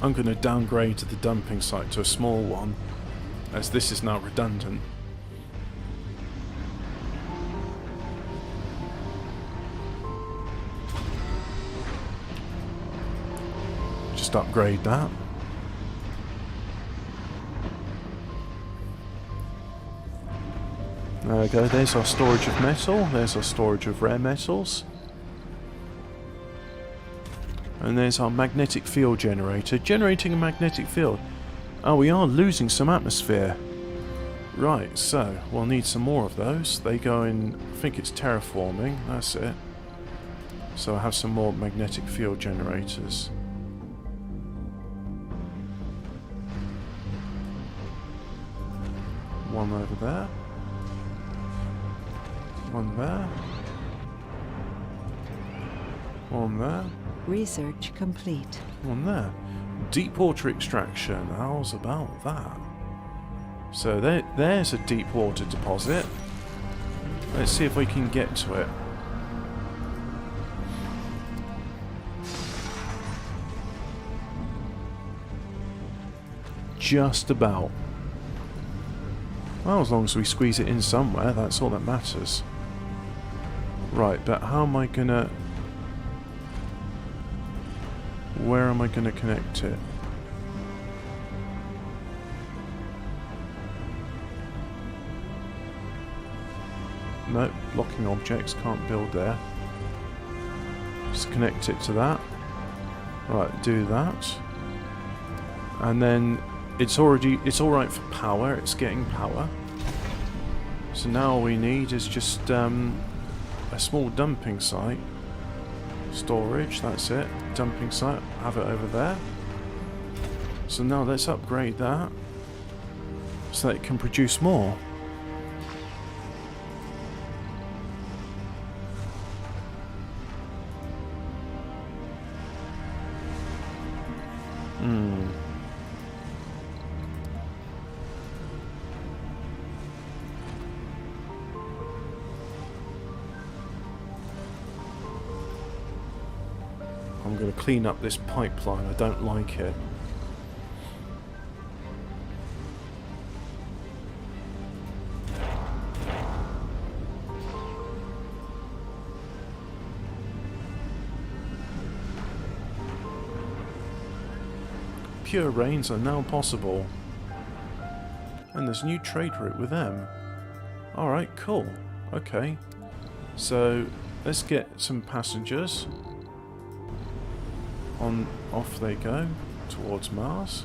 A: I'm going to downgrade the dumping site to a small one, as this is now redundant. Just upgrade that. There we go, there's our storage of metal, there's our storage of rare metals. And there's our magnetic field generator, generating a magnetic field. Oh, we are losing some atmosphere. Right, so we'll need some more of those. They go in, I think it's terraforming, that's it. So I have some more magnetic field generators. One over there. One there. One there.
B: Research complete.
A: One there. Deep water extraction. How's about that? So there's a deep water deposit. Let's see if we can get to it. Just about. Well, as long as we squeeze it in somewhere, that's all that matters. Right, but how am I gonna... Where am I going to connect it? Nope, blocking objects, can't build there. Just connect it to that. Right, do that. And then it's alright for power, it's getting power. So now all we need is just a small dumping site. Storage, that's it. Dumping site, have it over there. So now let's upgrade that so that it can produce more. I'm going to clean up this pipeline, I don't like it. Pure rains are now possible. And there's a new trade route with them. Alright, cool. Okay. So, let's get some passengers. Off they go towards Mars.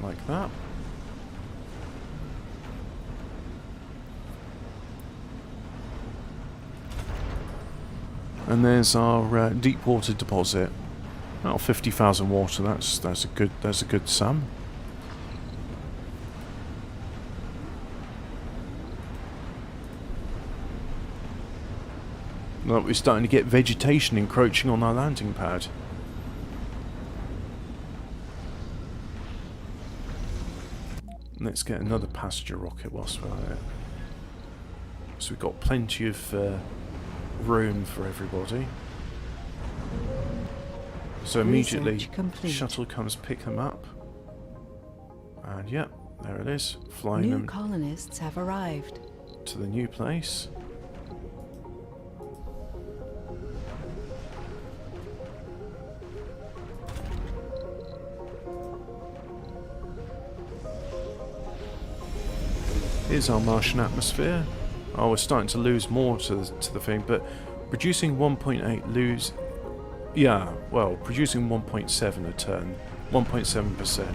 A: Like that. And there's our deep water deposit. Oh, 50,000 water. That's a good sum. Look, we're starting to get vegetation encroaching on our landing pad. Let's get another passenger rocket whilst we're at it. So we've got plenty of room for everybody. So immediately, shuttle comes pick them up. And yep, There it is. Flying
B: New
A: them
B: colonists have arrived.
A: to the new place. Here's our Martian atmosphere. Oh, we're starting to lose more to the thing, but producing 1.8 lose... Yeah, well, producing 1.7 a turn. 1.7%.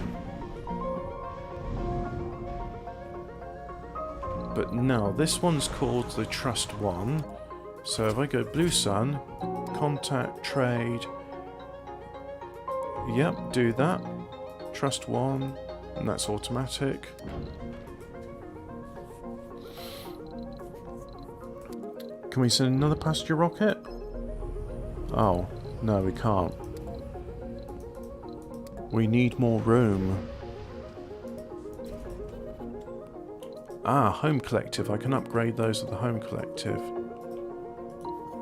A: But now, this one's called the Trust 1. So if I go Blue Sun, contact, trade... Yep, do that. Trust 1, and that's automatic. Can we send another passenger rocket? Oh, no, we can't. We need more room. Ah, Home Collective. I can upgrade those with the Home Collective.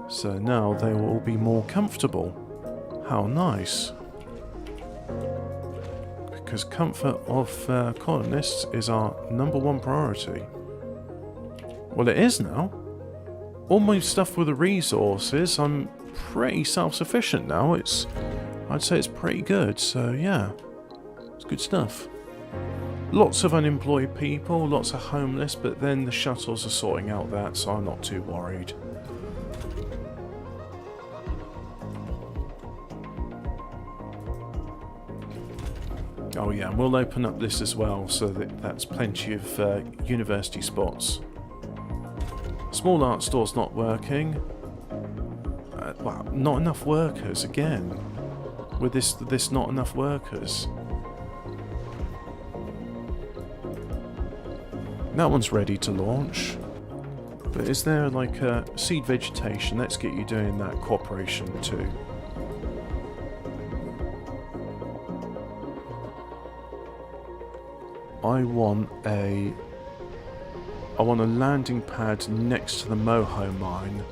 A: So now they will all be more comfortable. How nice. Because comfort of colonists is our #1 priority. Well, it is now. All my stuff with the resources, I'm pretty self-sufficient now. I'd say it's pretty good, so yeah. It's good stuff. Lots of unemployed people, lots of homeless, but then the shuttles are sorting out that, so I'm not too worried. Oh yeah, and we'll open up this as well, so that's plenty of university spots. Small art store's not working. Well, not enough workers again. With this not enough workers. That one's ready to launch. But is there like a seed vegetation? Let's get you doing that cooperation too. I want a landing pad next to the Moho mine.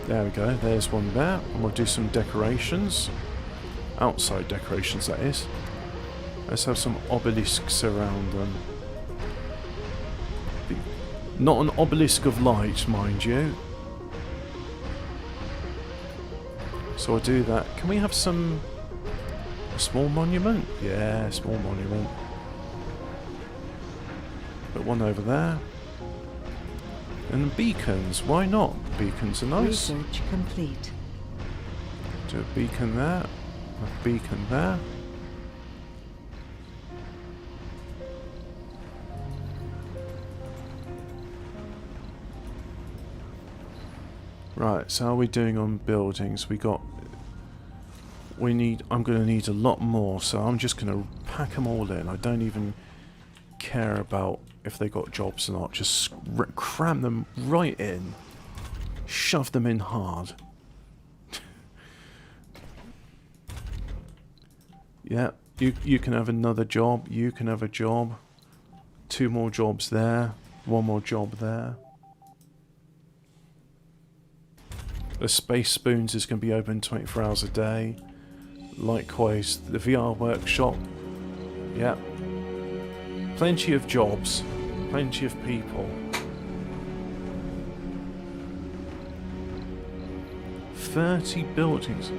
A: There we go, there's one there. And we'll do some decorations. Outside decorations, that is. Let's have some obelisks around them. Not an obelisk of light, mind you. So I'll do that. Can we have some... a small monument? Yeah, small monument. Put one over there. And beacons, why not? Beacons are nice.
B: Research complete.
A: Do a beacon there. A beacon there. Right, so how are we doing on buildings? I'm going to need a lot more, so I'm just going to pack them all in. I don't even care about if they got jobs or not. Just cram them right in. Shove them in hard. Yeah, you can have another job. You can have a job. 2 more jobs there. 1 more job there. The Space Spoons is going to be open 24 hours a day. Likewise, the VR workshop. Yeah. Plenty of jobs. Plenty of people. 30 buildings.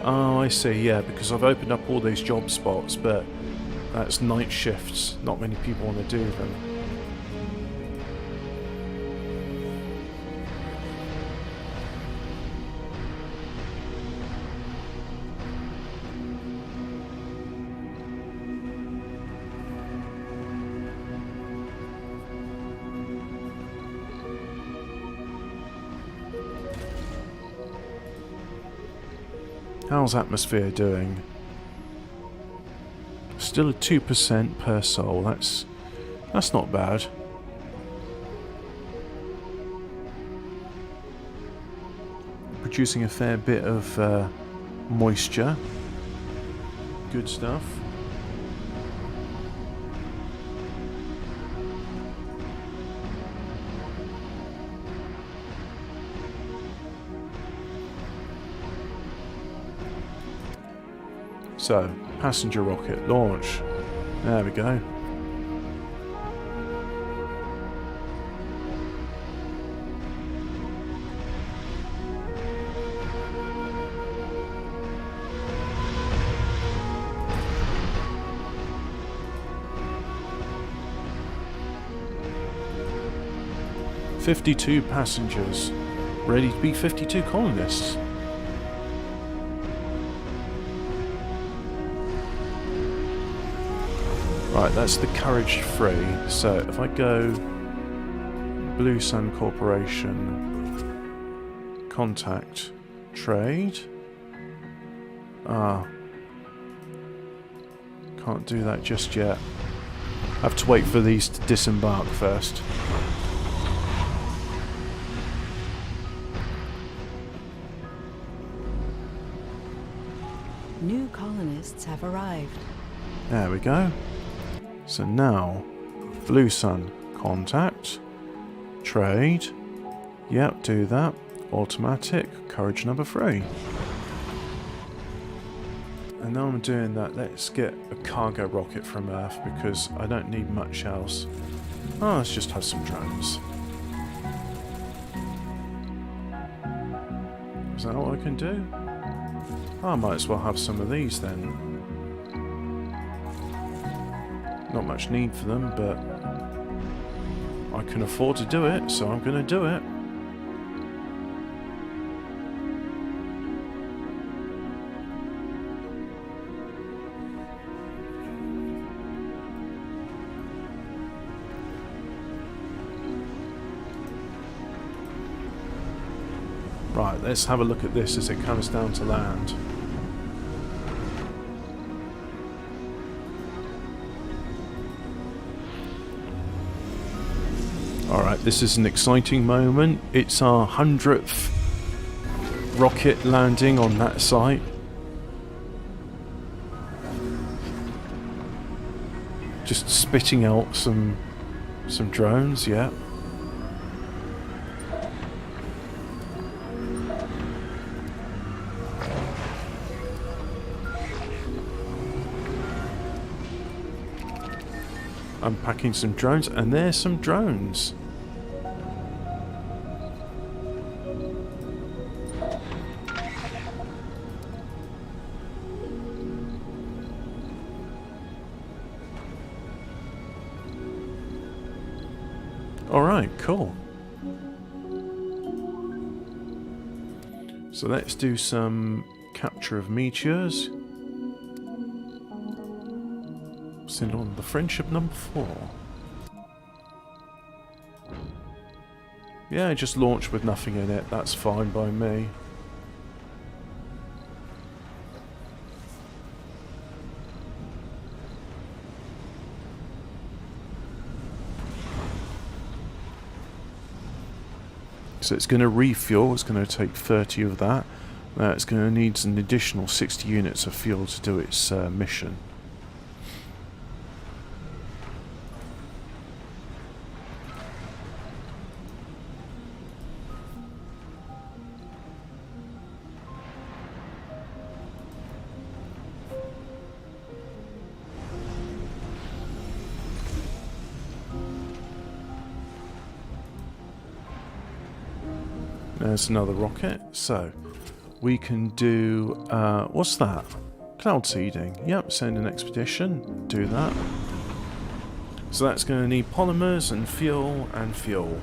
A: Oh, I see, yeah, because I've opened up all those job spots, but that's night shifts. Not many people want to do them. How's atmosphere doing? Still a 2% per soul. That's not bad. Producing a fair bit of moisture. Good stuff. So, passenger rocket launch. There we go. "52 passengers, ready to be 52 colonists." Right, that's the Courage 3. So if I go Blue Sun Corporation, contact, trade. Can't do that just yet. I have to wait for these to disembark first.
B: New colonists have arrived.
A: There we go. So now, Blue Sun, contact, trade. Yep, do that. Automatic, Courage number 3. And now I'm doing that, let's get a cargo rocket from Earth because I don't need much else. Oh, let's just have some drones. Is that what I can do? I might as well have some of these then. Not much need for them, but I can afford to do it, so I'm going to do it. Right, let's have a look at this as it comes down to land. Alright, this is an exciting moment. It's our 100th rocket landing on that site. Just spitting out some drones, yeah. Unpacking some drones, and there's some drones. Alright, cool. So let's do some capture of meteors. Send on the friendship number 4. Yeah, just launch with nothing in it. That's fine by me. So it's going to refuel. It's going to take 30 of that. It's going to need an additional 60 units of fuel to do its mission. There's another rocket. So we can do what's that? Cloud seeding. Yep, send an expedition. Do that. So that's going to need polymers and fuel and fuel.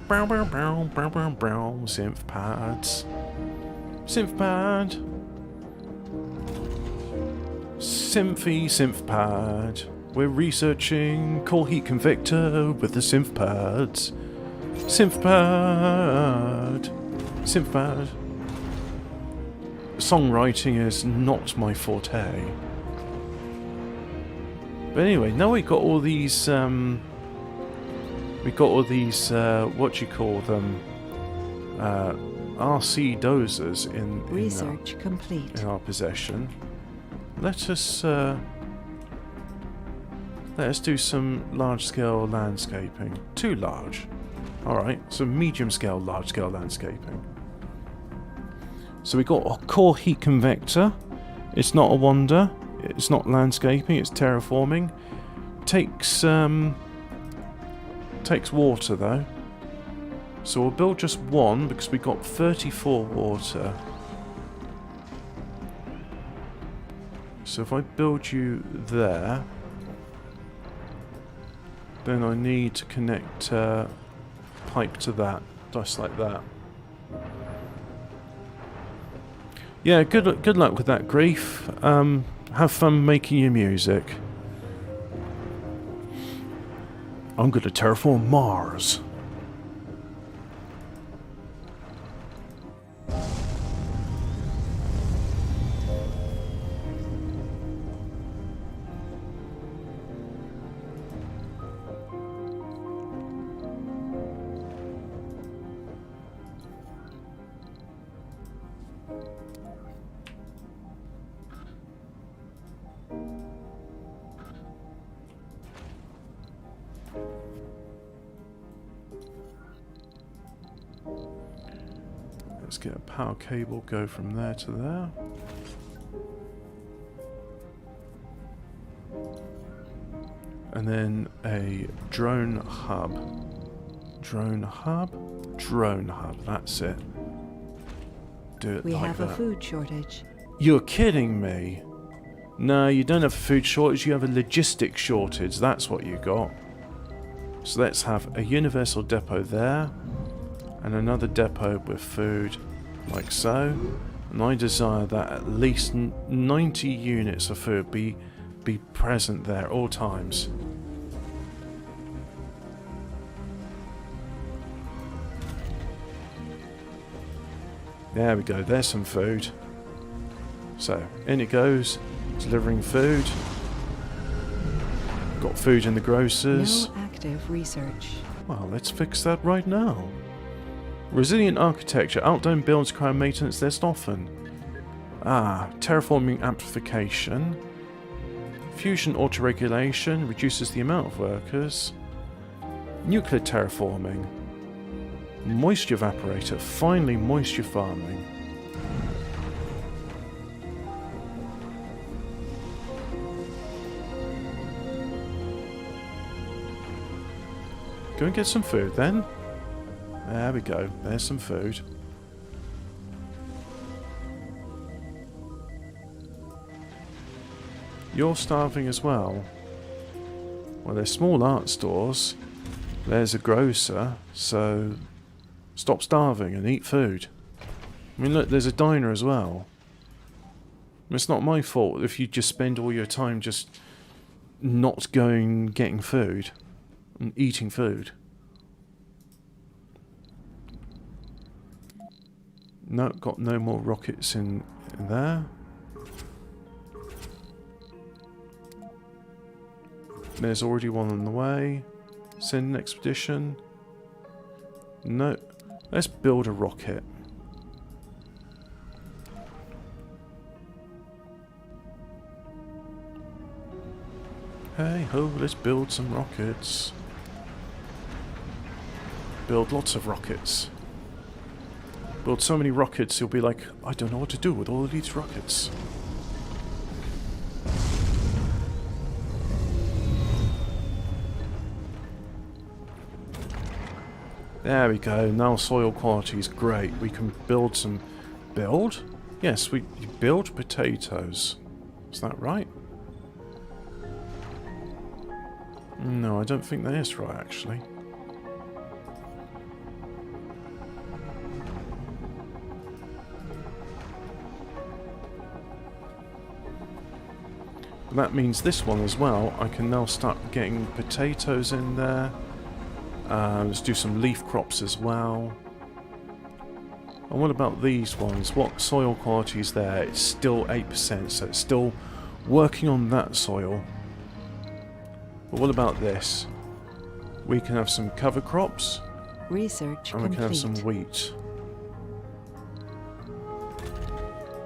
A: Brow, brow, brow, brow, brow, brow. Synth pads. Synth pad. Synth pad. We're researching core heat convector with the synth pads. Synth pad. Synth pad. Songwriting is not my forte. But anyway, now we've got all these what do you call them? RC dozers
B: Research complete.
A: In our possession. Let us Let's do some large-scale landscaping. Too large. Alright, some medium-scale, large-scale landscaping. So we got a core heat convector. It's not a wonder. It's not landscaping, it's terraforming. Takes water though. So we'll build just one because we got 34 water. So if I build you there, then I need to connect pipe to that, just like that. Yeah, good luck with that, Grief. Have fun making your music. I'm gonna terraform Mars. Let's get a power cable, go from there to there. And then a drone hub. Drone hub? Drone hub, that's it. Do it
B: We
A: like
B: have
A: that.
B: a food shortage.
A: You're kidding me. No, you don't have a food shortage, you have a logistics shortage. That's what you got. So let's have a universal depot there. And another depot with food, like so. And I desire that at least 90 units of food be present there at all times. There we go, there's some food. So, in it goes, delivering food. Got food in the grocers.
B: No active research.
A: Well, let's fix that right now. Resilient architecture. Outdone builds require maintenance less often. Terraforming amplification. Fusion autoregulation reduces the amount of workers. Nuclear terraforming. Moisture evaporator. Finally, moisture farming. Go and get some food then. There we go. There's some food. You're starving as well. Well, there's small art stores. There's a grocer. So stop starving and eat food. I mean, look, there's a diner as well. It's not my fault if you just spend all your time just not going getting food and eating food. No, got no more rockets in there. There's already one on the way. Send an expedition. No. Let's build a rocket. Hey ho, let's build some rockets. Build lots of rockets. Build so many rockets, you'll be like, I don't know what to do with all of these rockets. There we go, now soil quality is great. We can build some... Build? Yes, we build potatoes. Is that right? No, I don't think that is right, actually. That means this one as well, I can now start getting potatoes in there. Let's do some leaf crops as well. And what about these ones? What soil quality is there? It's still 8%, so it's still working on that soil. But what about this? We can have some cover crops.
B: Research
A: and we can have some
B: complete.
A: wheat.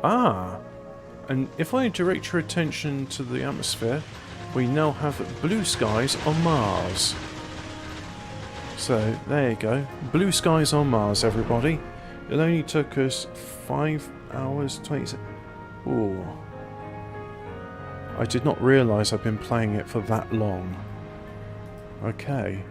A: Ah! And if I direct your attention to the atmosphere, we now have blue skies on Mars. So, there you go. Blue skies on Mars, everybody. It only took us 5 hours, 20... Ooh. I did not realise I've been playing it for that long. Okay.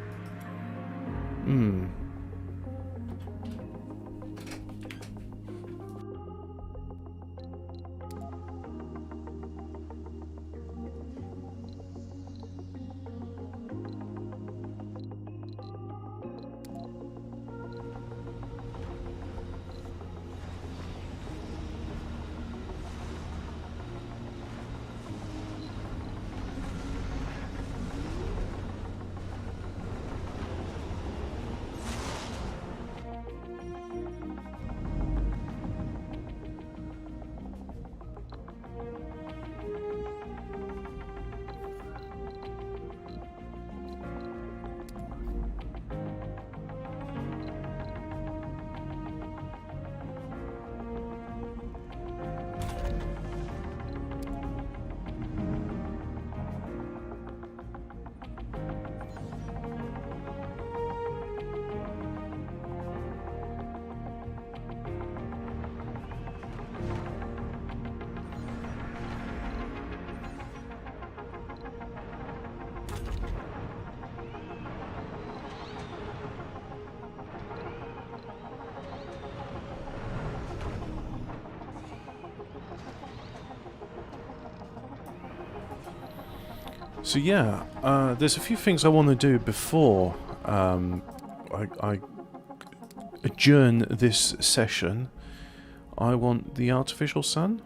A: So yeah, there's a few things I want to do before I adjourn this session. I want the artificial sun.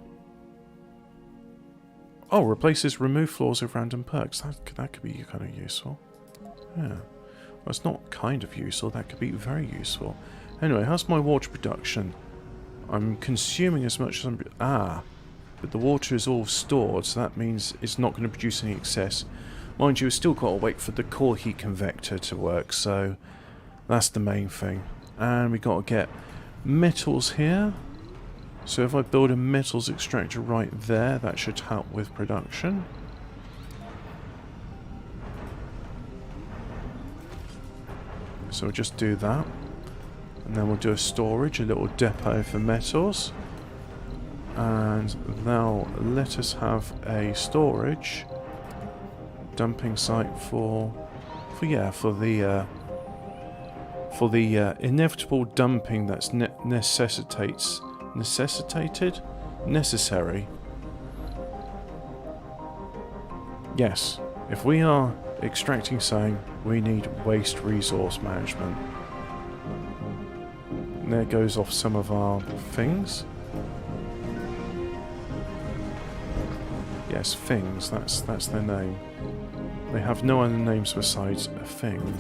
A: Oh, replaces remove flaws with random perks. That could be kind of useful. Yeah, well, it's not kind of useful. That could be very useful. Anyway, how's my water production? I'm consuming as much as I'm... but the water is all stored, so that means it's not going to produce any excess. Mind you, we've still got to wait for the core heat convector to work, so that's the main thing. And we've got to get metals here. So if I build a metals extractor right there, that should help with production. So we'll just do that. And then we'll do a storage, a little depot for metals. And now let us have a storage dumping site for the inevitable dumping that's necessary. Yes, if we are extracting something, we need waste resource management. And there goes off some of our things. Yes, things, that's their name. They have no other names besides a thing.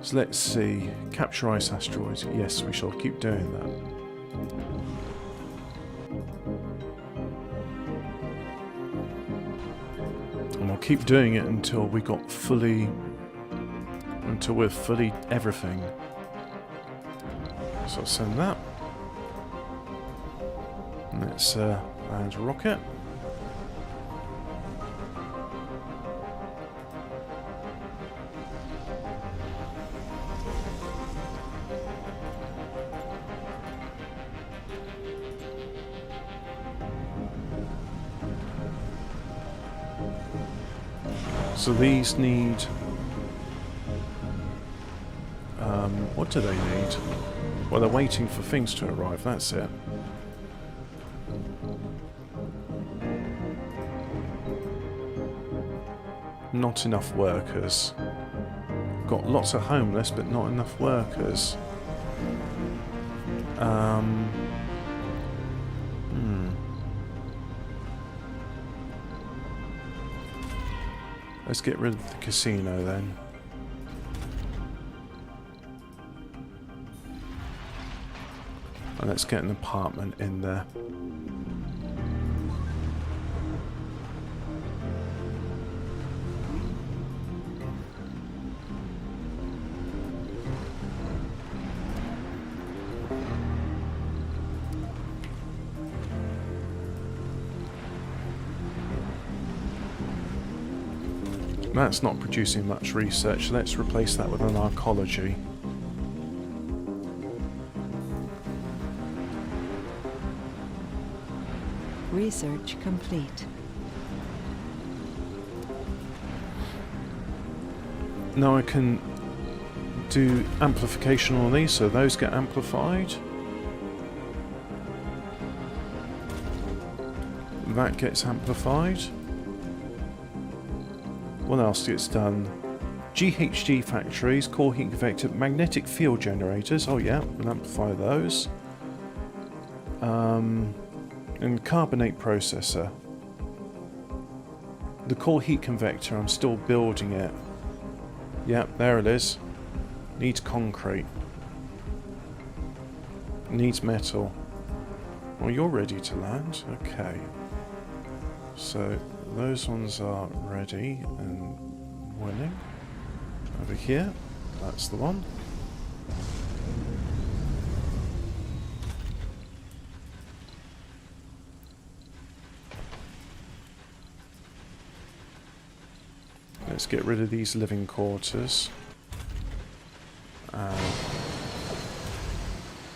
A: So let's see. Capture ice asteroids. Yes, we shall keep doing that. And we'll keep doing it until we got until we're fully everything. So I'll send that. And let's land a rocket. So these need... what do they need? Well, they're waiting for things to arrive, that's it. Not enough workers. Got lots of homeless, but not enough workers. Let's get rid of the casino then. And let's get an apartment in there. That's not producing much research. Let's replace that with an archaeology.
B: Research complete.
A: Now I can do amplification on these, so those get amplified. That gets amplified. What else gets done? GHG factories, core heat convector, magnetic field generators. Oh yeah, we'll amplify those. And carbonate processor. The core heat convector, I'm still building it. Yep, there it is. Needs concrete. Needs metal. Well, you're ready to land. Okay. So, those ones are ready and winning. Over here. That's the one. Let's get rid of these living quarters.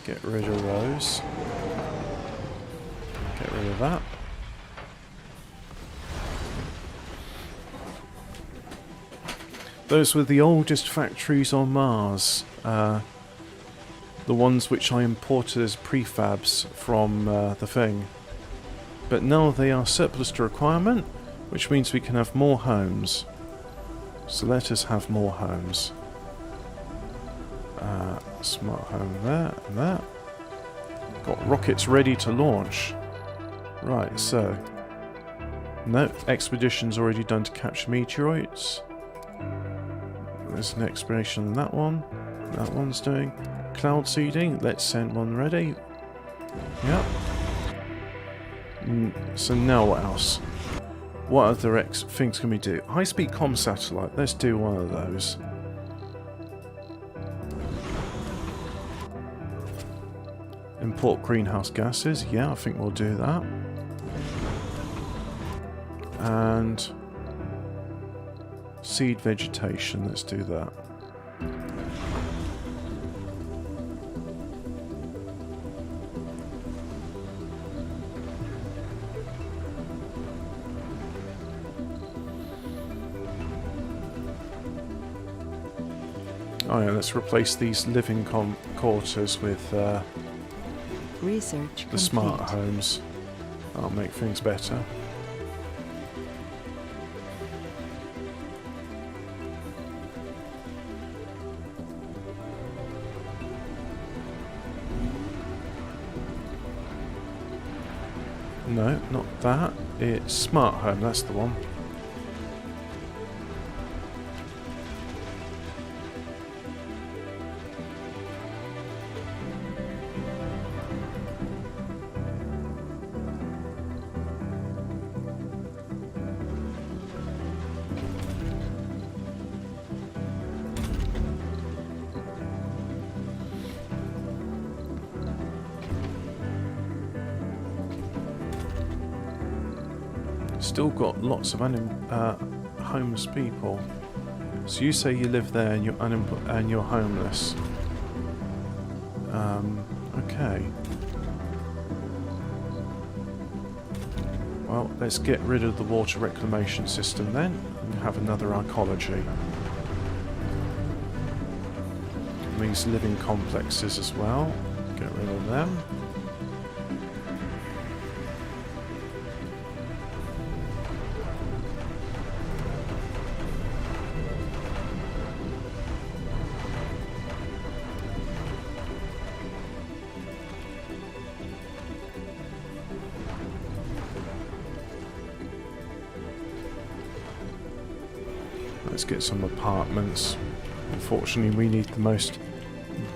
A: Get rid of those. Get rid of that. Those were the oldest factories on Mars. The ones which I imported as prefabs from the thing. But now they are surplus to requirement, which means we can have more homes. So let us have more homes. Smart home there and there. Got rockets ready to launch. Right, so. No, expedition's already done to capture meteoroids. There's an expedition on that one. That one's doing. Cloud seeding, let's send one ready. Yep. So now what else? What other things can we do? High-speed comm satellite. Let's do one of those. Import greenhouse gases. Yeah, I think we'll do that. And seed vegetation. Let's do that. Oh yeah, let's replace these living quarters with
B: Research
A: the smart homes. That'll make things better. No, not that. It's smart home, that's the one. Still got lots of homeless people. So you say you live there and you're homeless. Okay. Well, let's get rid of the water reclamation system then and have another archaeology. These living complexes as well. Get rid of them. Let's get some apartments. Unfortunately, we need the most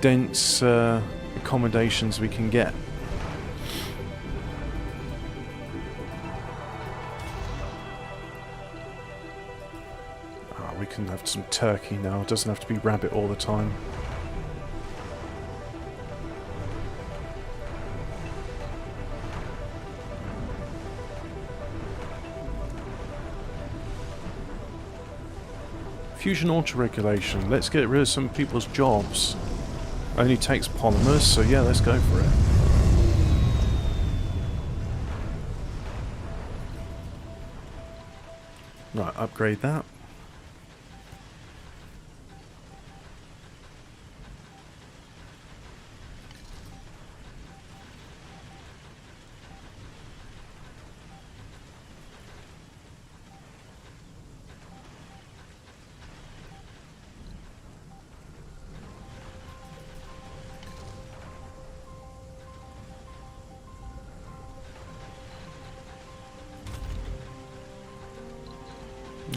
A: dense accommodations we can get. We can have some turkey now. It doesn't have to be rabbit all the time. Fusion auto-regulation. Let's get rid of some people's jobs. Only takes polymers, so yeah, let's go for it. Right, upgrade that.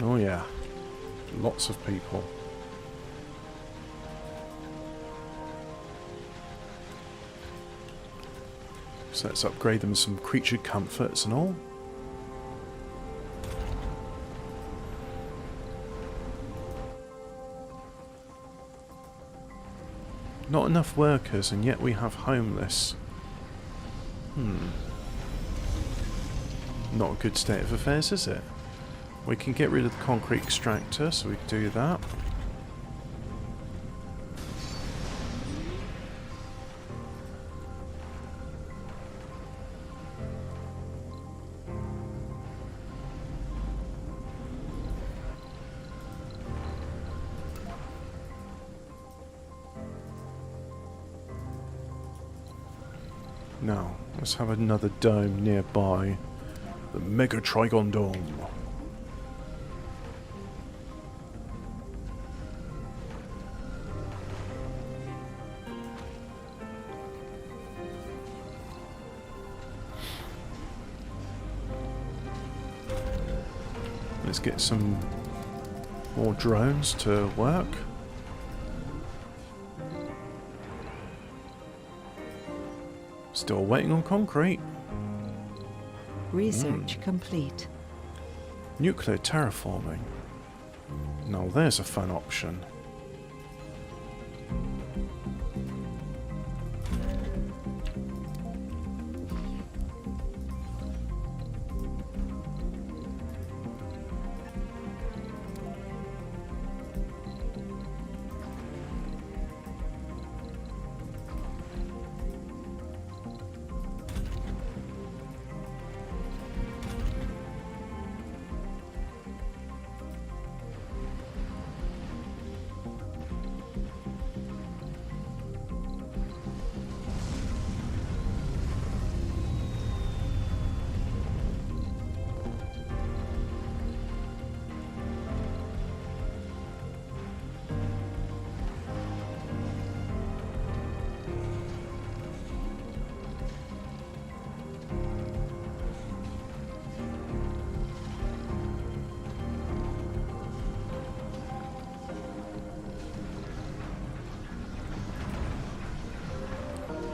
A: Oh yeah, lots of people. So let's upgrade them with some creature comforts and all. Not enough workers, and yet we have homeless. Not a good state of affairs, is it? We can get rid of the concrete extractor, so we can do that. Now, let's have another dome nearby. The Mega Trigon Dome. Let's get some more drones to work. Still waiting on concrete.
B: Research complete.
A: Nuclear terraforming. Now there's a fun option.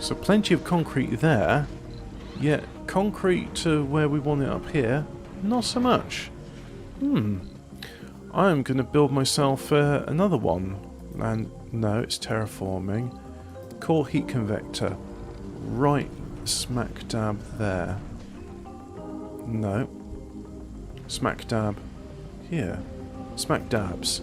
A: So plenty of concrete there, yet concrete to where we want it up here, not so much. I'm going to build myself another one. And no, it's terraforming. Core heat convector. Right smack dab there. No. Smack dab here. Smack dabs.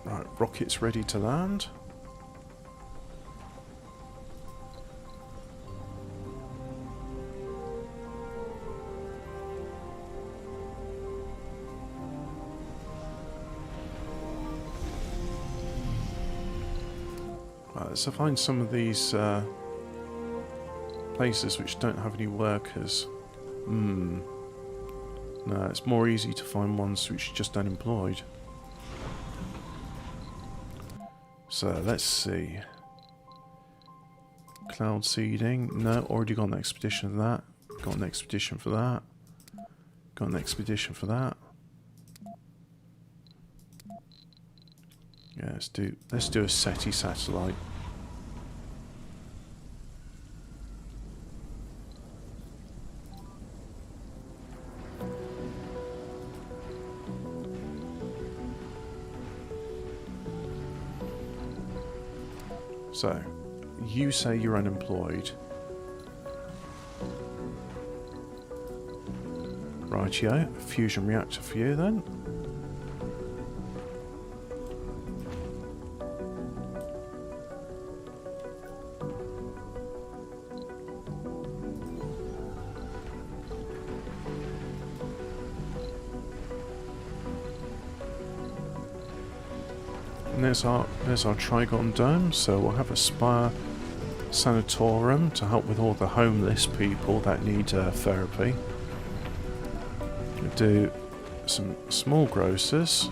A: Right, rockets ready to land. So find some of these places which don't have any workers. No, it's more easy to find ones which are just unemployed. So let's see. Cloud seeding. No, already got an expedition for that. Got an expedition for that. Got an expedition for that. Yeah, let's do a SETI satellite. So, You say you're unemployed. Rightio, fusion reactor for you then. And there's our Trigon Dome, so we'll have a spa sanatorium to help with all the homeless people that need therapy. We'll do some small grocers,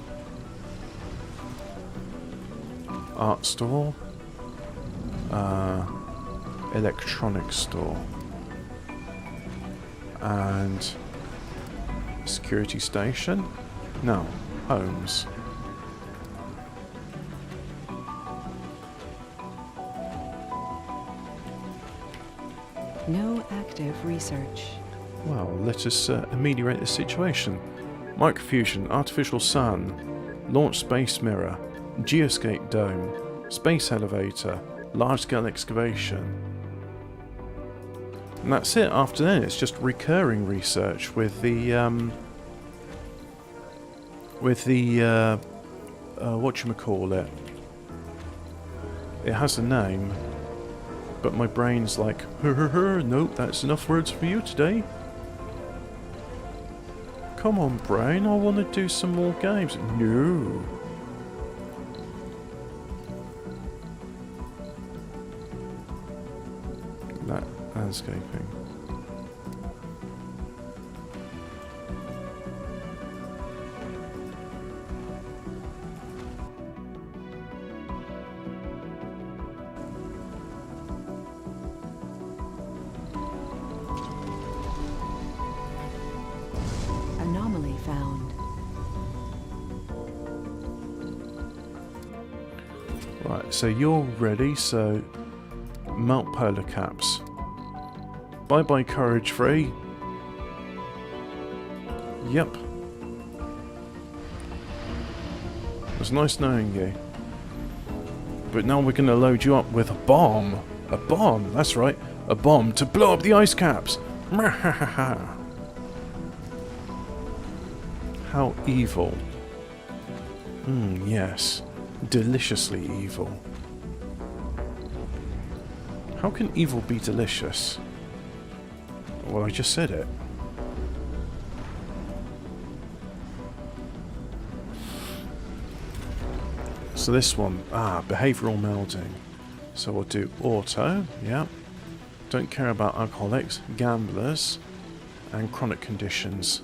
A: art store, electronics store, and security station. No, homes.
B: No active research.
A: Well, let us ameliorate the situation. Microfusion, artificial sun, launch space mirror, geoscape dome, space elevator, large-scale excavation. And that's it. After then, it's just recurring research with the whatchamacallit. It has a name. But my brain's like, nope, that's enough words for you today. Come on, brain, I want to do some more games. No. Landscaping.
B: Anomaly found.
A: Right, so you're ready, so melt polar caps. Bye bye courage free. Yep. It was nice knowing you. But now we're going to load you up with a bomb. A bomb, that's right. A bomb to blow up the ice caps. How evil. Yes. Deliciously evil. How can evil be delicious? Well, I just said it. So this one, behavioural melding. So we'll do auto, yeah. Don't care about alcoholics, gamblers, and chronic conditions.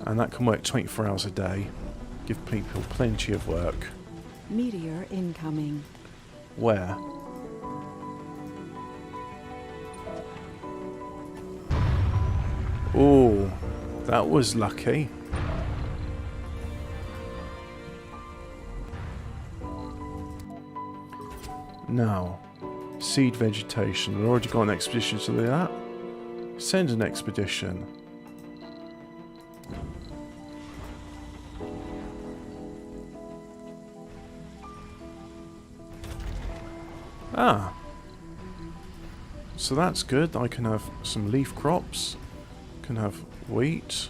A: And that can work 24 hours a day. Give people plenty of work.
B: Meteor incoming.
A: Where? Oh, that was lucky. Now, seed vegetation. We've already got an expedition to do that. Send an expedition. Ah. So that's good. I can have some leaf crops. Can have wheat.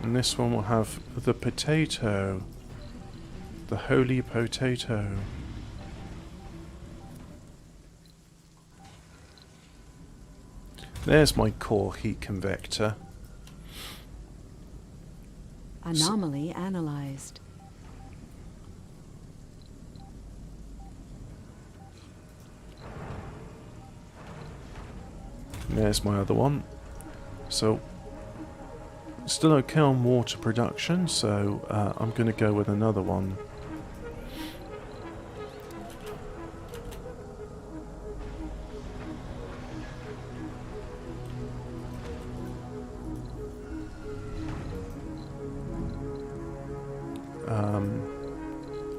A: And this one will have the potato. The holy potato. There's my core heat convector.
B: Anomaly analyzed.
A: And there's my other one. So, still okay on water production, so I'm going to go with another one.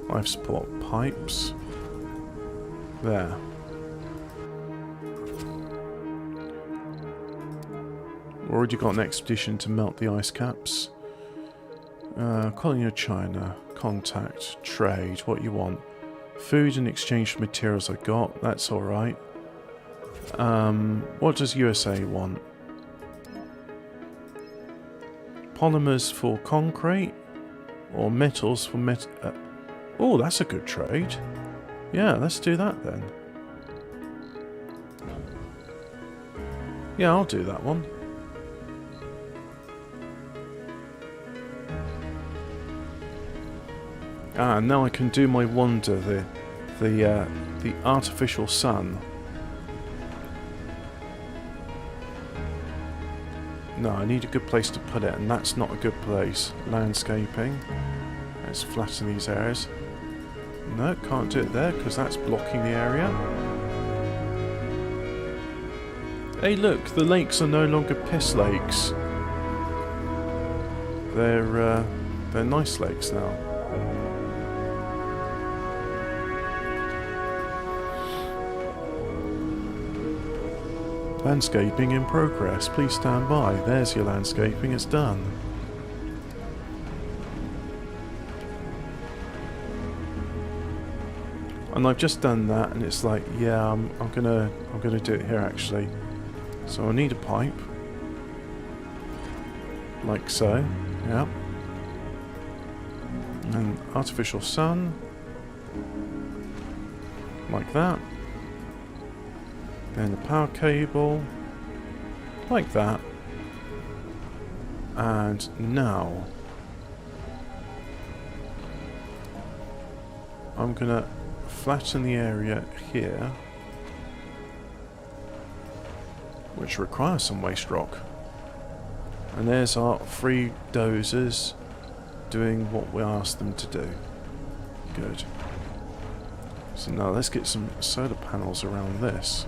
A: Life support pipes. There. Already got an expedition to melt the ice caps. Colony of China. Contact. Trade. What you want. Food in exchange for materials I got. That's alright. What does USA want? Polymers for concrete? Or metals for oh, that's a good trade. Yeah, let's do that then. Yeah, I'll do that one. Ah, now I can do my wonder, the artificial sun. No, I need a good place to put it, and that's not a good place. Landscaping. Let's flatten these areas. No, can't do it there, because that's blocking the area. Hey look, the lakes are no longer piss lakes. They're nice lakes now. Landscaping in progress. Please stand by. There's your landscaping. It's done. And I've just done that, and it's like, yeah, I'm gonna do it here actually. So I need a pipe, like so. Yeah. And artificial sun, like that. Then the power cable, like that. And now I'm gonna flatten the area here, which requires some waste rock. And there's our 3 dozers doing what we asked them to do. Good. So now let's get some solar panels around this.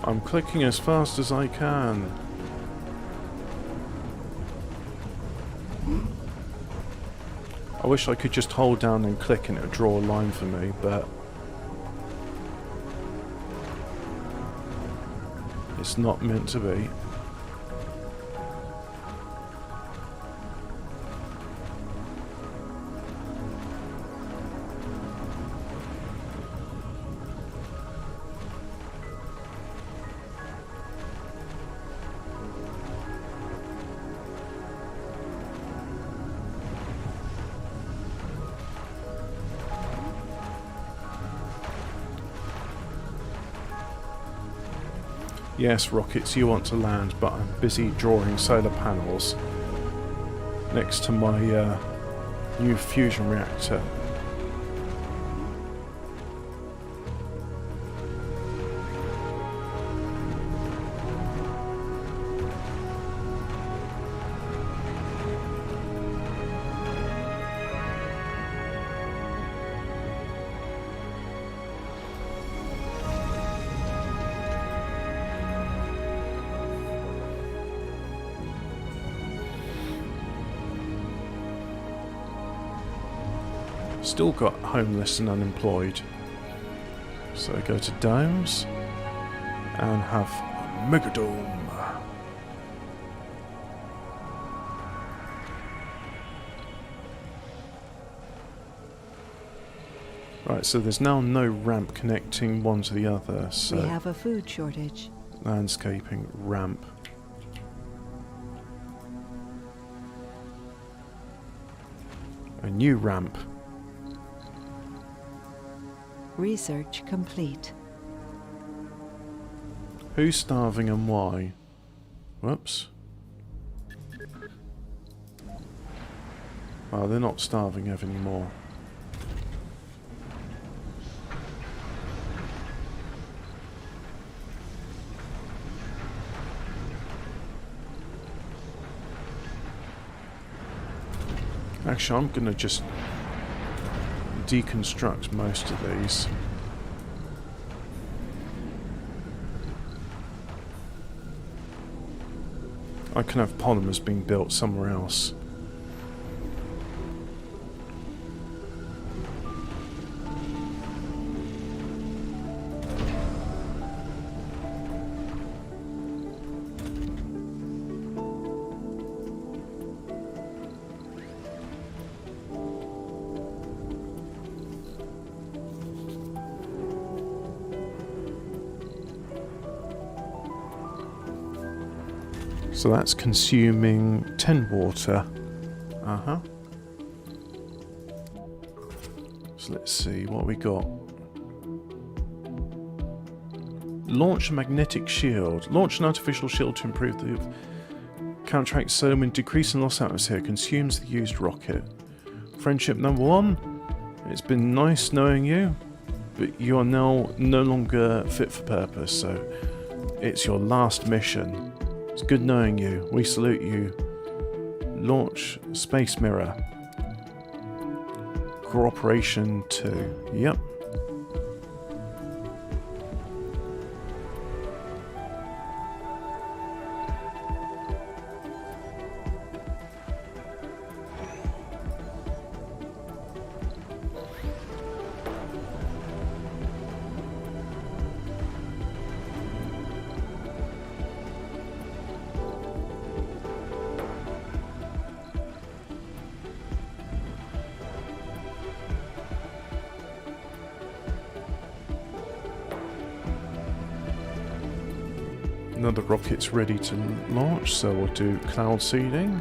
A: I'm clicking as fast as I can. I wish I could just hold down and click and it would draw a line for me, but it's not meant to be. Yes, rockets, you want to land, but I'm busy drawing solar panels next to my new fusion reactor. Still got homeless and unemployed. So go to domes and have a megadome. Right, so there's now no ramp connecting one to the other, so
B: We have a food shortage.
A: landscaping ramp. A new ramp.
B: Research complete.
A: Who's starving and why? Whoops. Oh, they're not starving anymore. Actually, I'm gonna just deconstruct most of these. I can have polymers being built somewhere else. So that's consuming 10 water. Uh-huh. So let's see what we got. Launch a magnetic shield. Launch an artificial shield to improve the counteract solar wind, decrease in loss atmosphere, consumes the used rocket. Friendship number 1. It's been nice knowing you, but you are now no longer fit for purpose, so it's your last mission. It's good knowing you. We salute you. Launch Space Mirror. Cooperation 2. Yep. Another rocket's ready to launch, so we'll do cloud seeding.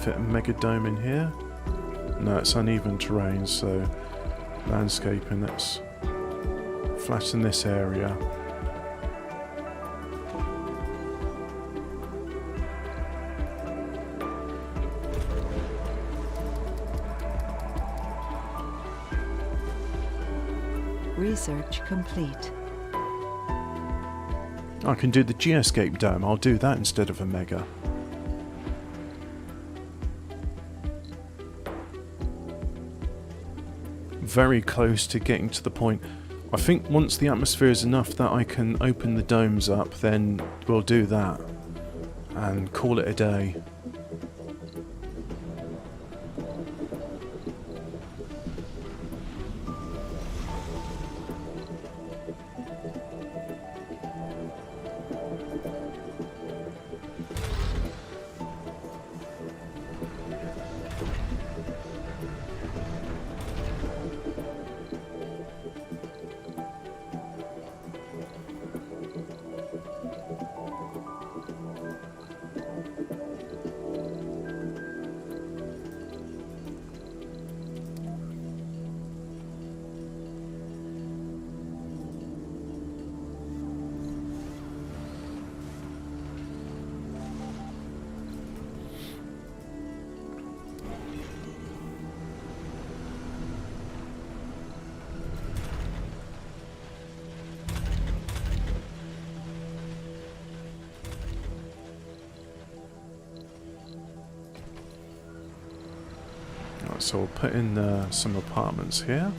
A: Fit a mega dome in here. No, it's uneven terrain, so landscaping, let's flatten this area.
B: Research complete.
A: I can do the geoscape dome. I'll do that instead of a mega. Very close to getting to the point. I think once the atmosphere is enough that I can open the domes up, then we'll do that and call it a day. So we'll put in some apartments here.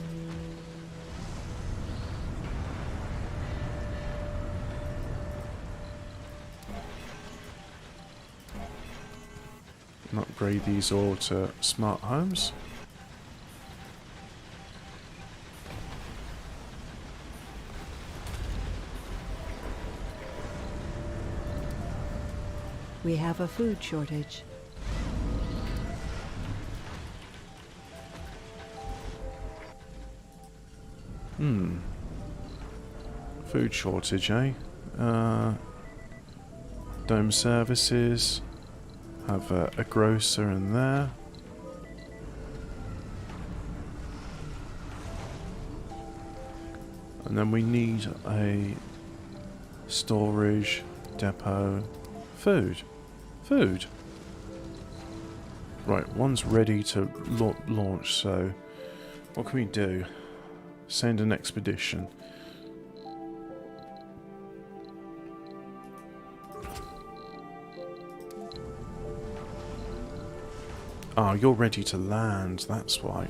A: And upgrade these all to smart homes.
B: We have a food shortage.
A: Food shortage, eh? Dome services. Have a grocer in there. And then we need a storage depot Food. Food. Right, one's ready to launch, so what can we do? Send an expedition. Ah, you're ready to land, that's why.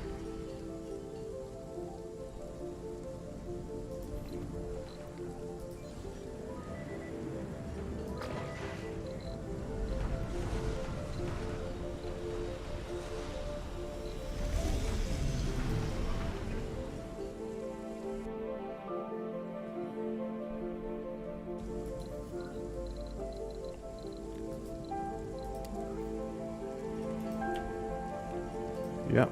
A: Yep.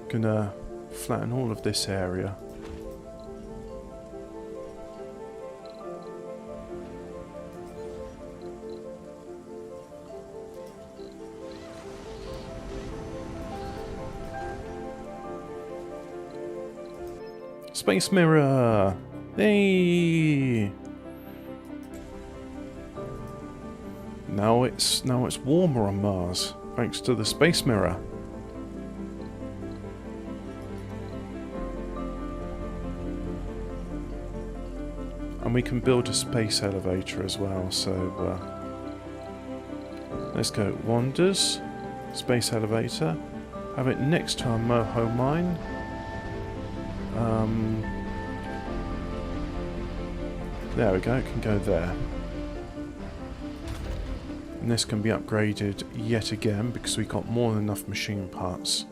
A: Gonna flatten all of this area. Space mirror! Hey! Now it's warmer on Mars, thanks to the space mirror. And we can build a space elevator as well, so let's go. Wanders, space elevator. Have it next to our Moho mine. There we go, it can go there. And this can be upgraded yet again because we got more than enough machine parts.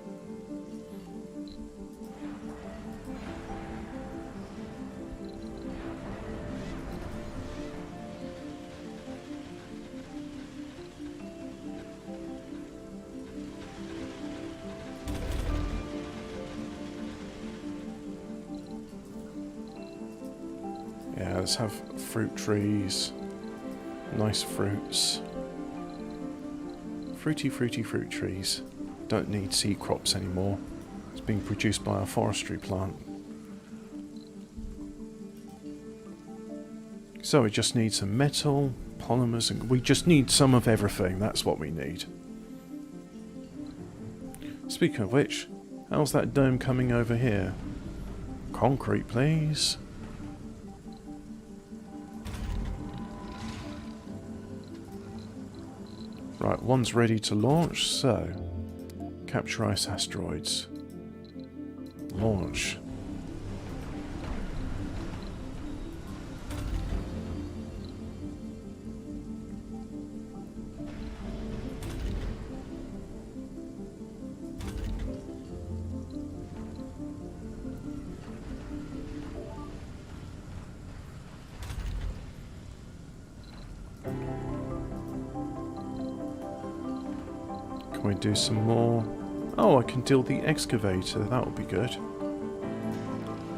A: Yeah, let's have fruit trees. Nice fruits. Fruity fruit trees. Don't need seed crops anymore. It's being produced by our forestry plant. So we just need some metal, polymers, and we just need some of everything. That's what we need. Speaking of which, how's that dome coming over here? Concrete, please. Right, one's ready to launch, so capture ice asteroids. Launch. Can we do some more? Oh, I can deal the excavator. That would be good.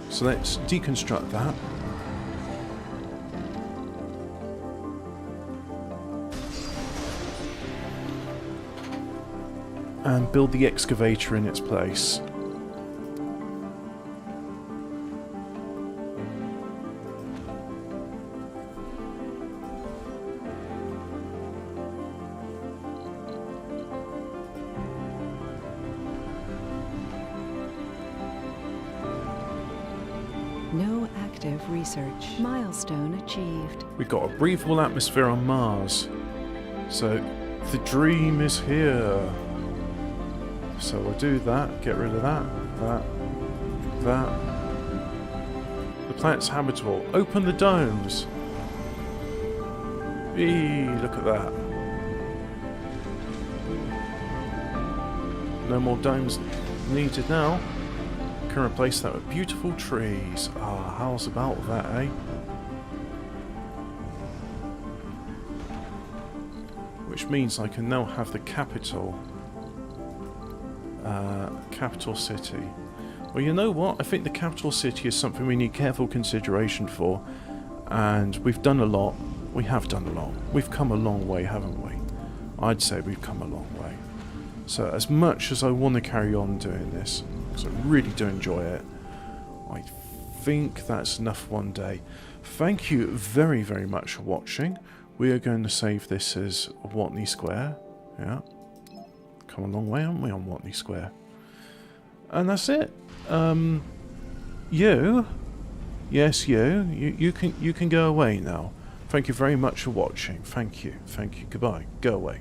A: So let's deconstruct that. And build the excavator in its place.
B: No active research. Milestone achieved.
A: We've got a breathable atmosphere on Mars. So the dream is here. So we'll do that, get rid of that. The planet's habitable. Open the domes. Eee, look at that. No more domes needed now. Can replace that with beautiful trees. Ah, how's about that, eh? Which means I can now have the capital city. Well, you know what? I think the capital city is something we need careful consideration for, and we've done a lot. We have done a lot. We've come a long way, haven't we? I'd say we've come a long way. So as much as I want to carry on doing this, because I really do enjoy it, I think that's enough one day. Thank you very, very much for watching. We are going to save this as Watney Square. Yeah. Come a long way, haven't we, on Watney Square? And that's it. You... Yes, you can go away now. Thank you very much for watching. Thank you. Goodbye. Go away.